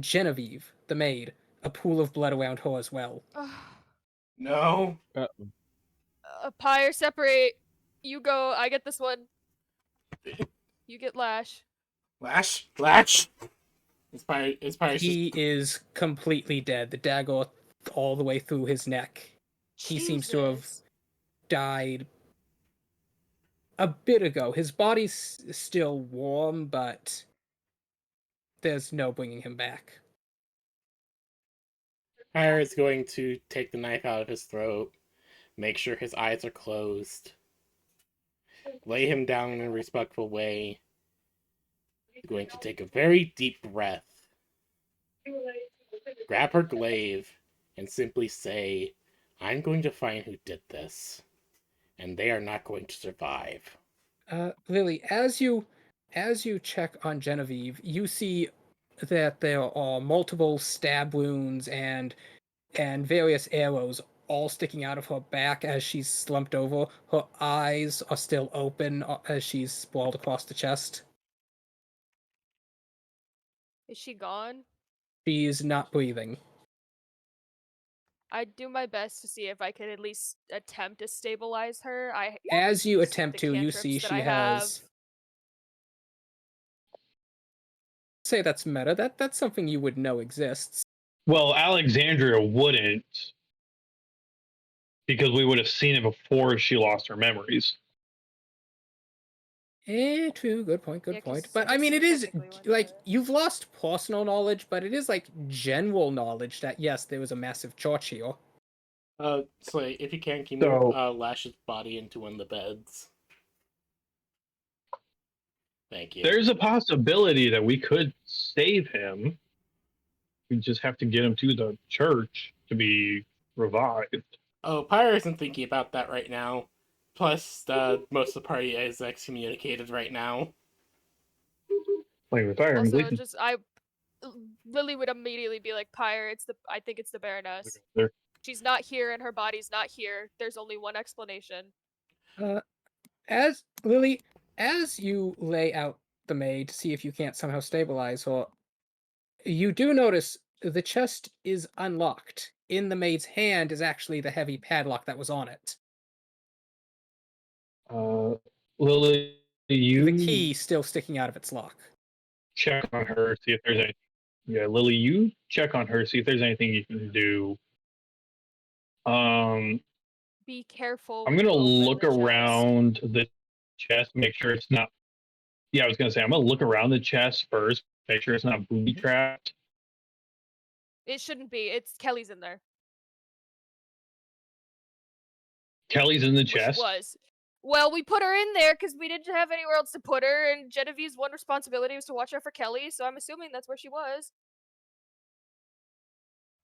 Speaker 3: Genevieve, the maid, a pool of blood around her as well.
Speaker 1: No.
Speaker 6: Pyre, separate. You go. I get this one. You get Lash.
Speaker 1: Lash. It's probably
Speaker 3: He is completely dead. The dagger all the way through his neck. He seems to have
Speaker 6: Jesus.
Speaker 3: died a bit ago. His body's still warm, but there's no bringing him back.
Speaker 1: Pyre is going to take the knife out of his throat, make sure his eyes are closed, lay him down in a respectful way, going to take a very deep breath, grab her glaive, and simply say, I'm going to find who did this, and they are not going to survive.
Speaker 3: Lily, as you check on Genevieve, you see that there are multiple stab wounds and various arrows all sticking out of her back as she's slumped over. Her eyes are still open as she's sprawled across the chest.
Speaker 6: Is she gone?
Speaker 3: She's not breathing.
Speaker 6: I'd do my best to see if I could at least attempt to stabilize her. I
Speaker 3: As you
Speaker 6: use
Speaker 3: attempt
Speaker 6: the
Speaker 3: to, you
Speaker 6: cantrips
Speaker 3: see
Speaker 6: that
Speaker 3: she
Speaker 6: I have.
Speaker 3: has. Say that's meta. That's something you would know exists.
Speaker 2: Well, Alexandria wouldn't, because we would have seen it before she lost her memories.
Speaker 3: True. Good point. Good
Speaker 6: Yeah,
Speaker 3: point.
Speaker 6: 'cause
Speaker 3: But
Speaker 6: I
Speaker 3: I
Speaker 6: guess
Speaker 3: mean,
Speaker 6: you
Speaker 3: it is
Speaker 6: technically went
Speaker 3: like
Speaker 6: there.
Speaker 3: you've lost personal knowledge, but it is like general knowledge that yes, there was a massive church here.
Speaker 1: Slay, if you can you
Speaker 2: So-
Speaker 1: move Lash's body into one of the beds? Thank you.
Speaker 2: There's a possibility that we could save him. We just have to get him to the church to be revived.
Speaker 1: Oh, Pyre isn't thinking about that right now. Plus, most of the party is excommunicated right now.
Speaker 2: Like retiring.
Speaker 6: Also, Lily would immediately be like, Pyre, I think it's the Baroness.
Speaker 2: There.
Speaker 6: She's not here and her body's not here. There's only one explanation.
Speaker 3: As Lily, as you lay out the maid to see if you can't somehow stabilize her, you do notice the chest is unlocked. In the maid's hand is actually the heavy padlock that was on it.
Speaker 2: Lily, you
Speaker 3: The key still sticking out of its lock.
Speaker 2: check on her, see if there's anything Yeah, Lily, you check on her, see if there's anything you can do.
Speaker 6: Be careful
Speaker 2: I'm
Speaker 6: when
Speaker 2: gonna
Speaker 6: you open
Speaker 2: look
Speaker 6: the chest.
Speaker 2: around the chest, make sure it's not. Yeah, I was gonna say I'm gonna look around the chest first, make sure it's not booby trapped.
Speaker 6: It shouldn't be. It's Kelly's in there.
Speaker 2: Kelly's in the
Speaker 6: Well, she
Speaker 2: chest.
Speaker 6: was. Well, we put her in there because we didn't have anywhere else to put her, and Genevieve's one responsibility was to watch out for Kelly, so I'm assuming that's where she was.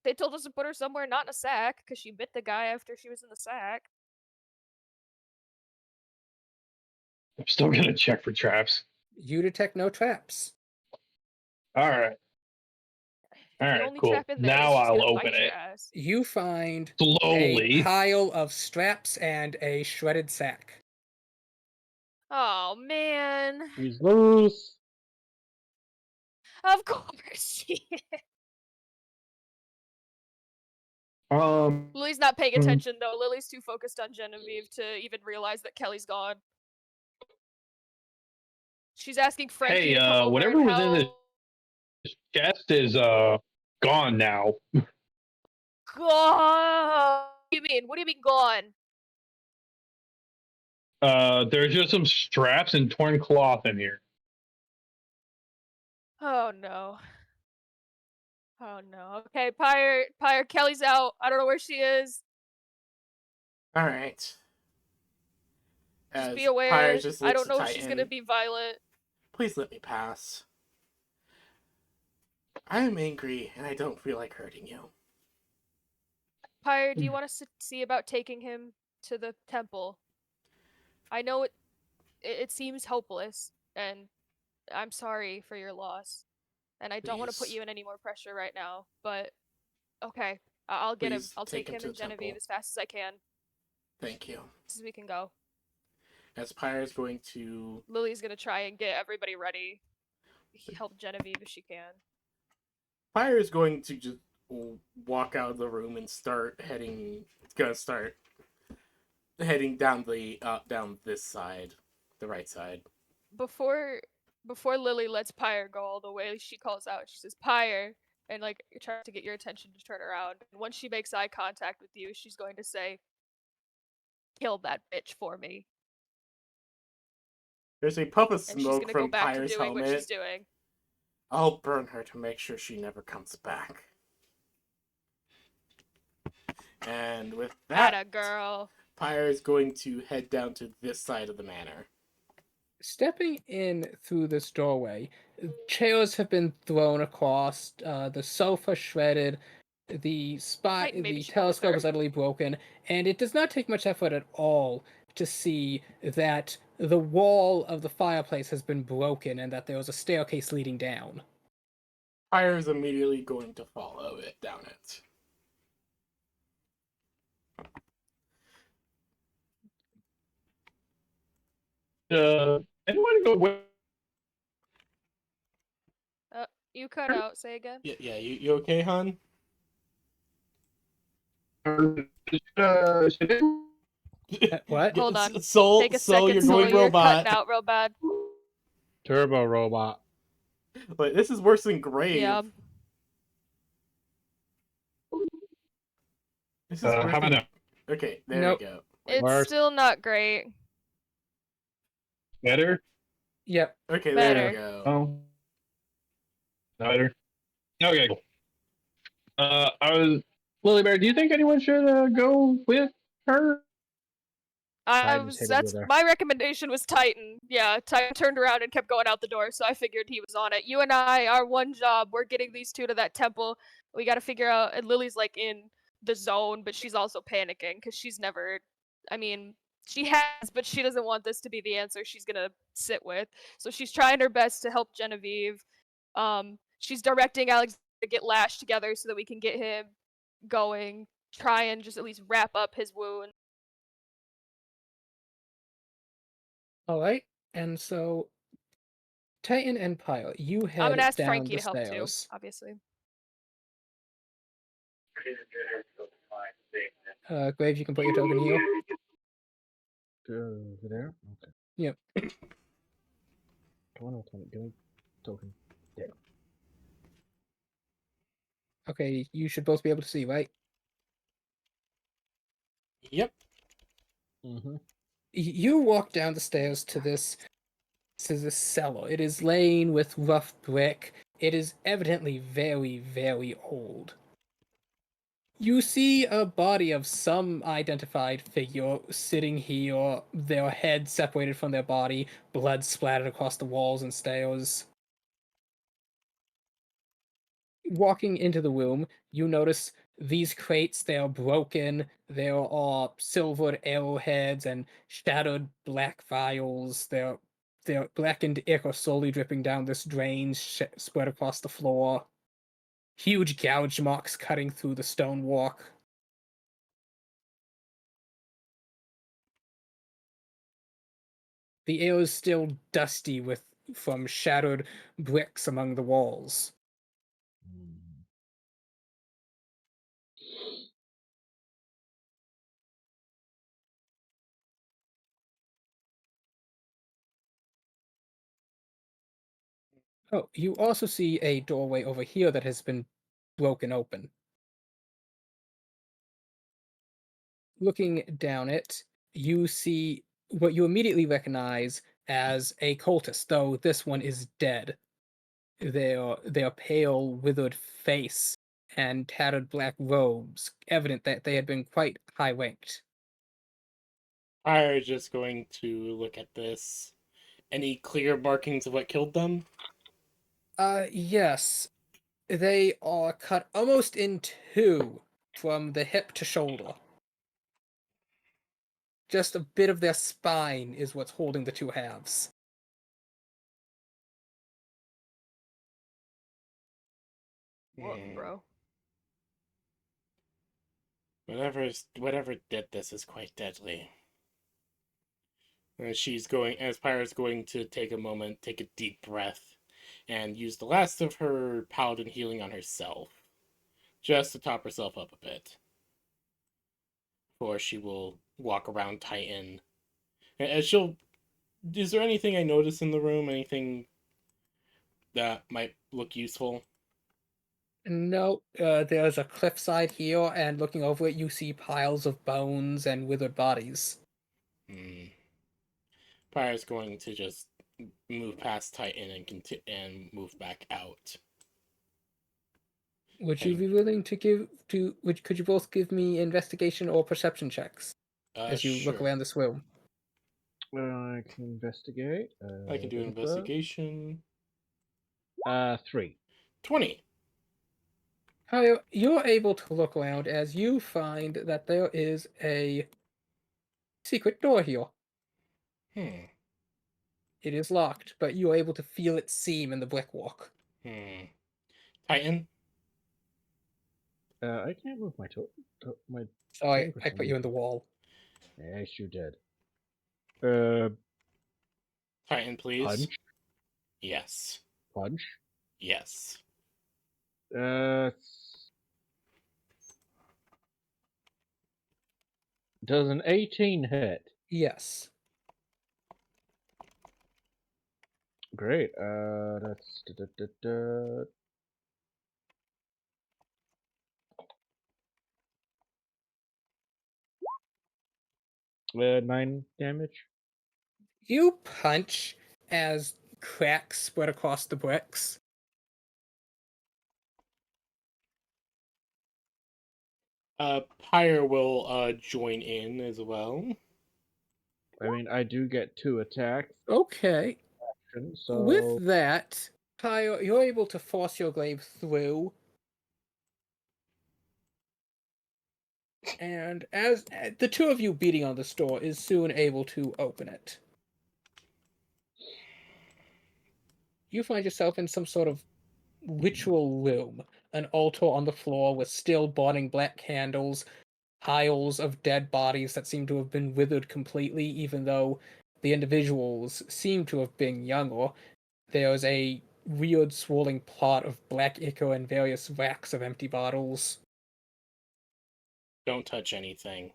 Speaker 6: They told us to put her somewhere not in a sack because she bit the guy after she was in the sack.
Speaker 2: I'm still gonna check for traps.
Speaker 3: You detect no traps.
Speaker 2: All right. All
Speaker 6: The
Speaker 2: right,
Speaker 6: only
Speaker 2: cool.
Speaker 6: trap in there
Speaker 2: Now
Speaker 6: is she's
Speaker 2: I'll
Speaker 6: gonna
Speaker 2: open
Speaker 6: bite your
Speaker 2: it
Speaker 6: ass.
Speaker 3: You find a
Speaker 2: slowly.
Speaker 3: pile of straps and a shredded sack.
Speaker 6: Oh man.
Speaker 4: He's loose.
Speaker 6: Of course she is. Lily's not paying attention though. Lily's too focused on Genevieve to even realize that Kelly's gone. She's asking Frankie
Speaker 2: Hey,
Speaker 6: to come over
Speaker 2: whatever
Speaker 6: and
Speaker 2: was in
Speaker 6: help.
Speaker 2: this chest is gone now.
Speaker 6: Gone. What do you mean? What do you mean gone?
Speaker 2: There's just some straps and torn cloth in here.
Speaker 6: Oh no. Oh no. Okay, Pyre, Kelly's out. I don't know where she is.
Speaker 1: All right.
Speaker 6: Just be
Speaker 1: As Pyre
Speaker 6: aware.
Speaker 1: just
Speaker 6: I
Speaker 1: looks
Speaker 6: don't
Speaker 1: to
Speaker 6: know if she's gonna
Speaker 1: Titan,
Speaker 6: be violent.
Speaker 1: please let me pass. I am angry and I don't feel like hurting you.
Speaker 6: Pyre, do you want us to see about taking him to the temple? I know it seems hopeless, and I'm sorry for your loss. And I don't want to put
Speaker 1: Please,
Speaker 6: you in any more pressure right now, but okay. I'll get him.
Speaker 1: please
Speaker 6: I'll
Speaker 1: take
Speaker 6: take
Speaker 1: him
Speaker 6: him
Speaker 1: to
Speaker 6: and
Speaker 1: the
Speaker 6: Genevieve
Speaker 1: temple.
Speaker 6: as fast as I can.
Speaker 1: Thank you.
Speaker 6: As we can go.
Speaker 1: As Pyre is going to
Speaker 6: Lily's gonna try and get everybody ready. Help Genevieve if she can.
Speaker 1: Pyre is going to just walk out of the room and start heading down down this side, the right side.
Speaker 6: Before Lily lets Pyre go all the way, she calls out. She says, "Pyre," and like tries to get your attention to turn around. And once she makes eye contact with you, she's going to say, "Kill that bitch for me."
Speaker 1: There's a puff of
Speaker 6: And she's
Speaker 1: smoke
Speaker 6: gonna go
Speaker 1: from
Speaker 6: back to
Speaker 1: Pyre's
Speaker 6: doing what she's
Speaker 1: helmet.
Speaker 6: doing.
Speaker 1: I'll burn her to make sure she never comes back. And with that,
Speaker 6: Atta girl.
Speaker 1: Pyre is going to head down to this side of the manor.
Speaker 3: Stepping in through this doorway, chairs have been thrown across, the sofa shredded, the
Speaker 6: Titan maybe
Speaker 3: the
Speaker 6: should go with
Speaker 3: telescope
Speaker 6: her.
Speaker 3: is utterly broken, and it does not take much effort at all to see that the wall of the fireplace has been broken and that there was a staircase leading down.
Speaker 1: Pyre is immediately going to follow it down it.
Speaker 2: Anyone go with?
Speaker 6: You cut out. Say again.
Speaker 1: Yeah, you okay, hon?
Speaker 3: What?
Speaker 6: Hold on.
Speaker 1: Soul,
Speaker 6: Take a
Speaker 1: Soul,
Speaker 6: second,
Speaker 1: you're
Speaker 6: Soul.
Speaker 1: going
Speaker 6: You're
Speaker 1: robot.
Speaker 6: cutting out real bad.
Speaker 4: Turbo robot.
Speaker 1: But this is worse than Grave.
Speaker 6: Yeah.
Speaker 1: This is worse
Speaker 2: How about
Speaker 1: than...
Speaker 2: now?
Speaker 1: Okay, there
Speaker 3: Nope.
Speaker 1: we go.
Speaker 6: It's
Speaker 4: Worse.
Speaker 6: still not great.
Speaker 2: Better?
Speaker 3: Yep.
Speaker 1: Okay, there
Speaker 6: Better.
Speaker 1: we go.
Speaker 2: Oh. Better. Okay, cool. I was Lily Bear. Do you think anyone should go with her?
Speaker 4: Titan's headed
Speaker 6: That's
Speaker 4: with her.
Speaker 6: my recommendation was Titan. Yeah, Titan turned around and kept going out the door, so I figured he was on it. You and I, our one job, we're getting these two to that temple. We got to figure out. And Lily's like in the zone, but she's also panicking because she's never. I mean, she has, but she doesn't want this to be the answer she's gonna sit with. So she's trying her best to help Genevieve. She's directing Alex to get lashed together so that we can get him going. Try and just at least wrap up his wound.
Speaker 3: All right. And so, Titan and Pyre, you
Speaker 6: I'm
Speaker 3: head
Speaker 6: gonna ask
Speaker 3: down
Speaker 6: Frankie
Speaker 3: the
Speaker 6: to help too,
Speaker 3: stairs.
Speaker 6: obviously.
Speaker 3: Graves, you can put your token heal.
Speaker 4: Over there. Okay.
Speaker 3: Yep.
Speaker 4: Come on, give me token. There.
Speaker 3: Okay, you should both be able to see, right?
Speaker 1: Yep.
Speaker 4: Mm-hmm.
Speaker 3: You walk down the stairs to this cellar. It is laying with rough brick. It is evidently very, very old. You see a body of some identified figure sitting here, their head separated from their body, blood splattered across the walls and stairs. Walking into the room, you notice these crates, they are broken. There are silvered arrowheads and shattered black vials. Their blackened ichor slowly dripping down this drain spread across the floor. Huge gouge marks cutting through the stonework. The air is still dusty with from shattered bricks among the walls. Oh, you also see a doorway over here that has been broken open. Looking down it, you see what you immediately recognize as a cultist, though this one is dead. Their pale, withered face and tattered black robes, evident that they had been quite high ranked.
Speaker 1: Pyre is just going to look at this. Any clear markings of what killed them?
Speaker 3: Yes. They are cut almost in two from the hip to shoulder. Just a bit of their spine is what's holding the two halves.
Speaker 6: What,
Speaker 1: Hmm.
Speaker 6: bro?
Speaker 1: Whatever did this is quite deadly. As Pyre's going to take a moment, take a deep breath, and use the last of her paladin healing on herself, just to top herself up a bit. Before she will walk around Titan. As she'll, is there anything I notice in the room? Anything that might look useful?
Speaker 3: No, there's a cliffside here, and looking over it, you see piles of bones and withered bodies.
Speaker 1: Hmm. Pyre's going to just move past Titan and move back out.
Speaker 3: Would you
Speaker 1: And
Speaker 3: be willing to could you both give me investigation or perception checks as you look
Speaker 1: sure.
Speaker 3: around this room?
Speaker 4: I can investigate.
Speaker 1: I can do an investigation.
Speaker 4: 3.
Speaker 1: 20.
Speaker 3: You're able to look around as you find that there is a secret door here.
Speaker 1: Hmm.
Speaker 3: It is locked, but you are able to feel its seam in the brickwork.
Speaker 1: Hmm. Titan.
Speaker 4: I can't move my
Speaker 3: So I
Speaker 4: thing for some
Speaker 3: put you in the
Speaker 4: reason.
Speaker 3: wall.
Speaker 4: Yes, you did.
Speaker 1: Titan, please.
Speaker 4: Punch.
Speaker 1: Yes.
Speaker 4: Punch.
Speaker 1: Yes.
Speaker 4: Does an 18 hit?
Speaker 3: Yes.
Speaker 4: Great. That's 9 damage.
Speaker 3: You punch as cracks spread across the bricks.
Speaker 1: Pyre will join in as well.
Speaker 4: I mean, I do get 2 attacks.
Speaker 3: Okay.
Speaker 4: So
Speaker 3: With that, Kyle, you're able to force your glaive through. And as the two of you beating on this door is soon able to open it. You find yourself in some sort of ritual room, an altar on the floor with still burning black candles, piles of dead bodies that seem to have been withered completely, even though the individuals seem to have been younger. There's a weird swirling plot of black ichor and various racks of empty bottles.
Speaker 1: Don't touch anything.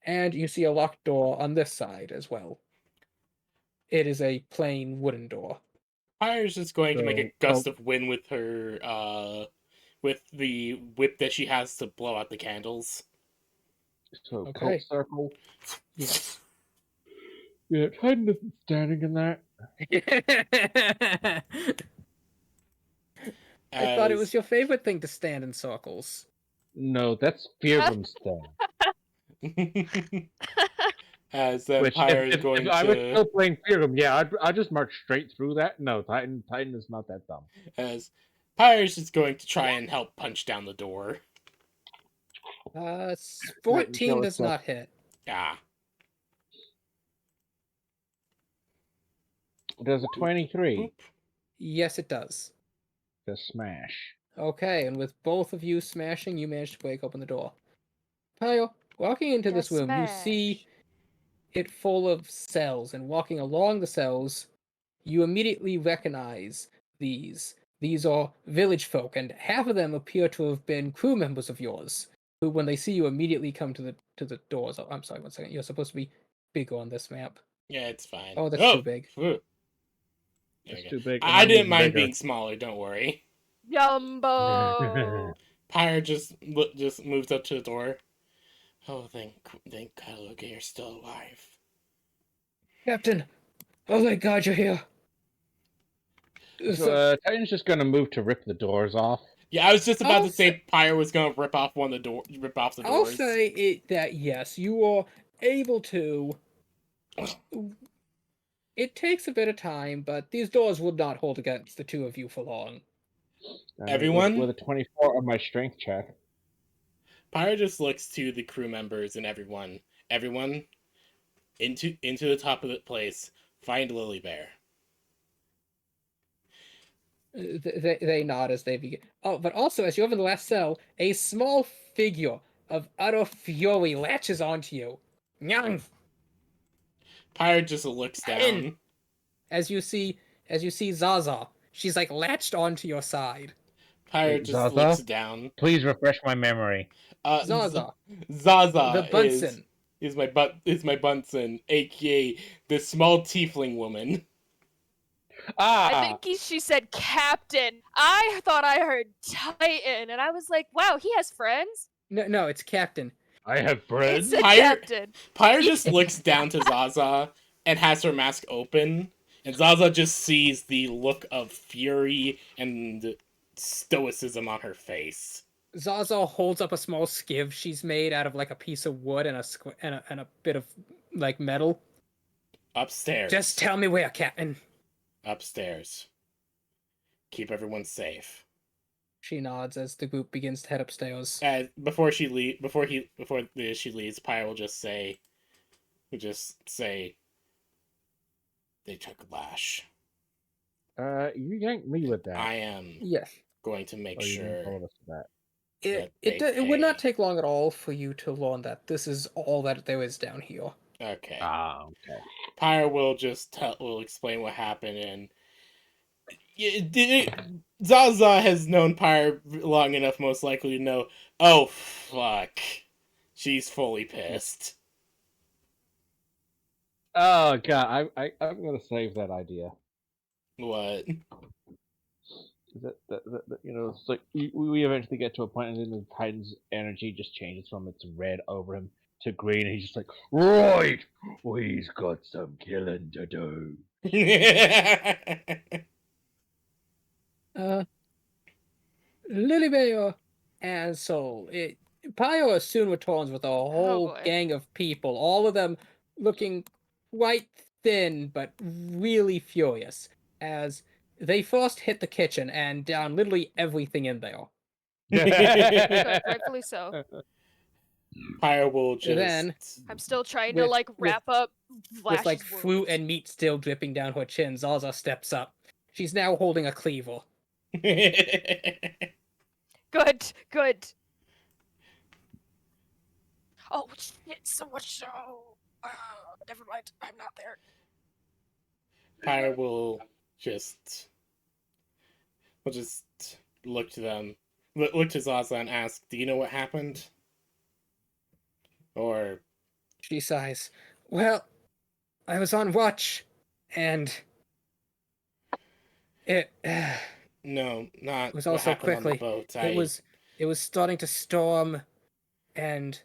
Speaker 3: And you see a locked door on this side as well. It is a plain wooden door.
Speaker 1: Pyre's just going to make a
Speaker 4: So,
Speaker 1: gust of wind with the whip that she has to blow out the candles.
Speaker 4: So
Speaker 3: Okay.
Speaker 4: cult circle.
Speaker 3: Yes.
Speaker 4: Yeah, Titan isn't standing in that.
Speaker 3: I thought it
Speaker 1: As-
Speaker 3: was your favorite thing to stand in circles.
Speaker 4: No, that's Feargrim's stand.
Speaker 1: As
Speaker 4: Which,
Speaker 1: Empire is
Speaker 4: if
Speaker 1: going
Speaker 4: I was
Speaker 1: to
Speaker 4: still playing Feargrim, yeah, I'd just march straight through that. No, Titan is not that dumb.
Speaker 1: as Pyre's just going to try and help punch down the door.
Speaker 3: 14 does
Speaker 4: itself.
Speaker 3: not hit.
Speaker 1: Ah,
Speaker 4: Does a 23
Speaker 1: Oop.
Speaker 3: Yes, it does.
Speaker 4: to smash?
Speaker 3: Okay, and with both of you smashing, you manage to break open the door. Pyle, walking into this room, you see it full of cells, and walking along the cells, you immediately recognize these. These are village folk, and half of them appear to have been crew members of yours, who, when they see you, immediately come to the doors. Oh, I'm sorry, 1 second. You're supposed to be bigger on this map.
Speaker 1: Yeah, it's fine.
Speaker 3: Oh, that's too big.
Speaker 1: Phew. There
Speaker 4: It's
Speaker 1: we go.
Speaker 4: too big. And
Speaker 1: I
Speaker 4: I'm
Speaker 1: didn't
Speaker 4: even
Speaker 1: mind
Speaker 4: bigger.
Speaker 1: being smaller. Don't worry.
Speaker 6: Jumbo.
Speaker 1: Pyre just moves up to the door. Oh, thank God, Logan, you're still alive.
Speaker 3: Captain! Oh, thank God you're here!
Speaker 4: So Titan's just gonna move to rip the doors off.
Speaker 1: Yeah, I was just about
Speaker 3: I'll
Speaker 1: to say Pyre was gonna rip off the doors.
Speaker 3: I'll say that yes, you are able to. It takes a bit of time, but these doors would not hold against the two of you for long.
Speaker 4: I mean,
Speaker 1: Everyone?
Speaker 4: with a 24 on my strength check.
Speaker 1: Pyre just looks to the crew members and everyone. Everyone, into the top of the place. Find Lily Bear.
Speaker 3: They nod as they begin. Oh, but also, as you open the last cell, a small figure of utter fury latches onto you. Nyang!
Speaker 1: Pyre just looks
Speaker 3: In.
Speaker 1: down.
Speaker 3: As you see Zaza, she's like latched onto your side.
Speaker 1: Pyre
Speaker 4: Wait,
Speaker 1: just
Speaker 4: Zaza?
Speaker 1: looks down.
Speaker 4: Please refresh my memory.
Speaker 3: Zaza,
Speaker 1: Zaza
Speaker 3: the Bunsen.
Speaker 1: is my Bunsen, aka the small tiefling woman.
Speaker 6: I think she said captain. I thought I heard Titan, and I was like, wow, he has friends?
Speaker 3: No, it's Captain.
Speaker 4: I have
Speaker 6: It
Speaker 4: friends.
Speaker 6: said
Speaker 1: Pyre-
Speaker 6: captain.
Speaker 1: Pyre just looks down to Zaza and has her mask open, and Zaza just sees the look of fury and stoicism on her face.
Speaker 3: Zaza holds up a small skiv she's made out of like a piece of wood and a bit of like metal.
Speaker 1: Upstairs.
Speaker 3: Just tell me where, Captain.
Speaker 1: Upstairs. Keep everyone safe.
Speaker 3: She nods as the group begins to head upstairs.
Speaker 1: Before she leaves, Pyre will just say, they took Lash.
Speaker 4: You yanked me with that.
Speaker 1: I am
Speaker 3: Yes.
Speaker 1: going to make
Speaker 4: Oh, you yanked all
Speaker 1: sure.
Speaker 4: of us with that.
Speaker 3: It would not
Speaker 1: pay.
Speaker 3: take long at all for you to learn that this is all that there is down here.
Speaker 1: Okay.
Speaker 4: Okay.
Speaker 1: Pyre will will explain what happened, and Zaza has known Pyre long enough, most likely to know. Oh fuck, she's fully pissed.
Speaker 4: Oh god, I'm gonna save that idea.
Speaker 1: What?
Speaker 4: It's like we eventually get to a point, and then the Titan's energy just changes from its red over him to green, and he's just like, right, we've got some killing to do.
Speaker 3: Lilybale and Soul. Pyro soon returns with a whole
Speaker 6: boy.
Speaker 3: gang of people, all of them looking quite thin but really furious, as they first hit the kitchen and down literally everything in there.
Speaker 6: Good, rightfully so.
Speaker 1: Pyre will just.
Speaker 3: Then,
Speaker 6: I'm still trying to
Speaker 3: With-
Speaker 6: like wrap up
Speaker 3: with like
Speaker 6: Flash's
Speaker 3: fruit
Speaker 6: wounds.
Speaker 3: and meat still dripping down her chin, Zaza steps up. She's now holding a cleaver.
Speaker 6: Good, good. Oh shit! So much so. Never mind. I'm not there.
Speaker 1: Pyre will just look to them, look to Zaza and ask, "Do you know what happened?" Or
Speaker 3: She sighs. Well, I was on watch, and it
Speaker 1: No, not
Speaker 3: It was
Speaker 1: what
Speaker 3: also
Speaker 1: happened on the
Speaker 3: quickly.
Speaker 1: boat.
Speaker 3: It was starting to storm, and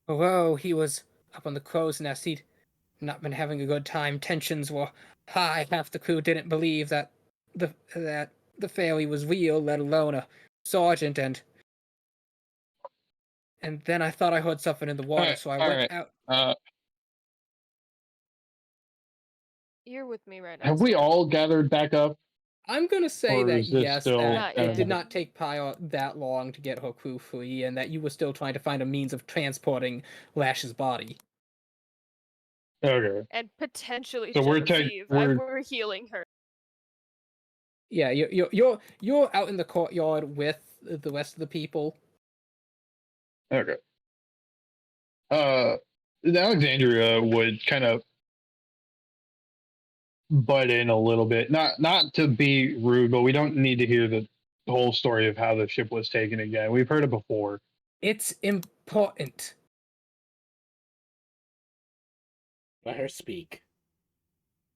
Speaker 3: although he was up on the crow's nest, he'd not been having a good time. Tensions were high. Half the crew didn't believe that the fairy was real, let alone a sergeant. And then I thought I heard something in the water, so I
Speaker 2: all
Speaker 3: went
Speaker 2: right.
Speaker 3: out.
Speaker 6: You're with me right now.
Speaker 2: Have we
Speaker 6: Stan.
Speaker 2: all gathered back up,
Speaker 3: I'm gonna say
Speaker 2: or
Speaker 3: that
Speaker 2: is this
Speaker 3: yes,
Speaker 2: still
Speaker 3: that
Speaker 6: Not
Speaker 3: it
Speaker 6: yet.
Speaker 3: did not take Pyre that long to get her crew free, and that you were still trying to find a means of transporting Lash's body.
Speaker 2: okay?
Speaker 6: And potentially
Speaker 2: So
Speaker 6: Genevieve.
Speaker 2: we're
Speaker 6: We're healing her.
Speaker 3: Yeah, you're out in the courtyard with the rest of the people.
Speaker 2: okay. The Alexandria would kind of butt in a little bit, not to be rude, but we don't need to hear the whole story of how the ship was taken again. We've heard it before.
Speaker 3: It's important.
Speaker 1: Let her speak.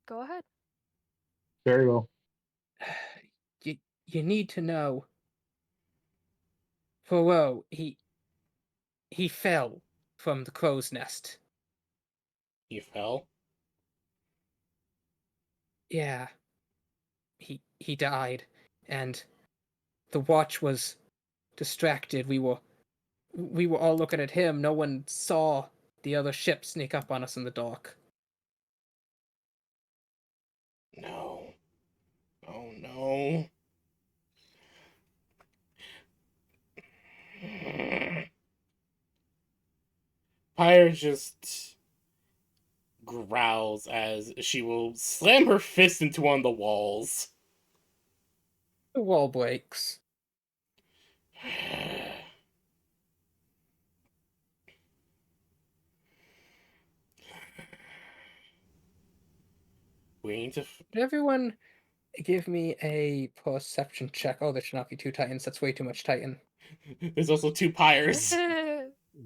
Speaker 6: Go ahead.
Speaker 2: Very well.
Speaker 3: You need to know. Poirot, he fell from the crow's nest.
Speaker 1: You fell?
Speaker 3: Yeah. He died, and the watch was distracted. We were all looking at him. No one saw the other ship sneak up on us in the dark.
Speaker 1: No. Oh no. Pyre just growls as she will slam her fist into one of the walls.
Speaker 3: The wall breaks.
Speaker 1: We need to.
Speaker 3: Did everyone give me a perception check? Oh, there should not be 2 Titans. That's way too much Titan.
Speaker 1: There's also 2 pyres.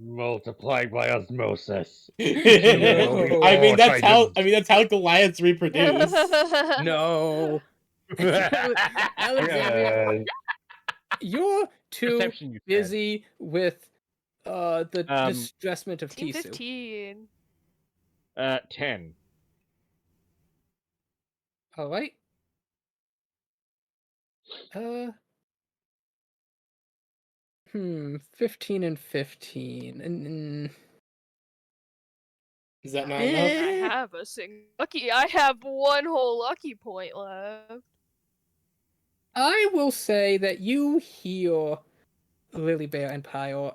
Speaker 4: Multiplied by osmosis.
Speaker 1: I mean, that's how.
Speaker 4: Titans.
Speaker 1: I mean, that's how Goliaths reproduce.
Speaker 3: No. Alexandria, you're too
Speaker 4: Perception, you said.
Speaker 3: busy with the distressment of
Speaker 6: Team
Speaker 3: Tisu.
Speaker 6: 15.
Speaker 4: 10.
Speaker 3: All right. 15 and 15. And
Speaker 1: Is that not
Speaker 6: I
Speaker 1: enough?
Speaker 6: have a single lucky. I have one whole lucky point left.
Speaker 3: I will say that you hear Lily Bear and Pyre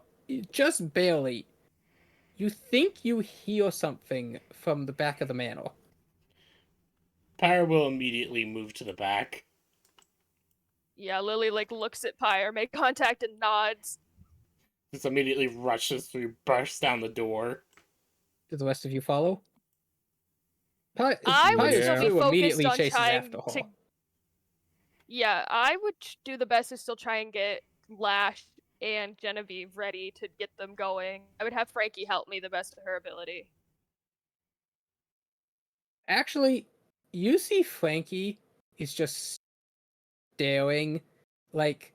Speaker 3: just barely. You think you hear something from the back of the manor.
Speaker 1: Pyre will immediately move to the back.
Speaker 6: Yeah, Lily like looks at Pyre, make contact, and nods.
Speaker 1: Just immediately rushes through, bursts down the door.
Speaker 3: Do the rest of you follow?
Speaker 6: I would still be focused
Speaker 3: immediately
Speaker 6: on
Speaker 3: chases
Speaker 6: trying
Speaker 3: after her.
Speaker 6: to. Yeah, I would do the best to still try and get Lash and Genevieve ready to get them going. I would have Frankie help me the best of her ability.
Speaker 3: Actually, you see Frankie is just staring, like,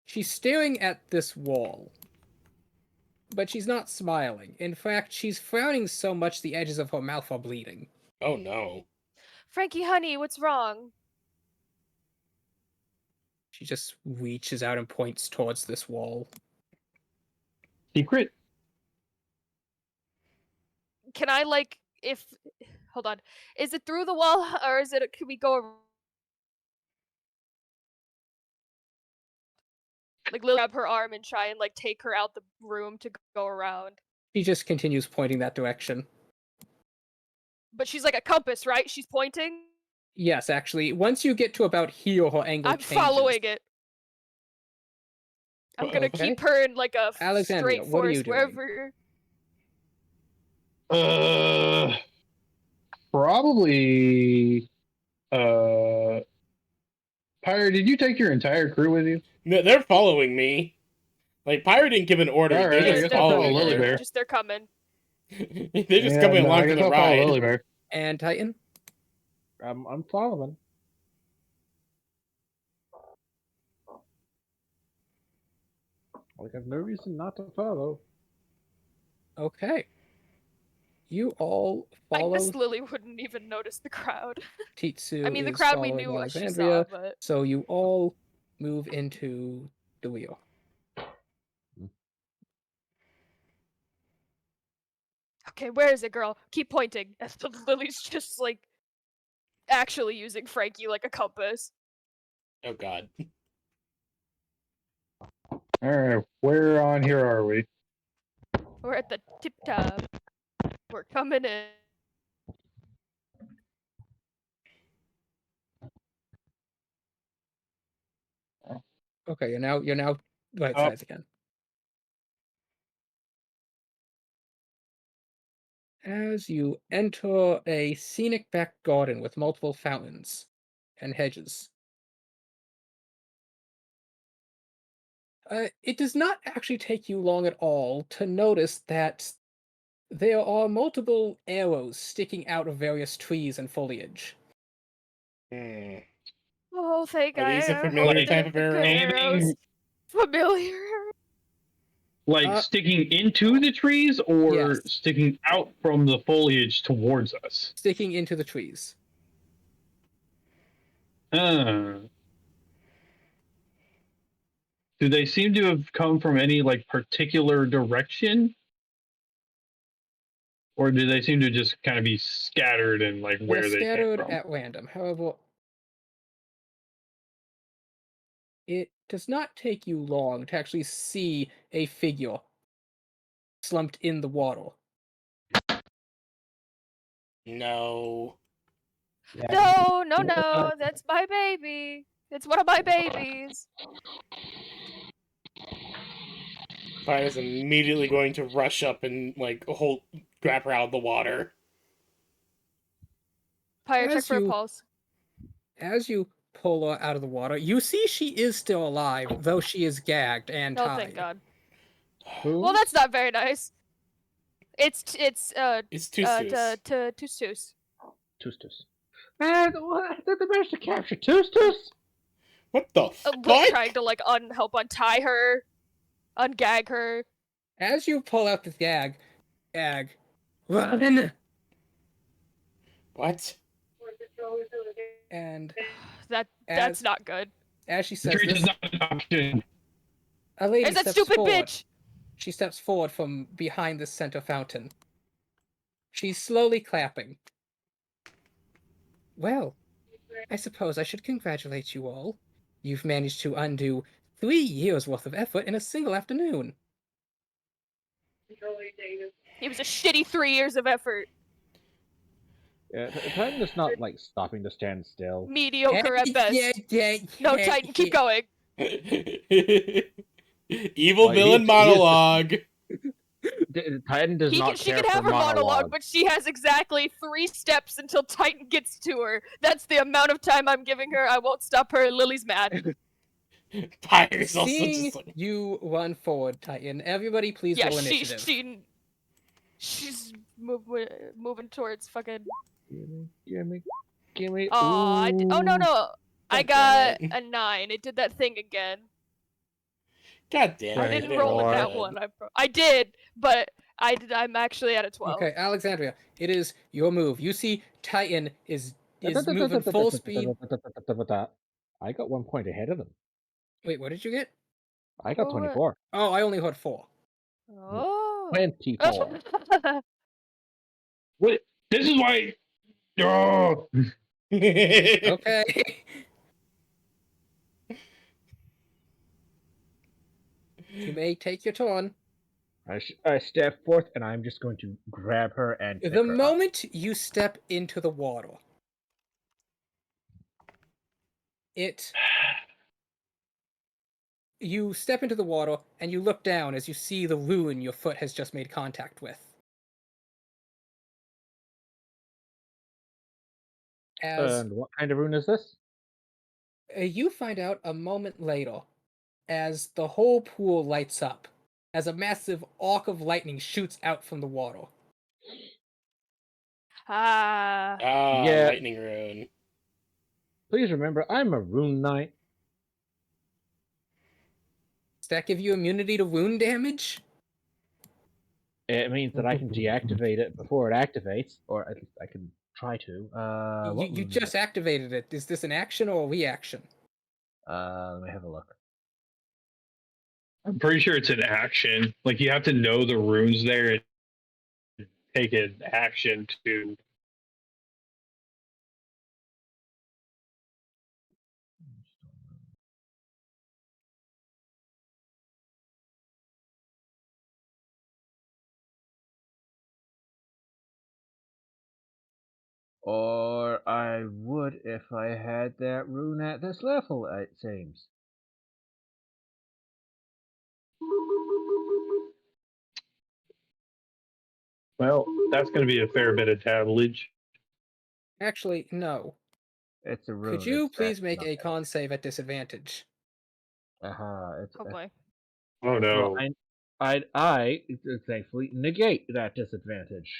Speaker 3: she's staring at this wall. But she's not smiling. In fact, she's frowning so much the edges of her mouth are bleeding.
Speaker 1: Oh no.
Speaker 6: Frankie, honey, what's wrong?
Speaker 3: She just reaches out and points towards this wall.
Speaker 2: Secret?
Speaker 6: Can I like if hold on. Is it through the wall or is it can we go like Lily grab her arm and try and like take her out the room to go around?
Speaker 3: She just continues pointing that direction.
Speaker 6: But she's like a compass, right? She's pointing?
Speaker 3: Yes, actually, once you get to about here, her angle
Speaker 6: I'm
Speaker 3: changes.
Speaker 6: following it. I'm gonna
Speaker 3: Okay.
Speaker 6: keep her in like a
Speaker 3: Alexandria,
Speaker 6: straight
Speaker 3: what are you
Speaker 6: force
Speaker 3: doing?
Speaker 6: wherever.
Speaker 2: Probably. Pyre, did you take your entire crew with you?
Speaker 1: No, they're following me. Like, Pyre didn't give an order.
Speaker 2: Alright,
Speaker 1: They're
Speaker 2: I
Speaker 1: just
Speaker 2: guess I'll follow
Speaker 1: following
Speaker 2: Lily
Speaker 1: her.
Speaker 2: Bear.
Speaker 6: They're coming.
Speaker 1: They're just coming along
Speaker 2: I
Speaker 1: for
Speaker 2: guess
Speaker 1: the
Speaker 2: I'll follow
Speaker 1: ride.
Speaker 2: Lily Bear.
Speaker 3: And Titan?
Speaker 4: I'm following. Like I've no reason not to follow.
Speaker 3: Okay. You all
Speaker 6: I
Speaker 3: follow.
Speaker 6: guess Lily wouldn't even notice the crowd.
Speaker 3: Titsu
Speaker 6: I mean, the
Speaker 3: is
Speaker 6: crowd we
Speaker 3: following
Speaker 6: knew what she
Speaker 3: Alexandria,
Speaker 6: saw, but
Speaker 3: so you all move into the wheel.
Speaker 6: okay, where is it, girl? Keep pointing. As the Lily's just like actually using Frankie like a compass.
Speaker 1: Oh God.
Speaker 2: All right, where on here are we?
Speaker 6: We're at the tip top. We're coming in.
Speaker 3: Okay, you're now right
Speaker 2: Oh.
Speaker 3: sides again. As you enter a scenic back garden with multiple fountains and hedges. It does not actually take you long at all to notice that there are multiple arrows sticking out of various trees and foliage.
Speaker 1: Hmm.
Speaker 6: Oh, thank
Speaker 1: Are
Speaker 6: God.
Speaker 1: these a
Speaker 6: I hope
Speaker 1: familiar
Speaker 6: they're
Speaker 1: type of
Speaker 6: the good
Speaker 1: arrow?
Speaker 6: arrows.
Speaker 2: Aiming,
Speaker 6: Familiar.
Speaker 2: like
Speaker 3: Uh,
Speaker 2: sticking into the trees or
Speaker 3: yes.
Speaker 2: sticking out from the foliage towards us?
Speaker 3: Sticking into the trees.
Speaker 2: Uh, do they seem to have come from any like particular direction? Or do they seem to just kind of be scattered and like
Speaker 3: They're
Speaker 2: where they came
Speaker 3: scattered
Speaker 2: from?
Speaker 3: at random. However, it does not take you long to actually see a figure slumped in the water.
Speaker 1: No.
Speaker 6: No, no, no. That's my baby. It's one of my babies.
Speaker 1: Fire's immediately going to rush up and like grab her out of the water.
Speaker 6: Pyre, check
Speaker 3: As
Speaker 6: for a
Speaker 3: you
Speaker 6: pulse.
Speaker 3: as you pull her out of the water, you see she is still alive, though she is gagged and
Speaker 6: Oh,
Speaker 3: tied.
Speaker 6: thank God.
Speaker 4: Who?
Speaker 6: Well, that's not very nice. It's
Speaker 1: It's Tustus.
Speaker 6: Tustus.
Speaker 4: Tustus. Man, what? Did they manage to capture Tustus?
Speaker 1: What the
Speaker 6: Like
Speaker 1: fuck?
Speaker 6: trying to like help untie her, ungag her.
Speaker 3: As you pull out the gag, run!
Speaker 1: What?
Speaker 3: And
Speaker 6: That's
Speaker 3: as
Speaker 6: not good.
Speaker 3: as she
Speaker 2: The
Speaker 3: says
Speaker 2: treat is
Speaker 3: this,
Speaker 2: not an option.
Speaker 3: a lady
Speaker 6: Is that
Speaker 3: steps
Speaker 6: stupid
Speaker 3: forward.
Speaker 6: bitch?
Speaker 3: She steps forward from behind the center fountain. She's slowly clapping. Well, I suppose I should congratulate you all. You've managed to undo 3 years worth of effort in a single afternoon.
Speaker 6: It was a shitty 3 years of effort.
Speaker 4: Yeah, Titan is not like stopping to stand still.
Speaker 6: Mediocre at best. No, Titan, keep going.
Speaker 1: Evil
Speaker 4: Like,
Speaker 1: villain
Speaker 4: he is
Speaker 1: monologue.
Speaker 4: Titan does not
Speaker 6: She
Speaker 4: care
Speaker 6: can have
Speaker 4: for
Speaker 6: her monologue,
Speaker 4: monologue.
Speaker 6: but she has exactly 3 steps until Titan gets to her. That's the amount of time I'm giving her. I won't stop her. Lily's mad.
Speaker 1: Pyre's also
Speaker 3: Seeing
Speaker 1: just like,
Speaker 3: you run forward, Titan, everybody please
Speaker 6: Yeah,
Speaker 3: roll initiative.
Speaker 6: she's moving towards fucking.
Speaker 4: Gimme.
Speaker 6: Oh no
Speaker 4: Ooh.
Speaker 6: no! I
Speaker 1: God
Speaker 6: got
Speaker 1: damn it.
Speaker 6: a 9. It did that thing again.
Speaker 1: God damn
Speaker 6: I
Speaker 1: it.
Speaker 6: didn't roll with that one. I did, but I'm actually at a 12.
Speaker 3: Okay, Alexandria, it is your move. You see Titan is moving full speed.
Speaker 4: I got 1 point ahead of them.
Speaker 3: Wait, what did you get?
Speaker 4: I got
Speaker 6: What?
Speaker 4: 24.
Speaker 3: Oh, I only heard 4.
Speaker 6: Oh.
Speaker 4: 24.
Speaker 2: What? This is why. Oh,
Speaker 3: Okay. You may take your turn.
Speaker 4: I step forth and I'm just going to grab her and pick
Speaker 3: The
Speaker 4: her up.
Speaker 3: moment you step into the water, you step into the water and you look down as you see the ruin your foot has just made contact with. As
Speaker 4: And what kind of rune is this?
Speaker 3: you find out a moment later, as the whole pool lights up, as a massive arc of lightning shoots out from the water.
Speaker 6: Ah.
Speaker 4: Yeah.
Speaker 1: Lightning rune.
Speaker 4: Please remember, I'm a rune knight.
Speaker 3: Does that give you immunity to wound damage?
Speaker 4: It means that I can deactivate it before it activates, or at least I can try to.
Speaker 3: You,
Speaker 4: What
Speaker 3: you
Speaker 4: rune
Speaker 3: just activated it. Is this an action or a reaction?
Speaker 4: let me have a look.
Speaker 2: I'm pretty sure it's an action. Like you have to know the runes there and take an action to.
Speaker 4: Or I would if I had that rune at this level, it seems.
Speaker 2: Well, that's going to be a fair bit of tabblage.
Speaker 3: Actually, no.
Speaker 4: It's a rune.
Speaker 3: Could you
Speaker 4: it's
Speaker 3: please make
Speaker 4: not
Speaker 3: a
Speaker 4: damage.
Speaker 3: con save at disadvantage?
Speaker 4: It's
Speaker 6: Oh boy.
Speaker 2: Oh no!
Speaker 4: well, I thankfully negate that disadvantage.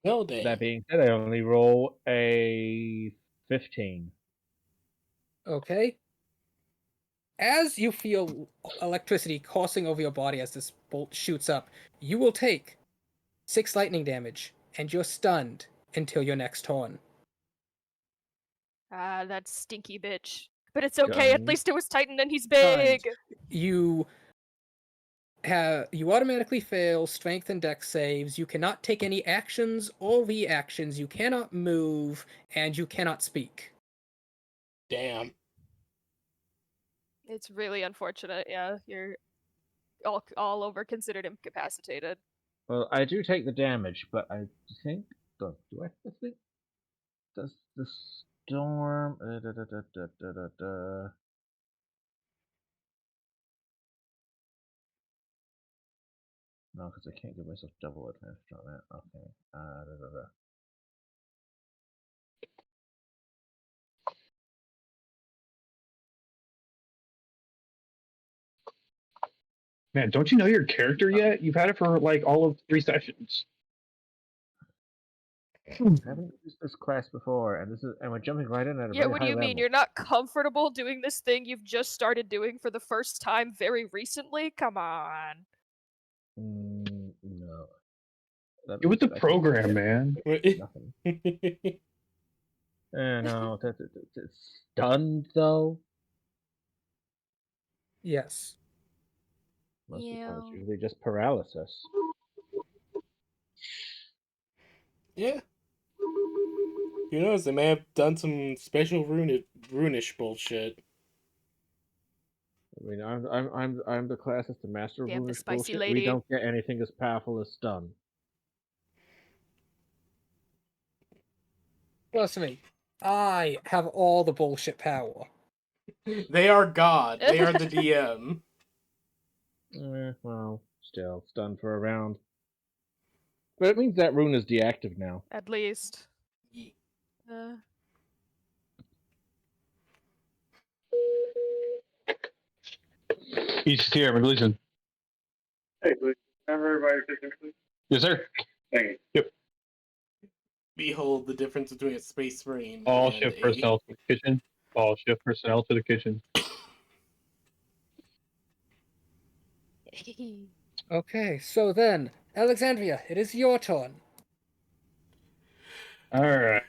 Speaker 1: No dang.
Speaker 4: That being said, I only roll a 15.
Speaker 3: Okay. As you feel electricity coursing over your body as this bolt shoots up, you will take 6 lightning damage, and you're stunned until your next turn.
Speaker 6: Ah, that stinky bitch. But it's okay, at
Speaker 4: Stunned.
Speaker 6: least it was Titan and he's
Speaker 3: Stunned.
Speaker 6: big!
Speaker 3: You automatically fail strength and dex saves. You cannot take any actions or reactions. You cannot move, and you cannot speak.
Speaker 1: Damn.
Speaker 6: It's really unfortunate, yeah. You're all over considered incapacitated.
Speaker 4: Well, I do take the damage, but I think. Do I think? Does the storm. No, because I can't give myself double advantage on that. Okay.
Speaker 2: Man, don't you know your character yet? You've had it for like all of 3 sessions.
Speaker 4: I haven't used this class before, and we're jumping right in at a
Speaker 6: Yeah,
Speaker 4: very
Speaker 6: what
Speaker 4: high
Speaker 6: do you
Speaker 4: level.
Speaker 6: mean? You're not comfortable doing this thing you've just started doing for the first time very recently? Come on.
Speaker 4: No. That
Speaker 2: Get with
Speaker 4: means
Speaker 2: the
Speaker 4: that I can
Speaker 2: program,
Speaker 4: get
Speaker 2: man.
Speaker 4: nothing. No, it's stunned though.
Speaker 3: Yes.
Speaker 4: Most of the time, it's
Speaker 6: Yeah.
Speaker 4: usually just paralysis.
Speaker 1: Yeah. Who knows? They may have done some special runish bullshit.
Speaker 4: I mean, I'm the class that's the master of
Speaker 6: Damn the
Speaker 4: runish
Speaker 6: spicy
Speaker 4: bullshit. We
Speaker 6: lady.
Speaker 4: don't get anything as powerful as stun.
Speaker 3: Trust me, I have all the bullshit power.
Speaker 1: They are God. They are the DM.
Speaker 4: Well, still stun for a round. But it means that rune is deactive now.
Speaker 6: At least.
Speaker 2: East tier, McGleason.
Speaker 5: Hey, please. Remember everybody attention, please?
Speaker 2: Yes, sir.
Speaker 5: Thank you.
Speaker 2: Yep.
Speaker 1: Behold the difference between a space marine
Speaker 2: All
Speaker 1: and
Speaker 2: shift
Speaker 1: a...
Speaker 2: personnel to the kitchen. All shift personnel to the kitchen.
Speaker 3: Okay, so then, Alexandria, it is your turn.
Speaker 2: All right.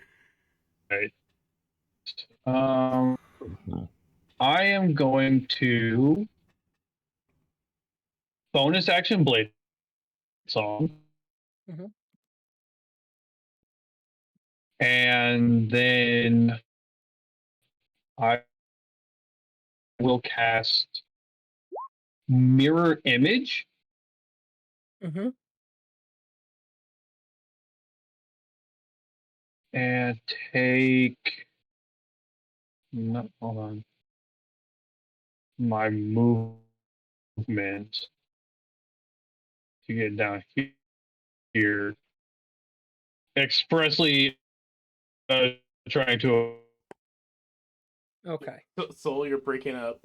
Speaker 2: I am going to bonus action blade song.
Speaker 3: Mhm.
Speaker 2: And then I will cast mirror image.
Speaker 3: Mm-hmm.
Speaker 2: And take. No, hold on. My movement to get down here. Expressly trying to.
Speaker 3: Okay.
Speaker 1: Soul, you're breaking up.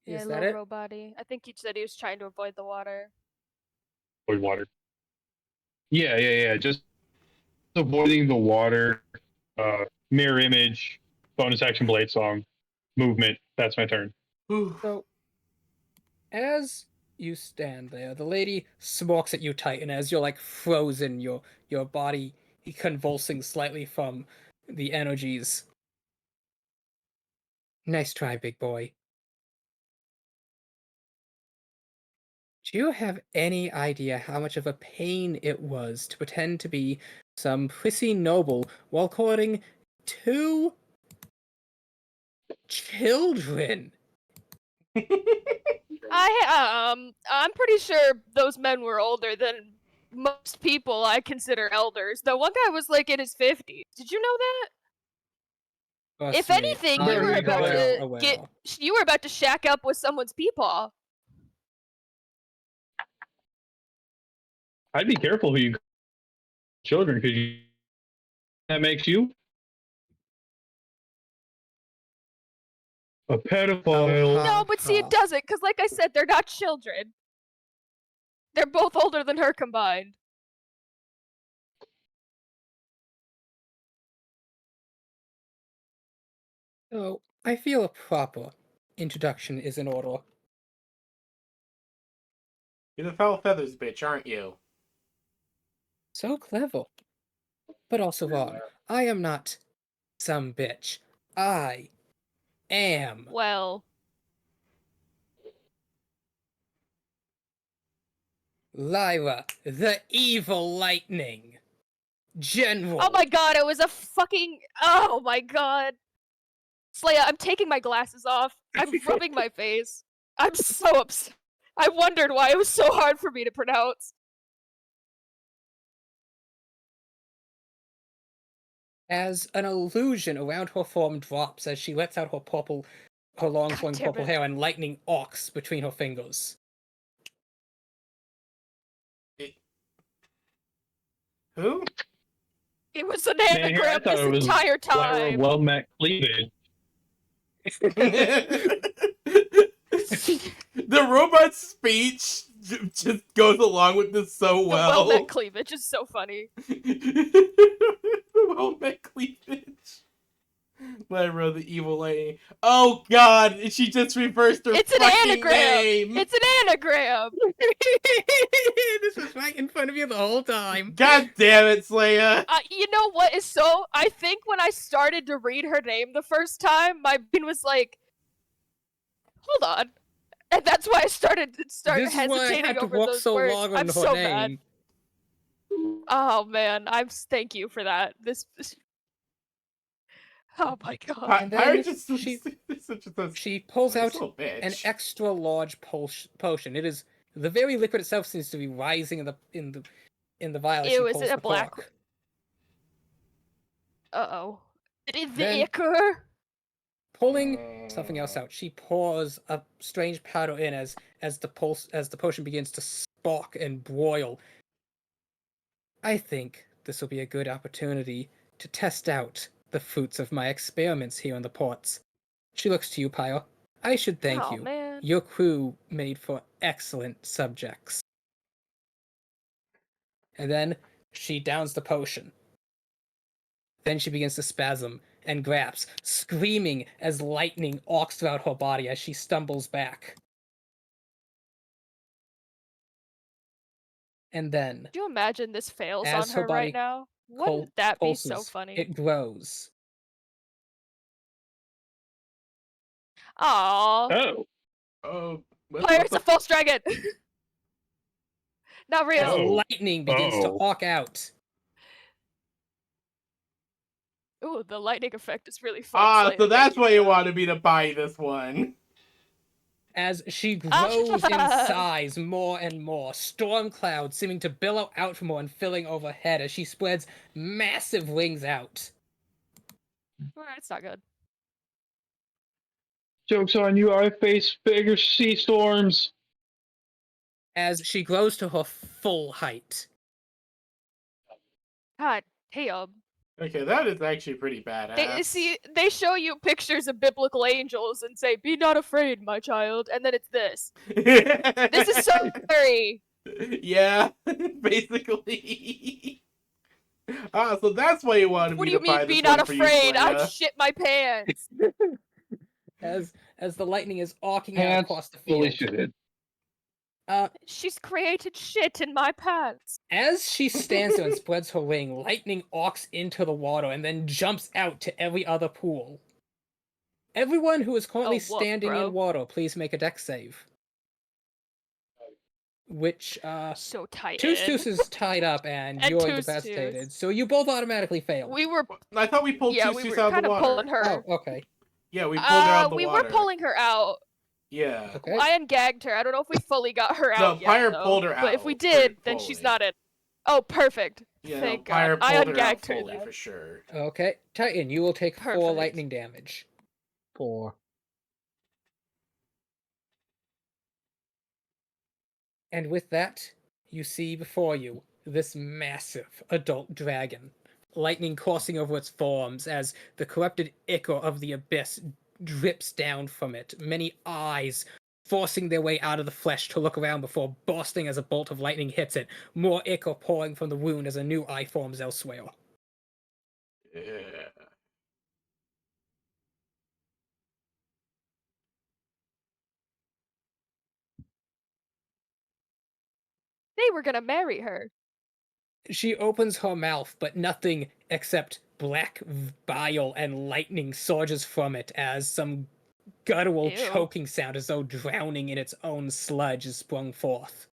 Speaker 6: Yeah,
Speaker 3: Is that
Speaker 6: little
Speaker 3: it?
Speaker 6: robot-y. I think he said he was trying to avoid the water.
Speaker 2: Avoid water. Yeah. Just avoiding the water. Mirror image, bonus action blade song, movement. That's my turn.
Speaker 1: Whew.
Speaker 3: So, as you stand there, the lady smokes at you tight, and as you're like frozen, your body convulsing slightly from the energies. Nice try, big boy. Do you have any idea how much of a pain it was to pretend to be some prissy noble while courting 2 children?
Speaker 6: I'm pretty sure those men were older than most people I consider elders. The one guy was like in his 50s. Did you know that? If
Speaker 3: Trust me,
Speaker 6: anything,
Speaker 3: I
Speaker 6: you were
Speaker 2: Very
Speaker 3: am
Speaker 6: about
Speaker 2: well
Speaker 6: to
Speaker 3: aware.
Speaker 6: get you were about to shack up with someone's peepaw.
Speaker 2: I'd be careful who you children because that makes you a pedophile.
Speaker 6: No, but see, it doesn't, because like I said, they're not children. They're both older than her combined.
Speaker 3: So, I feel a proper introduction is in order.
Speaker 1: You're the foul feathers bitch, aren't you?
Speaker 3: So clever. But also wrong. I am not some bitch. I am
Speaker 6: Well,
Speaker 3: Lyra, the evil lightning. General.
Speaker 6: oh my god, it was a fucking. Oh my god. Slaya, I'm taking my glasses off. I'm rubbing my face. I'm so upset. I wondered why it was so hard for me to pronounce.
Speaker 3: As an illusion around her form drops as she lets out her long
Speaker 6: God
Speaker 3: flowing
Speaker 6: damn
Speaker 3: purple
Speaker 6: it.
Speaker 3: hair and lightning arcs between her fingers.
Speaker 1: Who?
Speaker 6: It was an
Speaker 2: Man, here I
Speaker 6: anagram
Speaker 2: thought
Speaker 6: this
Speaker 2: it was
Speaker 6: entire
Speaker 2: Lyra
Speaker 6: time.
Speaker 2: well met cleavage.
Speaker 1: The robot's speech just goes along with this so
Speaker 6: The
Speaker 1: well.
Speaker 6: well-met cleavage is so funny.
Speaker 1: The well-met cleavage. Lyra, the evil lady. Oh god, she just reversed her
Speaker 6: It's an
Speaker 1: fucking
Speaker 6: anagram.
Speaker 1: name.
Speaker 6: It's an anagram.
Speaker 3: This was right in front of you the whole time.
Speaker 1: God damn it, Slaya.
Speaker 6: You know what is so? I think when I started to read her name the first time, my brain was like, "Hold on," and that's why I started
Speaker 3: This is why I
Speaker 6: hesitating
Speaker 3: had to
Speaker 6: over
Speaker 3: walk
Speaker 6: those
Speaker 3: so
Speaker 6: words.
Speaker 3: long on
Speaker 6: I'm
Speaker 3: her
Speaker 6: so
Speaker 3: name.
Speaker 6: mad. Oh man, thank you for that. This. Oh my god.
Speaker 3: And
Speaker 1: Pyre
Speaker 3: then
Speaker 1: just
Speaker 3: she pulls out
Speaker 1: little bitch.
Speaker 3: an extra large potion. It is the very liquid itself seems to be rising in the vial as she
Speaker 6: Ew, is
Speaker 3: pulls
Speaker 6: it a
Speaker 3: the
Speaker 6: black?
Speaker 3: cork.
Speaker 6: Uh-oh. Did
Speaker 3: Then-
Speaker 6: it occur?
Speaker 3: Pulling something else out, she pours a strange powder in as the potion begins to spark and boil. I think this will be a good opportunity to test out the fruits of my experiments here in the ports. She looks to you, Pyre. I should thank
Speaker 6: Oh
Speaker 3: you.
Speaker 6: man.
Speaker 3: Your crew made for excellent subjects. And then she downs the potion. Then she begins to spasm and grasp, screaming as lightning arcs throughout her body as she stumbles back. And then,
Speaker 6: Could you imagine this fails
Speaker 3: as
Speaker 6: on
Speaker 3: her
Speaker 6: her
Speaker 3: body
Speaker 6: right now? Wouldn't that be so
Speaker 3: pulses,
Speaker 6: funny?
Speaker 3: it grows.
Speaker 6: Aww.
Speaker 2: Oh.
Speaker 1: Oh,
Speaker 6: Pirate's a false dragon! Not
Speaker 3: As
Speaker 6: real.
Speaker 2: Oh.
Speaker 3: lightning begins to
Speaker 2: Oh.
Speaker 3: arc out.
Speaker 6: Ooh, the lightning effect is really fun.
Speaker 1: so that's why you wanted me to buy this one.
Speaker 3: As she grows in size more and more, storm clouds seeming to billow out from her and filling overhead as she spreads massive wings out.
Speaker 6: It's not good.
Speaker 2: Joke's on you, I face bigger sea storms.
Speaker 3: As she grows to her full height.
Speaker 6: God damn.
Speaker 1: Okay, that is actually pretty
Speaker 6: They
Speaker 1: badass.
Speaker 6: they show you pictures of biblical angels and say, "Be not afraid, my child," and then it's this. This is so scary.
Speaker 1: Yeah, basically. Ah, so that's why you wanted
Speaker 6: What
Speaker 1: me
Speaker 6: do
Speaker 1: to
Speaker 6: you mean,
Speaker 1: find
Speaker 6: be
Speaker 1: this
Speaker 6: not
Speaker 1: one for you,
Speaker 6: afraid? I'd
Speaker 1: Freya.
Speaker 6: shit my pants.
Speaker 3: As the lightning is arcing out
Speaker 2: Pants
Speaker 3: across the
Speaker 2: fully
Speaker 3: field.
Speaker 2: shitted.
Speaker 6: She's created shit in my pants.
Speaker 3: As she stands there and spreads her wing, lightning arcs into the water and then jumps out to every other pool. Everyone who is currently
Speaker 6: Oh, woof,
Speaker 3: standing
Speaker 6: bro.
Speaker 3: in water, please make a dex save. Which,
Speaker 6: So tight.
Speaker 3: Toos is tied up and
Speaker 6: And
Speaker 3: you're
Speaker 6: Toos
Speaker 3: incapacitated,
Speaker 6: Toos.
Speaker 3: so you both automatically fail.
Speaker 6: We were,
Speaker 1: I thought we pulled
Speaker 6: yeah,
Speaker 1: Tustus
Speaker 6: we were
Speaker 1: out of the
Speaker 6: kind of
Speaker 1: water.
Speaker 6: pulling her.
Speaker 3: Oh, okay.
Speaker 1: Yeah, we pulled her out of the
Speaker 6: We
Speaker 1: water.
Speaker 6: were pulling her out.
Speaker 1: Yeah.
Speaker 3: Okay.
Speaker 6: I ungagged her. I don't know if we fully got her
Speaker 1: No,
Speaker 6: out yet,
Speaker 1: Pyre
Speaker 6: though.
Speaker 1: pulled her
Speaker 6: But if we
Speaker 1: out
Speaker 6: did, then
Speaker 1: fully.
Speaker 6: she's not in. Oh, perfect.
Speaker 1: Yeah,
Speaker 6: Thank
Speaker 1: no, Pyre
Speaker 6: God. I
Speaker 1: pulled her out
Speaker 6: ungagged her
Speaker 1: fully
Speaker 6: then.
Speaker 1: for sure.
Speaker 3: Okay. Titan, you will take 4
Speaker 6: Perfect.
Speaker 3: lightning damage.
Speaker 4: 4.
Speaker 3: And with that, you see before you this massive adult dragon. Lightning coursing over its forms as the corrupted ichor of the abyss drips down from it, many eyes forcing their way out of the flesh to look around before bursting as a bolt of lightning hits it, more ichor pouring from the wound as a new eye forms elsewhere.
Speaker 1: Yeah.
Speaker 6: They were gonna marry her.
Speaker 3: She opens her mouth, but nothing except black bile and lightning surges from it as some guttural
Speaker 6: Ew.
Speaker 3: choking sound as though drowning in its own sludge is sprung forth.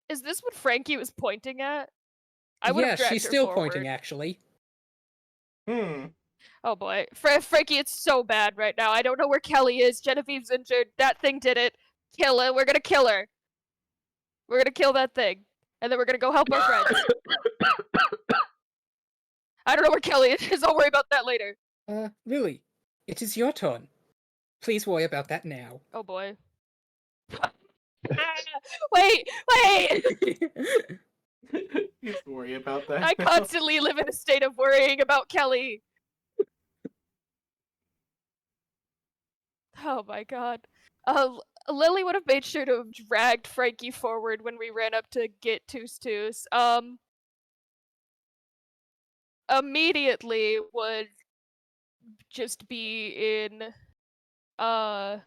Speaker 6: Is this what Frankie was pointing at? I would
Speaker 3: Yeah,
Speaker 6: have dragged
Speaker 3: she's
Speaker 6: her
Speaker 3: still
Speaker 6: forward.
Speaker 3: pointing, actually.
Speaker 6: Oh boy, Frankie, it's so bad right now. I don't know where Kelly is. Genevieve's injured. That thing did it. Kill her. We're gonna kill her. We're gonna kill that thing, and then we're gonna go help our friends. I don't know where Kelly is. I'll worry about that later.
Speaker 3: Lily, it is your turn. Please worry about that now.
Speaker 6: Oh boy. Wait.
Speaker 1: Please worry about that.
Speaker 6: I
Speaker 1: now.
Speaker 6: constantly live in a state of worrying about Kelly. Oh my god. Lily would have made sure to have dragged Frankie forward when we ran up to get Toos. Immediately would just be in, did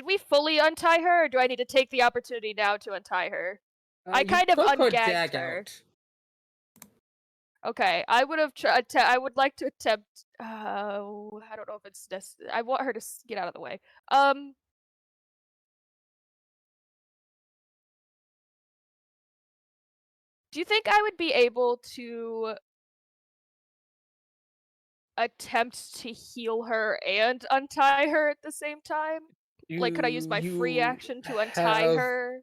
Speaker 6: we fully untie her, or do I need to take the opportunity now to untie her? I
Speaker 3: You
Speaker 6: kind of
Speaker 3: took her
Speaker 6: ungagged
Speaker 3: dag
Speaker 6: her.
Speaker 3: out.
Speaker 6: Okay, I would have I would like to attempt. I don't know if it's necessary. I want her to get out of the way. Do you think I would be able to attempt to heal her and untie her at the same time? Like, could I use my free
Speaker 3: You
Speaker 6: action to untie
Speaker 3: have-
Speaker 6: her?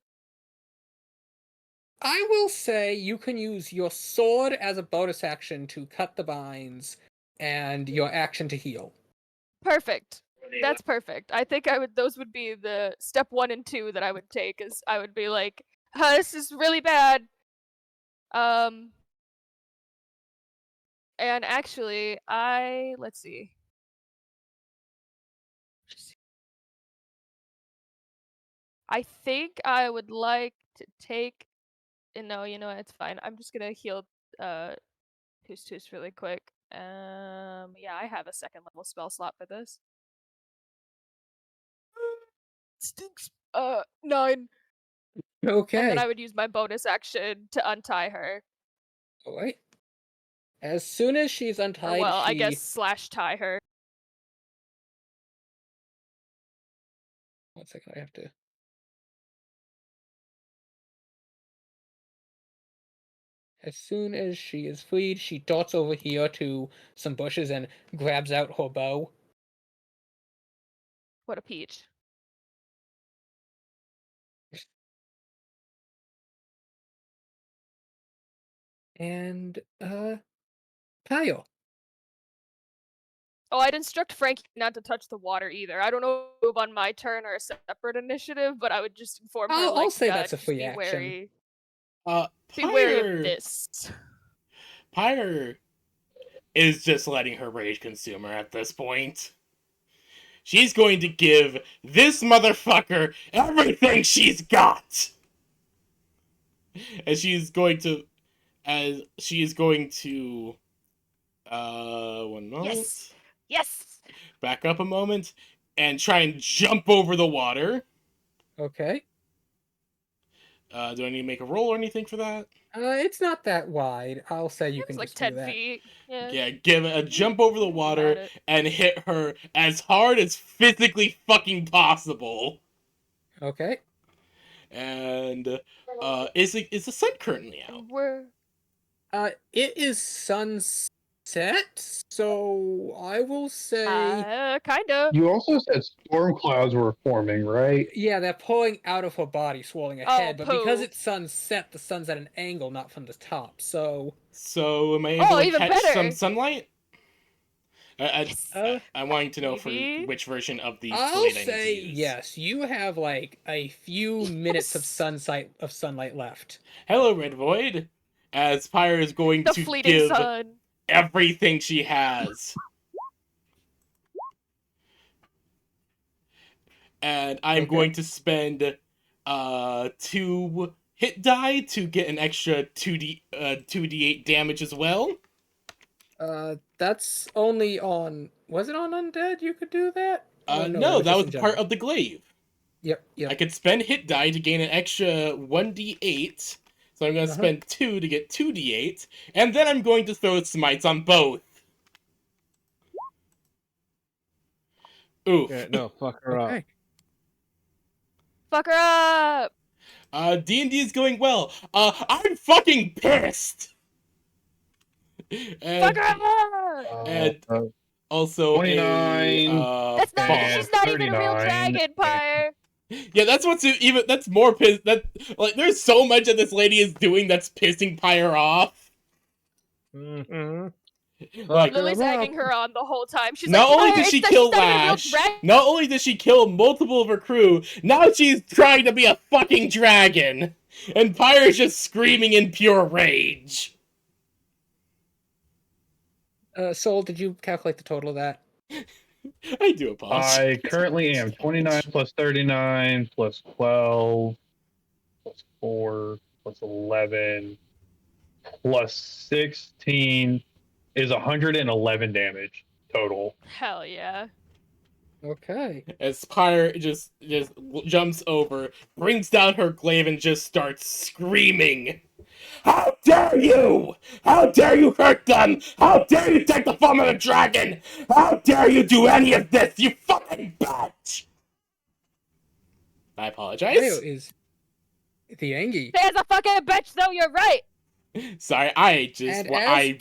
Speaker 3: I will say you can use your sword as a bonus action to cut the binds, and your action to heal.
Speaker 6: Perfect. That's perfect. I think those would be the step 1 and 2 that I would take, is I would be like, this is really bad. And actually, let's see. I think I would like to take, no, you know what, it's fine. I'm just gonna heal, Toos really quick. Yeah, I have a 2nd level spell slot for this. Stinks. 9.
Speaker 3: Okay.
Speaker 6: And then I would use my bonus action to untie her.
Speaker 3: Alright. As soon as she's
Speaker 6: Or,
Speaker 3: untied,
Speaker 6: well,
Speaker 3: she...
Speaker 6: I guess slash tie her.
Speaker 3: 1 second, I have to... As soon as she is freed, she darts over here to some bushes and grabs out her bow.
Speaker 6: What a peach.
Speaker 3: And, Kyle.
Speaker 6: Oh, I'd instruct Frankie not to touch the water either. I don't know if on my turn or a separate initiative, but I would just inform her,
Speaker 3: I'll
Speaker 6: like,
Speaker 3: say that's a
Speaker 6: just
Speaker 3: free
Speaker 6: be
Speaker 3: action.
Speaker 6: wary.
Speaker 1: Uh,
Speaker 6: Be wary of
Speaker 1: Pyre,
Speaker 6: this.
Speaker 1: Pyre is just letting her rage consume her at this point. She's going to give this motherfucker everything she's got. And she's going to, one moment.
Speaker 6: Yes. Yes.
Speaker 1: Back up a moment and try and jump over the water.
Speaker 3: Okay.
Speaker 1: Do I need to make a roll or anything for that?
Speaker 3: It's not that wide. I'll say you
Speaker 6: It was
Speaker 3: can
Speaker 6: like
Speaker 3: just do
Speaker 6: 10
Speaker 3: that.
Speaker 6: feet. Yeah.
Speaker 1: Yeah, give it a jump over the
Speaker 6: Got
Speaker 1: water
Speaker 6: it.
Speaker 1: and hit her as hard as physically fucking possible.
Speaker 3: Okay.
Speaker 1: And is the sun currently out?
Speaker 6: And we're
Speaker 3: It is sunset, so I will say
Speaker 6: kinda.
Speaker 2: You also said storm clouds were forming, right?
Speaker 3: yeah, they're pulling out of her body, swirling
Speaker 6: Oh,
Speaker 3: ahead, but because
Speaker 6: poo.
Speaker 3: it's sunset, the sun's at an angle, not from the top. So
Speaker 1: So am I able to
Speaker 6: even
Speaker 1: catch some
Speaker 6: better.
Speaker 1: sunlight?
Speaker 6: Yes.
Speaker 1: I'm wanting to know for
Speaker 6: Maybe.
Speaker 1: which version of the
Speaker 3: I'll
Speaker 1: slate I need to
Speaker 3: say
Speaker 1: use.
Speaker 3: yes. You have like a few minutes of
Speaker 6: Yes.
Speaker 3: sunlight left.
Speaker 1: Hello, Red Void. As Pyre is going
Speaker 6: The
Speaker 1: to
Speaker 6: fleeting
Speaker 1: give
Speaker 6: sun.
Speaker 1: everything she has. And I'm
Speaker 3: Okay.
Speaker 1: going to spend 2 hit die to get an extra 2d8 damage as well.
Speaker 3: That's only on. Was it on undead? You could do that. Or
Speaker 1: No, that
Speaker 3: just
Speaker 1: was
Speaker 3: in
Speaker 1: part
Speaker 3: general?
Speaker 1: of the glaive.
Speaker 3: Yep.
Speaker 1: I
Speaker 3: Yep.
Speaker 1: could spend hit die to gain an extra 1d8. So I'm going to spend 2 to get 2d8. And then I'm going to throw smites on both. Oof.
Speaker 4: Yeah, no, fuck her up.
Speaker 3: Okay.
Speaker 6: Fuck her up.
Speaker 1: D&D is going well. I'm fucking pissed.
Speaker 6: Fuck her up.
Speaker 1: And also
Speaker 2: 29.
Speaker 6: That's not.
Speaker 2: and
Speaker 6: She's not even a real
Speaker 2: 39,
Speaker 6: dragon, Pyre.
Speaker 1: Yeah, that's more piss. There's so much that this lady is doing that's pissing Pyre off.
Speaker 4: Mm-hmm.
Speaker 1: Like,
Speaker 6: Lily's egging her on the whole time. She's
Speaker 1: not
Speaker 6: like,
Speaker 1: only
Speaker 6: Pyre,
Speaker 1: did she
Speaker 6: she's
Speaker 1: kill
Speaker 6: not even a real
Speaker 1: Lash,
Speaker 6: dragon.
Speaker 1: not only did she kill multiple of her crew, now she's trying to be a fucking dragon, and Pyre is just screaming in pure rage.
Speaker 3: Soul, did you calculate the total of that?
Speaker 1: I do apologize.
Speaker 2: I currently am 29 plus 39 plus 12 plus 4 plus 11 plus 16 is 111 damage total.
Speaker 6: Hell yeah.
Speaker 3: Okay.
Speaker 1: As Pyre just jumps over, brings down her glaive, and just starts screaming. How dare you! How dare you hurt them! How dare you take the form of a dragon! How dare you do any of this, you fucking bitch! I apologize.
Speaker 3: Leo is the Angie.
Speaker 6: There's a fucking bitch, though. You're right.
Speaker 1: Sorry, I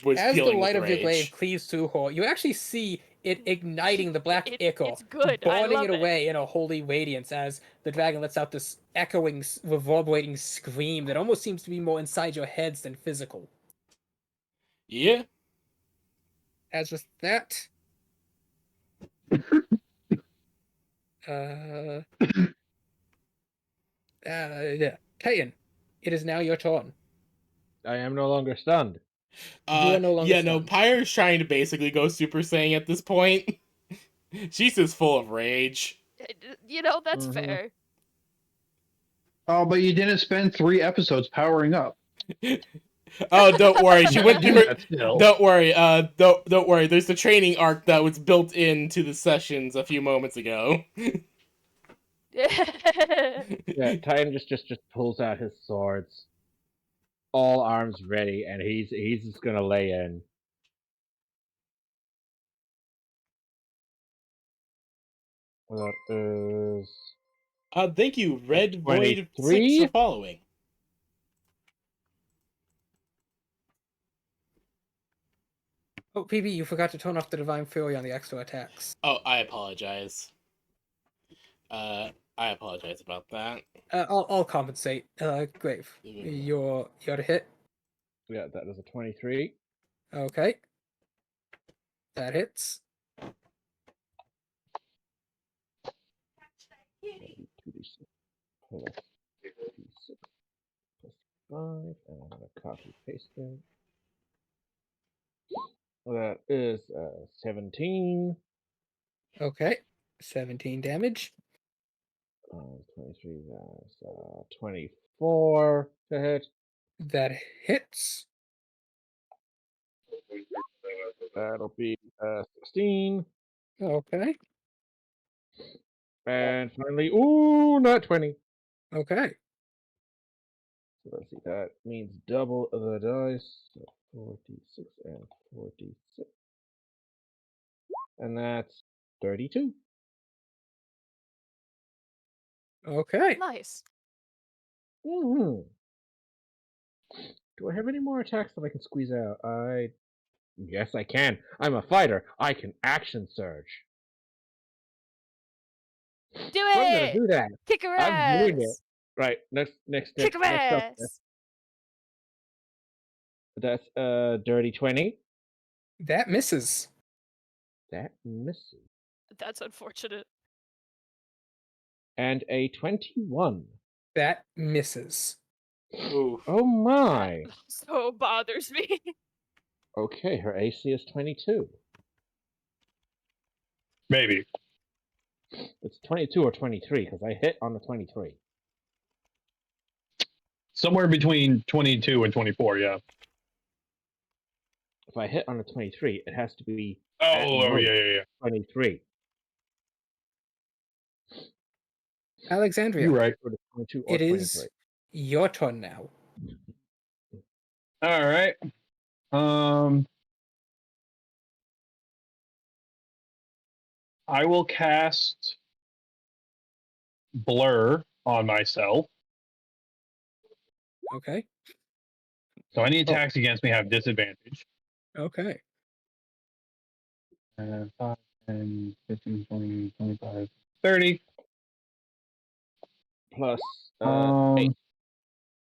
Speaker 1: was
Speaker 3: as the
Speaker 1: feeling
Speaker 3: light
Speaker 1: with
Speaker 3: of your
Speaker 1: rage.
Speaker 3: glaive cleaves through her, you actually see it igniting the black ichor,
Speaker 6: It's good. I
Speaker 3: burning
Speaker 6: love
Speaker 3: it away in a holy radiance as the dragon lets out this echoing, reverberating scream that almost seems to be more inside your heads than physical.
Speaker 1: Yeah.
Speaker 3: As with that, yeah, Kayan, it is now your turn.
Speaker 4: I am no longer stunned.
Speaker 3: You are no longer
Speaker 1: Yeah, no,
Speaker 3: stunned.
Speaker 1: Pyre's trying to basically go Super Saiyan at this point. She's just full of rage.
Speaker 6: You know, that's
Speaker 4: Mhm.
Speaker 6: fair.
Speaker 2: Oh, but you didn't spend 3 episodes powering up.
Speaker 1: Oh, don't worry. She went through her.
Speaker 2: That still.
Speaker 1: Don't worry. Don't worry. There's the training arc that was built into the sessions a few moments ago.
Speaker 4: Yeah, Titan just pulls out his swords, all arms ready, and he's just gonna lay in. That is
Speaker 1: Thank you, Red Void 6
Speaker 4: 23?
Speaker 1: for following.
Speaker 3: Oh, PB, you forgot to turn off the Divine Fury on the extra attacks.
Speaker 1: Oh, I apologize. I apologize about that.
Speaker 3: I'll compensate. Grave, you're to hit.
Speaker 4: Yeah, that is a 23.
Speaker 3: Okay. That hits.
Speaker 4: plus d6 plus 5, and I'm going to copy paste that. That is 17.
Speaker 3: Okay. 17 damage.
Speaker 4: 23, that's 24 to hit.
Speaker 3: That hits.
Speaker 4: That'll be 16.
Speaker 3: Okay.
Speaker 4: And finally, ooh, not 20.
Speaker 3: Okay.
Speaker 4: So let's see, that means double the dice. So 46 and 46. And that's 32.
Speaker 3: Okay.
Speaker 6: Nice.
Speaker 4: Hmm. Do I have any more attacks that I can squeeze out? Yes, I can. I'm a fighter. I can action surge.
Speaker 6: Do
Speaker 4: So I'm gonna
Speaker 6: it!
Speaker 4: do that.
Speaker 6: Kick her
Speaker 4: I'm doing it.
Speaker 6: ass!
Speaker 4: Right. Next
Speaker 6: Kick her
Speaker 4: up.
Speaker 6: ass!
Speaker 4: That's dirty 20.
Speaker 3: That misses.
Speaker 4: That misses.
Speaker 6: That's unfortunate.
Speaker 4: And a 21.
Speaker 3: That misses.
Speaker 1: Oof.
Speaker 4: Oh my.
Speaker 6: That so bothers me.
Speaker 4: Okay, her AC is 22.
Speaker 2: Maybe.
Speaker 4: It's 22 or 23 because I hit on the 23.
Speaker 2: Somewhere between 22 and 24, yeah.
Speaker 4: If I hit on the 23, it has to be at
Speaker 2: Oh,
Speaker 4: most
Speaker 2: yeah.
Speaker 4: 23.
Speaker 3: Alexandria,
Speaker 2: You're right.
Speaker 4: Or the 22 or
Speaker 3: it
Speaker 4: 23.
Speaker 3: is your turn now.
Speaker 2: All right. I will cast Blur on myself.
Speaker 3: Okay.
Speaker 2: So any attacks against me have disadvantage.
Speaker 3: Okay.
Speaker 2: 5, 10, 15, 20, 25, 30.
Speaker 4: Plus 8.
Speaker 2: Um,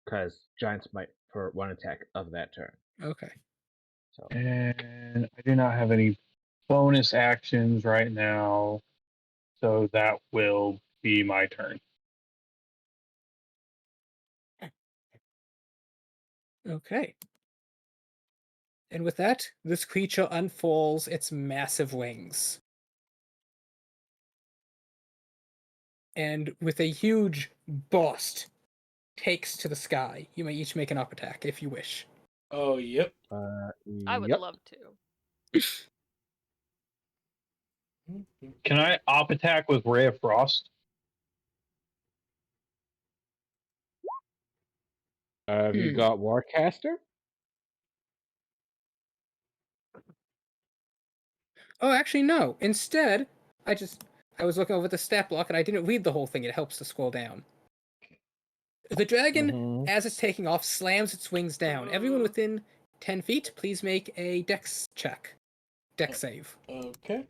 Speaker 4: Because Giant Smite for one attack of that turn.
Speaker 3: Okay.
Speaker 4: So
Speaker 2: and I do not have any bonus actions right now. So that will be my turn.
Speaker 3: Okay. And with that, this creature unfolds its massive wings. And with a huge burst, takes to the sky. You may each make an up attack if you wish.
Speaker 1: Oh, yep.
Speaker 6: I would
Speaker 4: yep.
Speaker 6: love to.
Speaker 2: Can I op attack with Ray of Frost?
Speaker 4: Have you got Warcaster?
Speaker 3: Oh, actually, no. Instead, I was looking over the stat block and I didn't read the whole thing. It helps to scroll down. The dragon,
Speaker 4: Mhm.
Speaker 3: as it's taking off, slams its wings down. Everyone within 10 feet, please make a dex check. Dex save.
Speaker 1: Okay.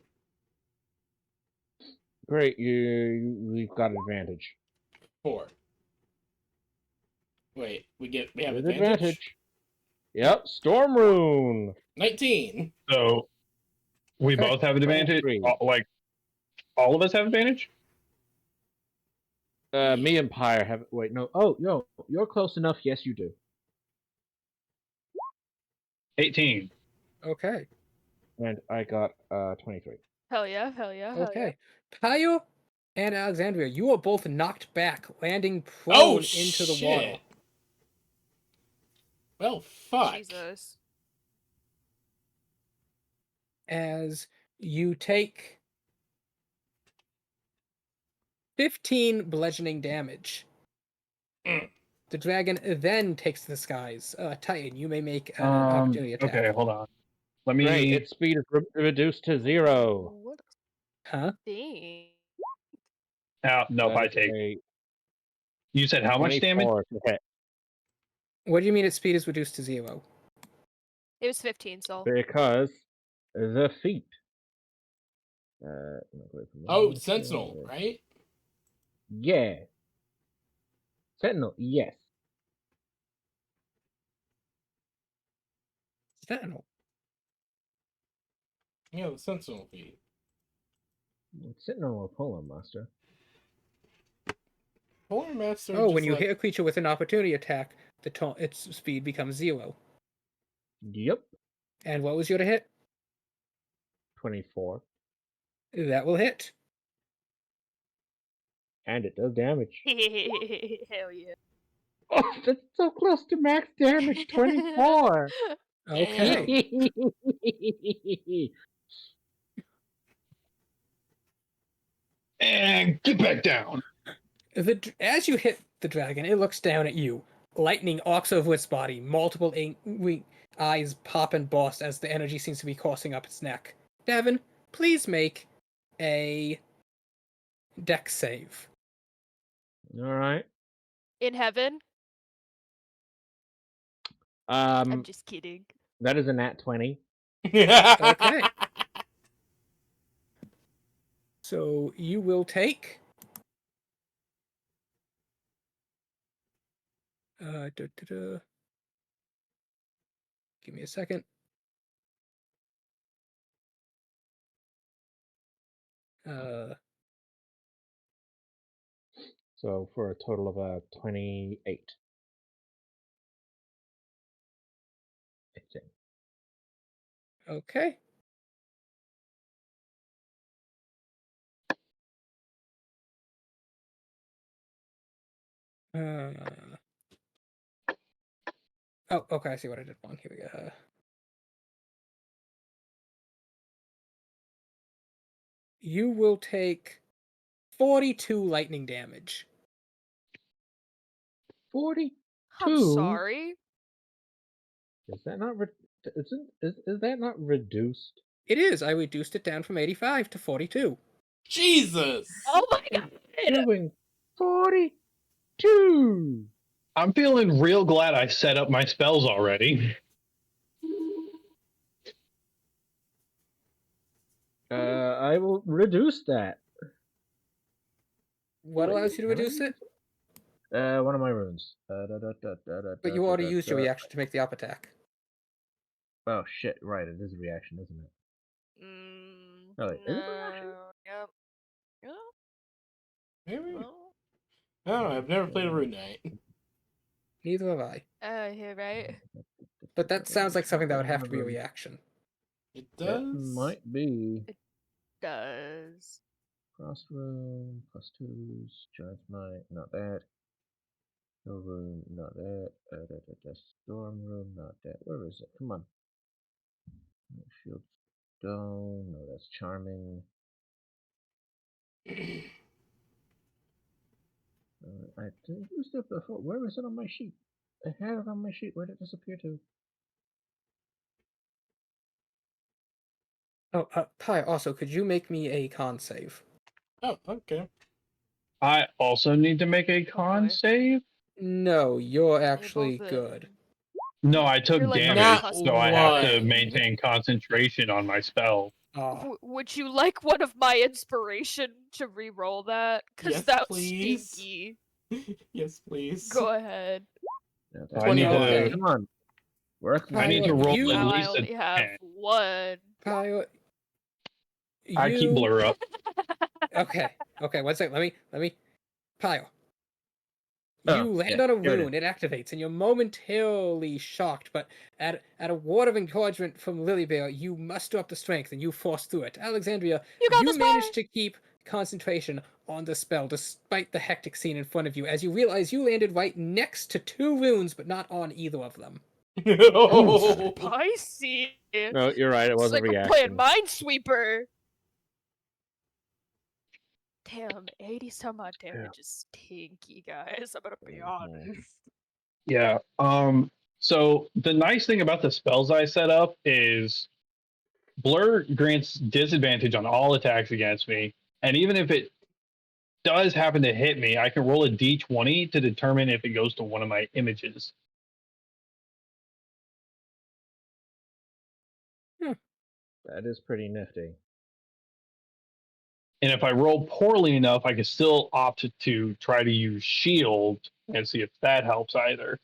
Speaker 4: Great, we've got advantage.
Speaker 1: 4. Wait, we have
Speaker 4: With
Speaker 1: advantage?
Speaker 4: Yep, Storm Rune.
Speaker 1: 19.
Speaker 2: So we
Speaker 3: Okay.
Speaker 2: both have advantage.
Speaker 4: 23.
Speaker 2: Like all of us have advantage.
Speaker 4: Me and Pyre have. Wait, no. Oh, no, you're close enough. Yes, you do.
Speaker 2: 18.
Speaker 3: Okay.
Speaker 4: And I got 23.
Speaker 6: Hell yeah, hell yeah, hell yeah.
Speaker 3: Okay. Payo and Alexandria, you are both knocked back, landing
Speaker 1: Oh,
Speaker 3: prone into the water.
Speaker 1: shit. Well, fuck.
Speaker 6: Jesus.
Speaker 3: As you take 15 bludgeoning damage.
Speaker 1: Mm.
Speaker 3: The dragon then takes to the skies. Titan, you may make an opportunity attack.
Speaker 2: Okay, hold on. Let me.
Speaker 4: Great, its speed is reduced to 0.
Speaker 6: What
Speaker 3: Huh?
Speaker 6: thing?
Speaker 2: Nope,
Speaker 4: That
Speaker 2: I
Speaker 4: is
Speaker 2: take.
Speaker 4: a
Speaker 2: You said how much damage?
Speaker 4: 24 to hit.
Speaker 3: What do you mean its speed is reduced to 0?
Speaker 6: It was 15, so.
Speaker 4: Because the feat.
Speaker 1: Oh, Sentinel, right?
Speaker 4: Yeah. Sentinel, yes.
Speaker 3: Sentinel.
Speaker 1: Yeah, the Sentinel feed.
Speaker 4: Sentinel or Polar Master.
Speaker 1: Polar Master.
Speaker 3: Oh,
Speaker 1: just
Speaker 3: when you
Speaker 1: like,
Speaker 3: hit a creature with an opportunity attack, its speed becomes 0.
Speaker 4: Yep.
Speaker 3: And what was your to hit?
Speaker 4: 24.
Speaker 3: That will hit.
Speaker 4: And it does damage.
Speaker 6: Hell yeah.
Speaker 4: Oh, that's so close to max damage. 24.
Speaker 3: Okay.
Speaker 2: And get back down.
Speaker 3: As you hit the dragon, it looks down at you. Lightning arcs over its body. Multiple eyes pop and burst as the energy seems to be coursing up its neck. Devin, please make a dex save.
Speaker 4: All right.
Speaker 6: In heaven? I'm
Speaker 4: Um,
Speaker 6: just kidding.
Speaker 4: that is a nat 20.
Speaker 3: Okay. So you will take. Give me a second.
Speaker 4: So for a total of 28.
Speaker 3: Okay. Oh, okay. I see what I did wrong. Here we go. You will take 42 lightning damage.
Speaker 4: 42.
Speaker 6: I'm sorry.
Speaker 4: Is that not is that not reduced?
Speaker 3: It is. I reduced it down from 85 to 42.
Speaker 1: Jesus.
Speaker 6: Oh my god.
Speaker 4: Doing 42.
Speaker 2: I'm feeling real glad I set up my spells already.
Speaker 4: I will reduce that.
Speaker 3: What allows you to reduce it?
Speaker 4: One of my runes.
Speaker 3: But you already used your reaction to make the up attack.
Speaker 4: Oh shit! Right, it is a reaction, isn't it? Oh, wait, is it a reaction?
Speaker 6: Yep. Yeah.
Speaker 1: Maybe.
Speaker 6: Well,
Speaker 1: I don't know. I've never played a Rune Knight.
Speaker 3: Neither have I.
Speaker 6: yeah, right.
Speaker 3: But that sounds like something that would have to be a reaction.
Speaker 1: It
Speaker 4: It
Speaker 1: does.
Speaker 4: might be.
Speaker 6: Does.
Speaker 4: Frost rune, plus 2s, giant might, not that. No rune, not that. Storm rune, not that. Where is it? Come on. Shield stone, no, that's charming. I didn't use it before. Where is it on my sheet? I had it on my sheet. Where did it disappear to?
Speaker 3: Oh, Ty, also, could you make me a con save?
Speaker 1: Oh, okay.
Speaker 2: I also need to make a con
Speaker 6: boy.
Speaker 2: save.
Speaker 3: No, you're
Speaker 6: You're
Speaker 3: actually
Speaker 6: both
Speaker 3: good.
Speaker 2: No, I took
Speaker 6: You're like
Speaker 2: damage,
Speaker 1: Not
Speaker 6: customer.
Speaker 2: so I have to
Speaker 1: one.
Speaker 2: maintain concentration on my spell.
Speaker 6: Would you like one of my inspiration to re-roll that? Cause
Speaker 1: Yes,
Speaker 6: that's
Speaker 1: please.
Speaker 6: stinky.
Speaker 1: Yes, please.
Speaker 6: Go ahead.
Speaker 4: No,
Speaker 2: So I need
Speaker 3: Okay.
Speaker 2: to.
Speaker 4: Come on. Work
Speaker 2: I need to
Speaker 3: Pilot,
Speaker 2: roll
Speaker 3: you-
Speaker 2: at
Speaker 6: Now I
Speaker 2: least a
Speaker 6: only have
Speaker 2: 10.
Speaker 6: one.
Speaker 3: Pilot,
Speaker 2: I keep blur up.
Speaker 3: Okay, 1 second. Let me. Pile.
Speaker 4: Oh,
Speaker 3: You land
Speaker 4: yeah,
Speaker 3: on a
Speaker 4: here it
Speaker 3: rune, it activates, and you're momentarily shocked, but at a word of encouragement from Lilybear, you muster up the strength and you force through it. Alexandria,
Speaker 6: You got this,
Speaker 3: manage
Speaker 6: boy.
Speaker 3: to keep concentration on the spell despite the hectic scene in front of you, as you realize you landed right next to 2 runes, but not on either of them.
Speaker 1: No.
Speaker 6: Spicy.
Speaker 4: No, you're right. It
Speaker 6: It's
Speaker 4: was a
Speaker 6: like we're playing
Speaker 4: reaction.
Speaker 6: Minesweeper. Damn, 80 some odd damage is stinky, guys. I'm gonna be honest.
Speaker 2: Yeah. So the nice thing about the spells I set up is blur grants disadvantage on all attacks against me, and even if it does happen to hit me, I can roll a d20 to determine if it goes to one of my images.
Speaker 4: That is pretty nifty.
Speaker 2: And if I roll poorly enough, I can still opt to try to use shield and see if that helps either.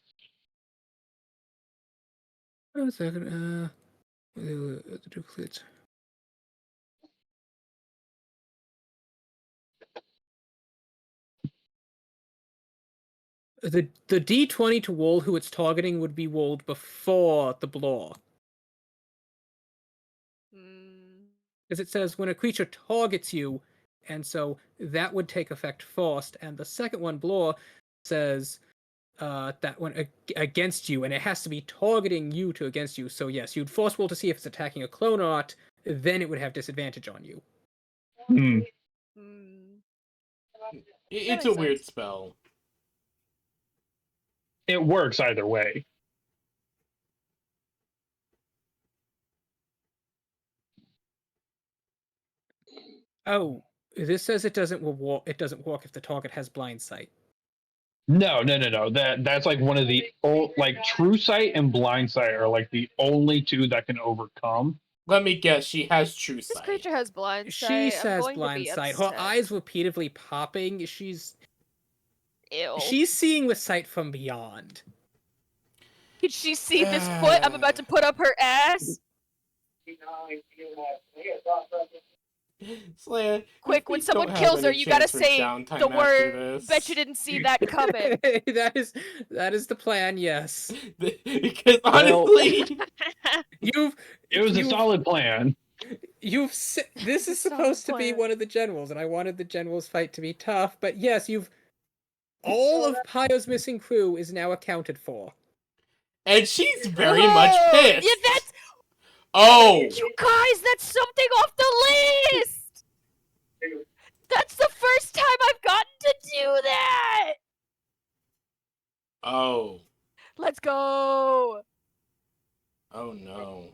Speaker 3: 1 second, the duplicates. The D20 to roll who it's targeting would be rolled before the blow.
Speaker 6: Hmm.
Speaker 3: As it says, when a creature targets you, and so that would take effect first, and the second one, blow, says that one against you, and it has to be targeting you to against you. So yes, you'd first roll to see if it's attacking a clone or not, then it would have disadvantage on you.
Speaker 2: Hmm.
Speaker 6: Hmm.
Speaker 1: It's
Speaker 6: makes
Speaker 1: a weird
Speaker 6: sense.
Speaker 1: spell.
Speaker 2: It works either way.
Speaker 3: Oh, this says it doesn't walk. It doesn't walk if the target has blind sight.
Speaker 2: No. That's like one of the old, like true sight and blind sight are like the only two that can overcome.
Speaker 1: Let me guess, she has true
Speaker 6: This
Speaker 1: sight.
Speaker 6: creature has blind
Speaker 3: She
Speaker 6: sight. I'm
Speaker 3: says
Speaker 6: going to
Speaker 3: blind
Speaker 6: be
Speaker 3: sight. Her
Speaker 6: upset.
Speaker 3: eyes repeatedly popping.
Speaker 6: Ew.
Speaker 3: She's seeing with sight from beyond.
Speaker 6: Can she see this foot I'm about to put up her ass?
Speaker 1: Slayer,
Speaker 6: Quick, when someone kills her, you gotta say the word. Bet you didn't see that coming.
Speaker 3: that is the plan. Yes,
Speaker 1: Because honestly,
Speaker 2: It was a solid plan.
Speaker 3: This is
Speaker 6: Solid
Speaker 3: supposed to be
Speaker 6: plan.
Speaker 3: one of the generals, and I wanted the general's fight to be tough. But yes, all of Pyro's missing crew is now accounted for.
Speaker 1: and she's very much pissed.
Speaker 6: Yeah, that's
Speaker 1: Oh,
Speaker 6: you guys. That's something off the list. That's the first time I've gotten to do that.
Speaker 1: oh,
Speaker 6: Let's go.
Speaker 1: oh no.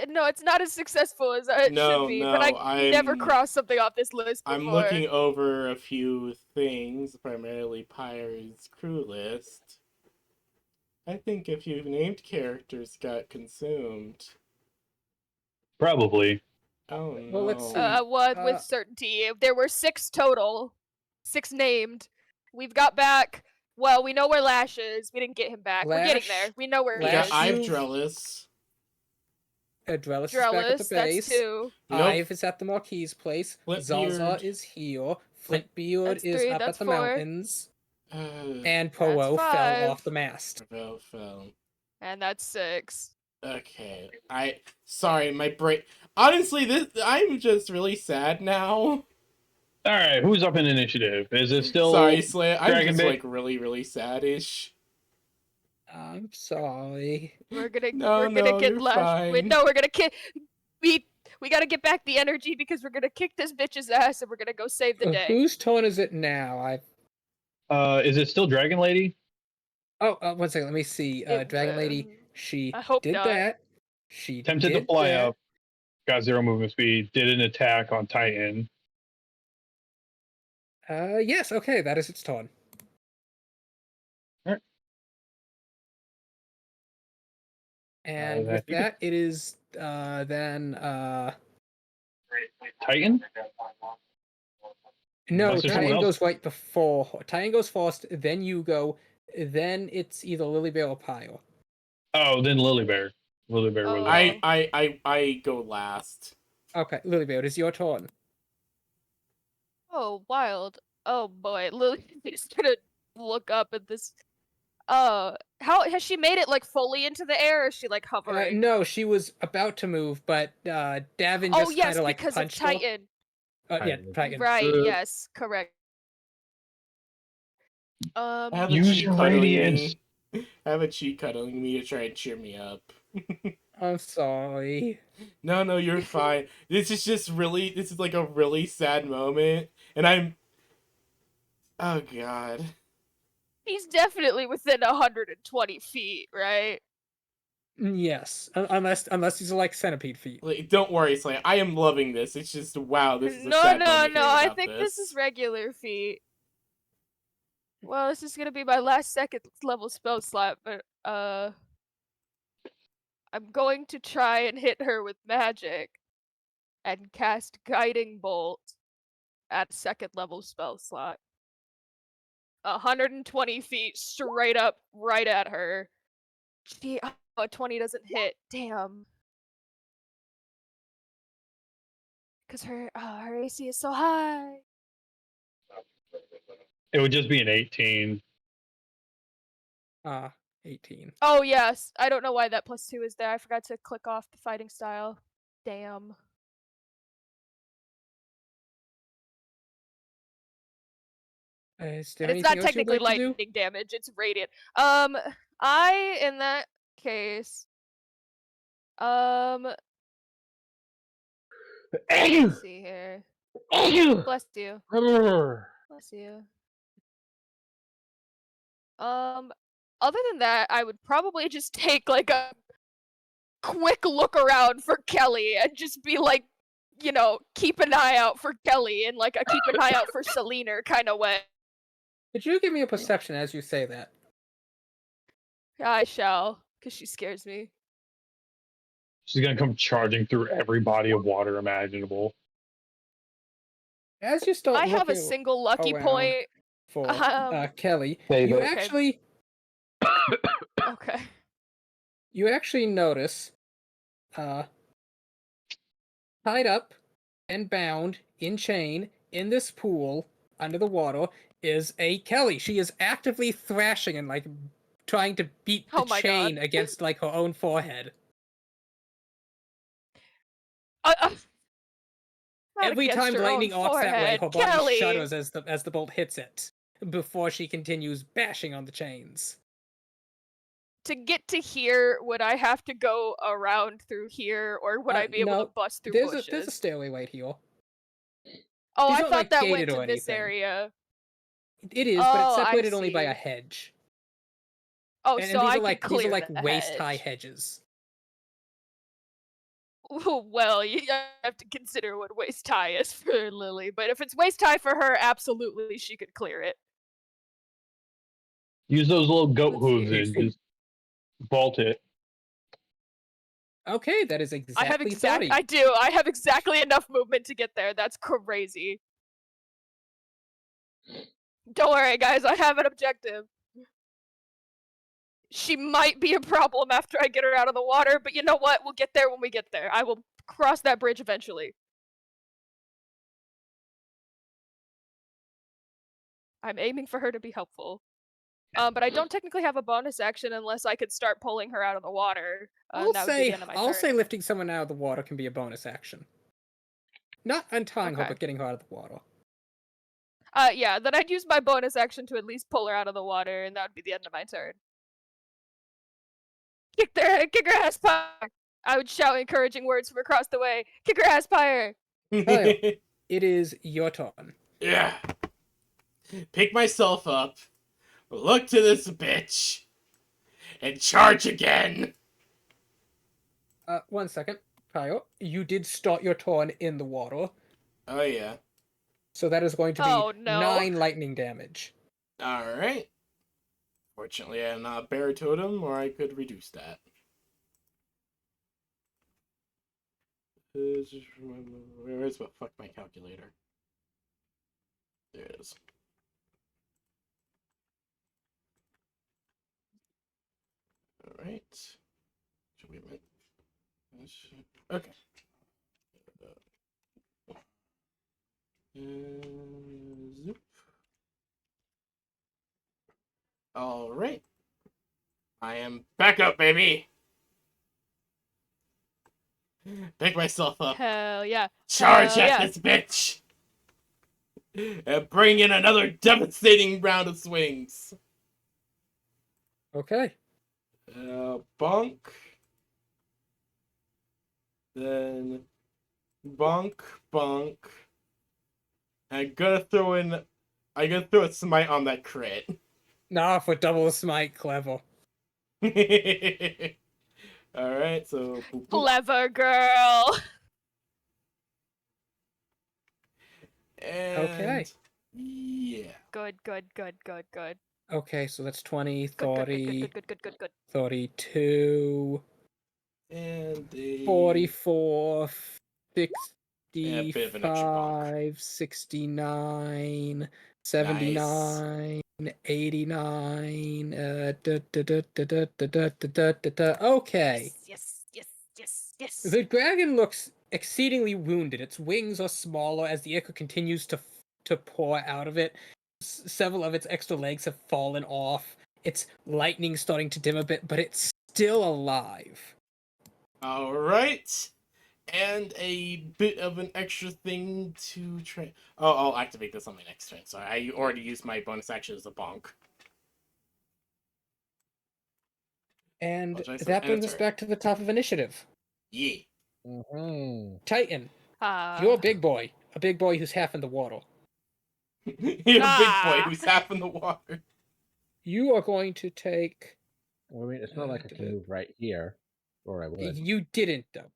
Speaker 6: No, it's not as successful as it
Speaker 1: No,
Speaker 6: should be,
Speaker 1: no,
Speaker 6: but I never
Speaker 1: I'm-
Speaker 6: crossed something off this list before.
Speaker 1: I'm looking over a few things, primarily Pyre's crew list. I think a few named characters got consumed.
Speaker 2: Probably.
Speaker 1: Oh no.
Speaker 3: Well, let's see.
Speaker 6: With certainty. There were 6 total. 6 named. We've got back. Well, we know where Lash is. We didn't get him back. We're getting there. We know where
Speaker 1: We
Speaker 6: he
Speaker 1: got
Speaker 6: is.
Speaker 1: Ive Drellis.
Speaker 3: Drellis is back at the
Speaker 6: Drellis,
Speaker 3: base.
Speaker 6: that's 2.
Speaker 1: Nope.
Speaker 3: Ive is at the Marquis place.
Speaker 1: Flintbeard.
Speaker 3: Zaza is here. Flintbeard
Speaker 6: That's
Speaker 3: is
Speaker 6: 3,
Speaker 3: up
Speaker 6: that's
Speaker 3: at the
Speaker 6: 4.
Speaker 3: mountains. And
Speaker 6: That's
Speaker 3: Poe
Speaker 6: 5.
Speaker 3: fell off the mast.
Speaker 1: Fell.
Speaker 6: And that's 6.
Speaker 1: Okay. Sorry, my brain. Honestly, I'm just really sad now.
Speaker 2: All right, who's up in initiative? Is it still
Speaker 1: Sorry, Slay. I'm
Speaker 2: Dragon
Speaker 1: just
Speaker 2: Bait?
Speaker 1: like really sad-ish.
Speaker 3: I'm sorry.
Speaker 6: We're gonna
Speaker 1: No,
Speaker 6: get
Speaker 1: you're
Speaker 6: Lash. Wait,
Speaker 1: fine.
Speaker 6: no, we're gonna kick. We gotta get back the energy because we're gonna kick this bitch's ass and we're gonna go save the day.
Speaker 3: Whose turn is it now?
Speaker 2: Is it still Dragon Lady?
Speaker 3: Oh, 1 second. Let me see. Dragon Lady. She
Speaker 6: I hope
Speaker 3: did
Speaker 6: not.
Speaker 3: that. She
Speaker 2: Attempted
Speaker 3: did
Speaker 2: to fly
Speaker 3: that.
Speaker 2: up, got 0 movement speed, did an attack on Titan.
Speaker 3: Yes. Okay, that is its turn.
Speaker 2: Alright.
Speaker 3: And
Speaker 2: I
Speaker 3: with
Speaker 2: think
Speaker 3: that, it is then
Speaker 2: Titan?
Speaker 3: no,
Speaker 2: Unless there's someone
Speaker 3: Titan
Speaker 2: else.
Speaker 3: goes right before. Titan goes first, then you go, then it's either Lily Bear or Pyle.
Speaker 2: Oh, then Lily Bear. Lily Bear was
Speaker 6: Oh.
Speaker 1: I go last.
Speaker 3: Okay, Lily Bear, it is your turn.
Speaker 6: Oh, wild. Oh boy, Lily is gonna look up at this. How has she made it like fully into the air, or is she like hovering?
Speaker 3: No, she was about to move, but Davin
Speaker 6: Oh
Speaker 3: just
Speaker 6: yes,
Speaker 3: kind of like
Speaker 6: because of
Speaker 3: punched her.
Speaker 6: Titan.
Speaker 3: Yeah, Titan.
Speaker 6: Right. Yes. Correct.
Speaker 1: I have a
Speaker 2: Use
Speaker 1: cheat
Speaker 2: your
Speaker 1: cuddling
Speaker 2: radiance.
Speaker 1: me. I have a cheat cuddling me to try and cheer me up.
Speaker 3: I'm sorry.
Speaker 1: No, you're fine. This is like a really sad moment, and I'm. Oh God.
Speaker 6: He's definitely within 120 feet, right?
Speaker 3: Yes, unless these are like centipede feet.
Speaker 1: Like, don't worry, Slay. I am loving this. It's just wow. This is a
Speaker 6: No,
Speaker 1: sad
Speaker 6: no,
Speaker 1: moment
Speaker 6: no.
Speaker 1: hearing
Speaker 6: I
Speaker 1: about
Speaker 6: think this is regular feet. Well, this is gonna be my last second level spell slot, but I'm going to try and hit her with magic and cast Guiding Bolt at second level spell slot. 120 feet straight up right at her. Gee, oh, 20 doesn't hit. Damn. Because her AC is so high.
Speaker 2: It would just be an 18.
Speaker 3: 18.
Speaker 6: Oh yes, I don't know why that +2 is there. I forgot to click off the fighting style. Damn.
Speaker 3: Is there
Speaker 6: And it's
Speaker 3: anything
Speaker 6: not
Speaker 3: else you'd
Speaker 6: technically
Speaker 3: like to do?
Speaker 6: lightning damage, it's radiant. In that case, let's see here. Bless you. Bless you. Other than that, I would probably just take like a quick look around for Kelly and just be like, you know, keep an eye out for Kelly and like a keep an eye out for Selena kind of way.
Speaker 3: Could you give me a perception as you say that?
Speaker 6: I shall, because she scares me.
Speaker 2: She's gonna come charging through every body of water imaginable.
Speaker 3: As you start
Speaker 6: I have a
Speaker 3: looking
Speaker 6: single lucky
Speaker 3: around
Speaker 6: point.
Speaker 3: for
Speaker 6: Um,
Speaker 3: Kelly,
Speaker 2: Save
Speaker 3: you
Speaker 2: it.
Speaker 3: actually
Speaker 6: Okay.
Speaker 3: you actually notice tied up and bound in chain in this pool under the water is a Kelly. She is actively thrashing and like trying to beat the
Speaker 6: Oh my
Speaker 3: chain
Speaker 6: God.
Speaker 3: against like her own forehead.
Speaker 6: Not
Speaker 3: Every
Speaker 6: against
Speaker 3: time
Speaker 6: her
Speaker 3: lightning
Speaker 6: own
Speaker 3: arcs that way,
Speaker 6: forehead.
Speaker 3: her body
Speaker 6: Kelly!
Speaker 3: shudders as the bolt hits it before she continues bashing on the chains.
Speaker 6: To get to here, would I have to go around through here, or would I be able
Speaker 3: No,
Speaker 6: to bust through
Speaker 3: there's
Speaker 6: bushes?
Speaker 3: a stairway right here.
Speaker 6: Oh,
Speaker 3: These
Speaker 6: I
Speaker 3: aren't,
Speaker 6: thought
Speaker 3: like,
Speaker 6: that
Speaker 3: gated
Speaker 6: went
Speaker 3: or
Speaker 6: to this
Speaker 3: anything.
Speaker 6: area.
Speaker 3: It is, but it's
Speaker 6: Oh, I
Speaker 3: separated only by a
Speaker 6: see.
Speaker 3: hedge.
Speaker 6: Oh,
Speaker 3: And
Speaker 6: so
Speaker 3: these
Speaker 6: I
Speaker 3: are like
Speaker 6: could clear the
Speaker 3: waist high
Speaker 6: hedge.
Speaker 3: hedges.
Speaker 6: Well, you have to consider what waist high is for Lily, but if it's waist high for her, absolutely she could clear it.
Speaker 2: Use those little goat
Speaker 6: Let's see.
Speaker 2: hooves and just vault it.
Speaker 3: Okay, that is exactly 30.
Speaker 6: I do. I have exactly enough movement to get there. That's crazy. Don't worry, guys. I have an objective. She might be a problem after I get her out of the water, but you know what? We'll get there when we get there. I will cross that bridge eventually. I'm aiming for her to be helpful. But I don't technically have a bonus action unless I could start pulling her out of the water.
Speaker 3: I'll
Speaker 6: That would be the
Speaker 3: say
Speaker 6: end of my
Speaker 3: I'll
Speaker 6: turn.
Speaker 3: say lifting someone out of the water can be a bonus action. Not untying her,
Speaker 6: Okay.
Speaker 3: but getting her out of the water.
Speaker 6: Yeah, then I'd use my bonus action to at least pull her out of the water, and that would be the end of my turn. Kick her ass, Pyre! I would shout encouraging words from across the way. Kick her ass, Pyre!
Speaker 3: Kyle, it is your turn.
Speaker 1: Yeah. Pick myself up, look to this bitch, and charge again.
Speaker 3: 1 second. Kyle, you did start your turn in the water,
Speaker 1: Oh yeah.
Speaker 3: so that is going to be
Speaker 6: Oh, no.
Speaker 3: 9 lightning damage.
Speaker 1: Alright. Fortunately, I'm not bear totem, or I could reduce that. Where's the fuck my calculator? There it is. Alright. Should we wait? Okay. Zoop. Alright. I am back up, baby! Pick myself up.
Speaker 6: Hell yeah.
Speaker 1: Charge
Speaker 6: Hell
Speaker 1: at
Speaker 6: yeah.
Speaker 1: this bitch! And bring in another devastating round of swings.
Speaker 3: Okay.
Speaker 1: Bonk. Then bonk, bonk. I'm gonna throw a smite on that crit.
Speaker 3: Nah, for double smite, clever.
Speaker 1: Alright, so boop, boop.
Speaker 6: Clever girl.
Speaker 1: And
Speaker 3: Okay.
Speaker 1: yeah.
Speaker 6: Good.
Speaker 3: Okay, so that's 20,
Speaker 6: Good.
Speaker 3: 30, 32,
Speaker 1: And a
Speaker 3: 44,
Speaker 1: bit of an extra bonk.
Speaker 3: 65, 69, 79, 89. Okay.
Speaker 6: Yes.
Speaker 3: The dragon looks exceedingly wounded. Its wings are smaller as the ichor continues to pour out of it. several of its extra legs have fallen off. Its lightning starting to dim a bit, but it's still alive.
Speaker 1: All right. And a bit of an extra thing to try. Oh, I'll activate this on my next turn. Sorry, I already used my bonus action as a bonk.
Speaker 3: And
Speaker 1: Apologize,
Speaker 3: that brings us
Speaker 1: editor.
Speaker 3: back to the top of initiative.
Speaker 1: Yeah.
Speaker 4: Mm-hmm.
Speaker 3: Titan,
Speaker 6: Ah.
Speaker 3: you're a big boy who's half in the water.
Speaker 1: You're a big boy
Speaker 6: Ah.
Speaker 1: who's half in the water.
Speaker 3: You are going to take.
Speaker 4: Well, I mean, it's not like I can move right here, or I would.
Speaker 3: You didn't, though.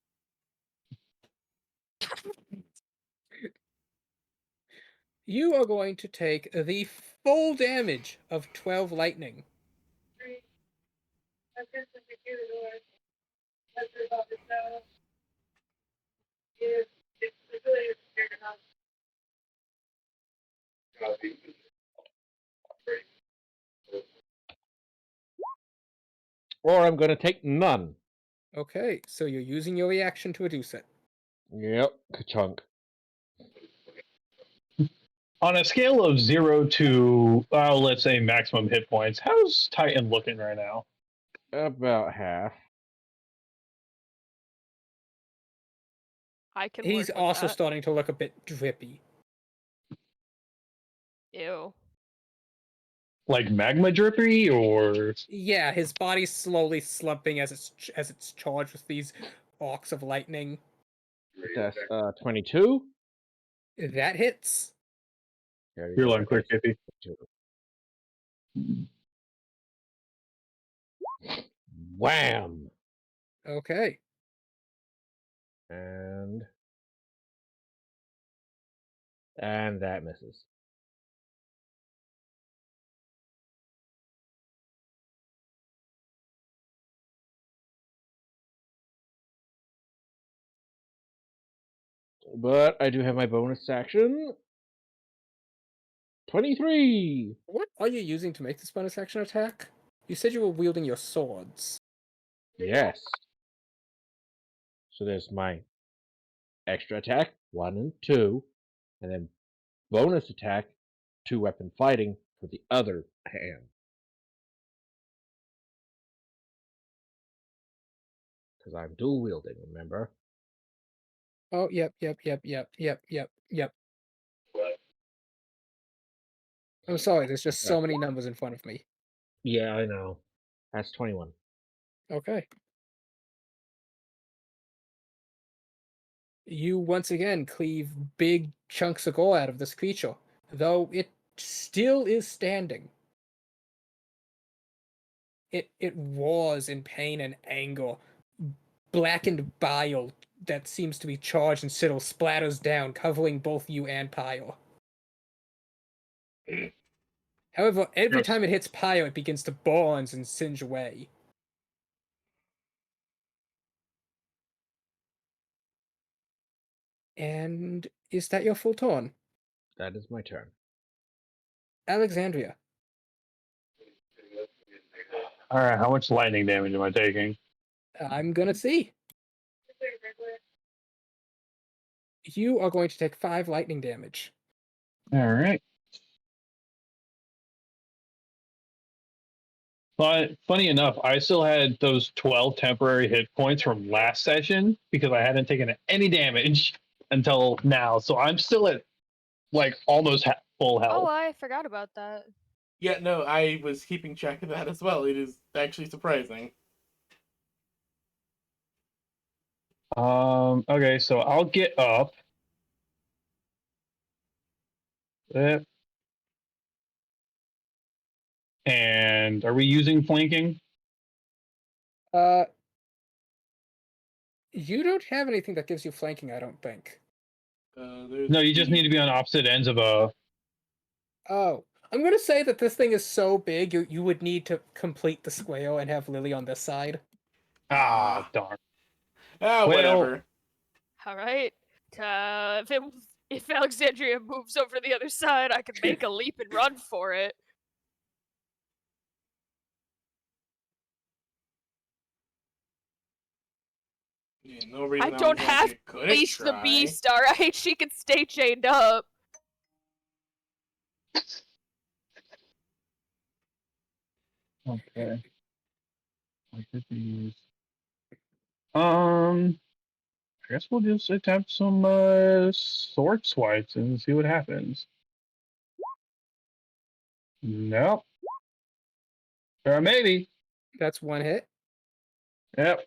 Speaker 3: You are going to take the full damage of 12 lightning.
Speaker 4: Or I'm going to take none.
Speaker 3: Okay, so you're using your reaction to reduce it.
Speaker 4: Yep, ka-chunk.
Speaker 2: On a scale of 0 to, let's say, maximum hit points, how's Titan looking right now?
Speaker 4: About half.
Speaker 6: I can
Speaker 3: He's
Speaker 6: work with
Speaker 3: also
Speaker 6: that.
Speaker 3: starting to look a bit drippy.
Speaker 6: Ew.
Speaker 2: Like magma drippy, or
Speaker 3: Yeah, his body's slowly slumping as it's charged with these arcs of lightning.
Speaker 4: That's 22.
Speaker 3: That hits.
Speaker 4: There you
Speaker 2: you're
Speaker 4: go,
Speaker 2: like quick
Speaker 4: that
Speaker 2: 50?
Speaker 4: hits. Wham!
Speaker 3: Okay.
Speaker 4: And that misses. But I do have my bonus action. 23!
Speaker 3: What are you using to make this bonus action attack? You said you were wielding your swords.
Speaker 4: Yes. So there's my extra attack, 1 and 2, and then bonus attack, 2-weapon fighting for the other hand. Because I'm dual wielding, remember?
Speaker 3: Oh, yep. I'm sorry, there's just so many numbers in front of me.
Speaker 4: Yeah, I know. That's 21.
Speaker 3: Okay. You once again cleave big chunks of gore out of this creature, though it still is standing. It roars in pain and anger. Blackened bile that seems to be charged and Siddle splatters down, covering both you and Pyre. However, every
Speaker 2: Yes.
Speaker 3: time it hits Pyre, it begins to bronze and singe away. And is that your full turn?
Speaker 4: That is my turn.
Speaker 3: Alexandria.
Speaker 2: All right, how much lightning damage am I taking?
Speaker 3: I'm gonna see. You are going to take 5 lightning damage.
Speaker 2: All right. But funny enough, I still had those 12 temporary hit points from last session because I hadn't taken any damage until now. So I'm still at like almost full
Speaker 6: Oh,
Speaker 2: health.
Speaker 6: I forgot about that.
Speaker 1: Yeah, no, I was keeping track of that as well. It is actually surprising.
Speaker 2: Okay, so I'll get up. And are we using flanking?
Speaker 3: You don't have anything that gives you flanking, I don't think.
Speaker 2: No, you just need to be on opposite ends of a.
Speaker 3: Oh, I'm gonna say that this thing is so big, you would need to complete the square and have Lily on this side.
Speaker 2: Darn.
Speaker 1: Ah,
Speaker 2: Well-
Speaker 1: whatever.
Speaker 6: All right. If Alexandria moves over to the other side, I can make a leap and run for it.
Speaker 1: Yeah, no reason
Speaker 6: I don't have
Speaker 1: Alexandria couldn't
Speaker 6: Leash the
Speaker 1: try.
Speaker 6: beast, alright? She can stay chained up.
Speaker 2: Okay. Like these. I guess we'll just attempt some sword swipes and see what happens. Nope. Maybe.
Speaker 3: That's one hit.
Speaker 2: Yep.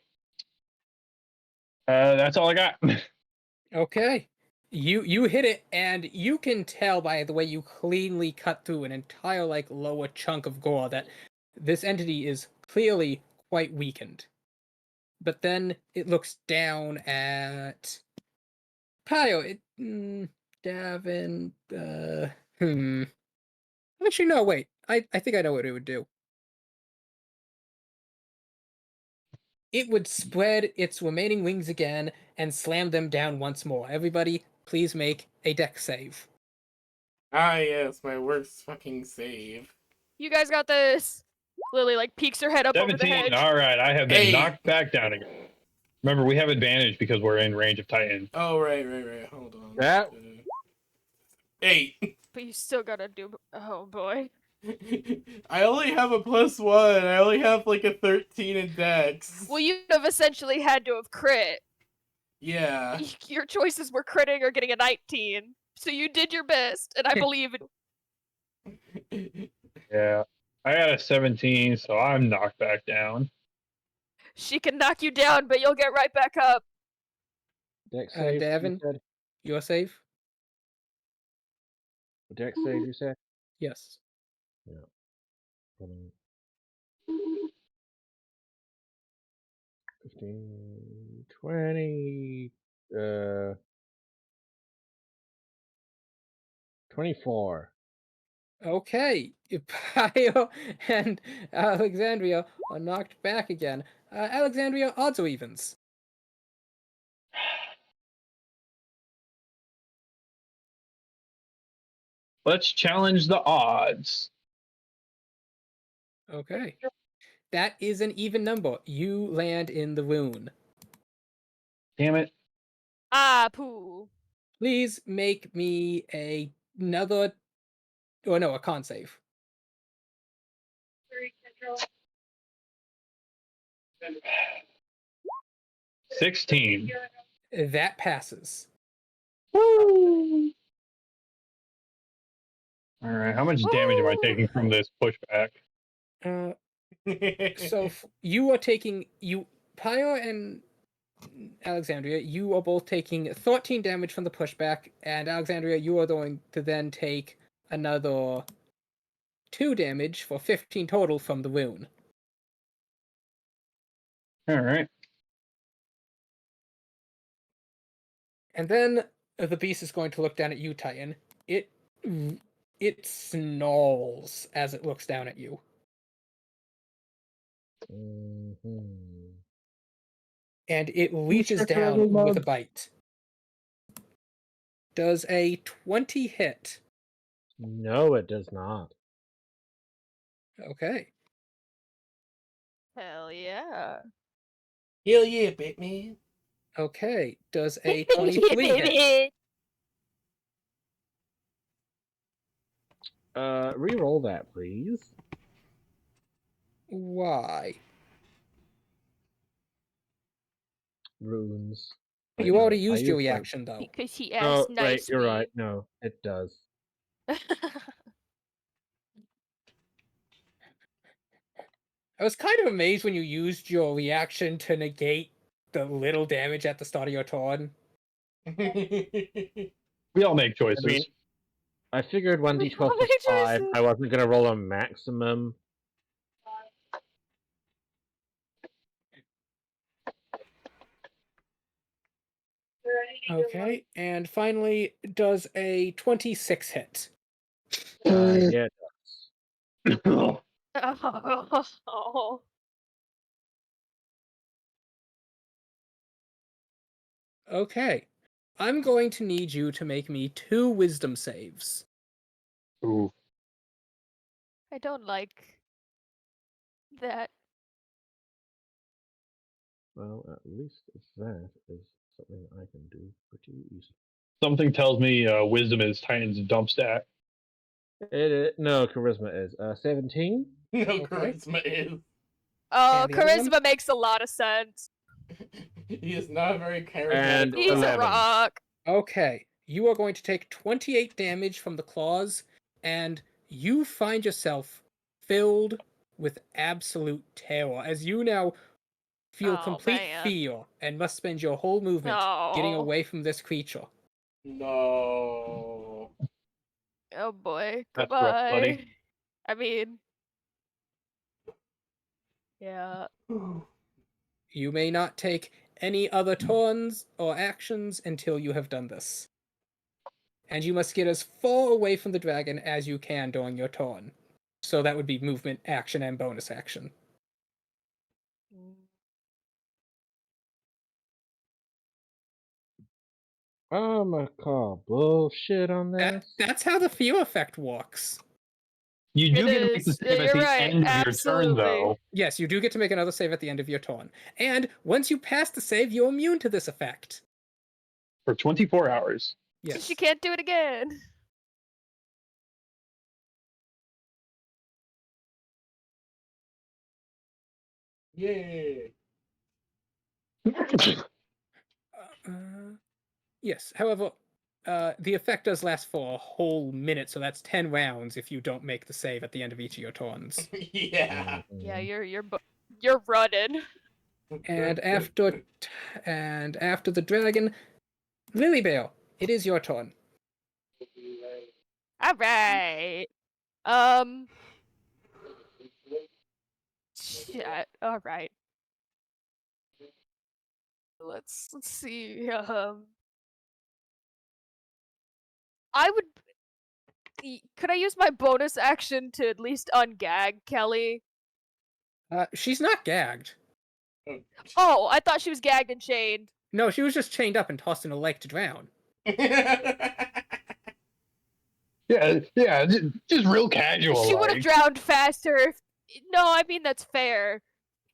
Speaker 2: That's all I got.
Speaker 3: Okay. You hit it, and you can tell by the way you cleanly cut through an entire like lower chunk of gore that this entity is clearly quite weakened. But then it looks down at Pio. Davin. Actually, no. Wait. I think I know what it would do. It would spread its remaining wings again and slam them down once more. Everybody, please make a dex save.
Speaker 1: Ah, yes, my worst fucking save.
Speaker 6: You guys got this. Lily like peeks her head up over the
Speaker 2: 17.
Speaker 6: hedge.
Speaker 2: All right, I have been
Speaker 1: Hey.
Speaker 2: knocked back down again. Remember, we have advantage because we're in range of Titan.
Speaker 1: Oh, right. Hold on.
Speaker 4: That-
Speaker 1: 8.
Speaker 6: But you still gotta do. Oh boy.
Speaker 1: I only have a +1. I only have like a 13 in dex.
Speaker 6: Well, you'd have essentially had to have crit.
Speaker 1: Yeah.
Speaker 6: Your choices were critting or getting a 19. So you did your best, and I believe in.
Speaker 2: Yeah. I got a 17, so I'm knocked back down.
Speaker 6: She can knock you down, but you'll get right back up.
Speaker 4: Dex save, you
Speaker 3: Davin?
Speaker 4: said?
Speaker 3: Your save?
Speaker 4: Dex save, you said?
Speaker 3: Yes.
Speaker 4: Yeah. 15, 20, 24.
Speaker 3: Okay. Pio and Alexandria are knocked back again. Alexandria, odds or evens?
Speaker 2: Let's challenge the odds.
Speaker 3: Okay. That is an even number. You land in the rune.
Speaker 2: Damn it.
Speaker 6: Ah, poo.
Speaker 3: Please make me another. Oh no, a con save.
Speaker 2: 16.
Speaker 3: That passes.
Speaker 2: Woo! All right, how much damage am I taking from this pushback?
Speaker 3: So you are taking Pio and Alexandria. You are both taking 13 damage from the pushback, and Alexandria, you are going to then take another 2 damage for 15 total from the rune.
Speaker 2: All right.
Speaker 3: And then the beast is going to look down at you, Titan. It snarls as it looks down at you.
Speaker 4: Mm-hmm.
Speaker 3: And it reaches down with a bite. Does a 20 hit?
Speaker 4: No, it does not.
Speaker 3: Okay.
Speaker 6: Hell yeah.
Speaker 1: Hell yeah, Batman.
Speaker 3: Okay. Does a 23 hit?
Speaker 4: Reroll that, please.
Speaker 3: Why?
Speaker 4: Runes.
Speaker 3: You
Speaker 4: Wait,
Speaker 3: already
Speaker 4: no, I
Speaker 3: used your
Speaker 4: used my-
Speaker 3: reaction, though.
Speaker 6: Because he
Speaker 4: Oh,
Speaker 6: asked
Speaker 4: right,
Speaker 6: nicely.
Speaker 4: you're right. No, it does.
Speaker 3: I was kind of amazed when you used your reaction to negate the little damage at the start of your turn.
Speaker 2: We all make choices.
Speaker 4: I mean, I figured 1d12
Speaker 6: We
Speaker 4: plus
Speaker 6: all make
Speaker 4: 5,
Speaker 6: choices.
Speaker 4: I wasn't going to roll a maximum.
Speaker 3: Okay, and finally, does a 26 hit?
Speaker 4: Yeah, it does.
Speaker 6: Oh.
Speaker 3: Okay. I'm going to need you to make me 2 wisdom saves.
Speaker 2: Ooh.
Speaker 6: I don't like that.
Speaker 4: Well, at least that is something I can do pretty easily.
Speaker 2: Something tells me wisdom is Titan's dump stat.
Speaker 4: No, charisma is 17.
Speaker 1: No,
Speaker 3: Okay.
Speaker 1: charisma is.
Speaker 6: Oh,
Speaker 3: And the other one?
Speaker 6: charisma makes a lot of sense.
Speaker 1: He is not a very charismatic.
Speaker 4: And
Speaker 6: He's a
Speaker 4: 11.
Speaker 6: rock.
Speaker 3: Okay, you are going to take 28 damage from the claws, and you find yourself filled with absolute terror as you now feel
Speaker 6: Oh,
Speaker 3: complete
Speaker 6: man.
Speaker 3: fear and must spend your whole movement getting
Speaker 6: No.
Speaker 3: away from this creature.
Speaker 1: No.
Speaker 6: Oh boy.
Speaker 2: That's rough, buddy.
Speaker 6: Goodbye. I mean, yeah.
Speaker 3: You may not take any other turns or actions until you have done this. And you must get as far away from the dragon as you can during your turn. So that would be movement, action, and bonus action.
Speaker 4: I'm gonna call bullshit on this.
Speaker 3: That's how the fear effect works.
Speaker 2: You do
Speaker 6: It
Speaker 2: get to make the
Speaker 6: is.
Speaker 2: save at
Speaker 6: You're
Speaker 2: the
Speaker 6: right.
Speaker 2: end of your turn,
Speaker 6: Absolutely.
Speaker 2: though.
Speaker 3: Yes, you do get to make another save at the end of your turn. And once you pass the save, you're immune to this effect.
Speaker 2: For 24 hours.
Speaker 3: Yes.
Speaker 6: She can't do it again.
Speaker 1: Yay.
Speaker 3: Yes, however, the effect does last for a whole minute, so that's 10 rounds if you don't make the save at the end of each of your turns.
Speaker 1: Yeah.
Speaker 6: Yeah, you're running.
Speaker 3: And after the dragon, Lilybale, it is your turn.
Speaker 6: All right. Shit. All right. Let's see. I would. Could I use my bonus action to at least ungag Kelly?
Speaker 3: She's not gagged.
Speaker 6: Oh, I thought she was gagged and chained.
Speaker 3: No, she was just chained up and tossed in a lake to drown.
Speaker 2: Yeah, just real casual.
Speaker 6: She would have
Speaker 2: like.
Speaker 6: drowned faster. No, I mean that's fair.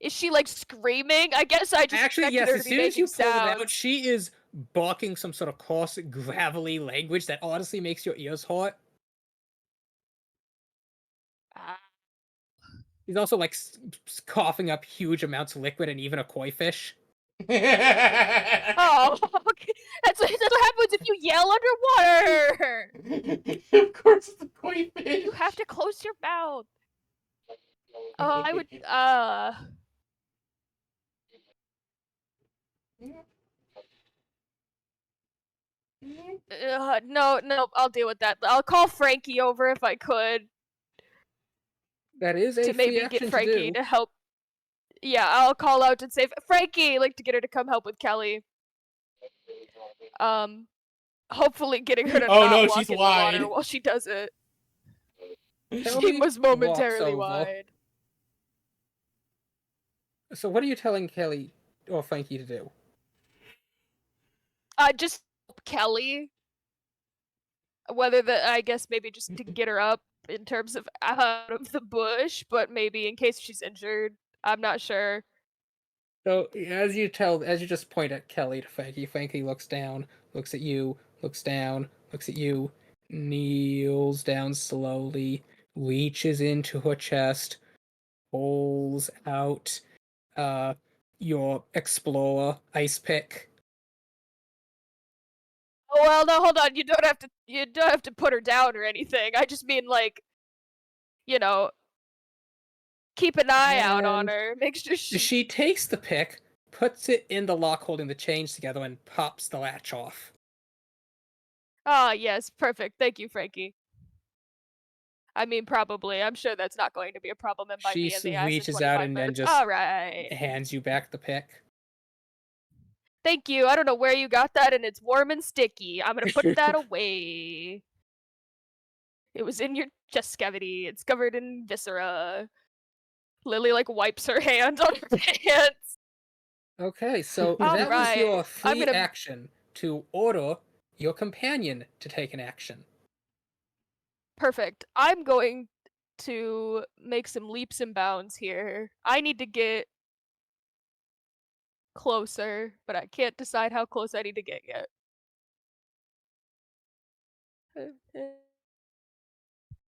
Speaker 6: Is she like screaming? I guess I just
Speaker 3: Actually,
Speaker 6: expected
Speaker 3: yes,
Speaker 6: her
Speaker 3: as
Speaker 6: to be
Speaker 3: soon as you
Speaker 6: making
Speaker 3: pull it
Speaker 6: sounds.
Speaker 3: out, she is barking some sort of coarse, gravelly language that honestly makes your ears hurt.
Speaker 6: Ah.
Speaker 3: He's also like coughing up huge amounts of liquid and even a koi fish.
Speaker 6: Oh, okay. That's what happens if you yell underwater.
Speaker 1: Of course, it's a koi fish.
Speaker 6: You have to close your mouth. I would. No, I'll deal with that. I'll call Frankie over if I could
Speaker 3: That is a
Speaker 6: to
Speaker 3: free
Speaker 6: maybe
Speaker 3: action
Speaker 6: get Frankie
Speaker 3: to do.
Speaker 6: to help. Yeah, I'll call out and say, Frankie, like to get her to come help with Kelly. Hopefully getting her to
Speaker 1: Oh,
Speaker 6: not
Speaker 1: no,
Speaker 6: walk
Speaker 1: she's
Speaker 6: in
Speaker 1: wide.
Speaker 6: the water while she does it.
Speaker 3: Kelly
Speaker 6: She was
Speaker 3: walks
Speaker 6: momentarily
Speaker 3: over.
Speaker 6: wide.
Speaker 3: So what are you telling Kelly or Frankie to do?
Speaker 6: Just Kelly. Whether I guess maybe just to get her up in terms of out of the bush, but maybe in case she's injured. I'm not sure.
Speaker 3: So as you just point at Kelly to Frankie, Frankie looks down, looks at you, looks down, looks at you, kneels down slowly, reaches into her chest, pulls out your explorer ice pick.
Speaker 6: Oh well, no, hold on. You don't have to put her down or anything. I just mean like, you know, keep an eye out on
Speaker 3: And
Speaker 6: her. Make sure
Speaker 3: she takes the pick, puts it in the lock holding the chains together, and pops the latch off.
Speaker 6: Ah, yes, perfect. Thank you, Frankie. I mean, probably. I'm sure that's not going to be a problem and bite
Speaker 3: She
Speaker 6: me in the ass in
Speaker 3: reaches
Speaker 6: 25
Speaker 3: out and then
Speaker 6: minutes.
Speaker 3: just
Speaker 6: All right.
Speaker 3: hands you back the pick.
Speaker 6: Thank you. I don't know where you got that, and it's warm and sticky. I'm gonna put that away. It was in your chest cavity. It's covered in viscera. Lily like wipes her hand on her pants.
Speaker 3: Okay, so
Speaker 6: All
Speaker 3: that was your
Speaker 6: right.
Speaker 3: free action to order your companion to take an action.
Speaker 6: Perfect. I'm going to make some leaps and bounds here. I need to get closer, but I can't decide how close I need to get yet.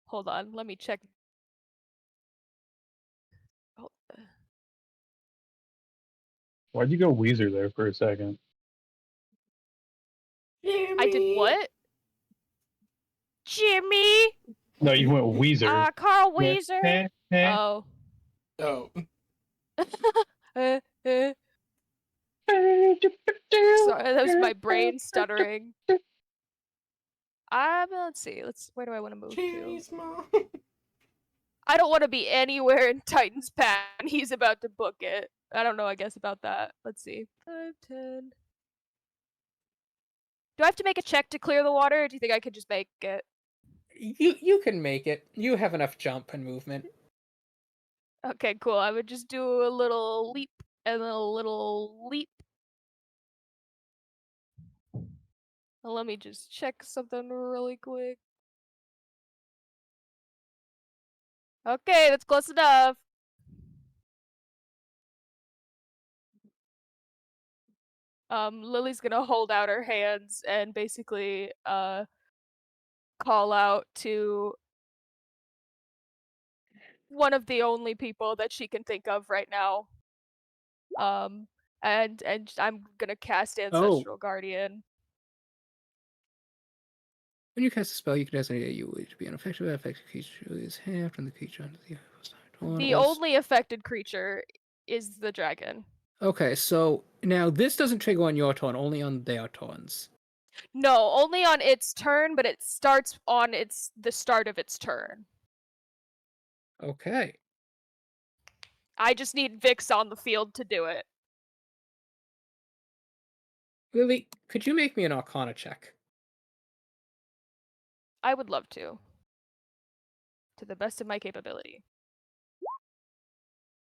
Speaker 6: Hold on, let me check
Speaker 2: Why'd you go Weezer there for a second?
Speaker 6: I did what? Jimmy!
Speaker 2: No, you went Weezer.
Speaker 6: Carl
Speaker 2: Meh,
Speaker 6: Weezer?
Speaker 2: meh, meh.
Speaker 6: Oh.
Speaker 1: Oh,
Speaker 6: Uh, uh. Sorry, that was my brain stuttering. Let's see. Where do I want to move to?
Speaker 1: Jimmy's mom.
Speaker 6: I don't want to be anywhere in Titan's Path. He's about to book it. I don't know, I guess, about that. Let's see. 5, 10. Do I have to make a check to clear the water, or do you think I could just make it?
Speaker 3: You can make it. You have enough jump and movement.
Speaker 6: Okay, cool. I would just do a little leap and then a little leap. Let me just check something really quick. Okay, that's close enough. Lily's gonna hold out her hands and basically call out to one of the only people that she can think of right now. And I'm gonna cast Ancestral Guardian.
Speaker 3: When you cast a spell, you can designate you to be ineffective. That affected creature is halved, and the creature under the
Speaker 6: The only affected creature is the dragon.
Speaker 3: Okay, so now this doesn't trigger on your turn, only on their turns.
Speaker 6: No, only on its turn, but it starts on the start of its turn.
Speaker 3: Okay.
Speaker 6: I just need Vix on the field to do it.
Speaker 3: Lily, could you make me an Arcana check?
Speaker 6: I would love to the best of my capability.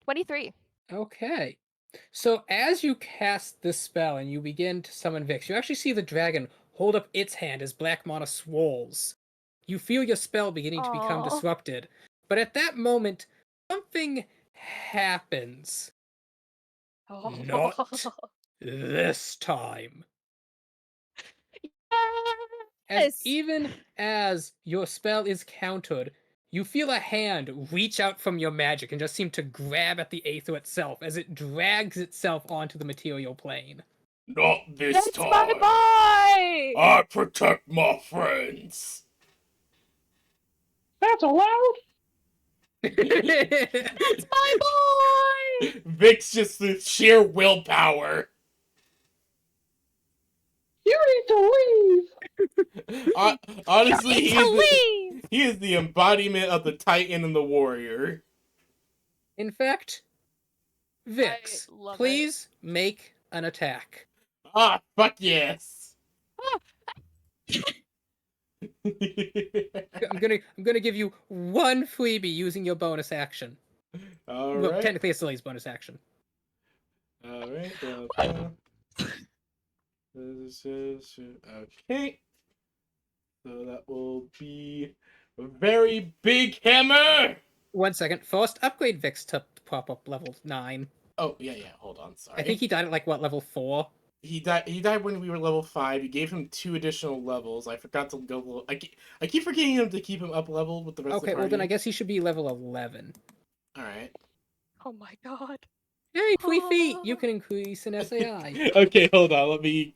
Speaker 6: 23.
Speaker 3: Okay. So as you cast this spell and you begin to summon Vix, you actually see the dragon hold up its hand as Black Mana swirls. You feel your spell beginning to become
Speaker 6: Aw.
Speaker 3: disrupted. But at that moment, something happens. Not this time. As
Speaker 6: Yes!
Speaker 3: even as your spell is countered, you feel a hand reach out from your magic and just seem to grab at the Aether itself as it drags itself onto the material plane.
Speaker 1: Not this
Speaker 6: That's
Speaker 1: time.
Speaker 6: my boy!
Speaker 1: I protect my friends.
Speaker 2: That's allowed.
Speaker 6: That's my boy!
Speaker 1: Vic's just the sheer willpower.
Speaker 2: You need to leave.
Speaker 1: Honestly,
Speaker 6: You need to leave!
Speaker 1: he is the embodiment of the Titan and the warrior.
Speaker 3: In fact, Vix,
Speaker 6: I love
Speaker 3: please make an attack.
Speaker 1: Ah, fuck yes.
Speaker 3: I'm gonna give you one freebie using your bonus action.
Speaker 1: All
Speaker 3: Well,
Speaker 1: right.
Speaker 3: technically it's Lily's bonus action.
Speaker 1: All right. Okay. So that will be a very big hammer.
Speaker 3: 1 second. First, upgrade Vix to pop up level 9.
Speaker 1: Oh yeah. Hold on. Sorry.
Speaker 3: I think he died at like what, level 4?
Speaker 1: He died when we were level 5. You gave him 2 additional levels. I forgot to go. I keep forgetting him to keep him up leveled with the rest of the
Speaker 3: Okay,
Speaker 1: party.
Speaker 3: well then I guess he should be level 11.
Speaker 1: All right.
Speaker 6: Oh my god.
Speaker 3: Hey, free feet! You can increase an SAI.
Speaker 1: Okay, hold on. Let me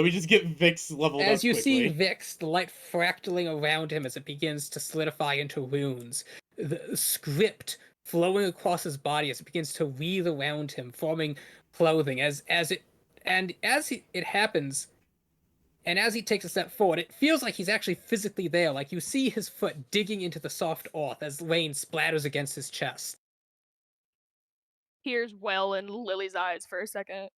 Speaker 1: just get Vix leveled
Speaker 3: As
Speaker 1: up
Speaker 3: you
Speaker 1: quickly.
Speaker 3: see Vix, the light fractaling around him as it begins to solidify into runes. The script flowing across his body as it begins to weave around him, forming clothing. It happens, and as he takes a step forward, it feels like he's actually physically there. Like you see his foot digging into the soft earth as rain splatters against his chest.
Speaker 6: Tears well in Lily's eyes for a second.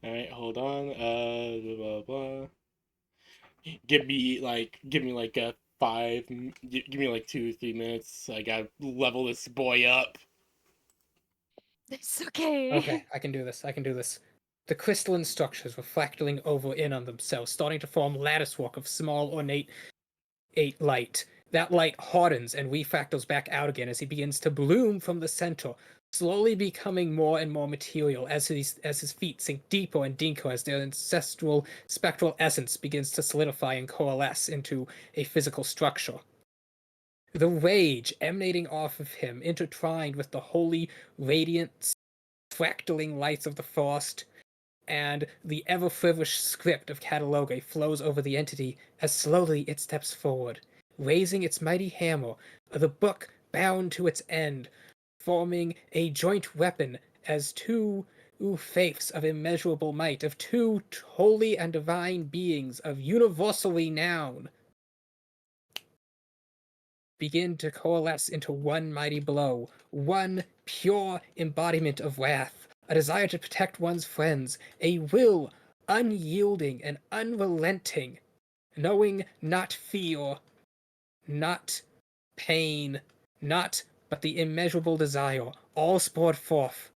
Speaker 1: All right, hold on. Blah, blah, blah. Give me like a 5. Give me like 2-3 minutes. I gotta level this boy up.
Speaker 6: It's okay.
Speaker 3: Okay, I can do this. The crystalline structures were fractaling over in on themselves, starting to form latticework of small ornate light. That light hardens and refractals back out again as he begins to bloom from the center, slowly becoming more and more material as his feet sink deeper and deeper as their ancestral spectral essence begins to solidify and coalesce into a physical structure. The rage emanating off of him, intertwined with the holy, radiant, fractaling lights of the frost, and the ever-frivolous script of Catalogue flows over the entity as slowly it steps forward, raising its mighty hammer, the book bound to its end, forming a joint weapon as two faiths of immeasurable might, of two holy and divine beings of universal renown, begin to coalesce into one mighty blow, one pure embodiment of wrath, a desire to protect one's friends, a will unyielding and unrelenting, knowing not fear, not pain, not but the immeasurable desire, all poured forth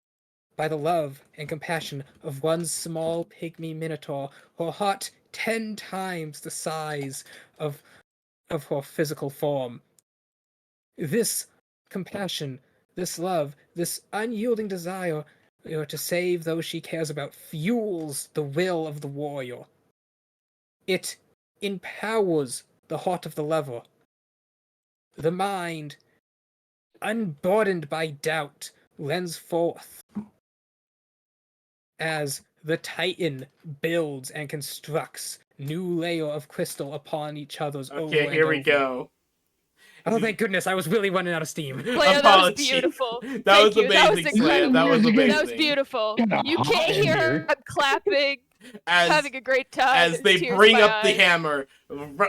Speaker 3: by the love and compassion of one small pygmy minotaur, her heart 10 times the size of her physical form. This compassion, this love, this unyielding desire to save those she cares about fuels the will of the warrior. It empowers the heart of the lover. The mind, unburdened by doubt, lends forth as the Titan builds and constructs new layer of crystal upon each other's over
Speaker 1: Okay,
Speaker 3: and
Speaker 1: here we
Speaker 3: over.
Speaker 1: go.
Speaker 3: Oh, thank goodness, I was really running out of steam.
Speaker 6: Leia, that was
Speaker 1: Apologies.
Speaker 6: beautiful.
Speaker 1: That
Speaker 6: Thank
Speaker 1: was
Speaker 6: you. That was
Speaker 1: amazing,
Speaker 6: a
Speaker 1: Slaya. That was amazing.
Speaker 6: That was beautiful.
Speaker 2: Kinda
Speaker 6: You
Speaker 2: hot
Speaker 6: can't
Speaker 2: in
Speaker 6: hear
Speaker 2: here.
Speaker 6: her clapping,
Speaker 1: As
Speaker 6: having a great time.
Speaker 1: as they
Speaker 6: Tears
Speaker 1: bring
Speaker 6: in my
Speaker 1: up the
Speaker 6: eyes.
Speaker 1: hammer,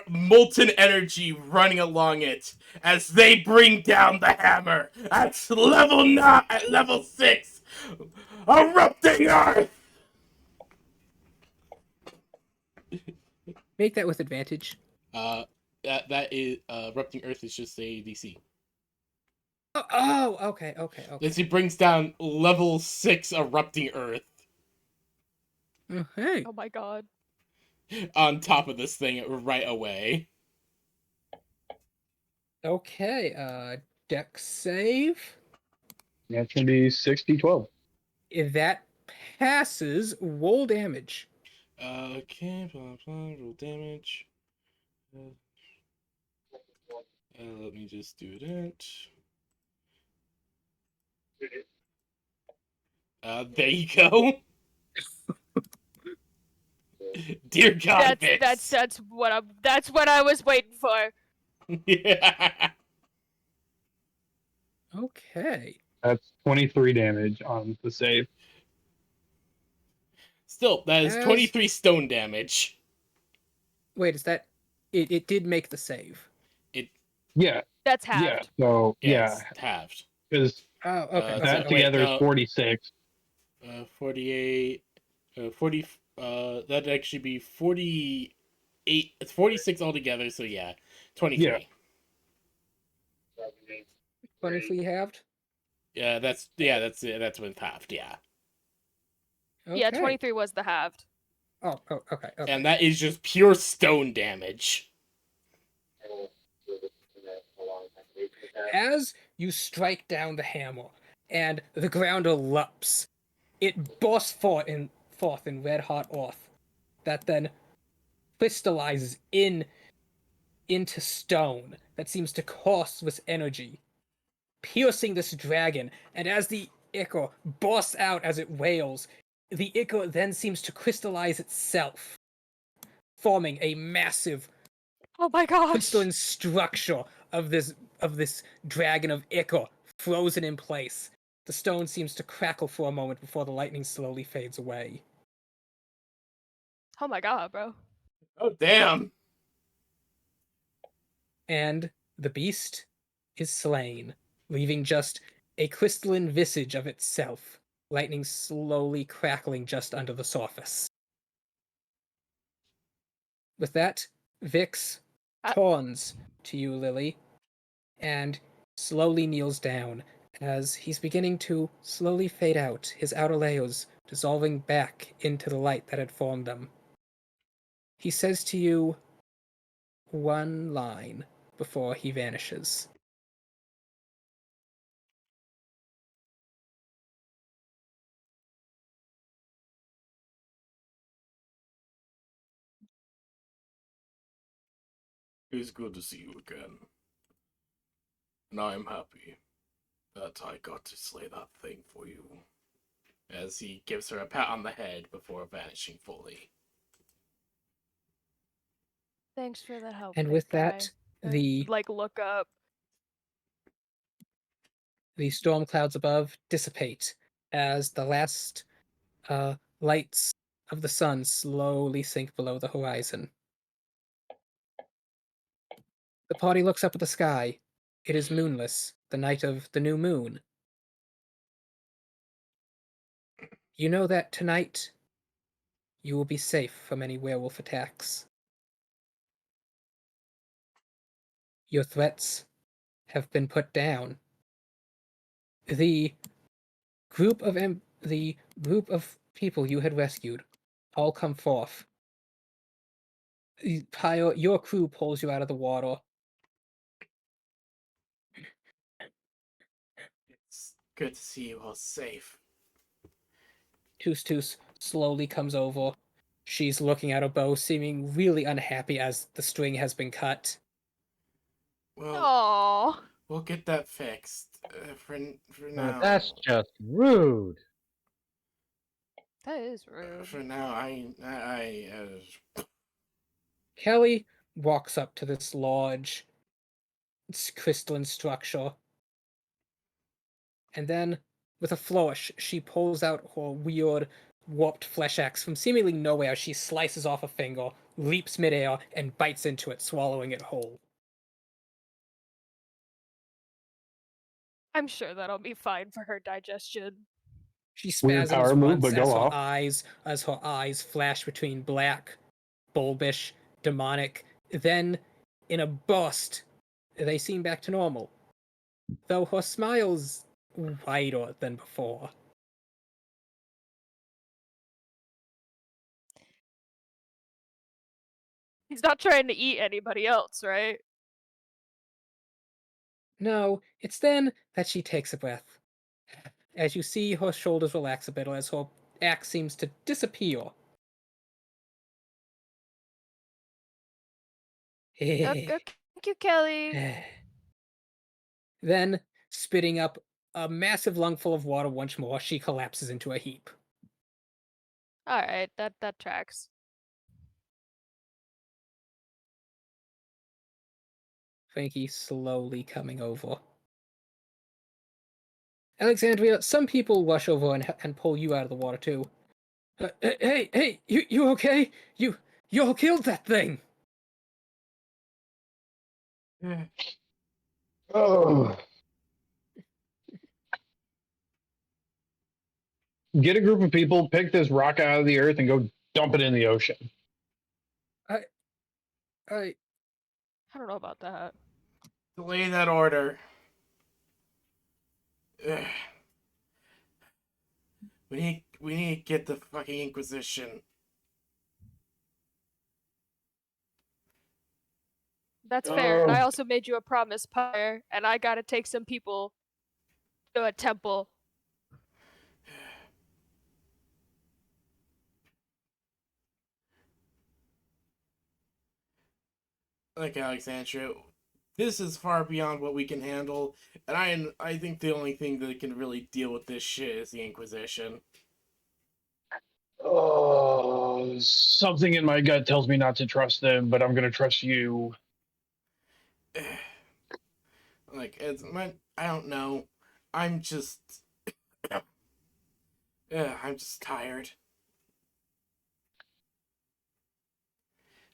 Speaker 1: molten energy running along it. As they bring down the hammer at level 9, at level 6, erupting earth.
Speaker 3: Make that with advantage.
Speaker 1: That is erupting earth is just a DC.
Speaker 3: Okay.
Speaker 1: As he brings down level 6 erupting earth
Speaker 3: Okay.
Speaker 6: Oh my god.
Speaker 1: on top of this thing right away.
Speaker 3: Okay, dex save.
Speaker 2: That's gonna be 60-12.
Speaker 3: If that passes, roll damage.
Speaker 1: Okay, blah blah. Roll damage. Let me just do that. There you go. Dear God, Vix.
Speaker 6: That's what I was waiting for.
Speaker 1: Yeah.
Speaker 3: Okay.
Speaker 2: That's 23 damage on the save.
Speaker 1: Still, that is
Speaker 3: As-
Speaker 1: 23 stone damage.
Speaker 3: Wait, is that it did make the save.
Speaker 2: Yeah,
Speaker 6: That's
Speaker 2: yeah.
Speaker 6: halved.
Speaker 2: So
Speaker 1: Yeah,
Speaker 2: yeah,
Speaker 1: it's halved.
Speaker 2: because
Speaker 3: Oh, okay.
Speaker 2: that
Speaker 1: wait,
Speaker 2: together is 46.
Speaker 1: 48, 40, that'd actually be 48, it's 46 altogether, so yeah, 23.
Speaker 2: Yeah.
Speaker 3: 23 halved.
Speaker 1: That's when halved, yeah.
Speaker 3: Okay.
Speaker 6: Yeah, 23 was the halved.
Speaker 3: Oh, okay.
Speaker 1: And that is just pure stone damage.
Speaker 3: As you strike down the hammer and the ground erupts, it bursts forth in red hot earth that then crystallizes into stone that seems to course with energy, piercing this dragon. And as the ichor bursts out as it wails, the ichor then seems to crystallize itself, forming a massive
Speaker 6: Oh my gosh.
Speaker 3: crystalline structure of this dragon of ichor, frozen in place. The stone seems to crackle for a moment before the lightning slowly fades away.
Speaker 6: Oh my god, bro.
Speaker 1: Oh, damn.
Speaker 3: And the beast is slain, leaving just a crystalline visage of itself, lightning slowly crackling just under the surface. With that, Vix turns to you, Lily, and slowly kneels down as he's beginning to slowly fade out, his outer layers dissolving back into the light that had formed them. He says to you one line before he vanishes.
Speaker 1: It's good to see you again. And I'm happy that I got to slay that thing for you. As he gives her a pat on the head before vanishing fully.
Speaker 6: Thanks for the help.
Speaker 3: And
Speaker 6: big
Speaker 3: with
Speaker 6: guy.
Speaker 3: that, the
Speaker 6: like look up.
Speaker 3: storm clouds above dissipate as the last lights of the sun slowly sink below the horizon. The party looks up at the sky. It is moonless, the night of the new moon. You know that tonight you will be safe from any werewolf attacks. Your threats have been put down. The the group of people you had rescued all come forth. Pyro, your crew pulls you out of the water.
Speaker 1: It's good to see you all safe.
Speaker 3: Tus Tus slowly comes over. She's looking at her bow, seeming really unhappy as the string has been cut.
Speaker 1: Well,
Speaker 6: Aww.
Speaker 1: we'll get that fixed. For now.
Speaker 4: That's just rude.
Speaker 6: That is rude.
Speaker 1: For now,
Speaker 3: Kelly walks up to this large crystalline structure. And then, with a flourish, she pulls out her weird, warped flesh axe from seemingly nowhere. She slices off a finger, leaps midair, and bites into it, swallowing it whole.
Speaker 6: I'm sure that'll be fine for her digestion.
Speaker 3: She
Speaker 2: Weird
Speaker 3: spasms
Speaker 2: power move,
Speaker 3: once
Speaker 2: but go off.
Speaker 3: as her eyes flash between black, bulbish, demonic. Then, in a burst, they seem back to normal. Though her smile's wider than before.
Speaker 6: He's not trying to eat anybody else, right?
Speaker 3: No, it's then that she takes a breath. As you see her shoulders relax a bit as her axe seems to disappear.
Speaker 6: Okay, thank you, Kelly.
Speaker 3: Then, spitting up a massive lungful of water once more, she collapses into a heap.
Speaker 6: Alright, that tracks.
Speaker 3: Frankie slowly coming over. Alexandria, some people rush over and pull you out of the water too. Hey, you okay? You all killed that thing.
Speaker 2: Oh. Get a group of people, pick this rock out of the earth, and go dump it in the ocean.
Speaker 3: I
Speaker 6: I don't know about that.
Speaker 1: delay that order. Ugh. We need to get the fucking Inquisition.
Speaker 6: That's fair. And I
Speaker 2: Oh.
Speaker 6: also made you a promise, Pyre, and I gotta take some people to a temple.
Speaker 1: Like Alexandria, this is far beyond what we can handle, and I think the only thing that can really deal with this shit is the Inquisition.
Speaker 2: Oh, something in my gut tells me not to trust them, but I'm gonna trust you.
Speaker 1: Like it's my, I don't know. I'm just, I'm just tired.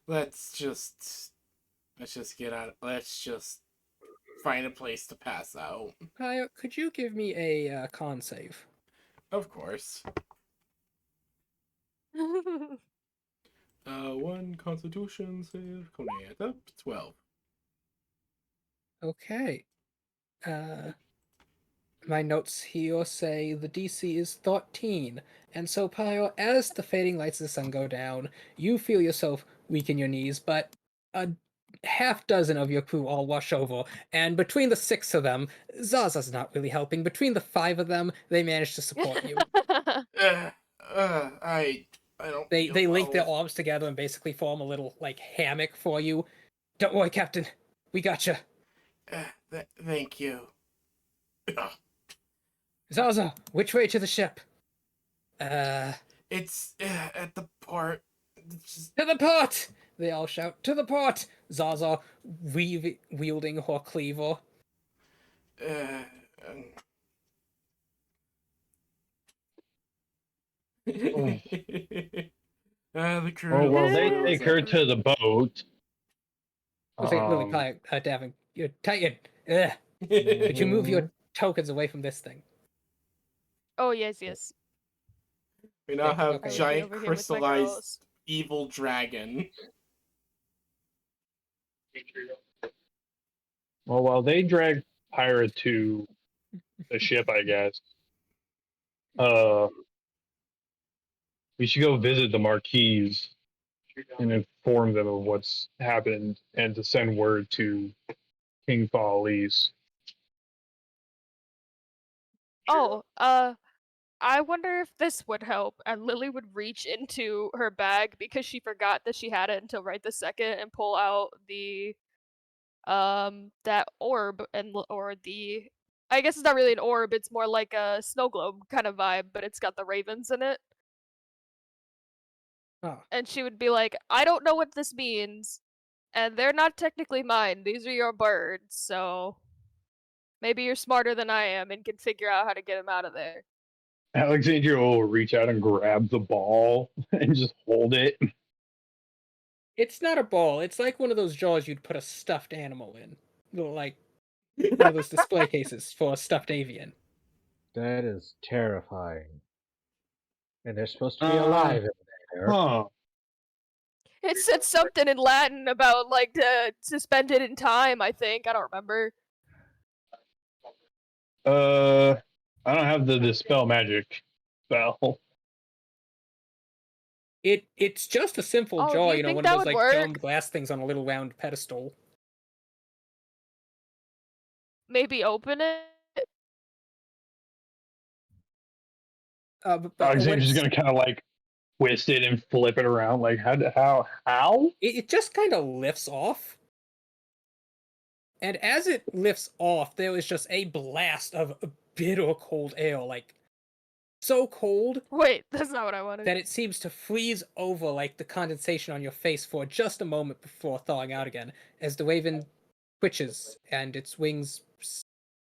Speaker 1: Let's just get out. Let's just find a place to pass out.
Speaker 3: Kaya, could you give me a con save?
Speaker 1: Of course. One Constitution save coming at up 12.
Speaker 3: Okay. My notes here say the DC is 13. And so, Pyro, as the fading lights of the sun go down, you feel yourself weak in your knees, but a half dozen of your crew all wash over. And between the 6 of them, Zaza's not really helping. Between the 5 of them, they manage to support you.
Speaker 1: I don't.
Speaker 3: They
Speaker 1: feel
Speaker 3: link their
Speaker 1: well.
Speaker 3: arms together and basically form a little, like, hammock for you. Don't worry, Captain. We gotcha.
Speaker 1: Thank you.
Speaker 3: Zaza, which way to the ship?
Speaker 1: It's at the port. Just,
Speaker 3: To the port! They all shout, to the port! Zaza wielding her cleaver.
Speaker 1: uh,
Speaker 2: Oh.
Speaker 1: the crew.
Speaker 2: Oh well, they
Speaker 1: is
Speaker 2: take her to the boat.
Speaker 3: Looks like Lily Davin. You're Titan. Ugh. Could you move your tokens away from this thing?
Speaker 6: Oh yes, yes.
Speaker 1: We now have
Speaker 3: Okay.
Speaker 6: I would be
Speaker 1: giant
Speaker 6: over here with my
Speaker 1: crystallized
Speaker 6: girls.
Speaker 1: evil dragon.
Speaker 2: Well, while they drag Pyra to the ship, I guess. We should go visit the Marquis and inform them of what's happened, and to send word to King Fa'alise.
Speaker 6: Oh, I wonder if this would help. And Lily would reach into her bag because she forgot that she had it until right this second and pull out the that orb or the I guess it's not really an orb, it's more like a snow globe kind of vibe, but it's got the ravens in it.
Speaker 3: Oh.
Speaker 6: And she would be like, "I don't know what this means, and they're not technically mine. These are your birds, so maybe you're smarter than I am and can figure out how to get them out of there."
Speaker 2: Alexandria will reach out and grab the ball and just hold it.
Speaker 3: It's not a ball. It's like one of those jars you'd put a stuffed animal in. Like one of those display cases for a stuffed avian.
Speaker 4: That is terrifying. And they're supposed to be alive in there.
Speaker 2: Huh.
Speaker 6: It said something in Latin about like suspended in time, I think. I don't remember.
Speaker 2: I don't have the dispel magic spell.
Speaker 3: It's just a simple
Speaker 6: Oh, do
Speaker 3: jar,
Speaker 6: you think
Speaker 3: one of
Speaker 6: that
Speaker 3: those
Speaker 6: would
Speaker 3: like
Speaker 6: work?
Speaker 3: domed glass things on a little round pedestal.
Speaker 6: Maybe open it?
Speaker 3: But when
Speaker 2: Alexandria's
Speaker 3: it's,
Speaker 2: gonna kind of like twist it and flip it around. Like how?
Speaker 3: it just kind of lifts off. And as it lifts off, there is just a blast of bitter cold air, like so cold
Speaker 6: Wait, that's not what I wanted.
Speaker 3: that it seems to freeze over like the condensation on your face for just a moment before thawing out again, as the raven twitches and its wings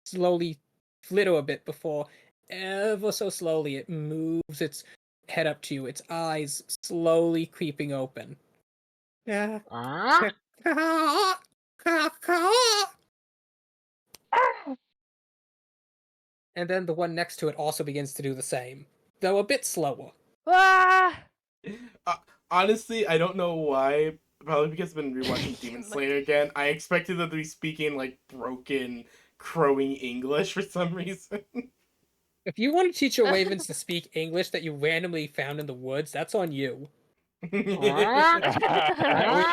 Speaker 3: slowly flitter a bit before, ever so slowly, it moves its head up to you, its eyes slowly creeping open.
Speaker 4: Ah!
Speaker 3: And then the one next to it also begins to do the same, though a bit slower.
Speaker 6: Ah!
Speaker 1: Honestly, I don't know why. Probably because I've been rewatching Demon
Speaker 6: Like-
Speaker 1: Slayer again. I expected them to be speaking like broken, crowing English for some reason.
Speaker 3: If you want to teach your ravens to speak English that you randomly found in the woods, that's on you.
Speaker 2: We had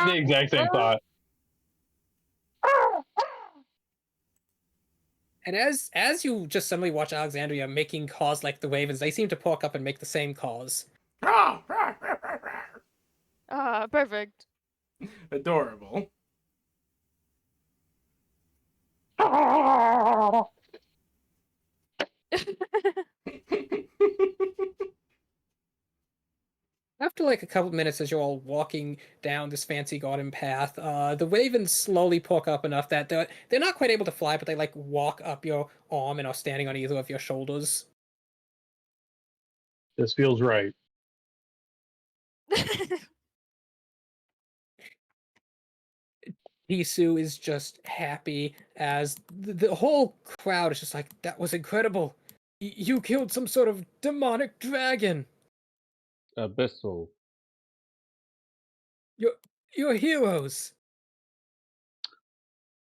Speaker 2: the exact same thought.
Speaker 3: And as you just suddenly watch Alexandria making calls like the ravens, they seem to pork up and make the same calls.
Speaker 6: Perfect.
Speaker 1: Adorable.
Speaker 3: After like a couple minutes as you're all walking down this fancy garden path, the ravens slowly pork up enough that they're not quite able to fly, but they like walk up your arm and are standing on either of your shoulders.
Speaker 2: This feels right.
Speaker 3: Hisu is just happy as the whole crowd is just like, that was incredible. You killed some sort of demonic dragon.
Speaker 4: Abyssal.
Speaker 3: You're heroes.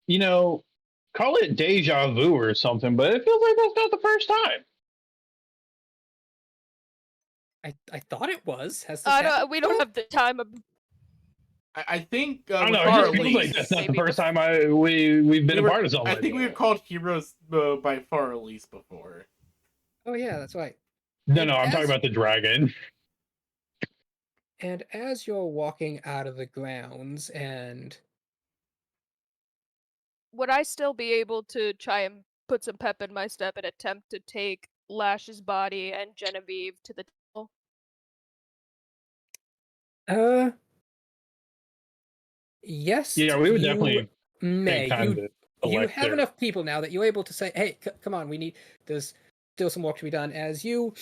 Speaker 2: You know, call it deja vu or something, but it feels like that's not the first time.
Speaker 3: I thought it was. Has this happened
Speaker 6: we don't
Speaker 3: before?
Speaker 6: have the time.
Speaker 1: I think
Speaker 2: I don't
Speaker 1: with
Speaker 2: know. It
Speaker 1: our
Speaker 2: just feels
Speaker 1: release,
Speaker 2: like that's not the
Speaker 6: Maybe
Speaker 2: first time we've been
Speaker 1: we
Speaker 2: a
Speaker 1: were-
Speaker 2: part of something.
Speaker 1: I
Speaker 2: like
Speaker 1: think we
Speaker 2: that.
Speaker 1: were called heroes by far release before.
Speaker 3: Oh yeah, that's right.
Speaker 2: No, I'm talking about the dragon.
Speaker 3: And as you're walking out of the grounds and
Speaker 6: would I still be able to try and put some pep in my step and attempt to take Lash's body and Genevieve to the temple?
Speaker 3: Yes,
Speaker 2: Yeah, we would
Speaker 3: you
Speaker 2: definitely
Speaker 3: may.
Speaker 2: take time to
Speaker 3: You
Speaker 2: select
Speaker 3: have
Speaker 2: their.
Speaker 3: enough people now that you're able to say, "Hey, come on, we need. There's still some work to be done." As you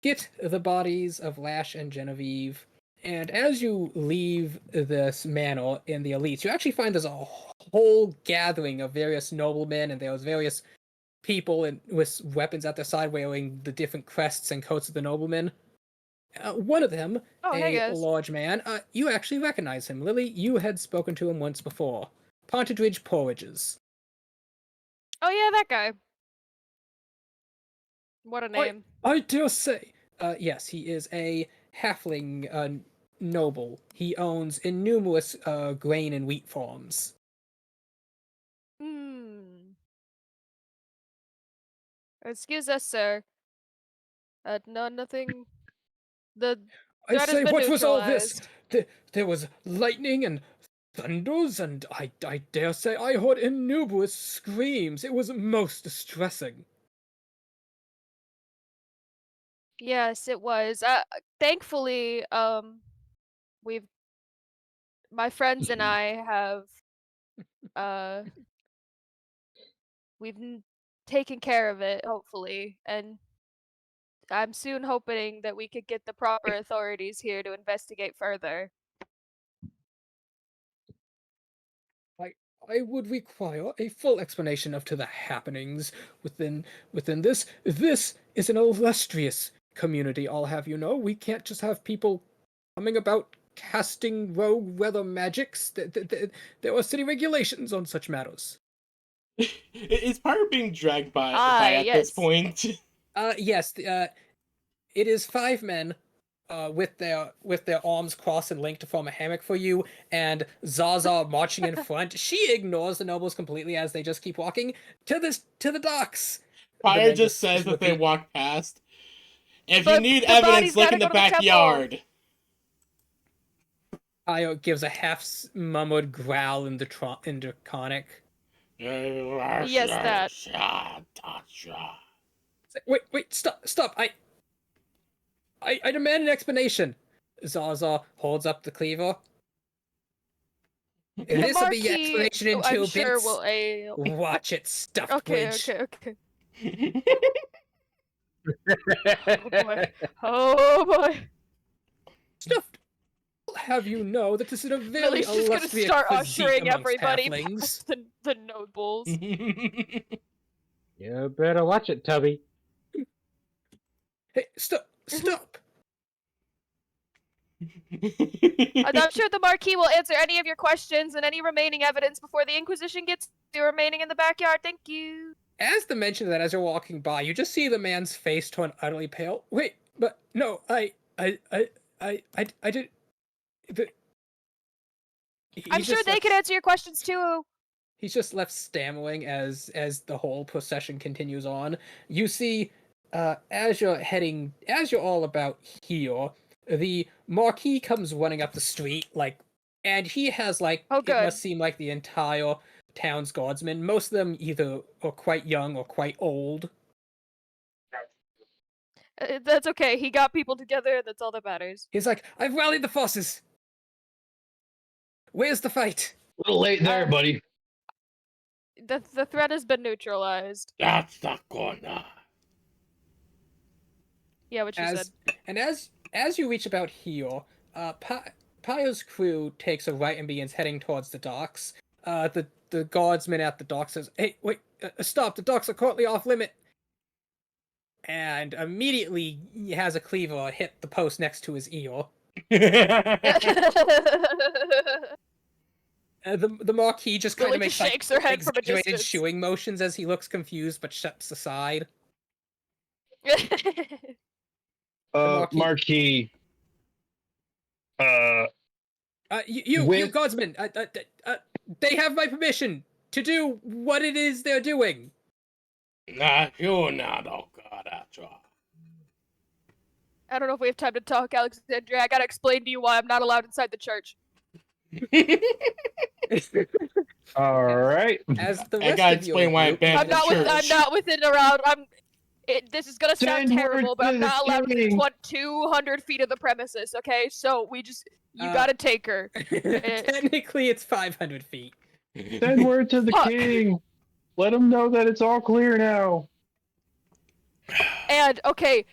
Speaker 3: get the bodies of Lash and Genevieve, and as you leave this manor in the elites, you actually find there's a whole gathering of various noblemen, and there's various people with weapons at their side wearing the different crests and coats of the noblemen. One of them,
Speaker 6: Oh, hey
Speaker 3: a
Speaker 6: guys.
Speaker 3: large man, you actually recognize him. Lily, you had spoken to him once before. Pontedridge Porridges.
Speaker 6: Oh yeah, that guy. What a name.
Speaker 3: I dare say. Yes, he is a halfling noble. He owns innumerous grain and wheat farms.
Speaker 6: Hmm. Excuse us, sir. No, nothing. The
Speaker 3: I
Speaker 6: threat has
Speaker 3: say,
Speaker 6: been
Speaker 3: what was all this?
Speaker 6: neutralized.
Speaker 3: There was lightning and thunders, and I dare say I heard innumerous screams. It was most distressing.
Speaker 6: Yes, it was. Thankfully, we've my friends and I have uh we've taken care of it, hopefully, and I'm soon hoping that we could get the proper authorities here to investigate further.
Speaker 3: I would require a full explanation of to the happenings within this. This is an illustrious community, I'll have you know. We can't just have people coming about casting rogue weather magics. There are city regulations on such matters.
Speaker 1: Is Pyre being dragged by at this
Speaker 6: Yes.
Speaker 1: point?
Speaker 3: Yes, it is 5 men with their arms crossed and linked to form a hammock for you, and Zaza marching in front. She ignores the nobles completely as they just keep walking to the docks. The
Speaker 1: Pyre
Speaker 3: men
Speaker 1: just says that they
Speaker 3: repeat,
Speaker 1: walk past. If you
Speaker 6: But
Speaker 1: need
Speaker 6: the
Speaker 1: evidence,
Speaker 6: body's
Speaker 1: look
Speaker 6: gotta
Speaker 1: in the
Speaker 6: go to the temple.
Speaker 1: backyard.
Speaker 3: Io gives a half murmured growl in the Draconic.
Speaker 6: Yes, that.
Speaker 3: Wait, stop! I demand an explanation. Zaza holds up the cleaver.
Speaker 6: The
Speaker 3: This will be your
Speaker 6: Marquis,
Speaker 3: explanation in
Speaker 6: I'm
Speaker 3: 2
Speaker 6: sure
Speaker 3: bits.
Speaker 6: will a.
Speaker 3: Watch it, stuffed
Speaker 6: Okay,
Speaker 3: bridge.
Speaker 6: okay. Oh boy. Oh boy.
Speaker 3: Stuffed. I'll have you know that this is a very
Speaker 6: Lily's just gonna
Speaker 3: illustrious
Speaker 6: start
Speaker 3: physique
Speaker 6: ushering
Speaker 3: amongst
Speaker 6: everybody
Speaker 3: halflings.
Speaker 6: past the nobles.
Speaker 4: You better watch it, Tubby.
Speaker 3: Hey, stop!
Speaker 6: I'm sure the Marquis will answer any of your questions and any remaining evidence before the Inquisition gets you remaining in the backyard. Thank you.
Speaker 3: As the mention of that, as you're walking by, you just see the man's face turn utterly pale. Wait, but no, I did. The,
Speaker 6: I'm sure they could answer your questions too.
Speaker 3: He's just left stammering as the whole procession continues on. You see, as you're all about here, the Marquis comes running up the street, and he has
Speaker 6: Oh,
Speaker 3: it
Speaker 6: good.
Speaker 3: must seem like the entire town's guardsmen. Most of them either are quite young or quite old.
Speaker 6: That's okay. He got people together. That's all that matters.
Speaker 3: He's like, I've rallied the forces. Where's the fight?
Speaker 2: A little late there, buddy.
Speaker 6: The threat has been neutralized.
Speaker 1: That's not gonna.
Speaker 6: Yeah, what she said.
Speaker 3: And as you reach about here, Pyre's crew takes a right and begins heading towards the docks. The guardsman at the dock says, "Hey, wait, stop! The docks are currently off limit." And immediately he has a cleaver hit the post next to his ear. The Marquis just kind of
Speaker 6: Lily
Speaker 3: makes
Speaker 6: just shakes her head from a
Speaker 3: exaggerated
Speaker 6: distance.
Speaker 3: shooing motions as he looks confused but steps aside.
Speaker 2: Marquis.
Speaker 3: You guardsmen, they have my permission to do what it is they're doing.
Speaker 1: Nah, you're not all god after all.
Speaker 6: I don't know if we have time to talk, Alexandria. I gotta explain to you why I'm not allowed inside the church.
Speaker 2: All right.
Speaker 3: As the
Speaker 1: I
Speaker 3: rest
Speaker 1: gotta
Speaker 3: of your
Speaker 1: explain why I
Speaker 3: group,
Speaker 1: abandoned the church.
Speaker 6: I'm not within around. This is gonna sound
Speaker 2: Send word
Speaker 6: terrible, but
Speaker 2: to
Speaker 6: I'm
Speaker 2: the
Speaker 6: not allowed within
Speaker 2: king.
Speaker 6: 200 feet of the premises. Okay, so you
Speaker 3: Uh,
Speaker 6: gotta take her.
Speaker 3: technically it's 500 feet.
Speaker 2: Send word to the
Speaker 6: Fuck.
Speaker 2: king. Let him know that it's all clear now.
Speaker 6: And okay,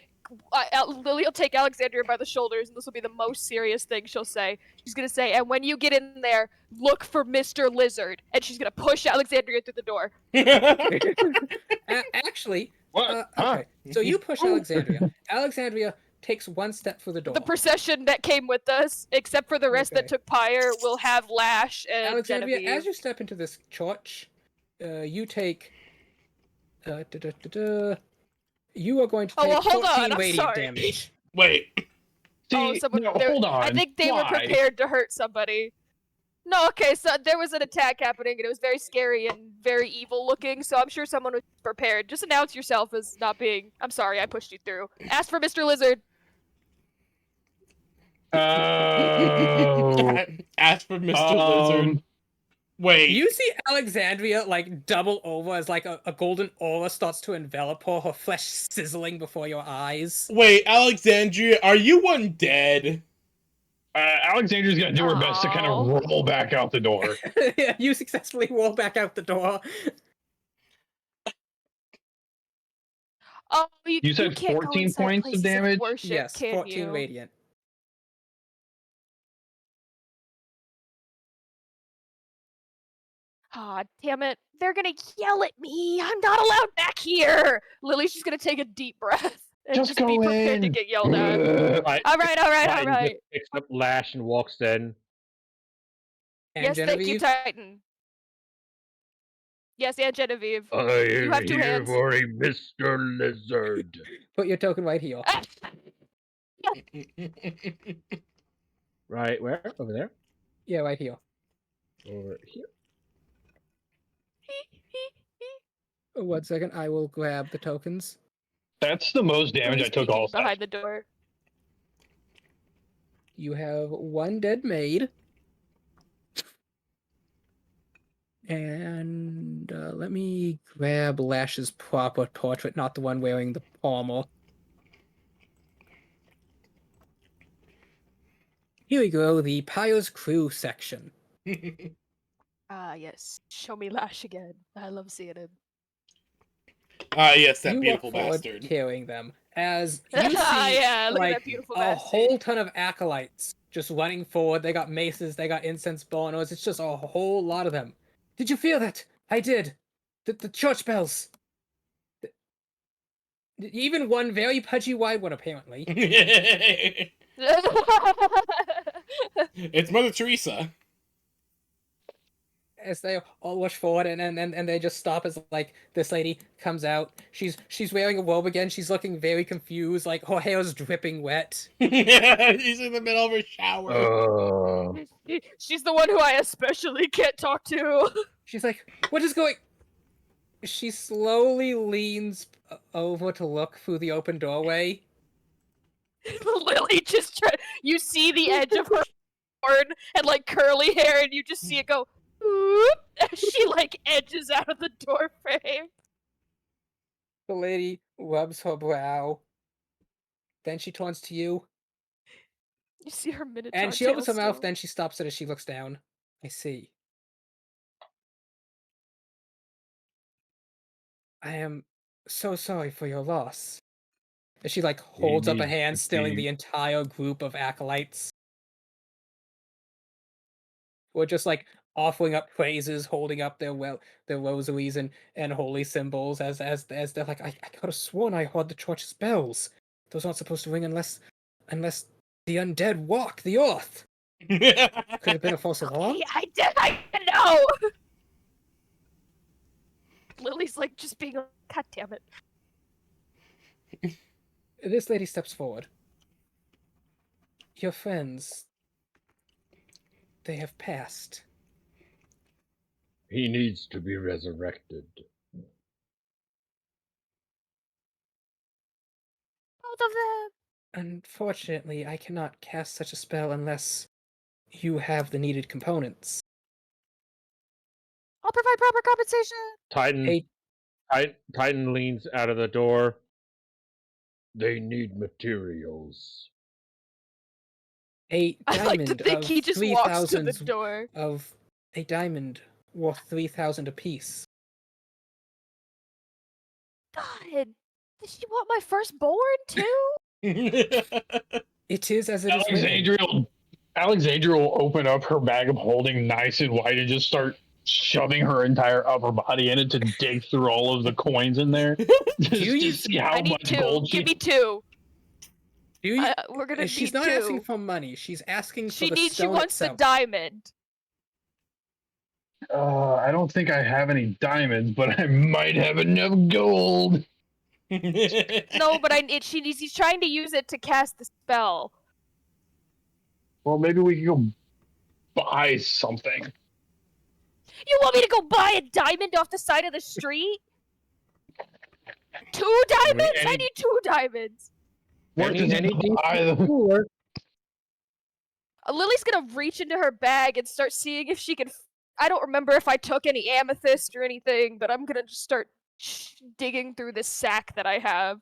Speaker 6: Lily will take Alexandria by the shoulders, and this will be the most serious thing she'll say. She's gonna say, "And when you get in there, look for Mr. Lizard." And she's gonna push Alexandria through the door.
Speaker 3: Actually,
Speaker 2: What? Huh?
Speaker 3: okay. So you push Alexandria. Alexandria takes one step for the door.
Speaker 6: The procession that came with us, except for the rest that
Speaker 3: Okay.
Speaker 6: took Pyre, will have Lash and
Speaker 3: Alexandria,
Speaker 6: Genevieve.
Speaker 3: as you step into this church, you take. You are going to
Speaker 6: Oh,
Speaker 3: take
Speaker 6: well, hold on,
Speaker 3: 14
Speaker 6: I'm
Speaker 3: radiant
Speaker 6: sorry.
Speaker 3: damage.
Speaker 1: Wait.
Speaker 2: See, no, hold on.
Speaker 6: I think they were
Speaker 2: Why?
Speaker 6: prepared to hurt somebody. No, okay, so there was an attack happening, and it was very scary and very evil looking, so I'm sure someone was prepared. Just announce yourself as not being. I'm sorry, I pushed you through. Ask for Mr. Lizard.
Speaker 2: Oh.
Speaker 1: Ask for Mr. Lizard. Wait.
Speaker 3: You see Alexandria like double over as like a golden aura starts to envelop her, her flesh sizzling before your eyes.
Speaker 1: Wait, Alexandria, are you undead?
Speaker 2: Alexandra's gonna do her best to kind of
Speaker 6: Aw.
Speaker 2: roll back out the door.
Speaker 3: You successfully roll back out the door.
Speaker 6: Oh,
Speaker 2: You said
Speaker 6: can't go
Speaker 2: 14
Speaker 6: inside
Speaker 2: points of
Speaker 6: places
Speaker 2: damage?
Speaker 6: worship,
Speaker 3: Yes,
Speaker 6: can
Speaker 3: 14
Speaker 6: you?
Speaker 3: radiant.
Speaker 6: Ah, damn it. They're gonna yell at me. I'm not allowed back here. Lily's just gonna take a deep breath and
Speaker 2: Just
Speaker 6: just be
Speaker 2: go
Speaker 6: prepared to
Speaker 2: in.
Speaker 6: get yelled at.
Speaker 4: Like,
Speaker 6: Alright.
Speaker 4: Titan just picks up Lash and walks in.
Speaker 3: And
Speaker 6: Yes, thank you,
Speaker 3: Genevieve,
Speaker 6: Titan. Yes, and Genevieve.
Speaker 4: I
Speaker 6: You have 2 hands.
Speaker 4: for a Mr. Lizard.
Speaker 3: put your token right here.
Speaker 6: Ah!
Speaker 4: Right where? Over there?
Speaker 3: Yeah, right here.
Speaker 4: Over here.
Speaker 3: 1 second, I will grab the tokens.
Speaker 2: That's the most damage I
Speaker 6: Lily's
Speaker 2: took all
Speaker 6: peeking behind
Speaker 2: session.
Speaker 6: the door.
Speaker 3: You have 1 dead maid. And let me grab Lash's proper portrait, not the one wearing the armor. Here we go, the Pyre's Crew section.
Speaker 6: Ah, yes. Show me Lash again. I love seeing him.
Speaker 1: Ah, yes, that
Speaker 3: You
Speaker 1: beautiful
Speaker 3: walk forward
Speaker 1: bastard.
Speaker 3: carrying them as you see
Speaker 6: Yeah, look at
Speaker 3: like
Speaker 6: that beautiful
Speaker 3: a
Speaker 6: bastard.
Speaker 3: whole ton of acolytes just running forward. They got maces, they got incense burners. It's just a whole lot of them. Did you feel that? I did. The church bells. Even one very pudgy white one, apparently.
Speaker 1: It's Mother Teresa.
Speaker 3: As they all rush forward and they just stop as like this lady comes out. She's wearing a robe again. She's looking very confused. Like her hair's dripping wet.
Speaker 1: He's in the middle of a shower.
Speaker 6: She's the one who I especially can't talk to.
Speaker 3: She's like, "What is going?" She slowly leans over to look through the open doorway.
Speaker 6: Lily just you see the edge of her horn and like curly hair, and you just see it go whoop, as she like edges out of the door frame.
Speaker 3: The lady rubs her brow. Then she turns to you,
Speaker 6: You see her minotaur
Speaker 3: and she
Speaker 6: tail
Speaker 3: opens her mouth.
Speaker 6: still.
Speaker 3: Then she stops it as she looks down. I see. I am so sorry for your loss. As she like holds up a
Speaker 2: needs
Speaker 3: hand,
Speaker 2: to
Speaker 3: stilling
Speaker 2: be-
Speaker 3: the entire group of acolytes. Who are just like offering up praises, holding up their rosaries and holy symbols as they're like, I could have sworn I heard the church's bells. Those aren't supposed to ring unless the undead walk the earth. Could have been a false alarm.
Speaker 6: I know. Lily's like just being like, God damn it.
Speaker 3: This lady steps forward. Your friends, they have passed.
Speaker 4: He needs to be resurrected.
Speaker 6: Both of them.
Speaker 3: Unfortunately, I cannot cast such a spell unless you have the needed components.
Speaker 6: I'll provide proper compensation.
Speaker 4: Titan,
Speaker 3: Hey,
Speaker 4: Titan leans out of the door. They need materials.
Speaker 3: a
Speaker 6: I like to
Speaker 3: diamond
Speaker 6: think
Speaker 3: of
Speaker 6: he just walks to the
Speaker 3: 3,000
Speaker 6: door.
Speaker 3: of a diamond worth 3,000 apiece.
Speaker 6: God, did she want my firstborn too?
Speaker 3: It is as it is written.
Speaker 2: Alexandria will open up her bag of holding nice and wide and just start shoving her entire upper body in it to dig through all of the coins in there. Just to see how
Speaker 6: I need
Speaker 2: much
Speaker 6: 2.
Speaker 2: gold
Speaker 6: Give
Speaker 2: she
Speaker 6: me 2.
Speaker 3: Do you,
Speaker 6: We're gonna
Speaker 3: she's
Speaker 6: need
Speaker 3: not
Speaker 6: 2.
Speaker 3: asking for money. She's asking for the
Speaker 6: She
Speaker 3: stone
Speaker 6: wants the
Speaker 3: itself.
Speaker 6: diamond.
Speaker 2: I don't think I have any diamonds, but I might have enough gold.
Speaker 6: No, but he's trying to use it to cast the spell.
Speaker 2: Well, maybe we can go buy something.
Speaker 6: You want me to go buy a diamond off the side of the street? 2 diamonds? I need 2 diamonds.
Speaker 4: Any
Speaker 2: Buy them.
Speaker 4: cooler.
Speaker 6: Lily's gonna reach into her bag and start seeing if she can. I don't remember if I took any amethyst or anything, but I'm gonna just start digging through this sack that I have.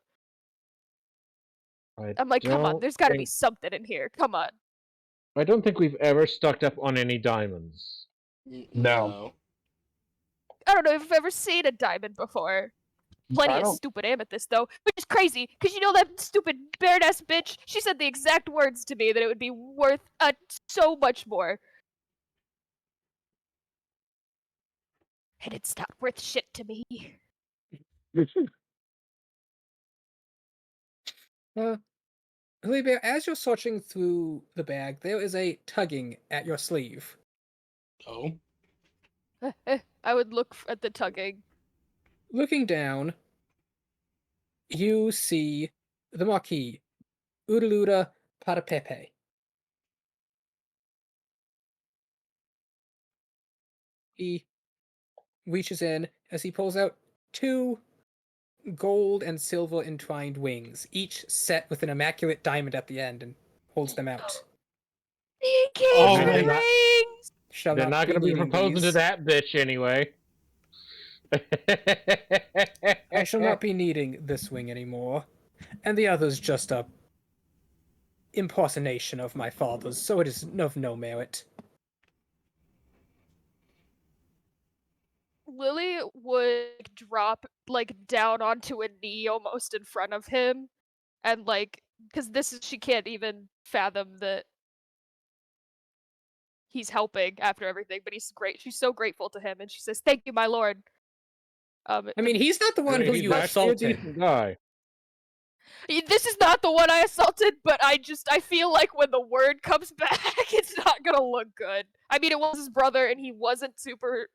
Speaker 6: I'm like, come on, there's gotta be something in here. Come on.
Speaker 4: I don't think we've ever stocked up on any diamonds.
Speaker 2: No.
Speaker 6: I don't know if I've ever seen a diamond before. Plenty of stupid amethyst, though, which is crazy, because you know that stupid baroness bitch? She said the exact words to me that it would be worth so much more. And it's not worth shit to me.
Speaker 3: Louis, as you're searching through the bag, there is a tugging at your sleeve.
Speaker 1: Oh.
Speaker 6: I would look at the tugging.
Speaker 3: Looking down, you see the Marquis, Udalura Parapepe. He reaches in as he pulls out 2 gold and silver entwined wings, each set with an immaculate diamond at the end, and holds them out.
Speaker 1: Oh,
Speaker 6: Engagement
Speaker 1: my-
Speaker 6: rings!
Speaker 4: They're not going to be
Speaker 3: needing
Speaker 4: proposing to
Speaker 3: these.
Speaker 4: that bitch anyway.
Speaker 3: I shall not be needing this wing anymore, and the other's just a impersonation of my father's, so it is of no merit.
Speaker 6: Lily would drop down onto a knee almost in front of him, and because she can't even fathom that he's helping after everything, but he's great. She's so grateful to him, and she says, "Thank you, my lord."
Speaker 3: I mean, he's not the one who you assaulted.
Speaker 4: Guy.
Speaker 6: This is not the one I assaulted, but I feel like when the word comes back, it's not gonna look good. I mean, it was his brother, and he wasn't super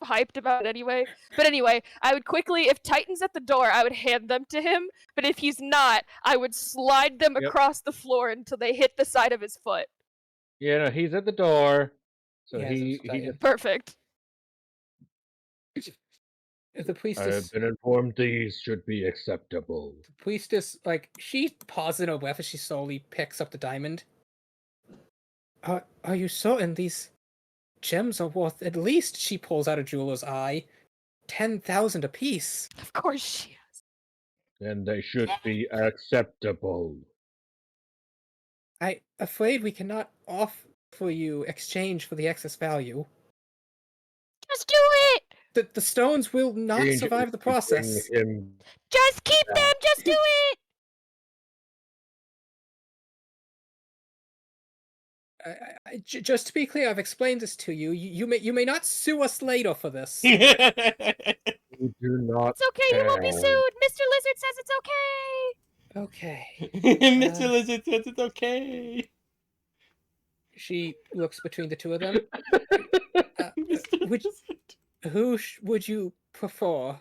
Speaker 6: hyped about it anyway. But anyway, I would quickly, if Titan's at the door, I would hand them to him. But if he's not, I would slide them across the floor until they hit the side of his foot.
Speaker 4: Yeah, no, he's at the door. So
Speaker 3: Yes,
Speaker 4: he
Speaker 3: Titan.
Speaker 4: just...
Speaker 6: Perfect.
Speaker 3: The
Speaker 4: I
Speaker 3: priestess.
Speaker 4: have been informed these should be acceptable.
Speaker 3: The priestess, she pauses in her breath as she slowly picks up the diamond. Are you certain these gems are worth at least? She pulls out a jeweler's eye. 10,000 apiece.
Speaker 6: Of course she is.
Speaker 4: Then they should be acceptable.
Speaker 3: I'm afraid we cannot offer you exchange for the excess value.
Speaker 6: Just do it!
Speaker 3: The stones will not survive the process.
Speaker 6: Just keep them! Just do it!
Speaker 3: Just to be clear, I've explained this to you. You may not sue us later for this.
Speaker 4: You do not.
Speaker 6: It's okay, you won't be sued! Mr. Lizard says it's okay!
Speaker 3: Okay.
Speaker 1: Mr. Lizard says it's okay.
Speaker 3: She looks between the two of them.
Speaker 1: Mr.
Speaker 3: Would
Speaker 1: Lizard.
Speaker 3: would you prefer?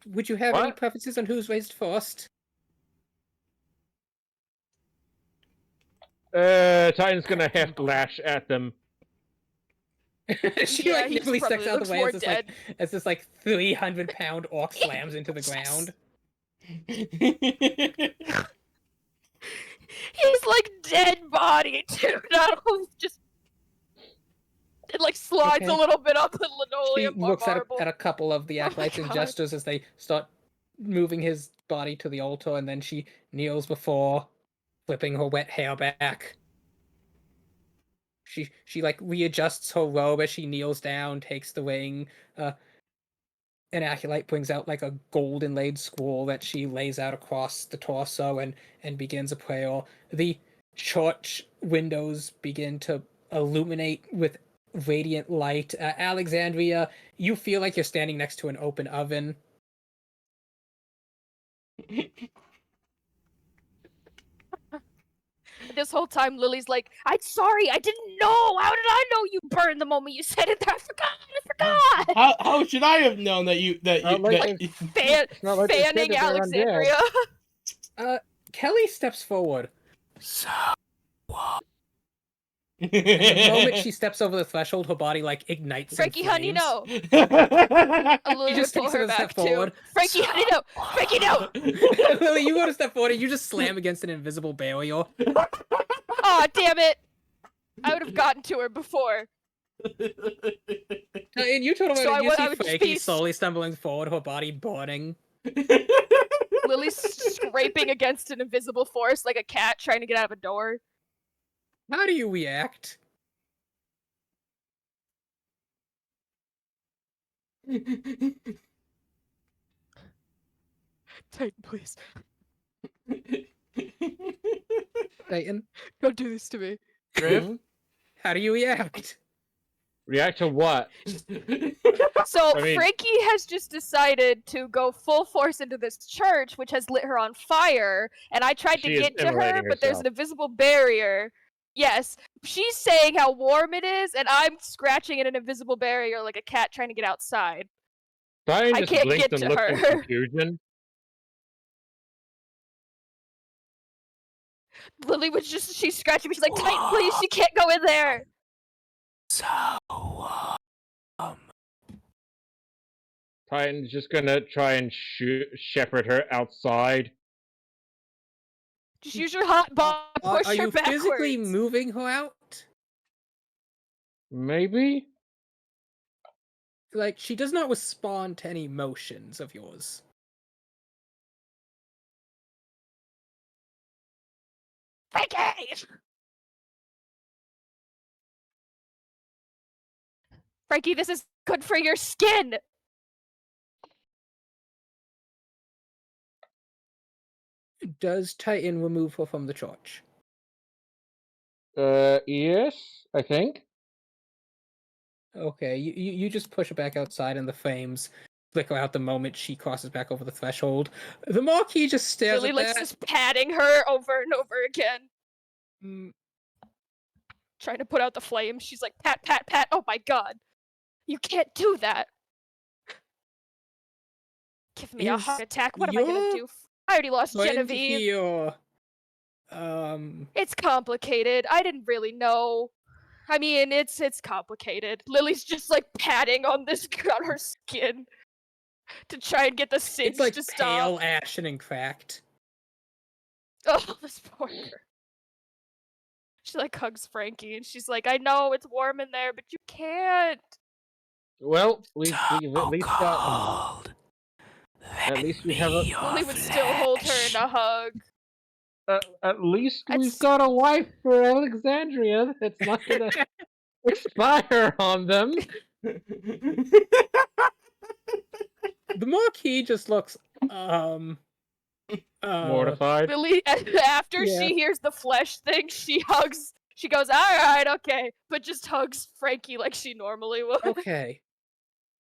Speaker 3: Would you have any
Speaker 4: What?
Speaker 3: preferences on who's raised first?
Speaker 4: Titan's gonna heft lash at them.
Speaker 3: She
Speaker 6: Yeah, he
Speaker 3: nimbly
Speaker 6: probably
Speaker 3: steps out of
Speaker 6: looks
Speaker 3: the way
Speaker 6: more
Speaker 3: as this 300-pound orc slams into the ground.
Speaker 6: He's dead body too, not just like slides a
Speaker 3: Okay.
Speaker 6: little bit up the
Speaker 3: She
Speaker 6: linoleum
Speaker 3: looks
Speaker 6: marble.
Speaker 3: at a couple of the
Speaker 6: Oh my
Speaker 3: acolytes and
Speaker 6: God.
Speaker 3: gestures as they start moving his body to the altar, and then she kneels before, flipping her wet hair back. She like readjusts her robe as she kneels down, takes the ring. An acolyte brings out like a gold inlaid scroll that she lays out across the torso and begins a prayer. The church windows begin to illuminate with radiant light. Alexandria, you feel like you're standing next to an open oven.
Speaker 6: This whole time, Lily's like, "I'm sorry, I didn't know. How did I know you burned the moment you said it? I forgot.
Speaker 1: How should I have known that you
Speaker 4: It's not like they said
Speaker 6: Fanning
Speaker 4: that they're undead.
Speaker 6: Alexandria."
Speaker 3: Kelly steps forward.
Speaker 1: the
Speaker 3: The moment she steps over the threshold, her body like ignites.
Speaker 6: Frankie,
Speaker 3: in
Speaker 6: honey,
Speaker 3: flames.
Speaker 6: no. Lily
Speaker 3: You just
Speaker 6: would pull
Speaker 3: takes
Speaker 6: her
Speaker 3: a step
Speaker 6: back
Speaker 3: forward.
Speaker 6: too. Frankie, honey, no. Frankie, no.
Speaker 3: Lily, you go to step forward and you just slam against an invisible barrier.
Speaker 6: Aw, damn it. I would have gotten to her before.
Speaker 3: And you turn around
Speaker 6: So
Speaker 3: and you
Speaker 6: I
Speaker 3: see
Speaker 6: would just
Speaker 3: Frankie
Speaker 6: be
Speaker 3: slowly stumbling forward, her body burning.
Speaker 6: Lily's scraping against an invisible force like a cat trying to get out of a door.
Speaker 3: How do you react?
Speaker 6: Titan, please.
Speaker 3: Titan?
Speaker 6: Don't do this to me.
Speaker 1: Griff?
Speaker 3: How do you react?
Speaker 4: React to what?
Speaker 6: So
Speaker 4: I mean-
Speaker 6: Frankie has just decided to go full force into this church, which has lit her on fire. And I tried to
Speaker 4: She is
Speaker 6: get to her,
Speaker 4: immolating
Speaker 6: but there's
Speaker 4: herself.
Speaker 6: an invisible barrier. Yes, she's saying how warm it is, and I'm scratching at an invisible barrier like a cat trying to get outside.
Speaker 4: Brian
Speaker 6: I
Speaker 4: just
Speaker 6: can't
Speaker 4: blinked
Speaker 6: get
Speaker 4: and
Speaker 6: to
Speaker 4: looked in
Speaker 6: her.
Speaker 4: confusion.
Speaker 6: Lily was just, she's scratching me. She's like, Titan, please, she can't go in there.
Speaker 4: Titan's just gonna try and shepherd her outside.
Speaker 6: Just use your hot bomb, push
Speaker 3: Are
Speaker 6: her
Speaker 3: you
Speaker 6: backwards.
Speaker 3: physically moving her out?
Speaker 4: Maybe?
Speaker 3: Like, she does not respond to any motions of yours.
Speaker 6: Frankie! Frankie, this is good for your skin.
Speaker 3: Does Titan remove her from the church?
Speaker 4: Yes, I think.
Speaker 3: Okay, you just push her back outside and the flames flicker out the moment she crosses back over the threshold. The Marquis just stares
Speaker 6: Lily
Speaker 3: at
Speaker 6: likes
Speaker 3: that.
Speaker 6: just patting her over and over again,
Speaker 3: Mm,
Speaker 6: trying to put out the flames. She's like, pat, pat, pat. Oh my god. You can't do that. Give me a
Speaker 3: Is
Speaker 6: heart attack. What am I gonna
Speaker 3: your
Speaker 6: do? I already lost
Speaker 3: friend
Speaker 6: Genevieve.
Speaker 3: here,
Speaker 6: It's complicated. I didn't really know. I mean, it's complicated. Lily's just like patting on this on her skin to try and get the singe
Speaker 3: it's like
Speaker 6: to stop.
Speaker 3: pale, ashen, and cracked.
Speaker 6: Oh, this poor girl. She like hugs Frankie and she's like, I know it's warm in there, but you can't.
Speaker 4: Well, we've at least got. At least we have a.
Speaker 6: Lily would still hold her in a hug.
Speaker 4: At least we've
Speaker 6: It's-
Speaker 4: got a wife for Alexandria that's not gonna expire on them.
Speaker 3: The Marquis just looks
Speaker 4: Mortified.
Speaker 6: Lily, after
Speaker 3: Yeah.
Speaker 6: she hears the flesh thing, she hugs. She goes, all right, okay, but just hugs Frankie like she normally would.
Speaker 3: Okay.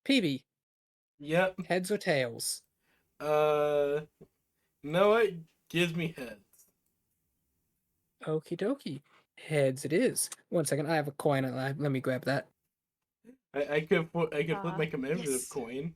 Speaker 3: PB,
Speaker 1: Yep.
Speaker 3: heads or tails?
Speaker 1: Noah gives me heads.
Speaker 3: Okie dokie. Heads it is. 1 second, I have a coin. Let me grab that.
Speaker 1: I could flip my commemorative
Speaker 6: yes.
Speaker 1: coin.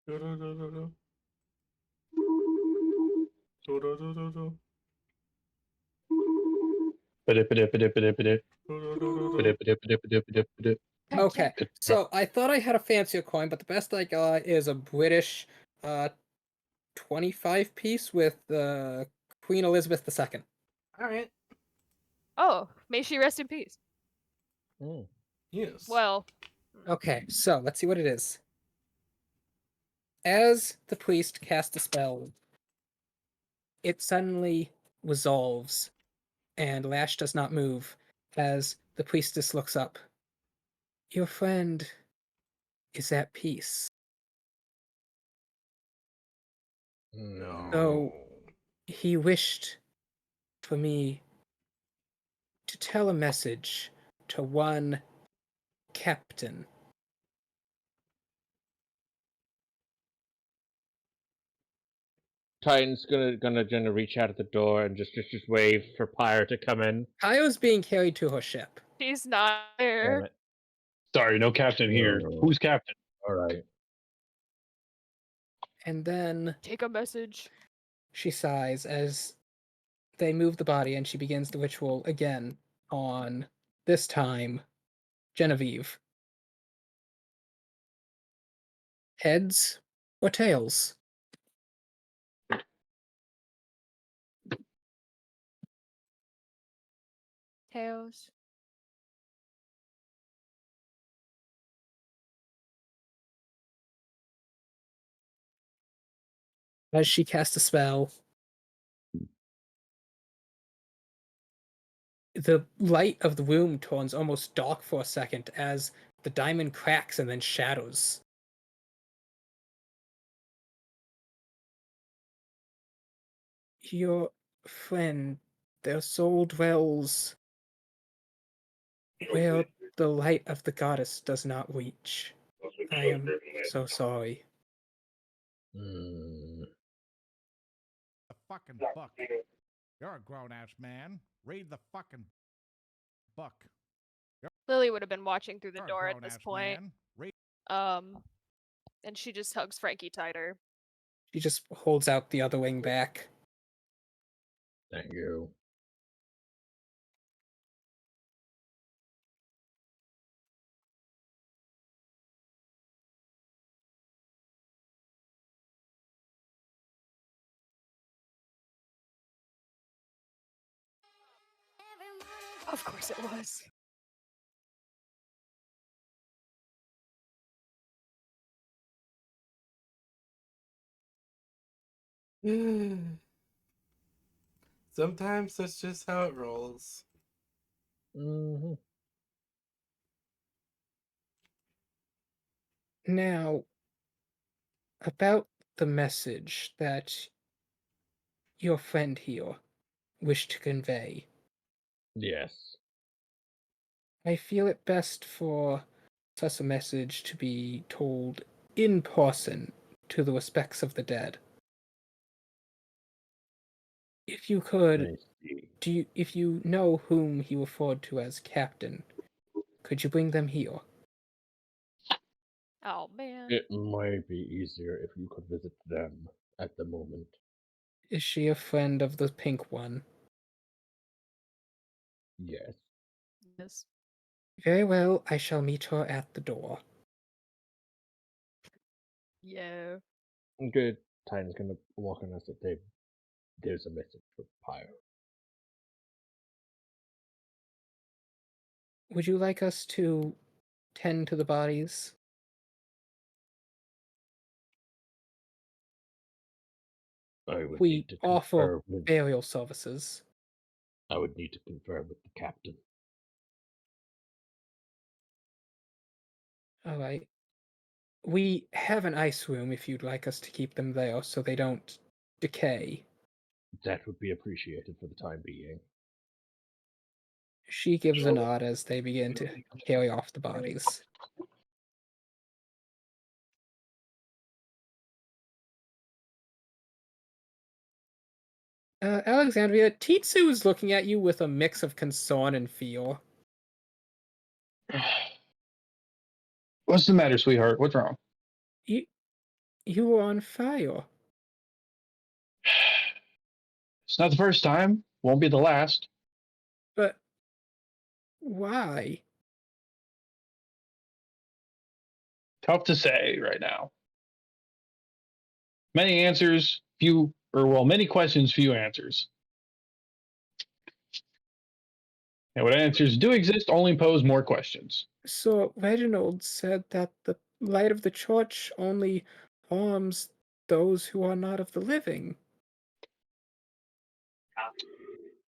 Speaker 1: Do-do-do-do-do. Do-do-do-do-do.
Speaker 2: Ba-dip-a-dip-a-dip-a-dip-a-dip.
Speaker 1: Do-do-do-do-do.
Speaker 2: Ba-dip-a-dip-a-dip-a-dip-a-dip.
Speaker 3: Okay,
Speaker 6: Gotcha.
Speaker 3: so I thought I had a fancier coin, but the best I got is a British 25 piece with Queen Elizabeth II.
Speaker 1: All right.
Speaker 6: Oh, may she rest in peace.
Speaker 4: Mm.
Speaker 1: Yes.
Speaker 6: Well,
Speaker 3: Okay, so let's see what it is. As the priest casts a spell, it suddenly resolves, and Lash does not move as the priestess looks up. Your friend is at peace.
Speaker 4: No.
Speaker 3: So he wished for me to tell a message to one captain.
Speaker 4: Titan's gonna reach out at the door and just wave for Pyre to come in.
Speaker 3: Kaio's being carried to her ship.
Speaker 6: she's not
Speaker 4: Damn
Speaker 6: there.
Speaker 4: it.
Speaker 2: Sorry, no captain here. Who's captain?
Speaker 4: All right.
Speaker 3: And then
Speaker 6: Take a message.
Speaker 3: she sighs as they move the body and she begins the ritual again on, this time, Genevieve. Heads or tails?
Speaker 6: Tails.
Speaker 3: As she casts a spell, the light of the room turns almost dark for a second as the diamond cracks and then shadows. Your friend, their soul dwells where the light of the goddess does not reach. I am so sorry.
Speaker 4: Mm.
Speaker 8: The fucking book. You're a grown ass man. Read the fucking book.
Speaker 6: Lily would have been watching through the
Speaker 8: You're a
Speaker 6: door at this
Speaker 8: grown-ass
Speaker 6: point.
Speaker 8: man. Read.
Speaker 6: And she just hugs Frankie tighter.
Speaker 3: She just holds out the other wing back.
Speaker 4: Thank you.
Speaker 6: Of course it was.
Speaker 1: Sometimes that's just how it rolls.
Speaker 4: Mm-hmm.
Speaker 3: Now, about the message that your friend here wished to convey,
Speaker 4: Yes.
Speaker 3: I feel it best for such a message to be told in person to the respects of the dead. If you could,
Speaker 4: I see.
Speaker 3: if you know whom he referred to as Captain, could you bring them here?
Speaker 6: Oh man.
Speaker 4: It might be easier if you could visit them at the moment.
Speaker 3: Is she a friend of the pink one?
Speaker 4: Yes.
Speaker 6: Yes.
Speaker 3: Very well, I shall meet her at the door.
Speaker 6: Yeah.
Speaker 4: Good. Titan's gonna walk on us that there's a message for Pyre.
Speaker 3: Would you like us to tend to the bodies?
Speaker 4: I would
Speaker 3: We
Speaker 4: need to
Speaker 3: offer
Speaker 4: confer with
Speaker 3: burial services.
Speaker 4: I would need to confer with the captain.
Speaker 3: All right. We have an ice room if you'd like us to keep them there so they don't decay.
Speaker 4: That would be appreciated for the time being.
Speaker 3: She gives a nod as they begin to carry off the bodies. Alexandria, Titsu is looking at you with a mix of concern and fear.
Speaker 2: What's the matter, sweetheart? What's wrong?
Speaker 3: You were on fire.
Speaker 2: It's not the first time. Won't be the last.
Speaker 3: But why?
Speaker 2: Tough to say right now. Many answers, many questions, few answers. And what answers do exist only pose more questions.
Speaker 3: So Reginald said that the light of the church only harms those who are not of the living.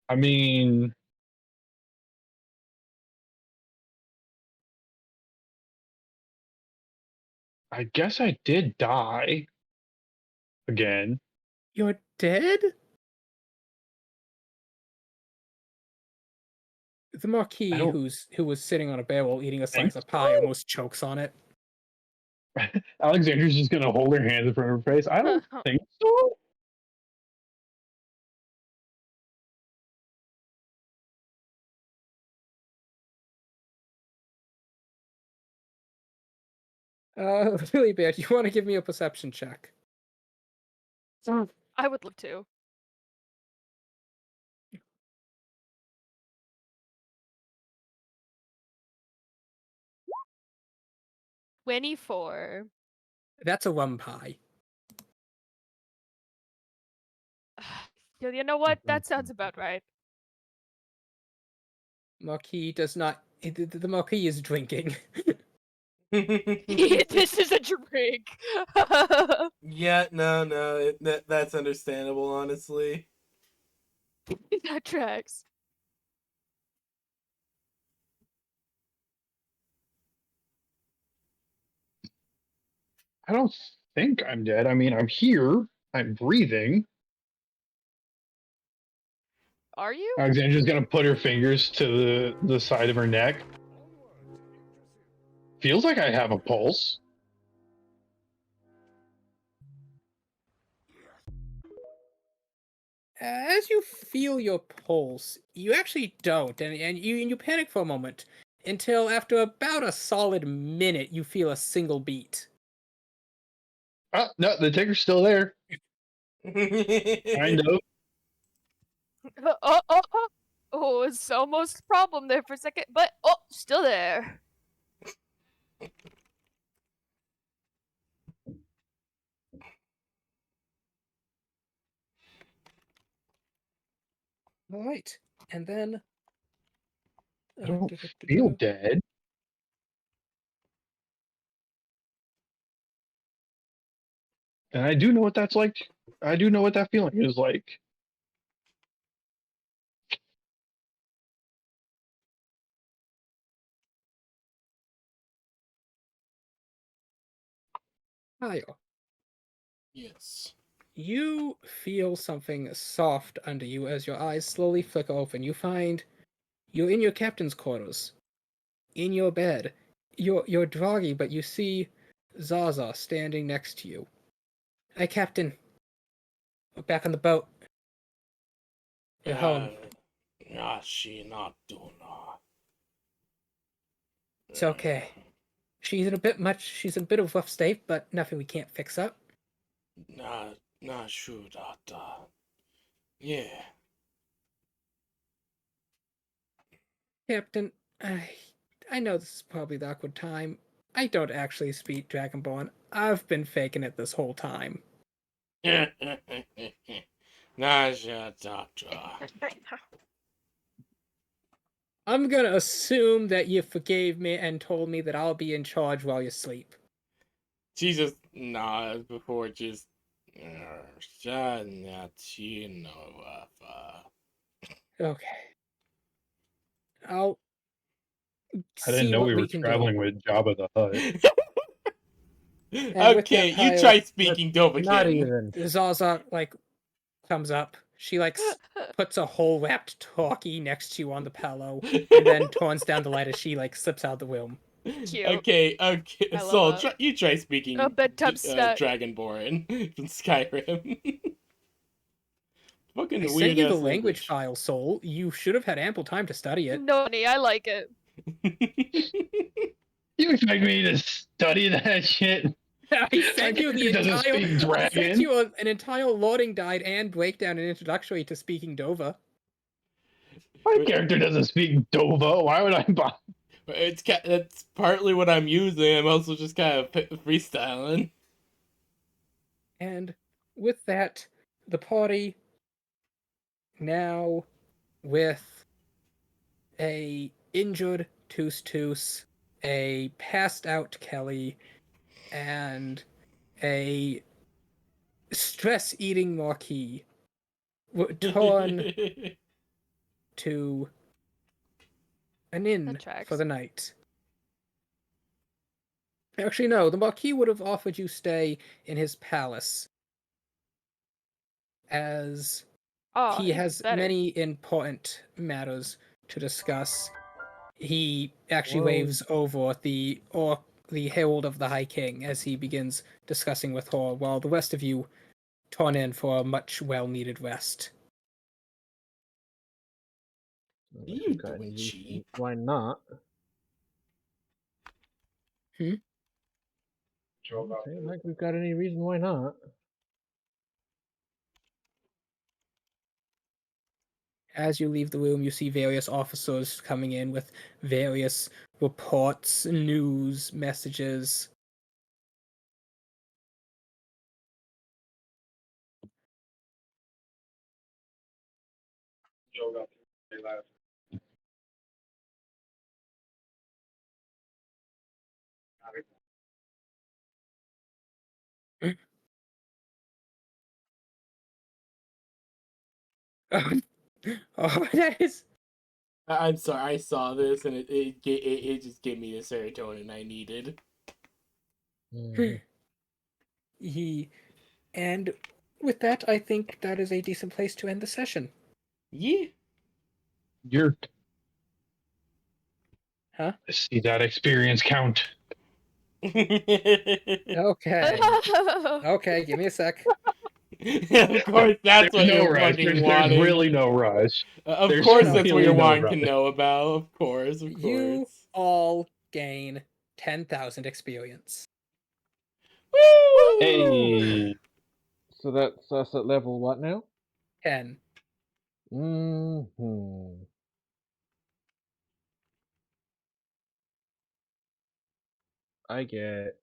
Speaker 2: I mean, I guess I did die again.
Speaker 3: You're dead? The Marquis,
Speaker 2: don't
Speaker 3: who was sitting on a barrel eating a
Speaker 2: think
Speaker 3: slice of pie, almost chokes on it.
Speaker 2: Alexandra's just gonna hold her hands in front of her face. I don't think so.
Speaker 3: Really bad. You want to give me a perception check?
Speaker 6: I would love to. 24.
Speaker 3: That's a rum pie.
Speaker 6: You know what? That sounds about right.
Speaker 3: Marquis does not. The Marquis is drinking.
Speaker 6: This is a drink.
Speaker 1: Yeah, no, that's understandable, honestly.
Speaker 6: That tracks.
Speaker 2: I don't think I'm dead. I mean, I'm here. I'm breathing.
Speaker 6: Are you?
Speaker 2: Alexandra's gonna put her fingers to the side of her neck. Feels like I have a pulse.
Speaker 3: As you feel your pulse, you actually don't, and you panic for a moment until after about a solid minute you feel a single beat.
Speaker 2: Oh, no, the ticker's still there. Kind of.
Speaker 6: Oh, it's almost a problem there for a second, but still there.
Speaker 3: All right, and then
Speaker 2: I don't feel dead. And I do know what that's like. I do know what that feeling is like.
Speaker 3: Kyle,
Speaker 1: Yes.
Speaker 3: you feel something soft under you as your eyes slowly flicker open. You find you're in your captain's quarters, in your bed. You're groggy, but you see Zaza standing next to you. Hi, Captain. We're back on the boat. We're home.
Speaker 1: She not doing
Speaker 3: It's okay. She's in a bit of a rough state, but nothing we can't fix up.
Speaker 1: Nah, sure that, yeah.
Speaker 3: Captain, I know this is probably the awkward time. I don't actually speak Dragonborn. I've been faking it this whole time.
Speaker 1: Nah, shut up.
Speaker 3: I'm gonna assume that you forgave me and told me that I'll be in charge while you sleep.
Speaker 1: Jesus, nah, before just, shut that, you know,
Speaker 3: Okay. I'll
Speaker 2: I didn't
Speaker 3: see
Speaker 2: know
Speaker 3: what
Speaker 2: we
Speaker 3: we
Speaker 2: were
Speaker 3: can
Speaker 2: traveling
Speaker 3: do.
Speaker 2: with Jabba the Hutt.
Speaker 3: And with
Speaker 1: Okay,
Speaker 3: that,
Speaker 1: you
Speaker 3: Kyle,
Speaker 1: try speaking Dovahkiin.
Speaker 4: Not even.
Speaker 3: Zaza, comes up. She, puts a whole wrapped turkey next to you on the pillow, and then turns down the light as she, slips out the room.
Speaker 6: Cute.
Speaker 1: Okay,
Speaker 6: I
Speaker 1: so
Speaker 6: love that.
Speaker 1: you try speaking
Speaker 6: A bedtime snack.
Speaker 1: Dragonborn from Skyrim. Fucking
Speaker 3: I
Speaker 1: weird
Speaker 3: sent you the
Speaker 1: ass
Speaker 3: language file, Soul. You should have had ample time to study it.
Speaker 6: No, honey, I like it.
Speaker 2: You expect me to study that shit?
Speaker 3: I sent you the
Speaker 2: It doesn't
Speaker 3: entire.
Speaker 2: speak
Speaker 3: I sent
Speaker 2: dragon.
Speaker 3: you an entire loading guide and breakdown and introductory to speaking Dova.
Speaker 2: My character doesn't speak Dova. Why would I buy?
Speaker 1: That's partly what I'm using. I'm also just kind of freestyling.
Speaker 3: And with that, the party now with a injured Toos Toos, a passed out Kelly, and a stress eating Marquis return to an inn
Speaker 6: That
Speaker 3: for
Speaker 6: tracks.
Speaker 3: the night. Actually, no, the Marquis would have offered you stay in his palace, as
Speaker 6: Oh,
Speaker 3: he
Speaker 6: even
Speaker 3: has
Speaker 6: better.
Speaker 3: many important matters to discuss. He actually
Speaker 4: Whoa.
Speaker 3: waves over the Herald of the High King as he begins discussing with her, while the rest of you turn in for a much well-needed rest.
Speaker 1: What are
Speaker 4: If
Speaker 1: you
Speaker 4: we've got any
Speaker 1: doing,
Speaker 4: reason
Speaker 1: Chi?
Speaker 4: why not? Seems like we've got any reason why not.
Speaker 3: As you leave the room, you see various officers coming in with various reports, news, messages. Oh, that is.
Speaker 1: I'm sorry, I saw this and it just gave me the serotonin I needed.
Speaker 3: He. And with that, I think that is a decent place to end the session.
Speaker 1: Yeah.
Speaker 2: You're
Speaker 3: Huh?
Speaker 2: see that experience count.
Speaker 3: Okay. Okay, give me a sec.
Speaker 1: Of course, that's what
Speaker 2: There's no
Speaker 1: you're
Speaker 2: rush.
Speaker 1: fucking
Speaker 2: There's
Speaker 1: wanting.
Speaker 2: really no rush.
Speaker 1: Of
Speaker 2: There's
Speaker 1: course, that's what
Speaker 2: really
Speaker 1: you're
Speaker 2: no
Speaker 1: wanting
Speaker 2: rush.
Speaker 1: to know about. Of course, of
Speaker 3: You
Speaker 1: course.
Speaker 3: all gain 10,000 experience.
Speaker 1: Woo!
Speaker 2: Hey,
Speaker 4: So that's us at level what now?
Speaker 3: 10.
Speaker 4: Mm-hmm. I get.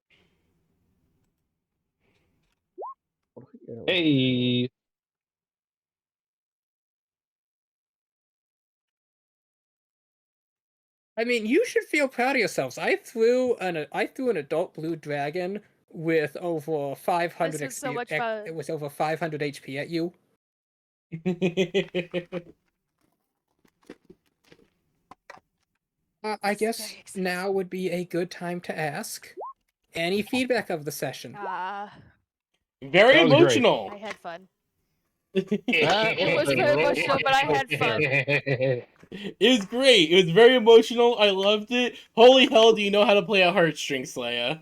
Speaker 4: What do I get?
Speaker 2: hey.
Speaker 3: I mean, you should feel proud of yourselves. I threw an adult blue dragon with over 500
Speaker 6: This was so much fun.
Speaker 3: It was over 500 HP at you. I
Speaker 6: This is
Speaker 3: guess
Speaker 6: very exciting.
Speaker 3: now would be a good time to ask any feedback of the session.
Speaker 1: Very
Speaker 2: That was great.
Speaker 1: emotional.
Speaker 6: I had fun.
Speaker 4: That
Speaker 6: It was very emotional, but I had fun.
Speaker 1: It was great. It was very emotional. I loved it. Holy hell, do you know how to play a heartstring Slayer?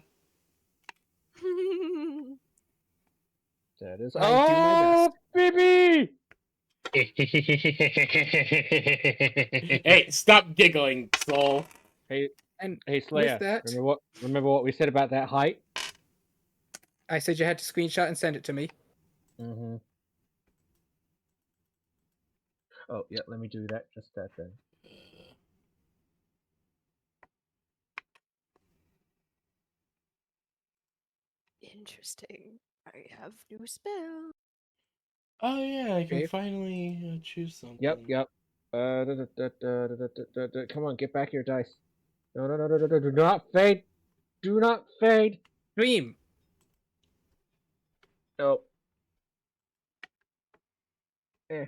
Speaker 4: That is.
Speaker 3: I do my best.
Speaker 4: baby!
Speaker 1: Hey, stop giggling, Soul.
Speaker 4: Hey,
Speaker 3: And
Speaker 4: hey, Slayer.
Speaker 3: that-
Speaker 4: Remember what we said about that height?
Speaker 3: I said you had to screenshot and send it to me.
Speaker 4: Mm-hmm. Oh, yeah. Let me do that. Just that then.
Speaker 6: Interesting. I have new spell.
Speaker 1: Oh yeah, I can
Speaker 3: Okay.
Speaker 1: finally choose something.
Speaker 4: Yep. Come on, get back your dice. No. Do not fade. Do not fade.
Speaker 3: Dream.
Speaker 4: No. Eh.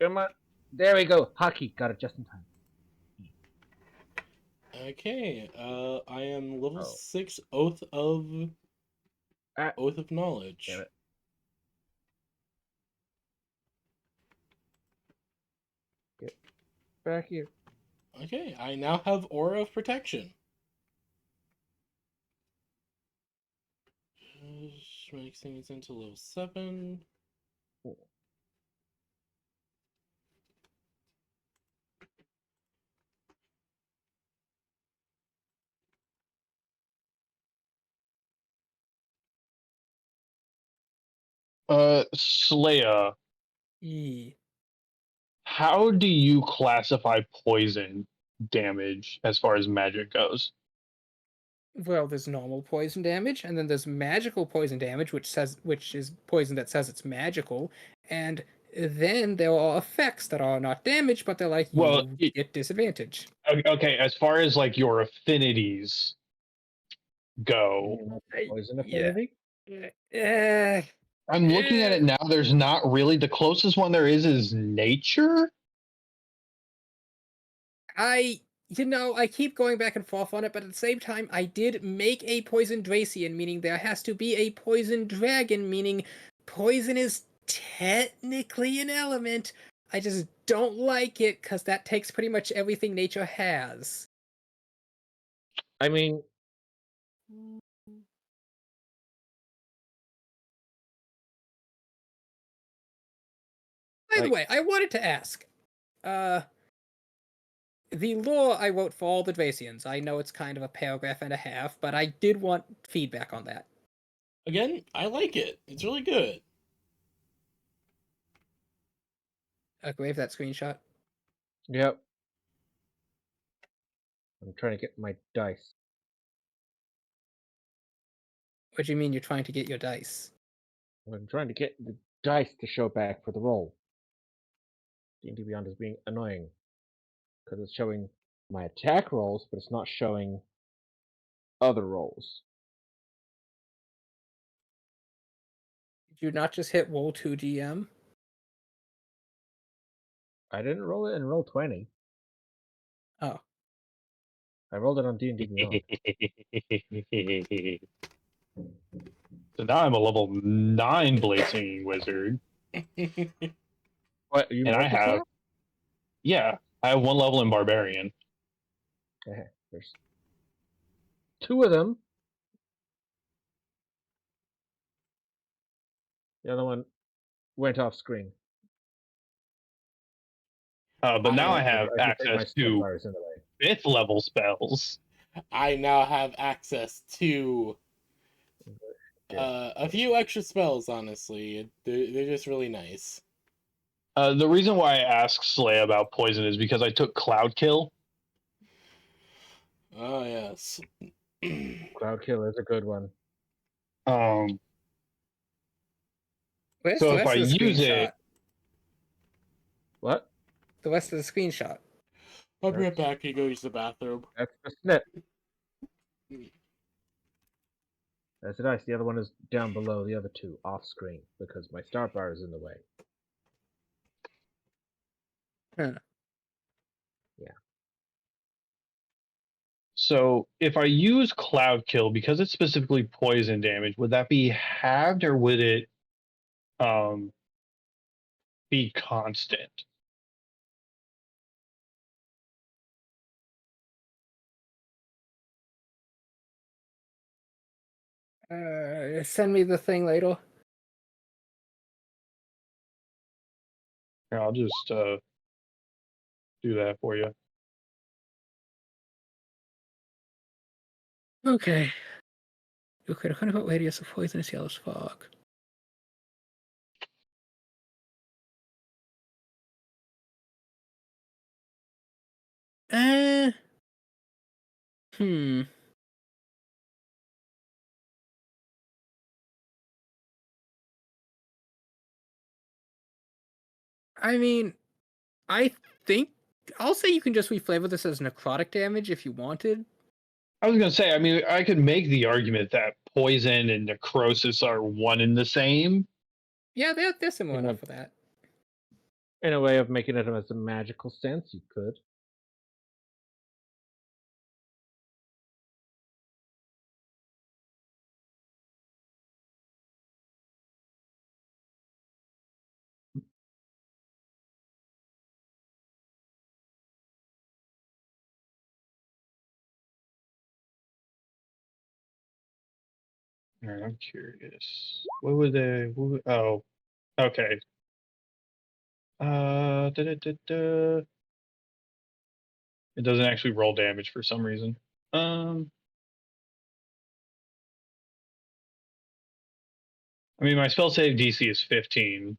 Speaker 4: Come on. There we go. Hockey. Got it just in time.
Speaker 1: Okay, I am level
Speaker 4: Oh.
Speaker 1: 6 Oath of
Speaker 4: Ah,
Speaker 1: Knowledge.
Speaker 4: damn it. Get back here.
Speaker 1: Okay, I now have Aura of Protection. Makes things into level 7.
Speaker 2: Slaya,
Speaker 3: Yee.
Speaker 2: how do you classify poison damage as far as magic goes?
Speaker 3: Well, there's normal poison damage, and then there's magical poison damage, which is poison that says it's magical, and then there are effects that are not damage, but they're like
Speaker 2: Well,
Speaker 3: you get disadvantage.
Speaker 2: okay, as far as like your affinities go,
Speaker 4: Poison
Speaker 3: Yeah.
Speaker 4: affinity?
Speaker 2: I'm looking at it now. There's not really, the closest one there is nature.
Speaker 3: I keep going back and forth on it, but at the same time, I did make a poison Dracian, meaning there has to be a poison dragon, meaning poison is technically an element. I just don't like it because that takes pretty much everything nature has.
Speaker 4: I mean,
Speaker 6: Mm,
Speaker 3: By the
Speaker 4: Like-
Speaker 3: way, I wanted to ask, the lore I wrote for all the Dracians. I know it's kind of a paragraph and a half, but I did want feedback on that.
Speaker 1: Again, I like it. It's really good.
Speaker 3: Grave that screenshot.
Speaker 4: yep. I'm trying to get my dice.
Speaker 3: What do you mean you're trying to get your dice?
Speaker 4: I'm trying to get the dice to show back for the roll. D&D Beyond is being annoying because it's showing my attack rolls, but it's not showing other rolls.
Speaker 3: Did you not just hit roll 2 GM?
Speaker 4: I didn't roll it in roll 20.
Speaker 3: Oh.
Speaker 4: I rolled it on D&D Beyond.
Speaker 2: So now I'm a level 9 blade singing wizard,
Speaker 4: What? You
Speaker 2: and I
Speaker 4: rolled this
Speaker 2: have,
Speaker 4: now?
Speaker 2: yeah, I have 1 level in barbarian.
Speaker 4: Okay, there's 2 of them. The other one went off screen.
Speaker 2: But now I have
Speaker 4: I think my
Speaker 2: access to
Speaker 4: bar is in the way.
Speaker 2: 5th level spells.
Speaker 1: I now have access to a few extra spells, honestly. They're just really nice.
Speaker 2: The reason why I asked Slay about poison is because I took Cloud Kill.
Speaker 1: Oh, yes.
Speaker 4: Cloud Kill is a good one.
Speaker 3: Where's
Speaker 2: So
Speaker 3: the
Speaker 2: if
Speaker 3: rest
Speaker 2: I
Speaker 3: of the
Speaker 2: use
Speaker 3: screenshot?
Speaker 2: it,
Speaker 4: What?
Speaker 3: The rest of the screenshot.
Speaker 1: I'll be right back. You go use the bathroom.
Speaker 4: That's the snip. That's the dice. The other one is down below the other 2, off screen, because my start bar is in the way.
Speaker 3: Huh.
Speaker 2: so if I use Cloud Kill, because it's specifically poison damage, would that be halved or would it be constant?
Speaker 3: Send me the thing later.
Speaker 2: Here, I'll just do that for you.
Speaker 3: Okay. Okay, the 100-foot radius of poisonous yellow fog. Uh. Hmm. I mean, I think I'll say you can just reflavor this as necrotic damage if you wanted.
Speaker 2: I was gonna say, I mean, I could make the argument that poison and necrosis are one and the same.
Speaker 3: Yeah, they're similar
Speaker 4: Yeah.
Speaker 3: enough for that.
Speaker 4: In a way of making it as a magical sense, you could.
Speaker 2: All right, I'm curious. What would they? Oh, okay. Da. It doesn't actually roll damage for some reason. Um, I mean, my spell save DC is 15.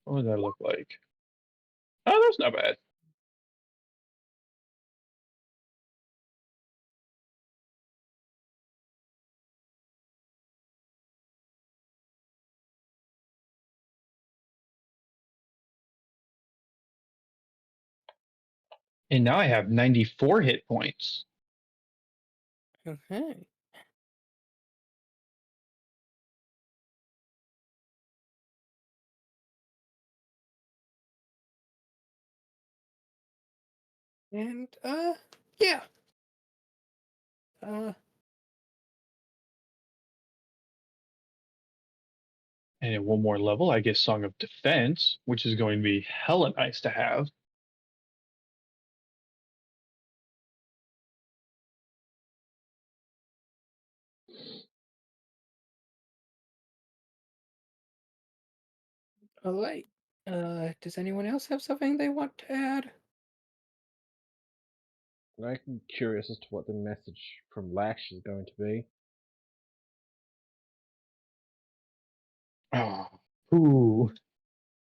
Speaker 2: What would that look like? Oh, that's not bad. And now I have 94 hit points.
Speaker 3: Okay. And yeah.
Speaker 2: And at one more level, I get Song of Defense, which is going to be hella nice to have.
Speaker 3: All right. Does anyone else have something they want to add?
Speaker 4: I'm curious as to what the message from Lash is going to be.
Speaker 2: Oh, ooh.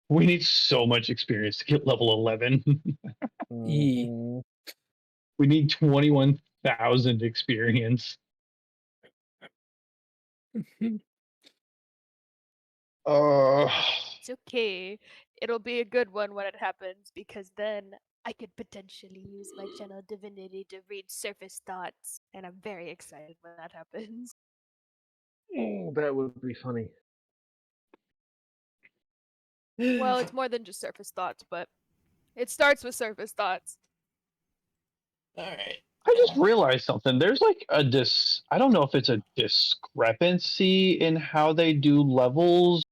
Speaker 2: We need so much experience to get level 11.
Speaker 4: Mhm.
Speaker 2: We need 21,000 experience.
Speaker 6: It's okay. It'll be a good one when it happens because then I could potentially use my channel divinity to read surface thoughts, and I'm very excited when that happens.
Speaker 4: Oh, that would be funny.
Speaker 6: Well, it's more than just surface thoughts, but it starts with surface thoughts.
Speaker 1: All right.
Speaker 2: I just realized something. There's like I don't know if it's a discrepancy in how they do levels